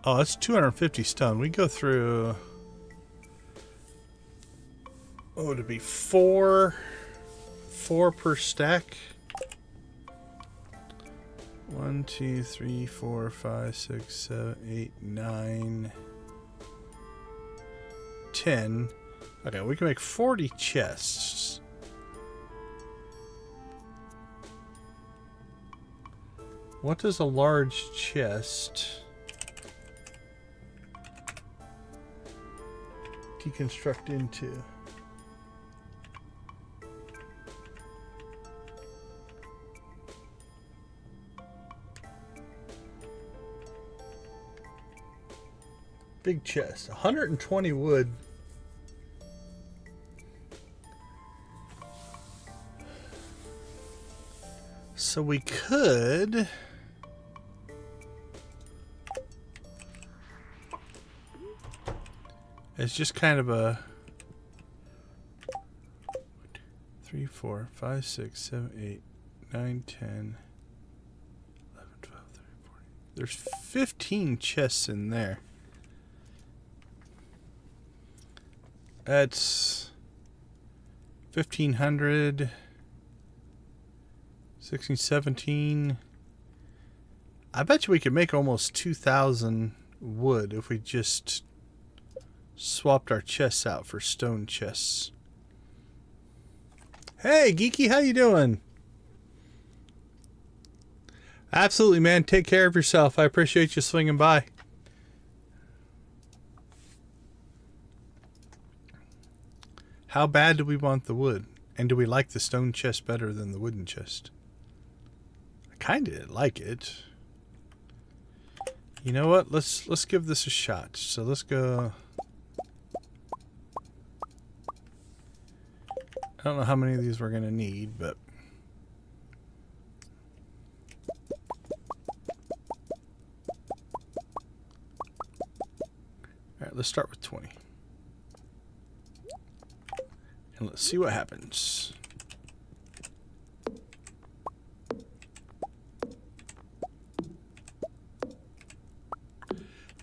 Oh, it's 250 stone. We go through... Oh, it'd be four per stack. 1, 2, 3, 4, 5, 6, 7, 8, 9, 10. Okay, we can make 40 chests. What does a large chest deconstruct into? Big chest, 120 wood. So we could... It's just kind of a... 3, 4, 5, 6, 7, 8, 9, 10, 11, 12, 13, 14. There's 15 chests in there. That's 1,500, 16, 17. I bet you we could make almost 2,000 wood if we just swapped our chests out for stone chests. Hey, Geeky, how you doing? Absolutely, man. Take care of yourself. I appreciate you swinging by. How bad do we want the wood? And do we like the stone chest better than the wooden chest? I kind of like it. You know what? Let's give this a shot. So let's go. I don't know how many of these we're going to need, but all right, let's start with 20. And let's see what happens.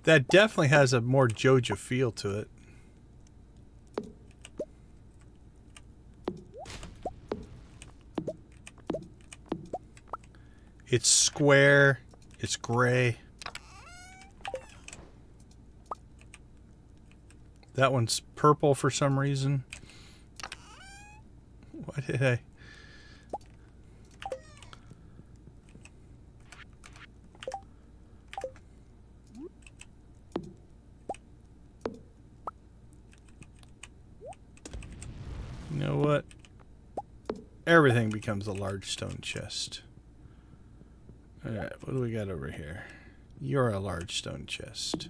That definitely has a more Joja feel to it. It's square. It's gray. That one's purple for some reason. Why did I? You know what? Everything becomes a large stone chest. Alright, what do we got over here? You're a large stone chest.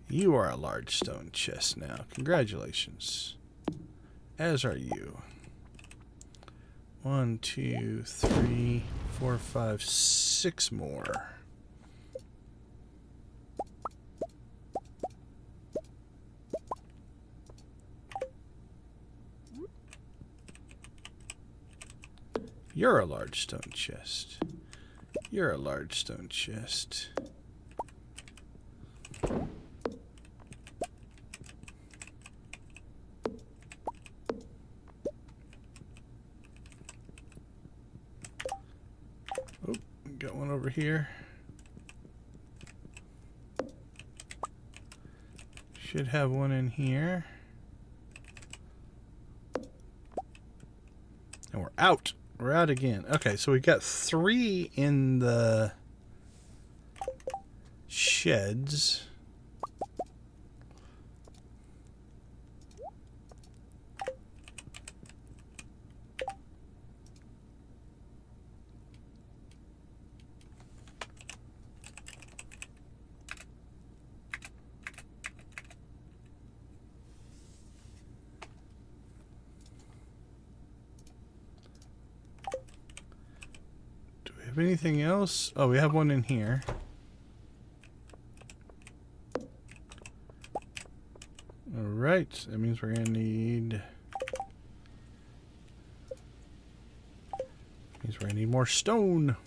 You are a large stone chest now. Congratulations. As are you. 1, 2, 3, 4, 5, 6 more. You're a large stone chest. You're a large stone chest. Oh, got one over here. Should have one in here. And we're out. We're out again. Okay, so we got 3 in the sheds. Anything else? Oh, we have one in here. Alright, that means we're gonna need more stone.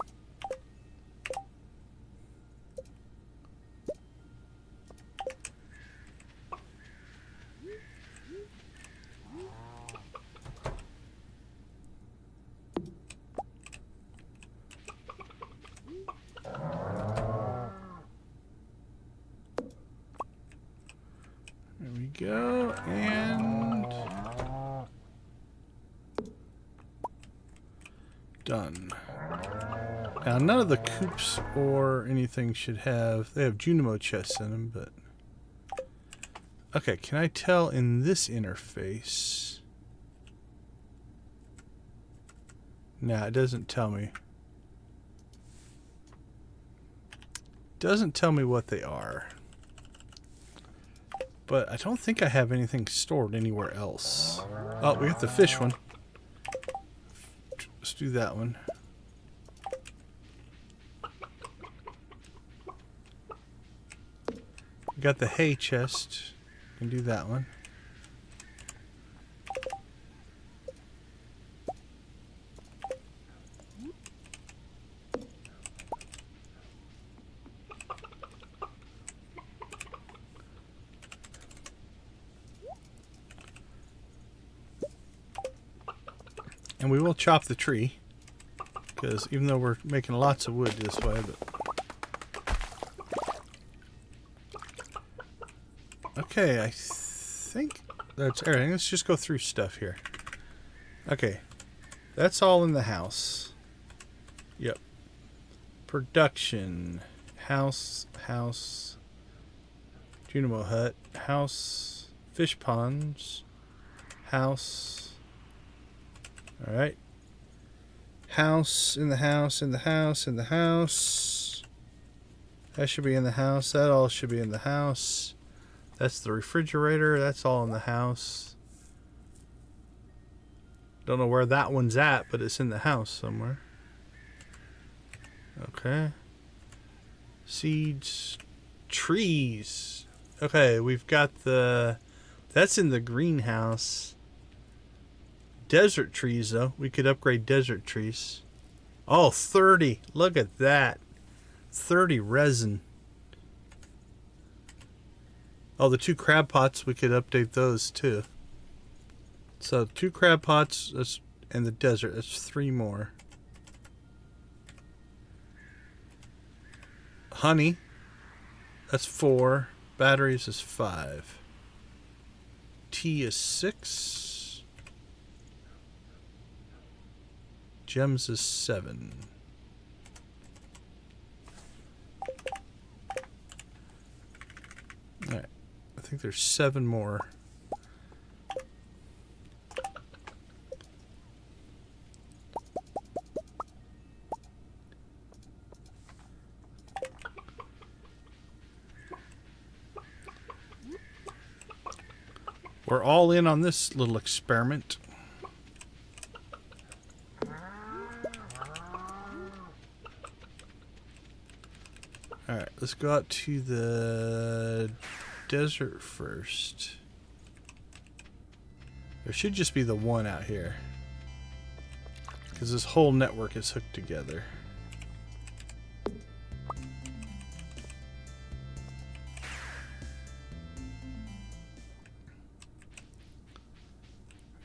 Go and done. Now none of the coops or anything should have, they have Junimo chests in them, but okay, can I tell in this interface? Nah, it doesn't tell me. Doesn't tell me what they are. But I don't think I have anything stored anywhere else. Oh, we got the fish one. Let's do that one. We got the hay chest. Can do that one. And we will chop the tree, because even though we're making lots of wood this way, but... Okay, I think that's everything. Let's just go through stuff here. Okay, that's all in the house. Yep. Production. House. Junimo hut. House. Fish ponds. House. Alright. House, in the house, in the house, in the house. That should be in the house. That all should be in the house. That's the refrigerator. That's all in the house. Don't know where that one's at, but it's in the house somewhere. Okay. Seeds. Trees. Okay, we've got the... That's in the greenhouse. Desert trees, though. We could upgrade desert trees. Oh, 30. Look at that. 30 resin. Oh, the 2 crab pots, we could update those, too. So, 2 crab pots and the desert. That's 3 more. Honey. That's 4. Batteries is 5. Tea is 6. Gems is 7. Alright. I think there's 7 more. We're all in on this little experiment. Alright, let's go out to the desert first. There should just be the one out here, because this whole network is hooked together.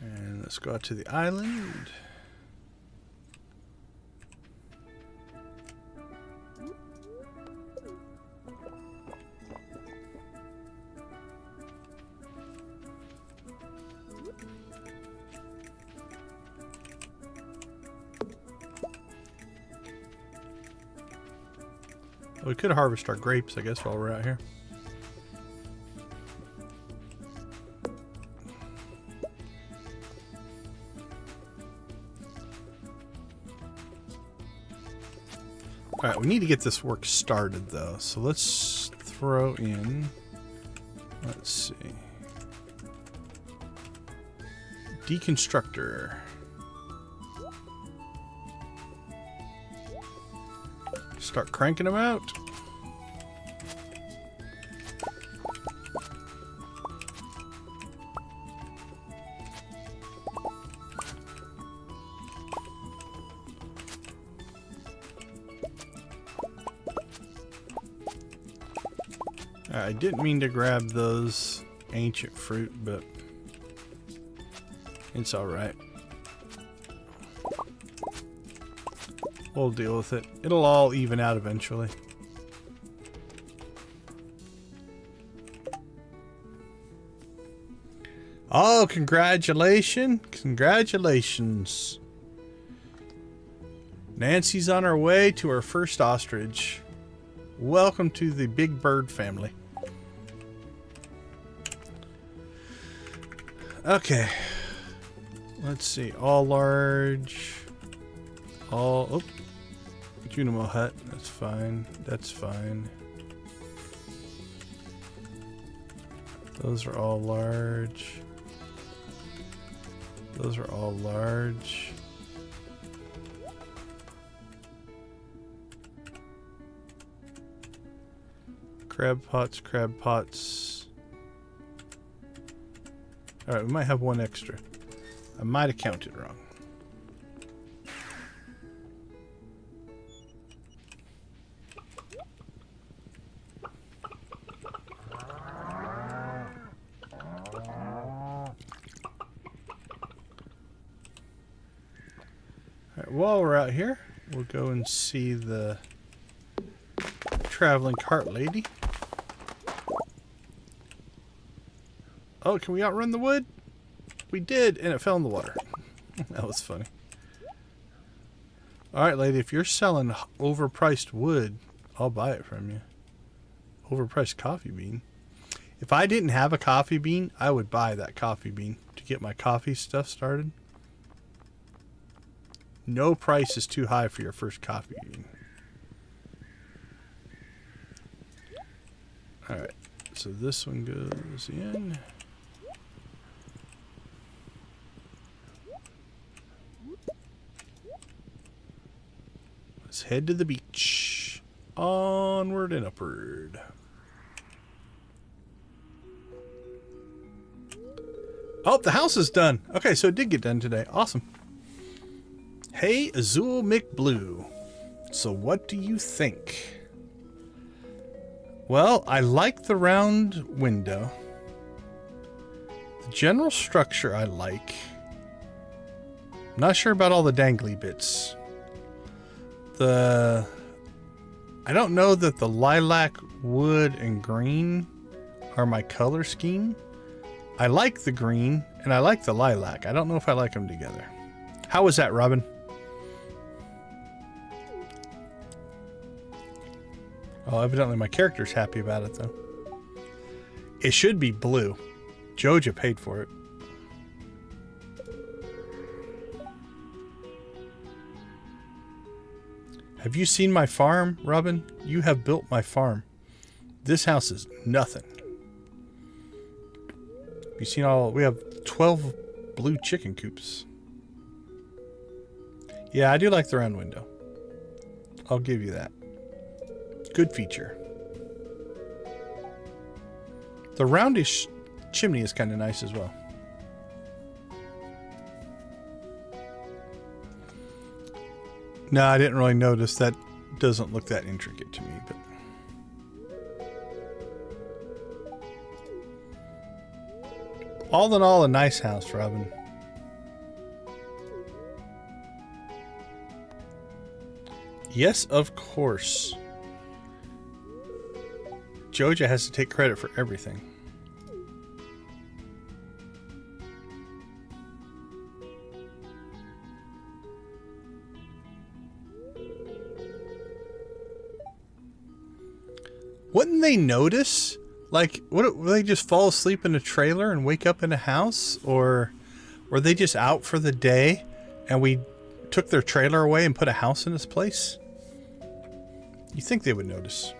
And let's go out to the island. We could harvest our grapes, I guess, while we're out here. Alright, we need to get this work started, though. So let's throw in... Let's see. Deconstructor. Start cranking them out. I didn't mean to grab those ancient fruit, but it's alright. We'll deal with it. It'll all even out eventually. Oh, congratulations. Congratulations. Nancy's on her way to her first ostrich. Welcome to the big bird family. Okay. Let's see. All large. All... Oh. Junimo hut. That's fine. That's fine. Those are all large. Those are all large. Crab pots, crab pots. Alright, we might have one extra. I might have counted wrong. Alright, while we're out here, we'll go and see the traveling cart lady. Oh, can we outrun the wood? We did, and it fell in the water. That was funny. Alright, lady, if you're selling overpriced wood, I'll buy it from you. Overpriced coffee bean. If I didn't have a coffee bean, I would buy that coffee bean to get my coffee stuff started. No price is too high for your first coffee bean. Alright, so this one goes in. Let's head to the beach. Onward and upward. Oh, the house is done. Okay, so it did get done today. Awesome. Hey, Azul McBlue. So what do you think? Well, I like the round window. The general structure I like. I'm not sure about all the dangly bits. I don't know that the lilac, wood, and green are my color scheme. I like the green, and I like the lilac. I don't know if I like them together. How was that, Robin? Oh, evidently my character's happy about it, though. It should be blue. Joja paid for it. Have you seen my farm, Robin? You have built my farm. This house is nothing. You seen all? We have 12 blue chicken coops. Yeah, I do like the round window. I'll give you that. Good feature. The roundish chimney is kind of nice as well. No, I didn't really notice. That doesn't look that intricate to me, but all in all, a nice house, Robin. Yes, of course. Joja has to take credit for everything. Wouldn't they notice? Like, would they just fall asleep in a trailer and wake up in a house? Or were they just out for the day and we took their trailer away and put a house in its place? You think they would notice.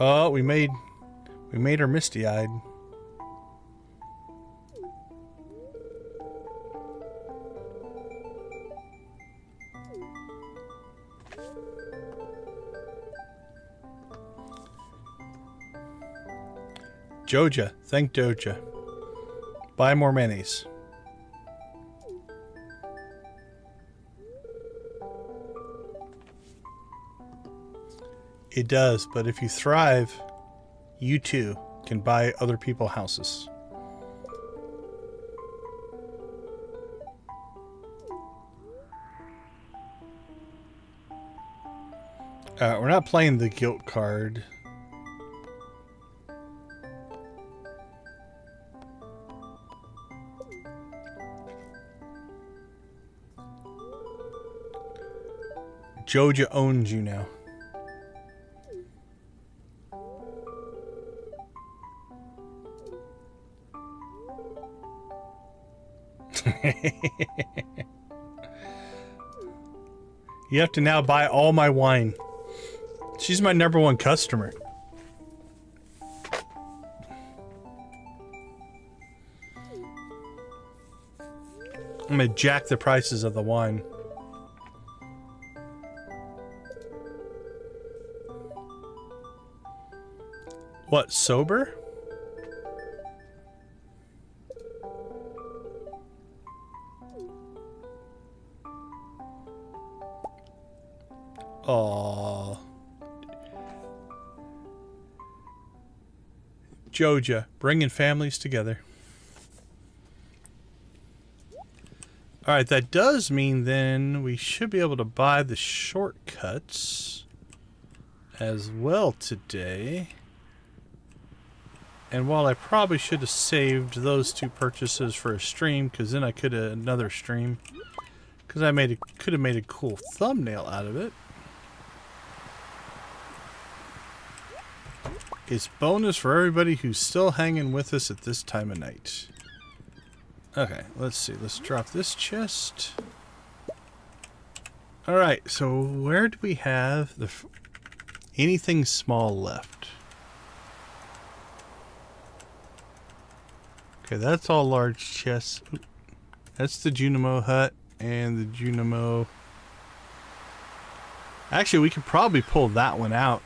Oh, we made her misty-eyed. Joja, thank Joja. Buy more mayonnaise. It does, but if you thrive, you too can buy other people's houses. We're not playing the guilt card. Joja owns you now. You have to now buy all my wine. She's my #1 customer. I'm gonna jack the prices of the wine. What, sober? Aww. Joja, bringing families together. Alright, that does mean then we should be able to buy the shortcuts as well today. And while I probably should have saved those 2 purchases for a stream, because then I could have another stream, because I could have made a cool thumbnail out of it. It's bonus for everybody who's still hanging with us at this time of night. Okay, let's see. Let's drop this chest. Alright, so where do we have anything small left? Okay, that's all large chests. That's the Junimo hut and the Junimo. Actually, we could probably pull that one out.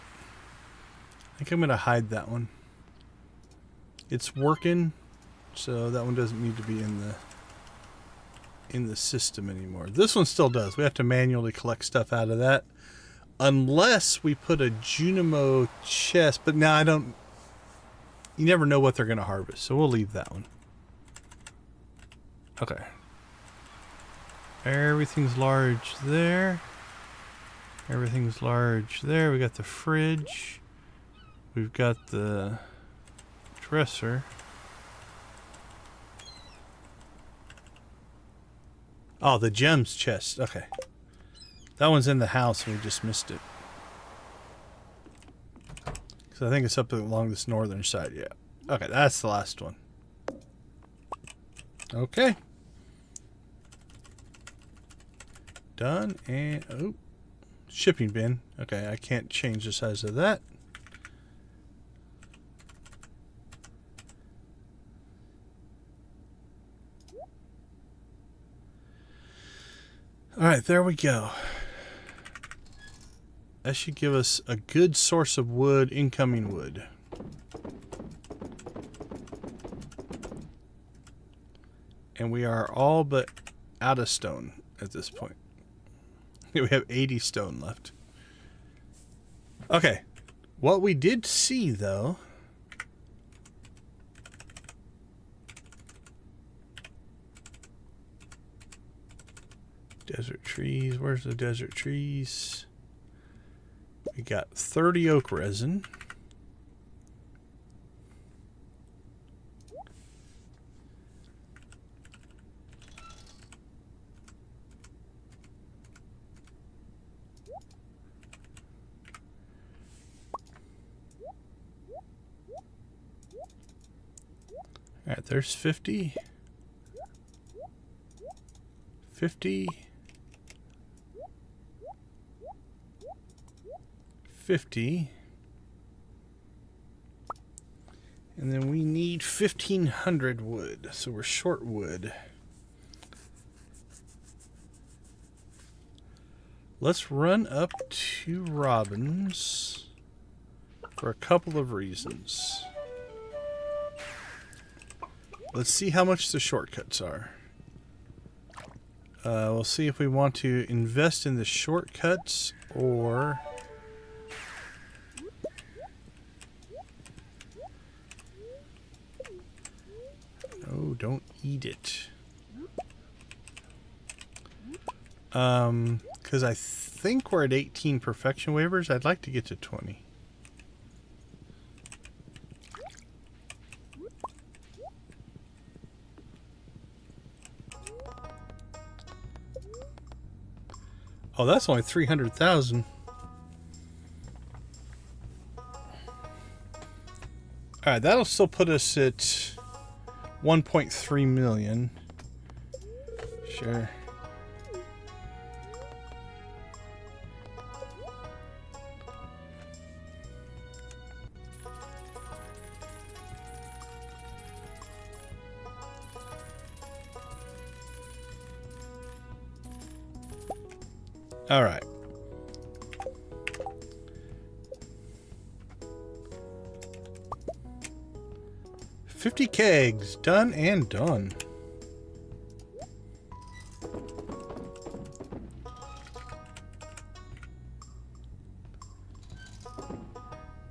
I think I'm going to hide that one. It's working, so that one doesn't need to be in the system anymore. This one still does. We have to manually collect stuff out of that. Unless we put a Junimo chest, but now I don't. You never know what they're going to harvest, so we'll leave that one. Okay. Everything's large there. Everything's large there. We got the fridge. We've got the dresser. Oh, the gems chest. Okay. That one's in the house and we just missed it. So I think it's up along this northern side, yeah. Okay, that's the last one. Okay. Done. And, oh, shipping bin. Okay, I can't change the size of that. Alright, there we go. That should give us a good source of wood, incoming wood. And we are all but out of stone at this point. We have 80 stone left. Okay. What we did see, though... Desert trees. Where's the desert trees? We got 30 oak resin. Alright, there's 50. 50. 50. And then we need 1,500 wood, so we're short wood. Let's run up to Robin's for a couple of reasons. Let's see how much the shortcuts are. We'll see if we want to invest in the shortcuts or... Oh, don't eat it. Because I think we're at 18 perfection waivers. I'd like to get to 20. Oh, that's only 300,000. Alright, that'll still put us at 1.3 million. Sure. All right. $50 kegs, done and done.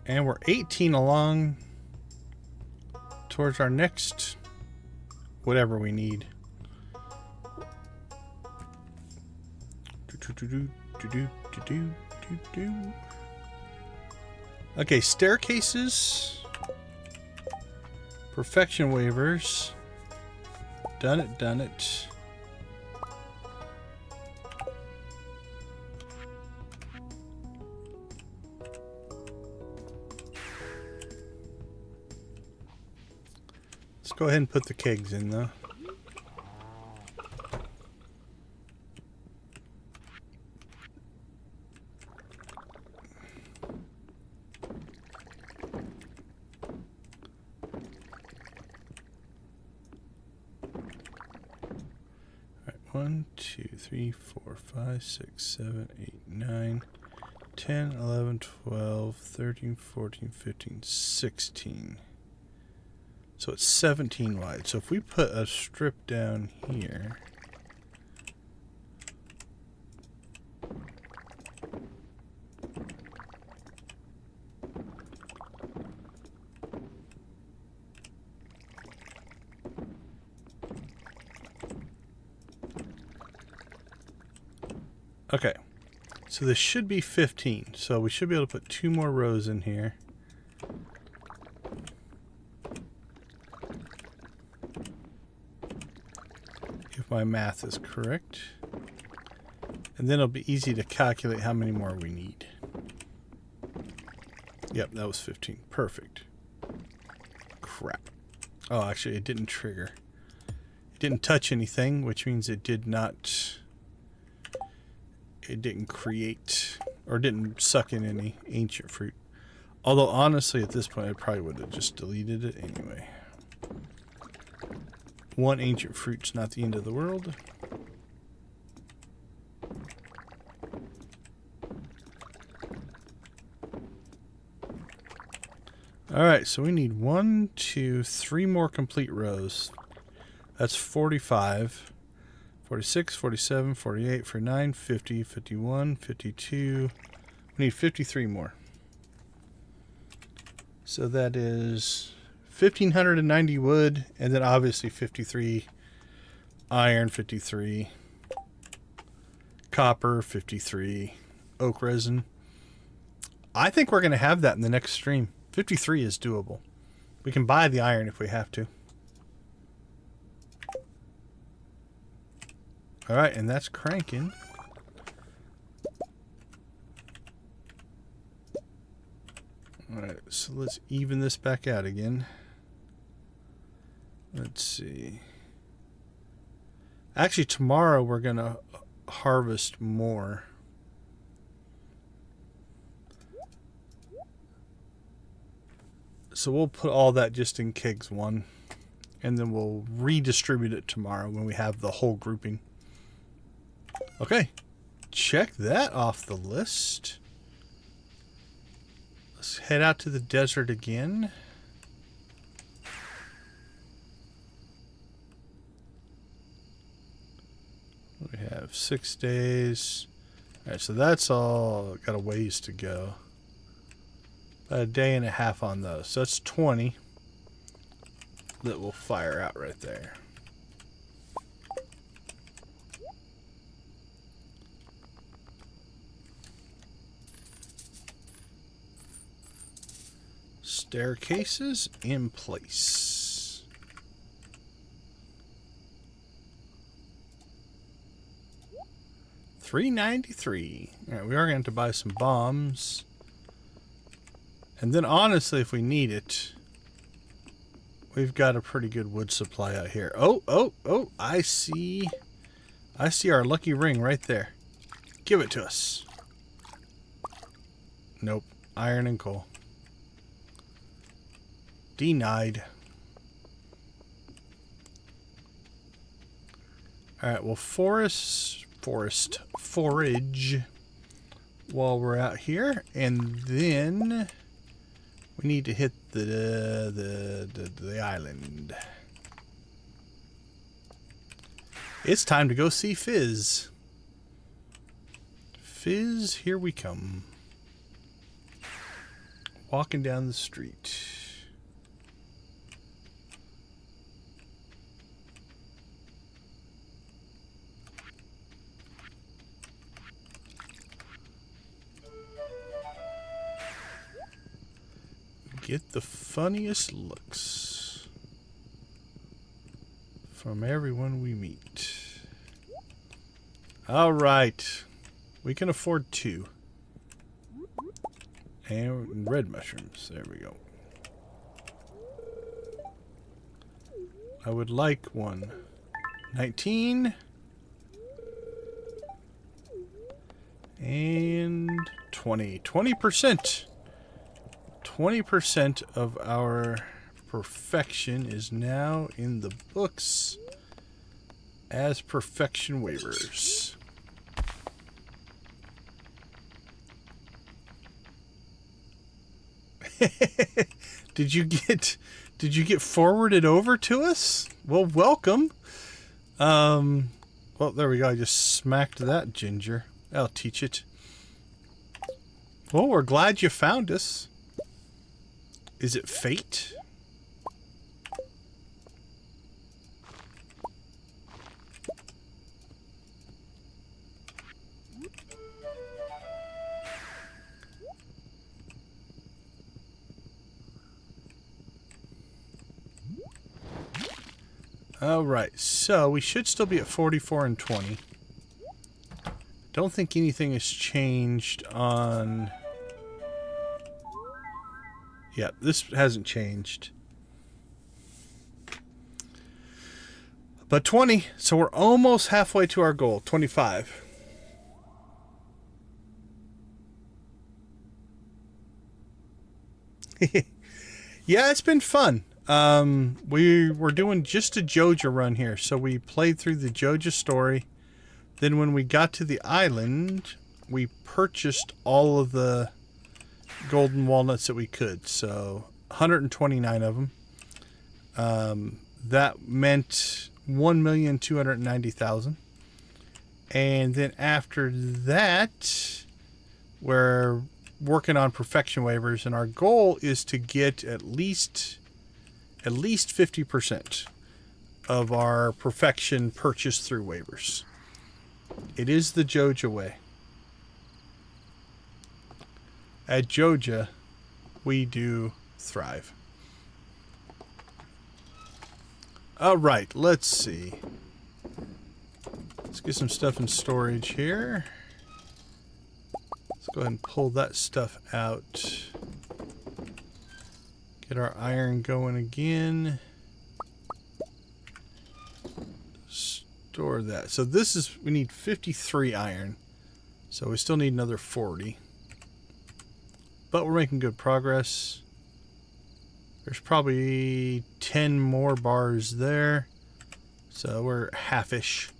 And we're 18 along towards our next whatever we need. Okay, staircases. Perfection waivers. Done it, done it. Let's go ahead and put the kegs in though. One, two, three, four, 5, 6, 7, 8, 9, 10, 11, 12, 13, 14, 15, 16. So it's 17 wide. So if we put a strip down here. Okay, so this should be 15, so we should be able to put 2 more rows in here. If my math is correct. And then it'll be easy to calculate how many more we need. Yep, that was 15. Perfect. Crap. Oh, actually, it didn't trigger. It didn't touch anything, which means it did not... it didn't create or didn't suck in any ancient fruit. Although honestly, at this point, I probably would have just deleted it anyway. One ancient fruit's not the end of the world. Alright, so we need 1, 2, 3 more complete rows. That's 45, 46, 47, 48, 49, 50, 51, 52. We need 53 more. So that is 1,590 wood, and then obviously 53 iron, 53 copper, 53 oak resin. I think we're going to have that in the next stream. 53 is doable. We can buy the iron if we have to. Alright, and that's cranking. Alright, so let's even this back out again. Let's see. Actually, tomorrow we're going to harvest more. So we'll put all that just in kegs 1. And then we'll redistribute it tomorrow when we have the whole grouping. Okay. Check that off the list. Let's head out to the desert again. We have 6 days. Alright, so that's all got a ways to go. About a day and a half on those. So that's 20 that will fire out right there. Staircases in place. $393. Alright, we are going to buy some bombs. And then honestly, if we need it, we've got a pretty good wood supply out here. Oh, I see our lucky ring right there. Give it to us. Nope. Iron and coal. Denied. Alright, well, forage while we're out here, and then we need to hit the island. It's time to go see Fizz. Fizz, here we come. Walking down the street. Get the funniest looks from everyone we meet. All right. We can afford 2. And red mushrooms. There we go. I would like 1. 19. And 20. 20%. 20% of our perfection is now in the books as perfection waivers. Did you get forwarded over to us? Well, welcome. Well, there we go. I just smacked that ginger. I'll teach it. Well, we're glad you found us. Is it fate? Alright, so we should still be at 44 and 20. Don't think anything has changed on... Yeah, this hasn't changed. But 20, so we're almost halfway to our goal, 25. Yeah, it's been fun. We were doing just a Joja run here, so we played through the Joja story. Then when we got to the island, we purchased all of the golden walnuts that we could. So 129 of them. That meant 1,290,000. And then after that, we're working on perfection waivers, and our goal is to get at least 50% of our perfection purchased through waivers. It is the Joja way. At Joja, we do thrive. All right, let's see. Let's get some stuff in storage here. Let's go ahead and pull that stuff out. Get our iron going again. Store that. So this is, we need 53 iron. So we still need another 40. But we're making good progress. There's probably 10 more bars there. So we're half-ish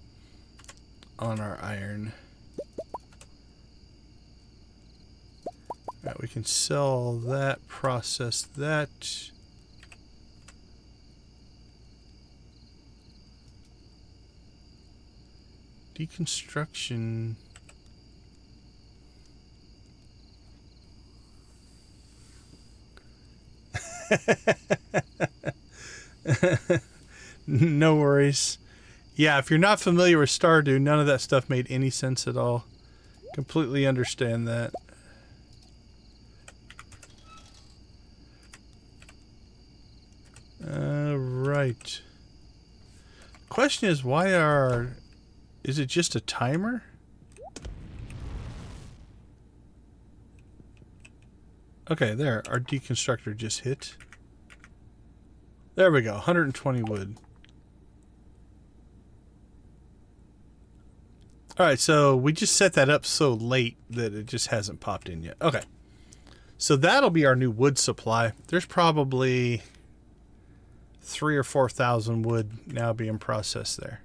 on our iron. Alright, we can sell that, process that. Deconstruction. No worries. Yeah, if you're not familiar with Stardew, none of that stuff made any sense at all. Completely understand that. Right. Question is, is it just a timer? Okay, there. Our deconstructor just hit. There we go. 120 wood. Alright, so we just set that up so late that it just hasn't popped in yet. Okay. So that'll be our new wood supply. There's probably 3,000 or 4,000 wood now being processed there.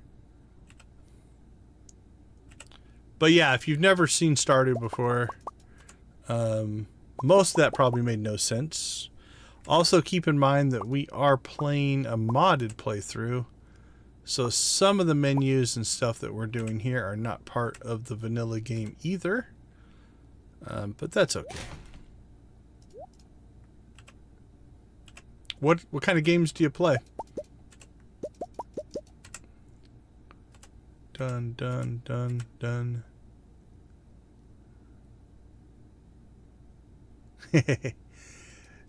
But yeah, if you've never seen Stardew before, most of that probably made no sense. Also keep in mind that we are playing a modded playthrough, so some of the menus and stuff that we're doing here are not part of the vanilla game either. But that's okay. What kind of games do you play? Done, done, done, done.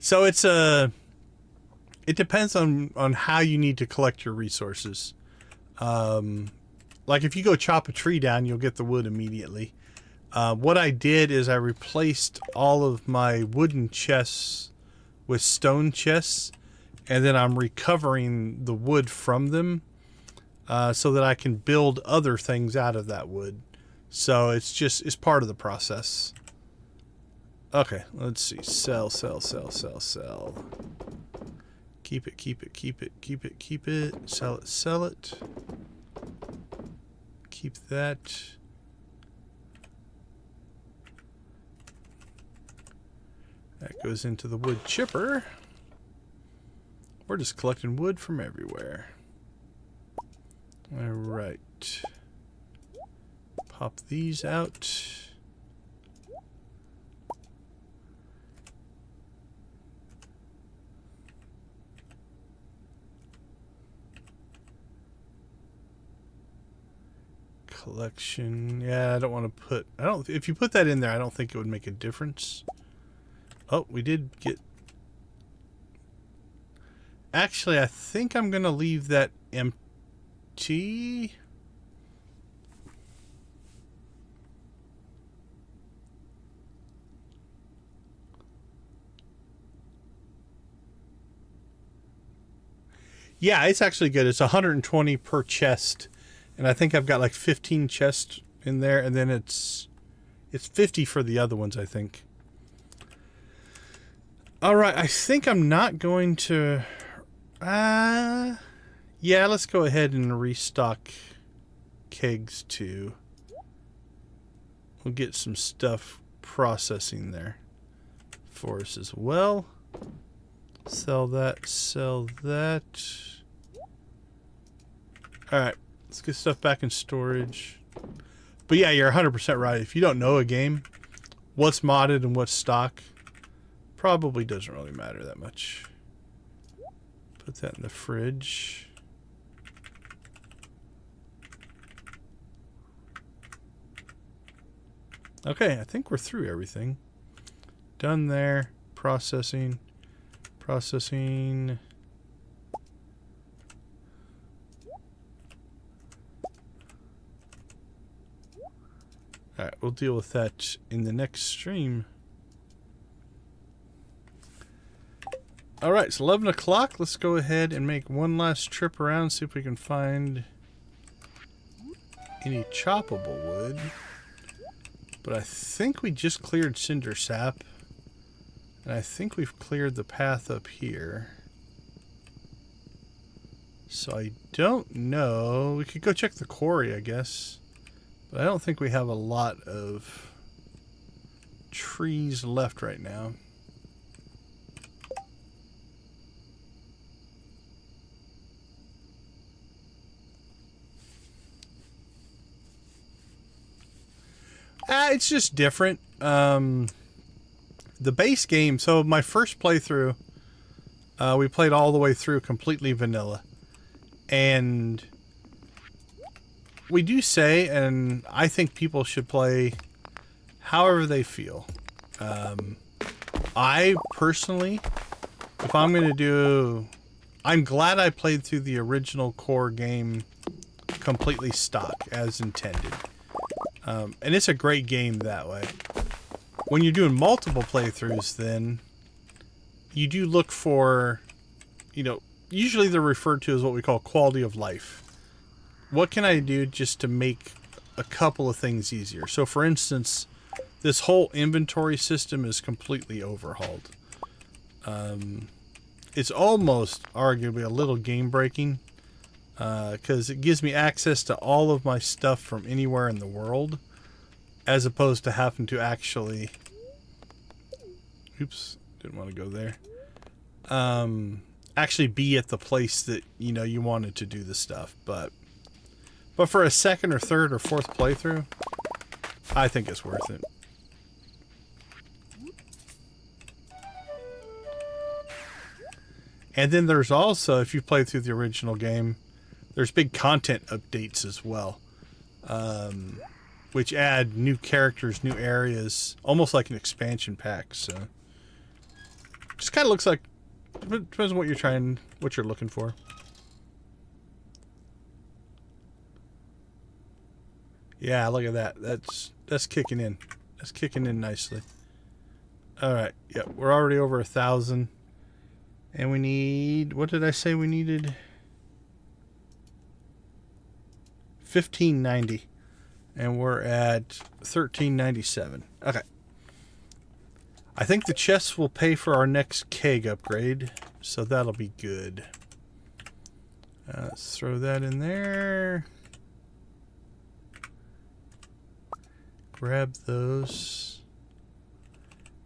So it's it depends on how you need to collect your resources. Like if you go chop a tree down, you'll get the wood immediately. What I did is I replaced all of my wooden chests with stone chests, and then I'm recovering the wood from them so that I can build other things out of that wood. So it's part of the process. Okay, let's see. Sell, sell, sell, sell, sell. Keep it, keep it, keep it, keep it, keep it. Sell it, sell it. Keep that. That goes into the wood chipper. We're just collecting wood from everywhere. Alright. Pop these out. Collection. Yeah, I don't want to put... if you put that in there, I don't think it would make a difference. Oh, we did get... Actually, I think I'm going to leave that empty. Yeah, it's actually good. It's 120 per chest. And I think I've got like 15 chests in there, and then it's 50 for the other ones, I think. All right, I think I'm not going to... yeah, let's go ahead and restock kegs too. We'll get some stuff processing there for us as well. Sell that, sell that. Alright, let's get stuff back in storage. But yeah, you're 100% right. If you don't know a game, what's modded and what's stock probably doesn't really matter that much. Put that in the fridge. Okay, I think we're through everything. Done there. Processing. Processing. Alright, we'll deal with that in the next stream. Alright, it's 11 o'clock. Let's go ahead and make one last trip around, see if we can find any choppable wood. But I think we just cleared cinder sap. And I think we've cleared the path up here. So I don't know. We could go check the quarry, I guess. But I don't think we have a lot of trees left right now. It's just different. The base game, so my first playthrough, we played all the way through completely vanilla. And we do say, and I think people should play however they feel. I personally, if I'm going to do... I'm glad I played through the original core game completely stock, as intended. And it's a great game that way. When you're doing multiple playthroughs, then you do look for, you know, usually they're referred to as what we call quality of life. What can I do just to make a couple of things easier? So, for instance, this whole inventory system is completely overhauled. It's almost arguably a little game breaking. Because it gives me access to all of my stuff from anywhere in the world, as opposed to having to actually, oops, didn't want to go there, actually be at the place that, you know, you wanted to do the stuff. But for a second or third or fourth playthrough, I think it's worth it. And then there's also, if you played through the original game, there's big content updates as well, which add new characters, new areas, almost like an expansion pack. So, just kind of looks like, depends on what you're looking for. Yeah, look at that. That's kicking in. That's kicking in nicely. All right. Yeah, we're already over 1,000, and we need. What did I say we needed? 1590, and we're at 1397. Okay, I think the chests will pay for our next keg upgrade, so that'll be good. Let's throw that in there. Grab those,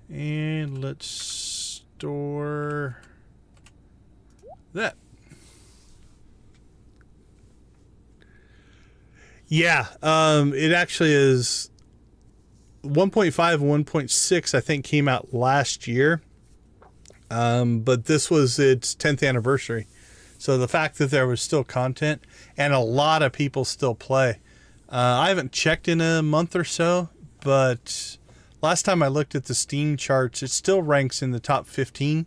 and let's store that. Yeah, it actually is 1.5 and 1.6, I think, came out last year. But this was its 10th anniversary. So the fact that there was still content and a lot of people still play. I haven't checked in a month or so, but last time I looked at the Steam charts, it still ranks in the top 15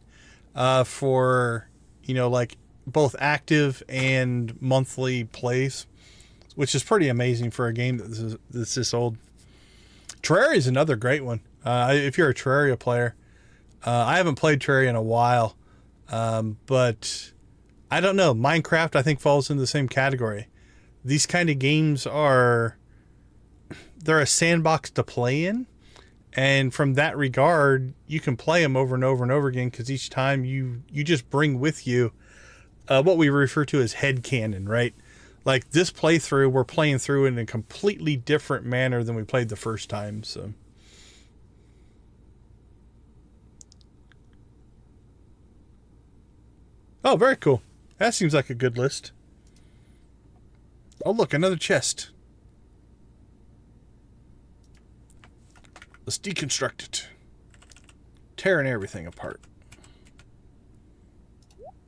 for, you know, like both active and monthly plays, which is pretty amazing for a game that's this old. Terraria is another great one. If you're a Terraria player, I haven't played Terraria in a while, but I don't know. Minecraft, I think, falls in the same category. These kind of games they're a sandbox to play in, And from that regard, you can play them over and over and over again, because each time you just bring with you what we refer to as headcanon, right? Like this playthrough, we're playing through in a completely different manner than we played the first time. So, oh, very cool. That seems like a good list. Oh, look, another chest. Let's deconstruct it. Tearing everything apart.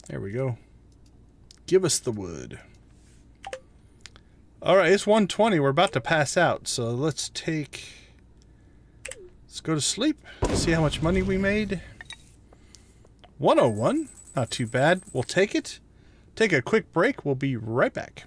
There we go. Give us the wood. Alright, it's 1:20. We're about to pass out. So let's go to sleep. See how much money we made. 101. Not too bad. We'll take it. Take a quick break. We'll be right back.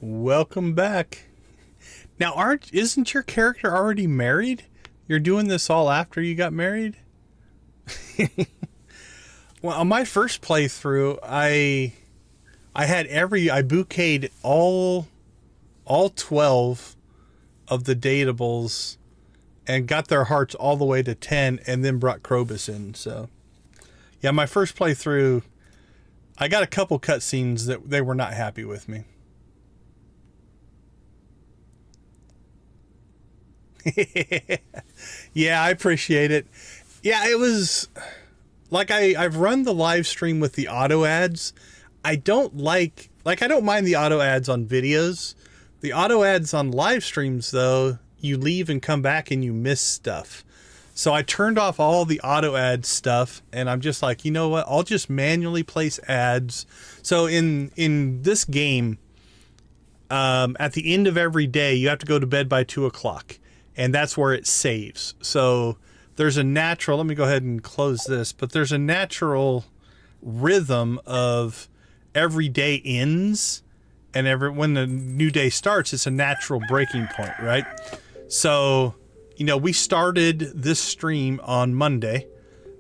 Welcome back. Now, isn't your character already married? You're doing this all after you got married? Well, on my first playthrough, I bouqueted all 12 of the datables and got their hearts all the way to 10, and then brought Krobus in. So, yeah, my first playthrough, I got a couple cutscenes that they were not happy with me. Yeah, I appreciate it. Yeah, it was like I've run the live stream with the auto ads. I don't mind the auto ads on videos. The auto ads on live streams, though, you leave and come back and you miss stuff. So I turned off all the auto ad stuff, and I'm just like, you know what? I'll just manually place ads. So in this game, at the end of every day, you have to go to bed by 2 o'clock. And that's where it saves. So there's a natural, let me go ahead and close this, but there's a natural rhythm of every day ends, and when the new day starts, it's a natural breaking point, right? So, you know, we started this stream on Monday,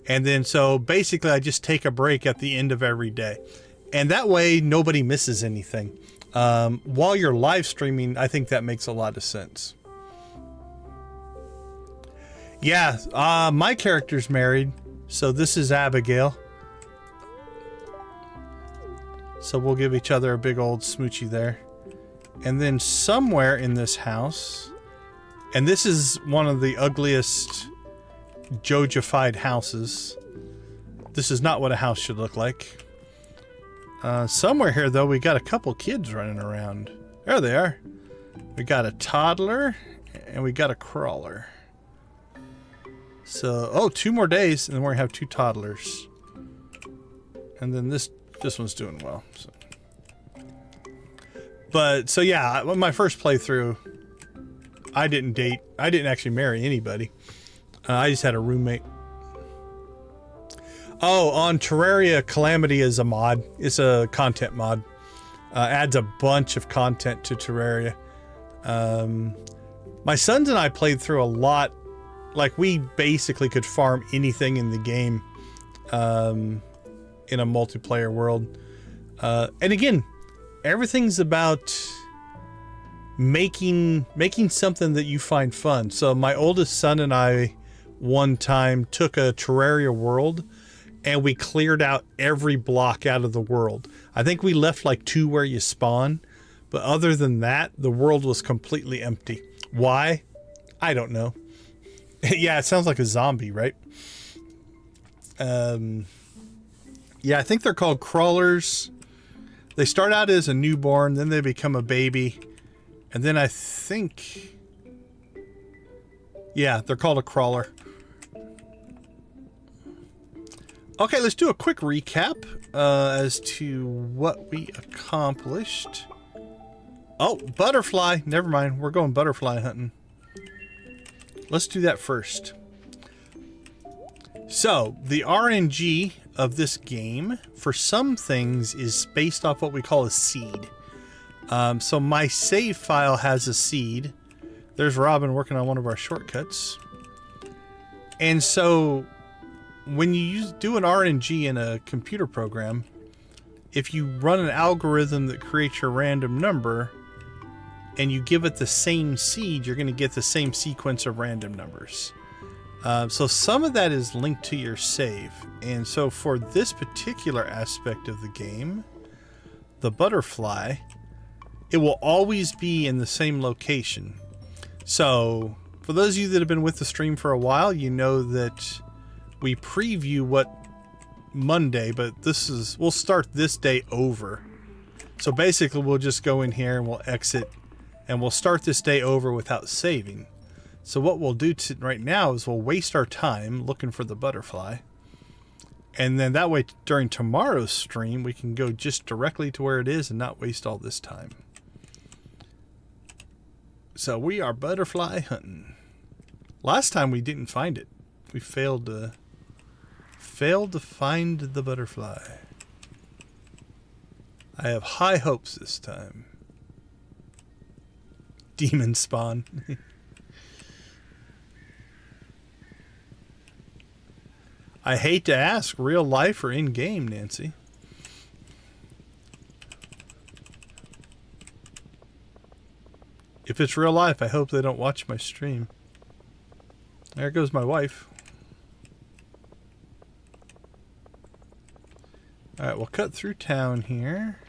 and then so basically I just take a break at the end of every day. And that way nobody misses anything. While you're live streaming, I think that makes a lot of sense. Yeah, my character's married, so this is Abigail. So we'll give each other a big old smoochie there. And then somewhere in this house, and this is one of the ugliest Joja-fied houses. This is not what a house should look like. Somewhere here, though, we got a couple kids running around. There they are. We got a toddler, and we got a crawler. So, oh, 2 more days, and then we're gonna have 2 toddlers. And then this one's doing well. So. But, so yeah, my first playthrough, I didn't actually marry anybody. I just had a roommate. Oh, on Terraria, Calamity is a mod. It's a content mod. Adds a bunch of content to Terraria. My sons and I played through a lot. Like, we basically could farm anything in the game in a multiplayer world. And again, everything's about making something that you find fun. So my oldest son and I one time took a Terraria world and we cleared out every block out of the world. I think we left like 2 where you spawn, but other than that, the world was completely empty. Why? I don't know. Yeah, it sounds like a zombie, right? Yeah, I think they're called crawlers. They start out as a newborn, then they become a baby, and then I think... yeah, they're called a crawler. Okay, let's do a quick recap as to what we accomplished. Oh, butterfly. Never mind. We're going butterfly hunting. Let's do that first. So, the RNG of this game, for some things, is based off what we call a seed. So my save file has a seed. There's Robin working on one of our shortcuts. And so, when you do an RNG in a computer program, if you run an algorithm that creates your random number, and you give it the same seed, you're going to get the same sequence of random numbers. So some of that is linked to your save. And so for this particular aspect of the game, the butterfly, it will always be in the same location. So for those of you that have been with the stream for a while, you know that we preview what Monday, but we'll start this day over. So basically we'll just go in here and we'll exit and we'll start this day over without saving. So what we'll do right now is we'll waste our time looking for the butterfly. And then that way during tomorrow's stream, we can go just directly to where it is and not waste all this time. So we are butterfly hunting. Last time we didn't find it. We failed to find the butterfly. I have high hopes this time. Demon spawn. I hate to ask, real life or in-game, Nancy? If it's real life, I hope they don't watch my stream. There goes my wife. Alright, we'll cut through town here.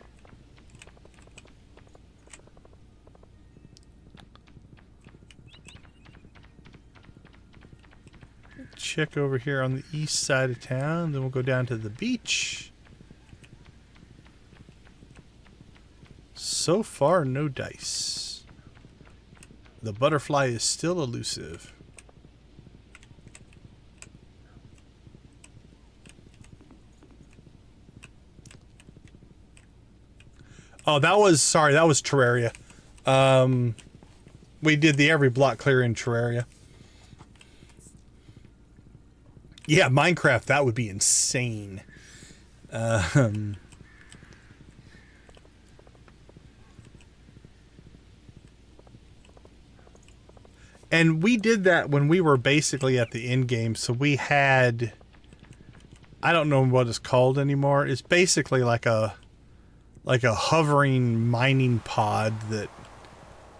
Check over here on the east side of town, then we'll go down to the beach. So far, no dice. The butterfly is still elusive. Oh, that was Terraria. We did the every block clear in Terraria. Yeah, Minecraft, that would be insane. And we did that when we were basically at the end game, so we had... I don't know what it's called anymore. It's basically like a hovering mining pod that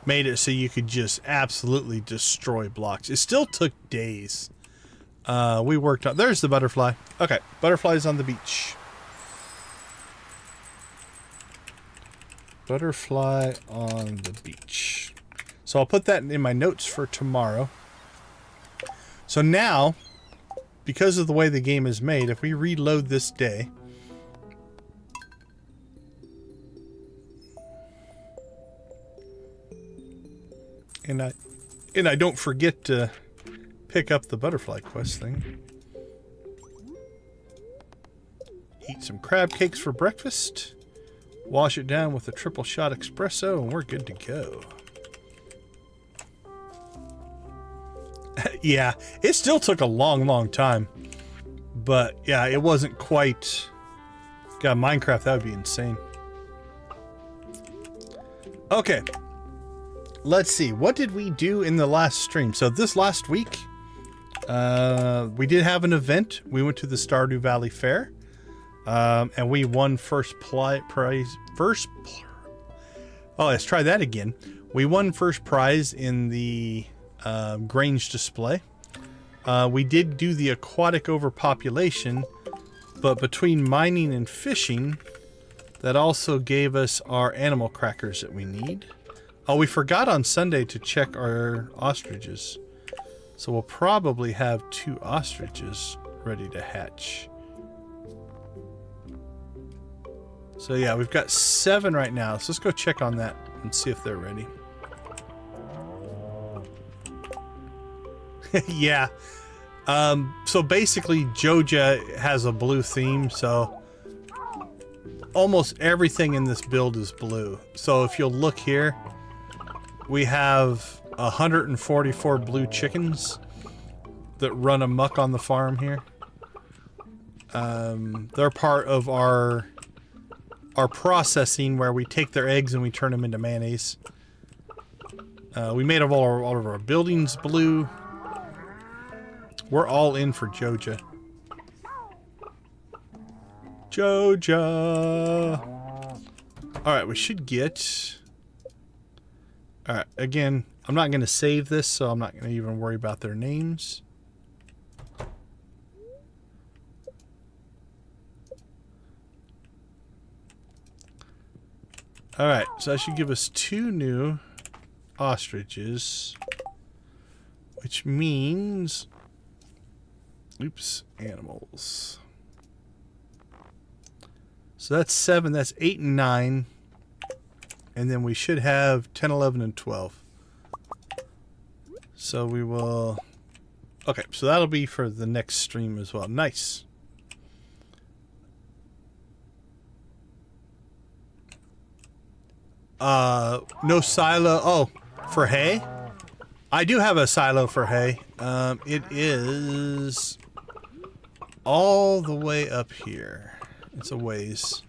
made it so you could just absolutely destroy blocks. It still took days. We worked on... There's the butterfly. Okay, butterfly's on the beach. Butterfly on the beach. So I'll put that in my notes for tomorrow. So now, because of the way the game is made, if we reload this day... And I don't forget to pick up the butterfly quest thing. Eat some crab cakes for breakfast. Wash it down with a triple shot espresso, and we're good to go. Yeah, it still took a long time. But yeah, it wasn't quite... God, Minecraft, that would be insane. Okay. Let's see. What did we do in the last stream? So this last week, we did have an event. We went to the Stardew Valley Fair. And we won first prize. Oh, let's try that again. We won first prize in the Grange Display. We did do the Aquatic Overpopulation, but between mining and fishing, that also gave us our animal crackers that we need. Oh, we forgot on Sunday to check our ostriches. So we'll probably have 2 ostriches ready to hatch. So yeah, we've got 7 right now. So let's go check on that and see if they're ready. Yeah. So basically Joja has a blue theme, so almost everything in this build is blue. So if you'll look here, we have 144 blue chickens that run amok on the farm here. They're part of our processing where we take their eggs and we turn them into mayonnaise. We made all of our buildings blue. We're all in for Joja. Joja! Alright, we should get... Alright, again, I'm not going to save this, so I'm not going to even worry about their names. Alright, so that should give us 2 new ostriches. Which means... Oops, animals. So that's 7, that's 8 and 9. And then we should have 10, 11, and 12. So we will... Okay, so that'll be for the next stream as well. Nice. No silo. Oh, for hay? I do have a silo for hay. It is all the way up here. It's a ways.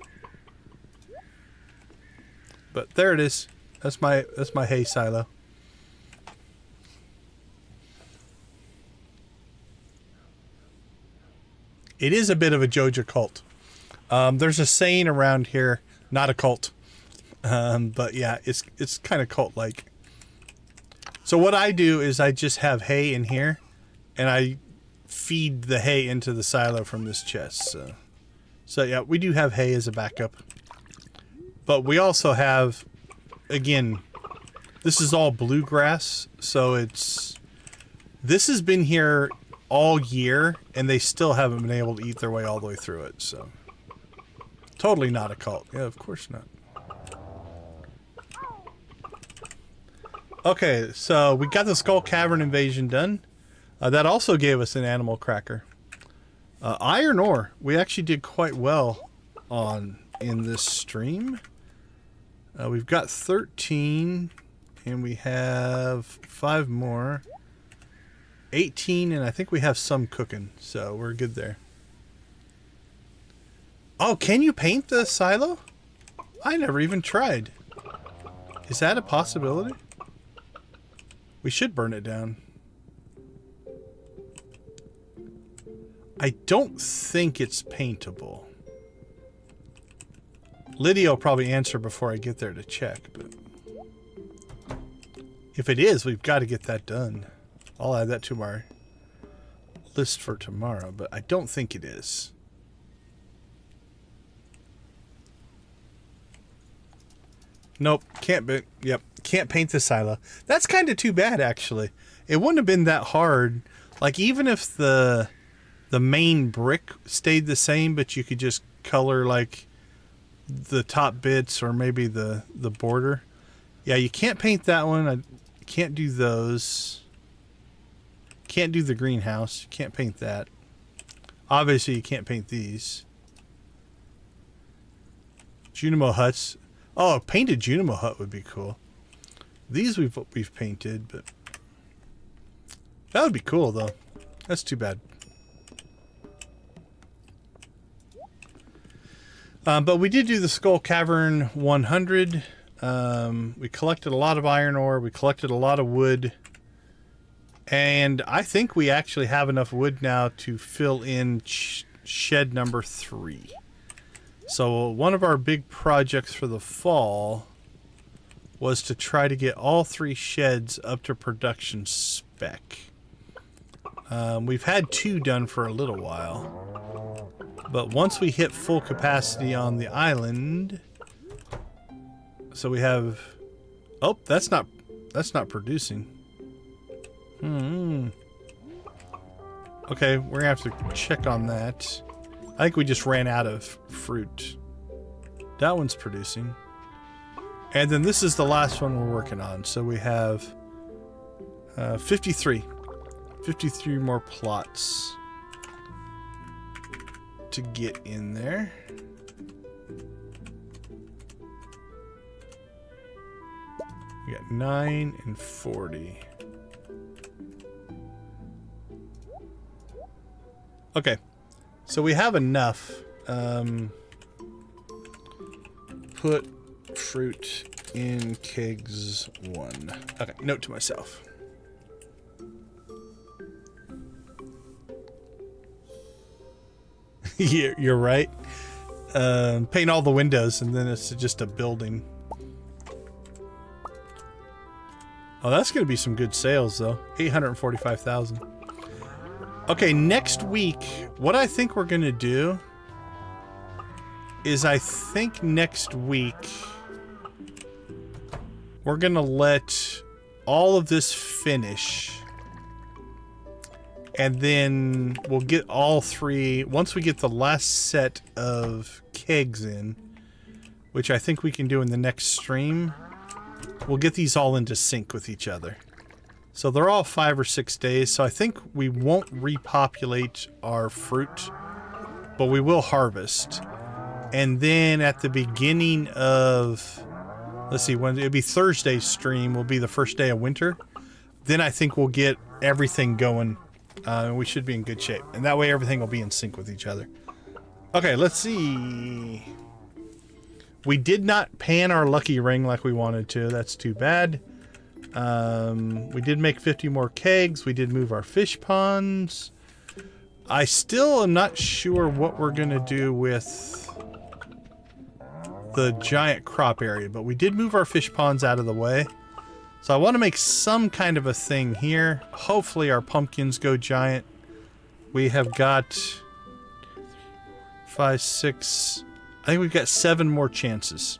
But there it is. That's my hay silo. It is a bit of a Joja cult. There's a saying around here, not a cult. But yeah, it's kind of cult-like. So what I do is I just have hay in here, and I feed the hay into the silo from this chest. So yeah, we do have hay as a backup. But we also have, again, this is all bluegrass, so this has been here all year, and they still haven't been able to eat their way all the way through it, so. Totally not a cult. Yeah, of course not. Okay, so we got the Skull Cavern Invasion done. That also gave us an animal cracker. Iron ore, we actually did quite well on in this stream. We've got 13, and we have 5 more. 18, and I think we have some cooking, so we're good there. Oh, can you paint the silo? I never even tried. Is that a possibility? We should burn it down. I don't think it's paintable. Lydia will probably answer before I get there to check, but if it is, we've got to get that done. I'll add that to our list for tomorrow, but I don't think it is. Nope, can't paint the silo. That's kind of too bad, actually. It wouldn't have been that hard. Like, even if the main brick stayed the same, but you could just color, like, the top bits or maybe the border. Yeah, you can't paint that one. Can't do those. Can't do the greenhouse. Can't paint that. Obviously, you can't paint these. Junimo huts. Oh, a painted Junimo hut would be cool. These we've painted, but that would be cool though. That's too bad. But we did do the Skull Cavern 100. We collected a lot of iron ore. We collected a lot of wood. And I think we actually have enough wood now to fill in shed number 3. So one of our big projects for the fall was to try to get all 3 sheds up to production spec. We've had 2 done for a little while. But once we hit full capacity on the island... So we have... Oh, that's not producing. Okay, we're gonna have to check on that. I think we just ran out of fruit. That one's producing. And then this is the last one we're working on. So we have 53 more plots to get in there. We got 9 and 40. Okay, so we have enough. Put fruit in kegs 1. Okay, note to myself. You're right. Paint all the windows and then it's just a building. Oh, that's going to be some good sales though. 845,000. Okay, next week, what I think we're going to do is I think next week we're going to let all of this finish. And then we'll get all 3, once we get the last set of kegs in, which I think we can do in the next stream, we'll get these all into sync with each other. So they're all 5 or 6 days, so I think we won't repopulate our fruit, but we will harvest. And then at the beginning of, let's see, when it'll be Thursday's stream will be the first day of winter. Then I think we'll get everything going. And we should be in good shape. And that way everything will be in sync with each other. Okay, let's see. We did not pan our lucky ring like we wanted to. That's too bad. We did make 50 more kegs. We did move our fish ponds. I still am not sure what we're going to do with the giant crop area, but we did move our fish ponds out of the way. So I want to make some kind of a thing here. Hopefully our pumpkins go giant. We have got 5, 6... I think we've got 7 more chances.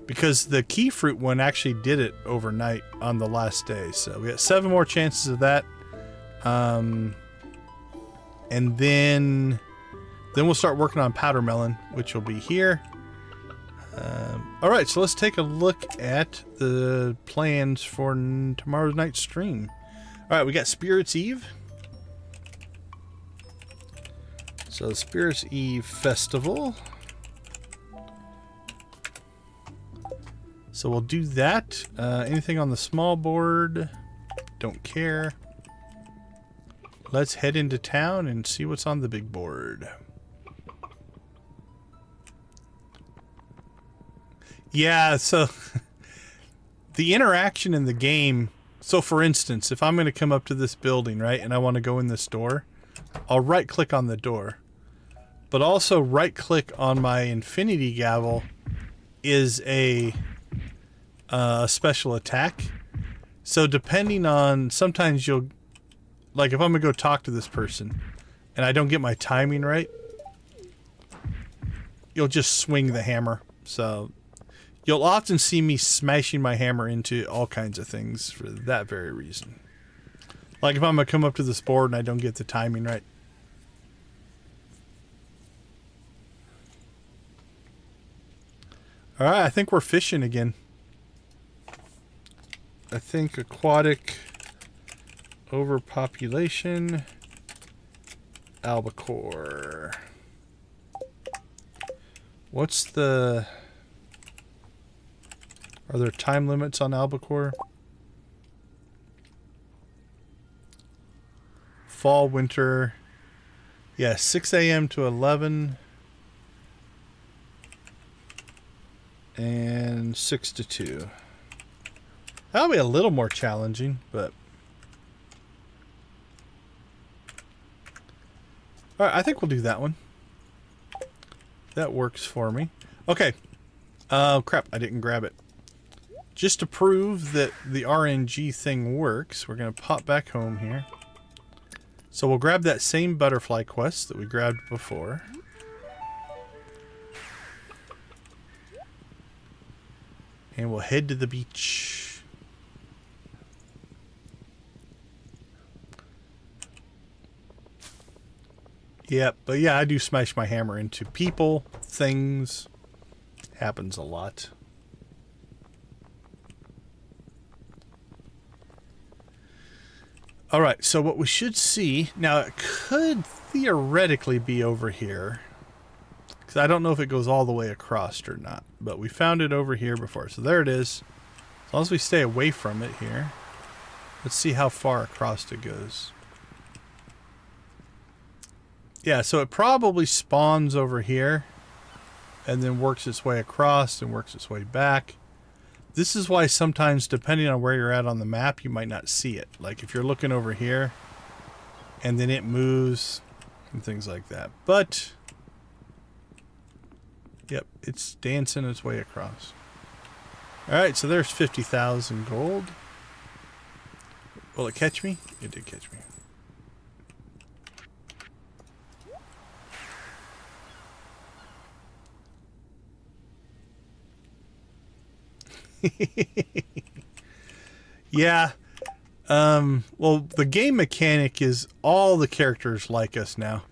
Because the key fruit one actually did it overnight on the last day. So we got 7 more chances of that. And then we'll start working on powder melon, which will be here. Alright, so let's take a look at the plans for tomorrow night's stream. Alright, we got Spirits Eve. So the Spirits Eve Festival. So we'll do that. Anything on the small board? Don't care. Let's head into town and see what's on the big board. Yeah, so the interaction in the game. So for instance, if I'm going to come up to this building, right, and I want to go in this door, I'll right click on the door. But also right click on my infinity gavel is a special attack. So depending on, sometimes you'll, like if I'm going to go talk to this person and I don't get my timing right, you'll just swing the hammer. So you'll often see me smashing my hammer into all kinds of things for that very reason. Like if I'm going to come up to this board and I don't get the timing right. Alright, I think we're fishing again. I think aquatic overpopulation, albacore. What's the... Are there time limits on albacore? Fall, winter. Yeah, 6 a.m. to 11. And 6 to 2. That'll be a little more challenging, but... Alright, I think we'll do that one. That works for me. Okay. Crap, I didn't grab it. Just to prove that the RNG thing works, we're going to pop back home here. So we'll grab that same butterfly quest that we grabbed before. And we'll head to the beach. Yep, but yeah, I do smash my hammer into people, things. Happens a lot. Alright, so what we should see... Now, it could theoretically be over here. Because I don't know if it goes all the way across or not. But we found it over here before. So there it is. As long as we stay away from it here. Let's see how far across it goes. Yeah, so it probably spawns over here. And then works its way across and works its way back. This is why sometimes, depending on where you're at on the map, you might not see it. Like if you're looking over here, and then it moves, and things like that. But, yep, it's dancing its way across. Alright, so there's 50,000 gold. Will it catch me? It did catch me. Yeah. Well, the game mechanic is all the characters like us now.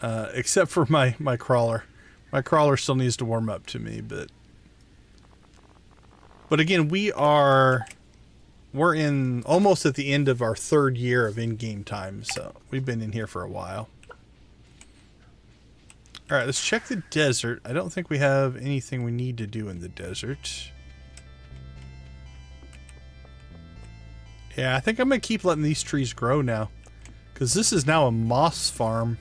Except for my crawler. My crawler still needs to warm up to me, but again, we're in almost at the end of our 3rd year of in-game time, so we've been in here for a while. Alright, let's check the desert. I don't think we have anything we need to do in the desert. Yeah, I think I'm going to keep letting these trees grow now. Because this is now a moss farm.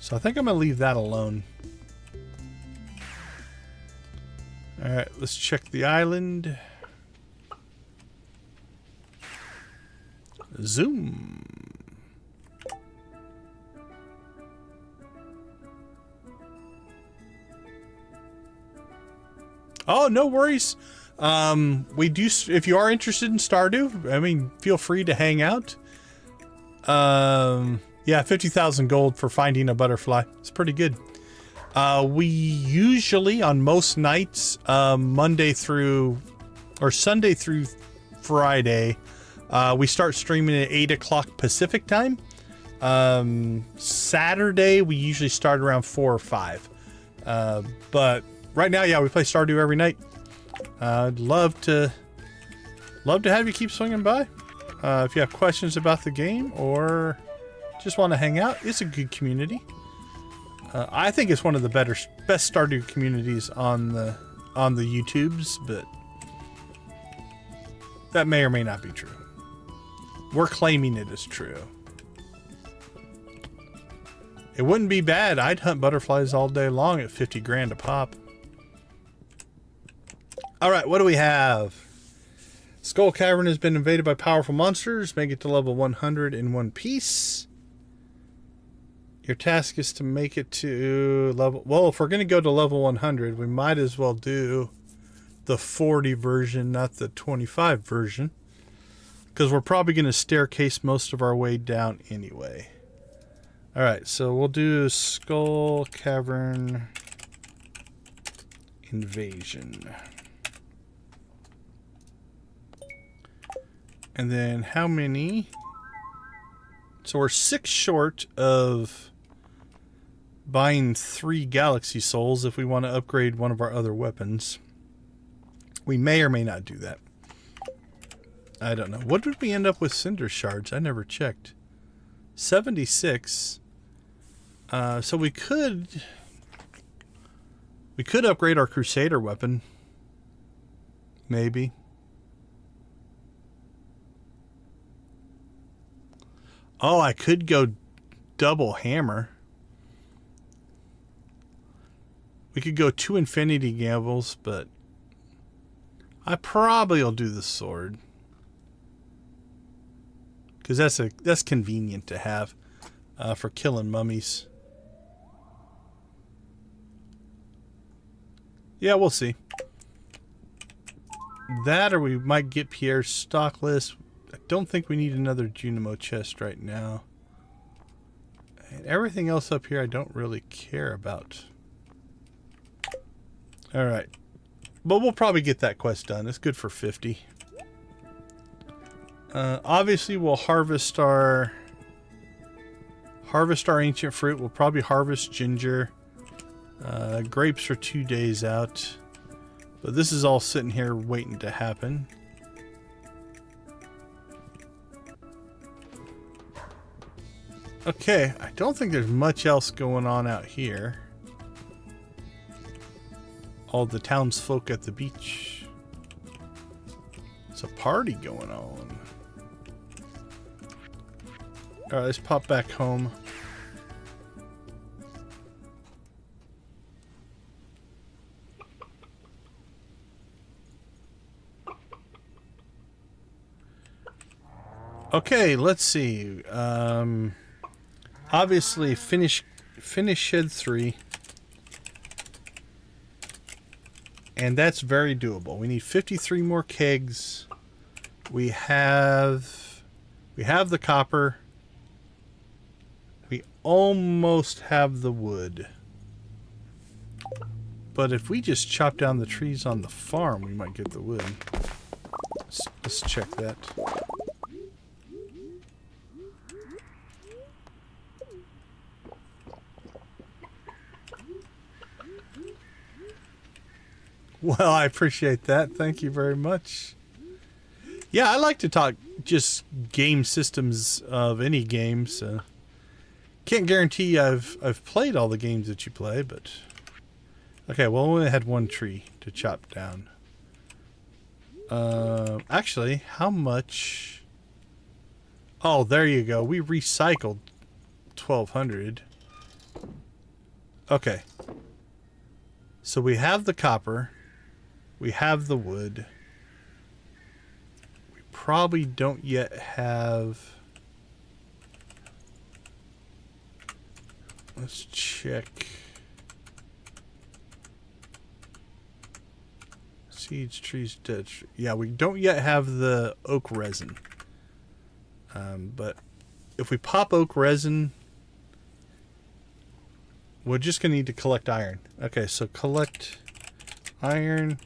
So I think I'm going to leave that alone. Alright, let's check the island. Zoom. Oh, no worries. We do, if you are interested in Stardew, I mean, feel free to hang out. Yeah, 50,000 gold for finding a butterfly. It's pretty good. We usually, on most nights, Sunday through Friday, we start streaming at 8 o'clock Pacific time. Saturday, we usually start around 4 or 5. But right now, yeah, we play Stardew every night. I'd love to have you keep swinging by. If you have questions about the game or just want to hang out, it's a good community. I think it's one of the best Stardew communities on the YouTubes, but that may or may not be true. We're claiming it is true. It wouldn't be bad. I'd hunt butterflies all day long at 50 grand a pop. Alright, what do we have? Skull Cavern has been invaded by powerful monsters. Make it to level 100 in one piece. Your task is to make it to level... Well, if we're going to go to level 100, we might as well do the 40 version, not the 25 version. Because we're probably going to staircase most of our way down anyway. Alright, so we'll do Skull Cavern Invasion. And then how many? So we're 6 short of buying 3 galaxy souls if we want to upgrade one of our other weapons. We may or may not do that. I don't know. What did we end up with cinder shards? I never checked. 76. So we could upgrade our Crusader weapon. Maybe. Oh, I could go double hammer. We could go 2 infinity gambles, but I probably will do the sword. Because that's convenient to have for killing mummies. Yeah, we'll see. That, or we might get Pierre's stock list. I don't think we need another Junimo chest right now. And everything else up here I don't really care about. Alright. But we'll probably get that quest done. It's good for 50. Obviously, we'll harvest our ancient fruit. We'll probably harvest ginger. Grapes are 2 days out. But this is all sitting here waiting to happen. Okay, I don't think there's much else going on out here. All the townsfolk at the beach. It's a party going on. Alright, let's pop back home. Okay, let's see. Obviously, finish Shed 3. And that's very doable. We need 53 more kegs. We have the copper. We almost have the wood. But if we just chop down the trees on the farm, we might get the wood. Let's check that. Well, I appreciate that. Thank you very much. Yeah, I like to talk just game systems of any game, so can't guarantee I've played all the games that you play, but okay, well, we only had 1 tree to chop down. Actually, how much? Oh, there you go. We recycled 1,200. Okay. So we have the copper. We have the wood. We probably don't yet have... Let's check. Seeds, trees, dead. Yeah, we don't yet have the oak resin. But if we pop oak resin, we're just going to need to collect iron. Okay, so collect iron.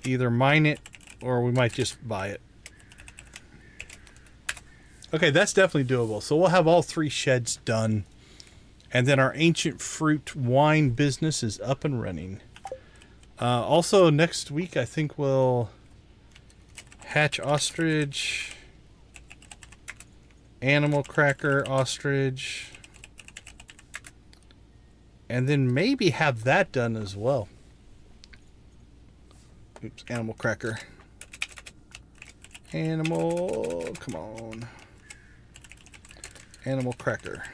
Either mine it, or we might just buy it. Okay, that's definitely doable. So we'll have all 3 sheds done. And then our ancient fruit wine business is up and running. Also, next week, I think we'll hatch ostrich, animal cracker ostrich, and then maybe have that done as well. Oops, animal cracker. Animal, come on. Animal cracker.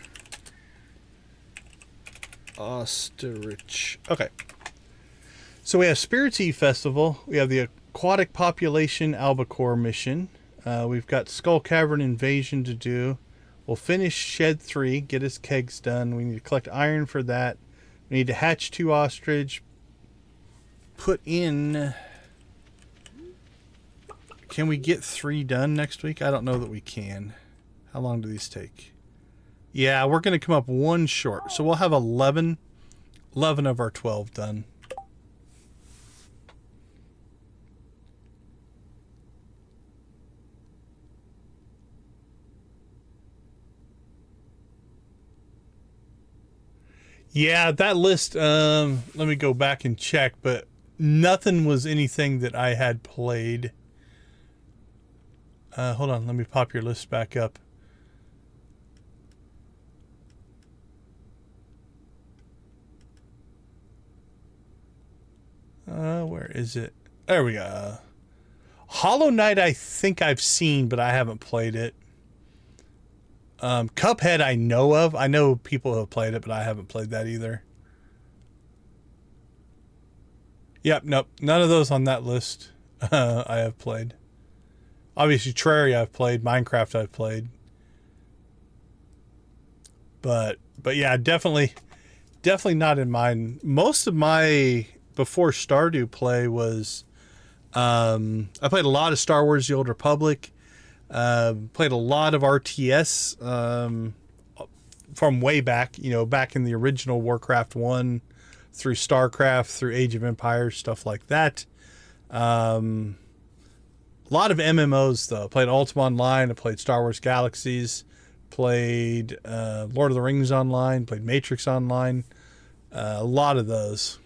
Ostrich. Okay. So we have Spirits Eve Festival. We have the Aquatic Population Albacore mission. We've got Skull Cavern Invasion to do. We'll finish Shed 3, get his kegs done. We need to collect iron for that. We need to hatch 2 ostrich. Put in... Can we get 3 done next week? I don't know that we can. How long do these take? Yeah, we're going to come up 1 short. So we'll have 11 of our 12 done. Yeah, that list, let me go back and check, but nothing was anything that I had played. Hold on, let me pop your list back up. Where is it? There we go. Hollow Knight I think I've seen, but I haven't played it. Cuphead I know of. I know people who have played it, but I haven't played that either. Yep, nope. None of those on that list I have played. Obviously, Terraria I've played. Minecraft I've played. But yeah, definitely not in mine. Most of my before Stardew play was I played a lot of Star Wars: The Old Republic. Played a lot of RTS from way back, back in the original Warcraft 1 through StarCraft, through Age of Empires, stuff like that. A lot of MMOs, though. Played Ultima Online. I played Star Wars Galaxies. Played Lord of the Rings Online. Played Matrix Online. A lot of those.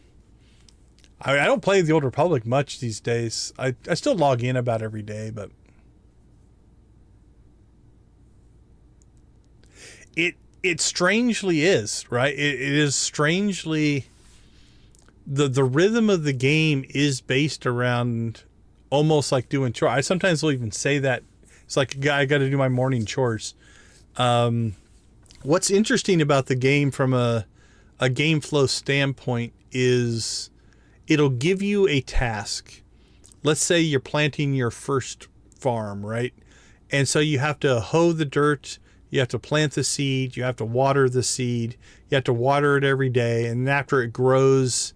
I don't play the Old Republic much these days. I still log in about every day, but it strangely is, right? It is strangely the rhythm of the game is based around almost like doing chores. I sometimes will even say that it's like I got to do my morning chores. What's interesting about the game from a game flow standpoint is it'll give you a task. Let's say you're planting your first farm, right? And so you have to hoe the dirt, you have to plant the seed, you have to water the seed, you have to water it every day, and after it grows,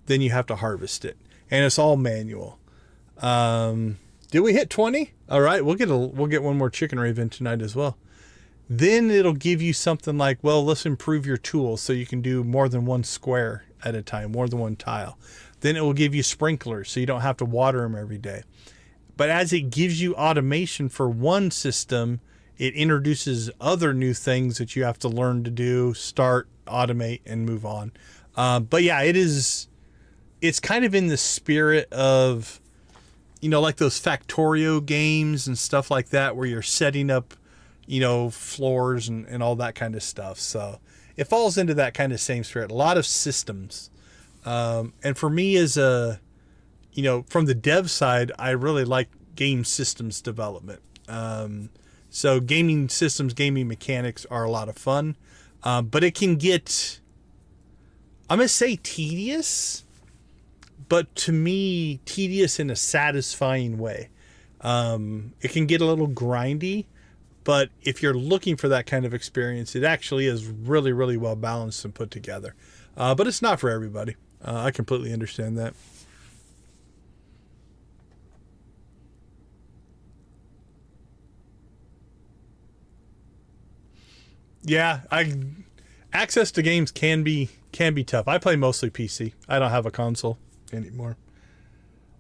then you have to harvest it. And it's all manual. Did we hit 20? All right, we'll get one more chicken raven tonight as well. Then it'll give you something like, well, let's improve your tools so you can do more than one square at a time, more than one tile. Then it will give you sprinklers so you don't have to water them every day. But as it gives you automation for one system, it introduces other new things that you have to learn to do, start, automate, and move on. But yeah, it's kind of in the spirit of, like those Factorio games and stuff like that, where you're setting up, floors and all that kind of stuff. So it falls into that kind of same spirit. A lot of systems. And for me as from the dev side, I really like game systems development. So gaming systems, gaming mechanics are a lot of fun. But it can get, I'm going to say tedious, but to me, tedious in a satisfying way. It can get a little grindy, but if you're looking for that kind of experience, it actually is really, really well balanced and put together. But it's not for everybody. I completely understand that. Yeah, access to games can be tough. I play mostly PC. I don't have a console anymore.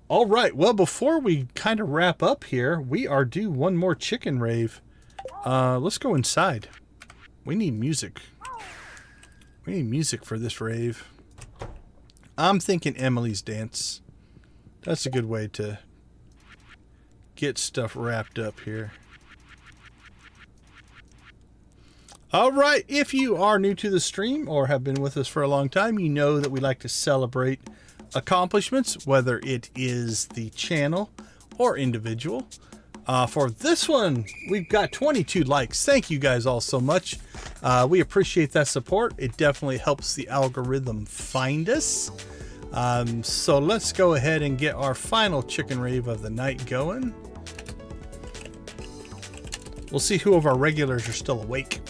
All right. Well, before we kind of wrap up here, we are due one more chicken rave. Let's go inside. We need music. We need music for this rave. I'm thinking Emily's Dance. That's a good way to get stuff wrapped up here. All right, if you are new to the stream or have been with us for a long time, you know that we like to celebrate accomplishments, whether it is the channel or individual. For this one, we've got 22 likes. Thank you guys all so much. We appreciate that support. It definitely helps the algorithm find us. So let's go ahead and get our final chicken rave of the night going. We'll see who of our regulars are still awake,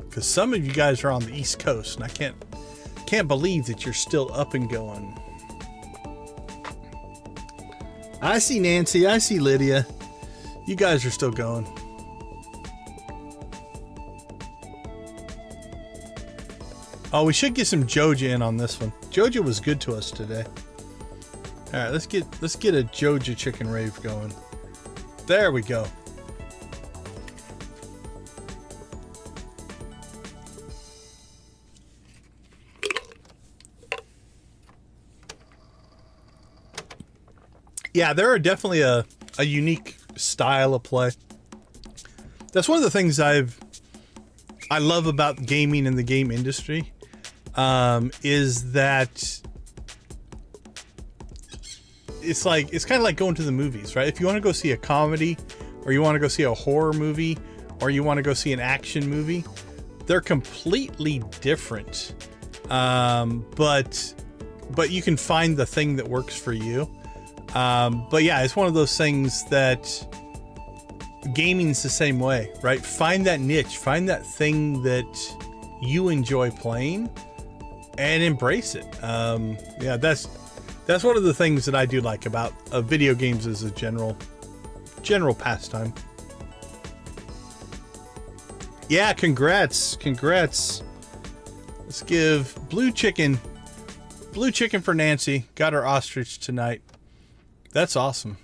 because some of you guys are on the East Coast, and I can't believe that you're still up and going. I see Nancy, I see Lydia. You guys are still going. Oh, we should get some Joja in on this one. Joja was good to us today. All right, let's get a Joja chicken rave going. There we go. Yeah, there are definitely a unique style of play. That's one of the things I love about gaming and the game industry, is that it's kind of like going to the movies, right? If you want to go see a comedy, or you want to go see a horror movie, or you want to go see an action movie, they're completely different. But you can find the thing that works for you. But yeah, it's one of those things that gaming's the same way, right? Find that niche, find that thing that you enjoy playing, and embrace it. Yeah, that's one of the things that I do like about video games as a general pastime. Yeah, congrats. Let's give blue chicken for Nancy. Got her ostrich tonight. That's awesome.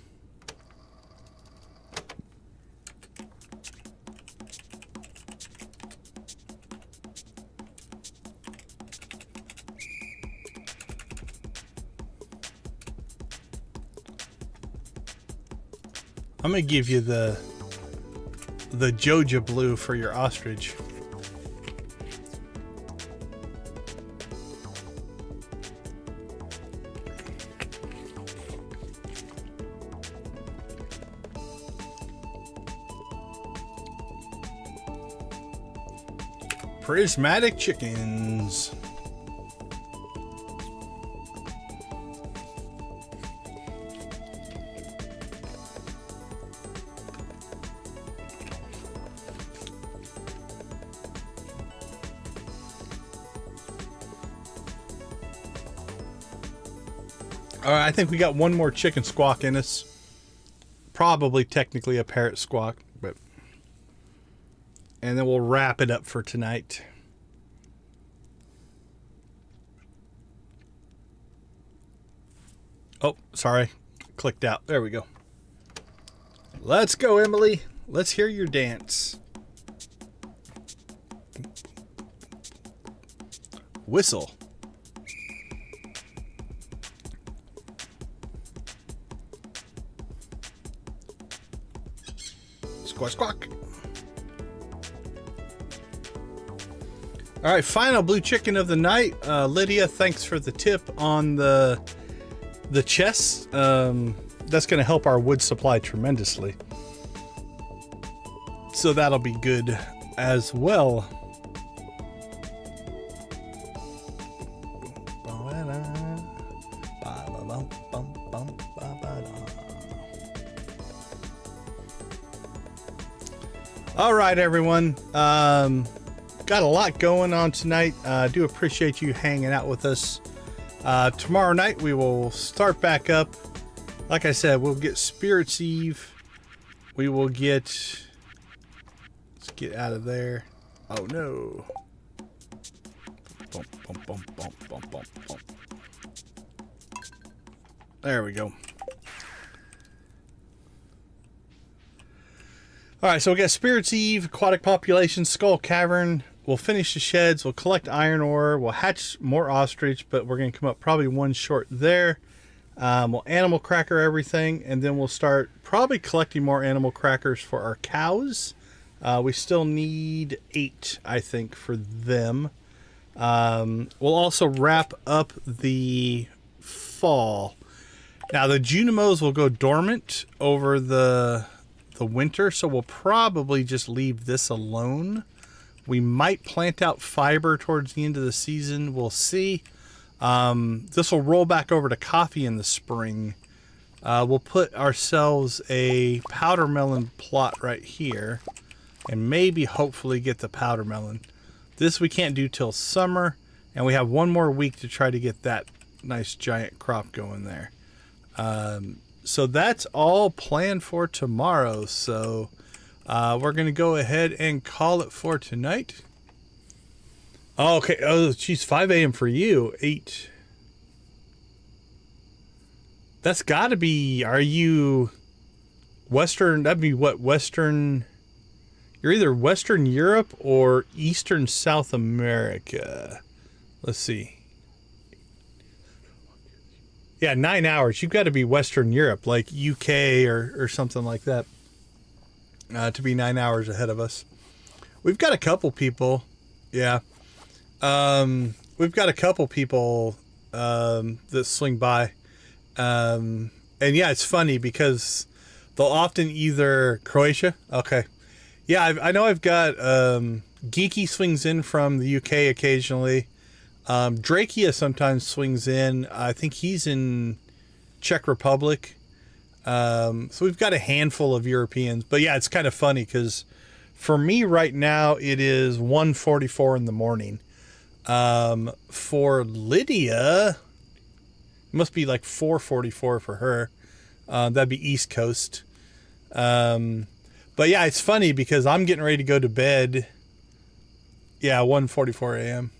I'm gonna give you the Joja blue for your ostrich. Prismatic chickens. All right, I think we got one more chicken squawk in us. Probably technically a parrot squawk, but... And then we'll wrap it up for tonight. Oh, sorry. Clicked out. There we go. Let's go, Emily. Let's hear your dance. Whistle. Squawk, squawk. All right, final blue chicken of the night. Lydia, thanks for the tip on the chests. That's going to help our wood supply tremendously. So that'll be good as well. All right, everyone. Got a lot going on tonight. I do appreciate you hanging out with us. Tomorrow night we will start back up. Like I said, we'll get Spirits Eve. We will get... Let's get out of there. Oh no. Bump, bump, bump, bump, bump, bump, bump. There we go. Alright, so we got Spirits Eve, Aquatic Population, Skull Cavern. We'll finish the sheds. We'll collect iron ore. We'll hatch more ostrich, but we're going to come up probably one short there. We'll animal cracker everything, and then we'll start probably collecting more animal crackers for our cows. We still need 8, I think, for them. We'll also wrap up the fall. Now, the Junimos will go dormant over the winter, so we'll probably just leave this alone. We might plant out fiber towards the end of the season. We'll see. This will roll back over to coffee in the spring. We'll put ourselves a powder melon plot right here, and maybe hopefully get the powder melon. This we can't do till summer, and we have one more week to try to get that nice giant crop going there. So that's all planned for tomorrow. So we're going to go ahead and call it for tonight. Oh, okay. Oh, geez, 5 a.m. for you. 8. That's got to be... Are you Western? That'd be what? Western... You're either Western Europe or Eastern South America. Let's see. Yeah, 9 hours. You've got to be Western Europe, like UK or something like that, to be 9 hours ahead of us. We've got a couple people. Yeah. We've got a couple people that swing by. And yeah, it's funny because they'll often either Croatia. Okay. Yeah, I know I've got Geeky swings in from the UK occasionally. Drakia sometimes swings in. I think he's in Czech Republic. So we've got a handful of Europeans. But yeah, it's kind of funny because for me right now, it is 1:44 in the morning. For Lydia, it must be like 4:44 for her. That'd be East Coast. But yeah, it's funny because I'm getting ready to go to bed. Yeah, 1:44 a.m.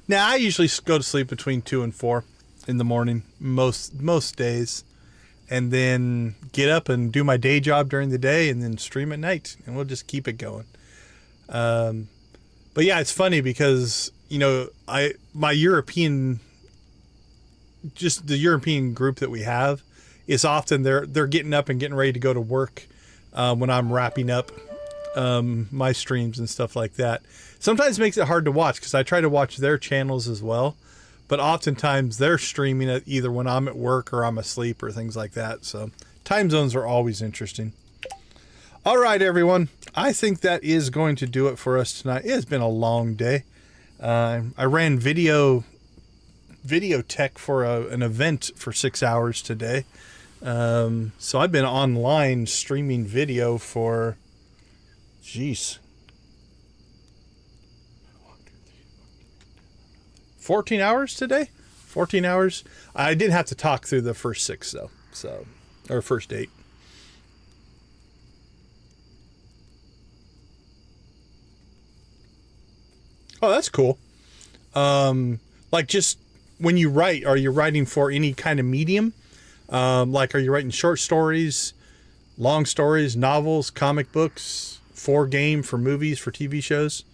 Now, I usually go to sleep between 2 and 4 in the morning, most days. And then get up and do my day job during the day and then stream at night. And we'll just keep it going. But yeah, it's funny because, you know, my European, just the European group that we have is often they're getting up and getting ready to go to work when I'm wrapping up my streams and stuff like that. Sometimes it makes it hard to watch because I try to watch their channels as well. But oftentimes they're streaming it either when I'm at work or I'm asleep or things like that. So time zones are always interesting. All right, everyone. I think that is going to do it for us tonight. It's been a long day. I ran video tech for an event for 6 hours today. So I've been online streaming video for, 14 hours today? 14 hours? I did have to talk through the first 6 though. So, or first 8. Oh, that's cool. Like just when you write, are you writing for any kind of medium? Like, are you writing short stories, long stories, novels, comic books, for game, for movies, for TV shows?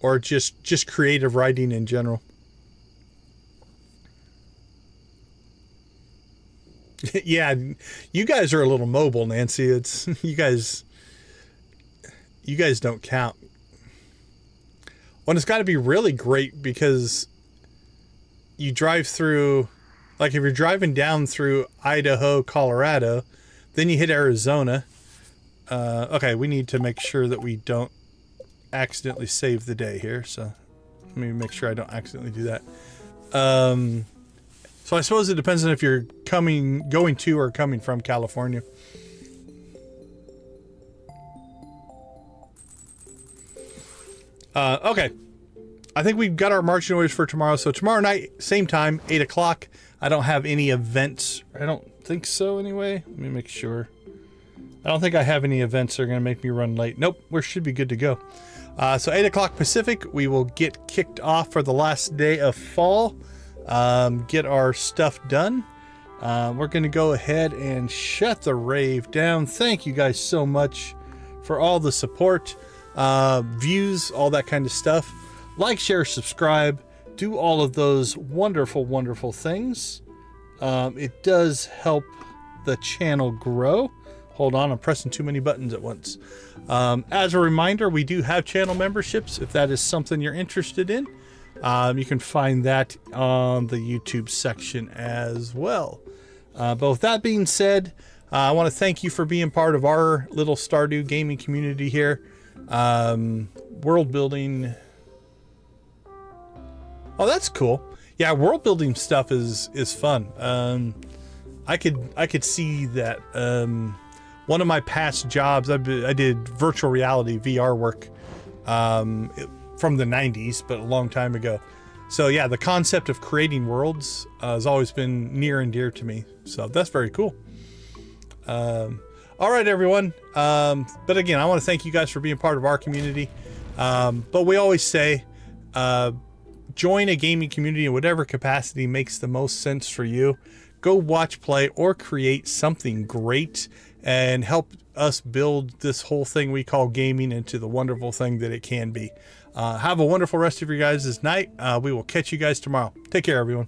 Or just creative writing in general? Yeah, you guys are a little mobile, Nancy. It's you guys don't count. Well, it's got to be really great because you drive through, like if you're driving down through Idaho, Colorado, then you hit Arizona. Okay, we need to make sure that we don't accidentally save the day here. So let me make sure I don't accidentally do that. So I suppose it depends on if you're going to or coming from California. Okay. I think we've got our marching orders for tomorrow. So tomorrow night, same time, 8 o'clock. I don't have any events. I don't think so anyway. Let me make sure. I don't think I have any events that are going to make me run late. Nope, we should be good to go. So 8 o'clock Pacific, we will get kicked off for the last day of fall. Get our stuff done. We're going to go ahead and shut the rave down. Thank you guys so much for all the support, views, all that kind of stuff. Like, share, subscribe, do all of those wonderful, wonderful things. It does help the channel grow. Hold on, I'm pressing too many buttons at once. As a reminder, we do have channel memberships. If that is something you're interested in, you can find that on the YouTube section as well. But with that being said, I want to thank you for being part of our little Stardew gaming community here. World building. Oh, that's cool. Yeah, world building stuff is fun. I could see that. One of my past jobs, I did virtual reality VR work from the 90s, but a long time ago. So yeah, the concept of creating worlds has always been near and dear to me. So that's very cool. All right, everyone. But again, I want to thank you guys for being part of our community. But we always say, join a gaming community in whatever capacity makes the most sense for you. Go watch, play, or create something great and help us build this whole thing we call gaming into the wonderful thing that it can be. Have a wonderful rest of your guys' night. We will catch you guys tomorrow. Take care, everyone.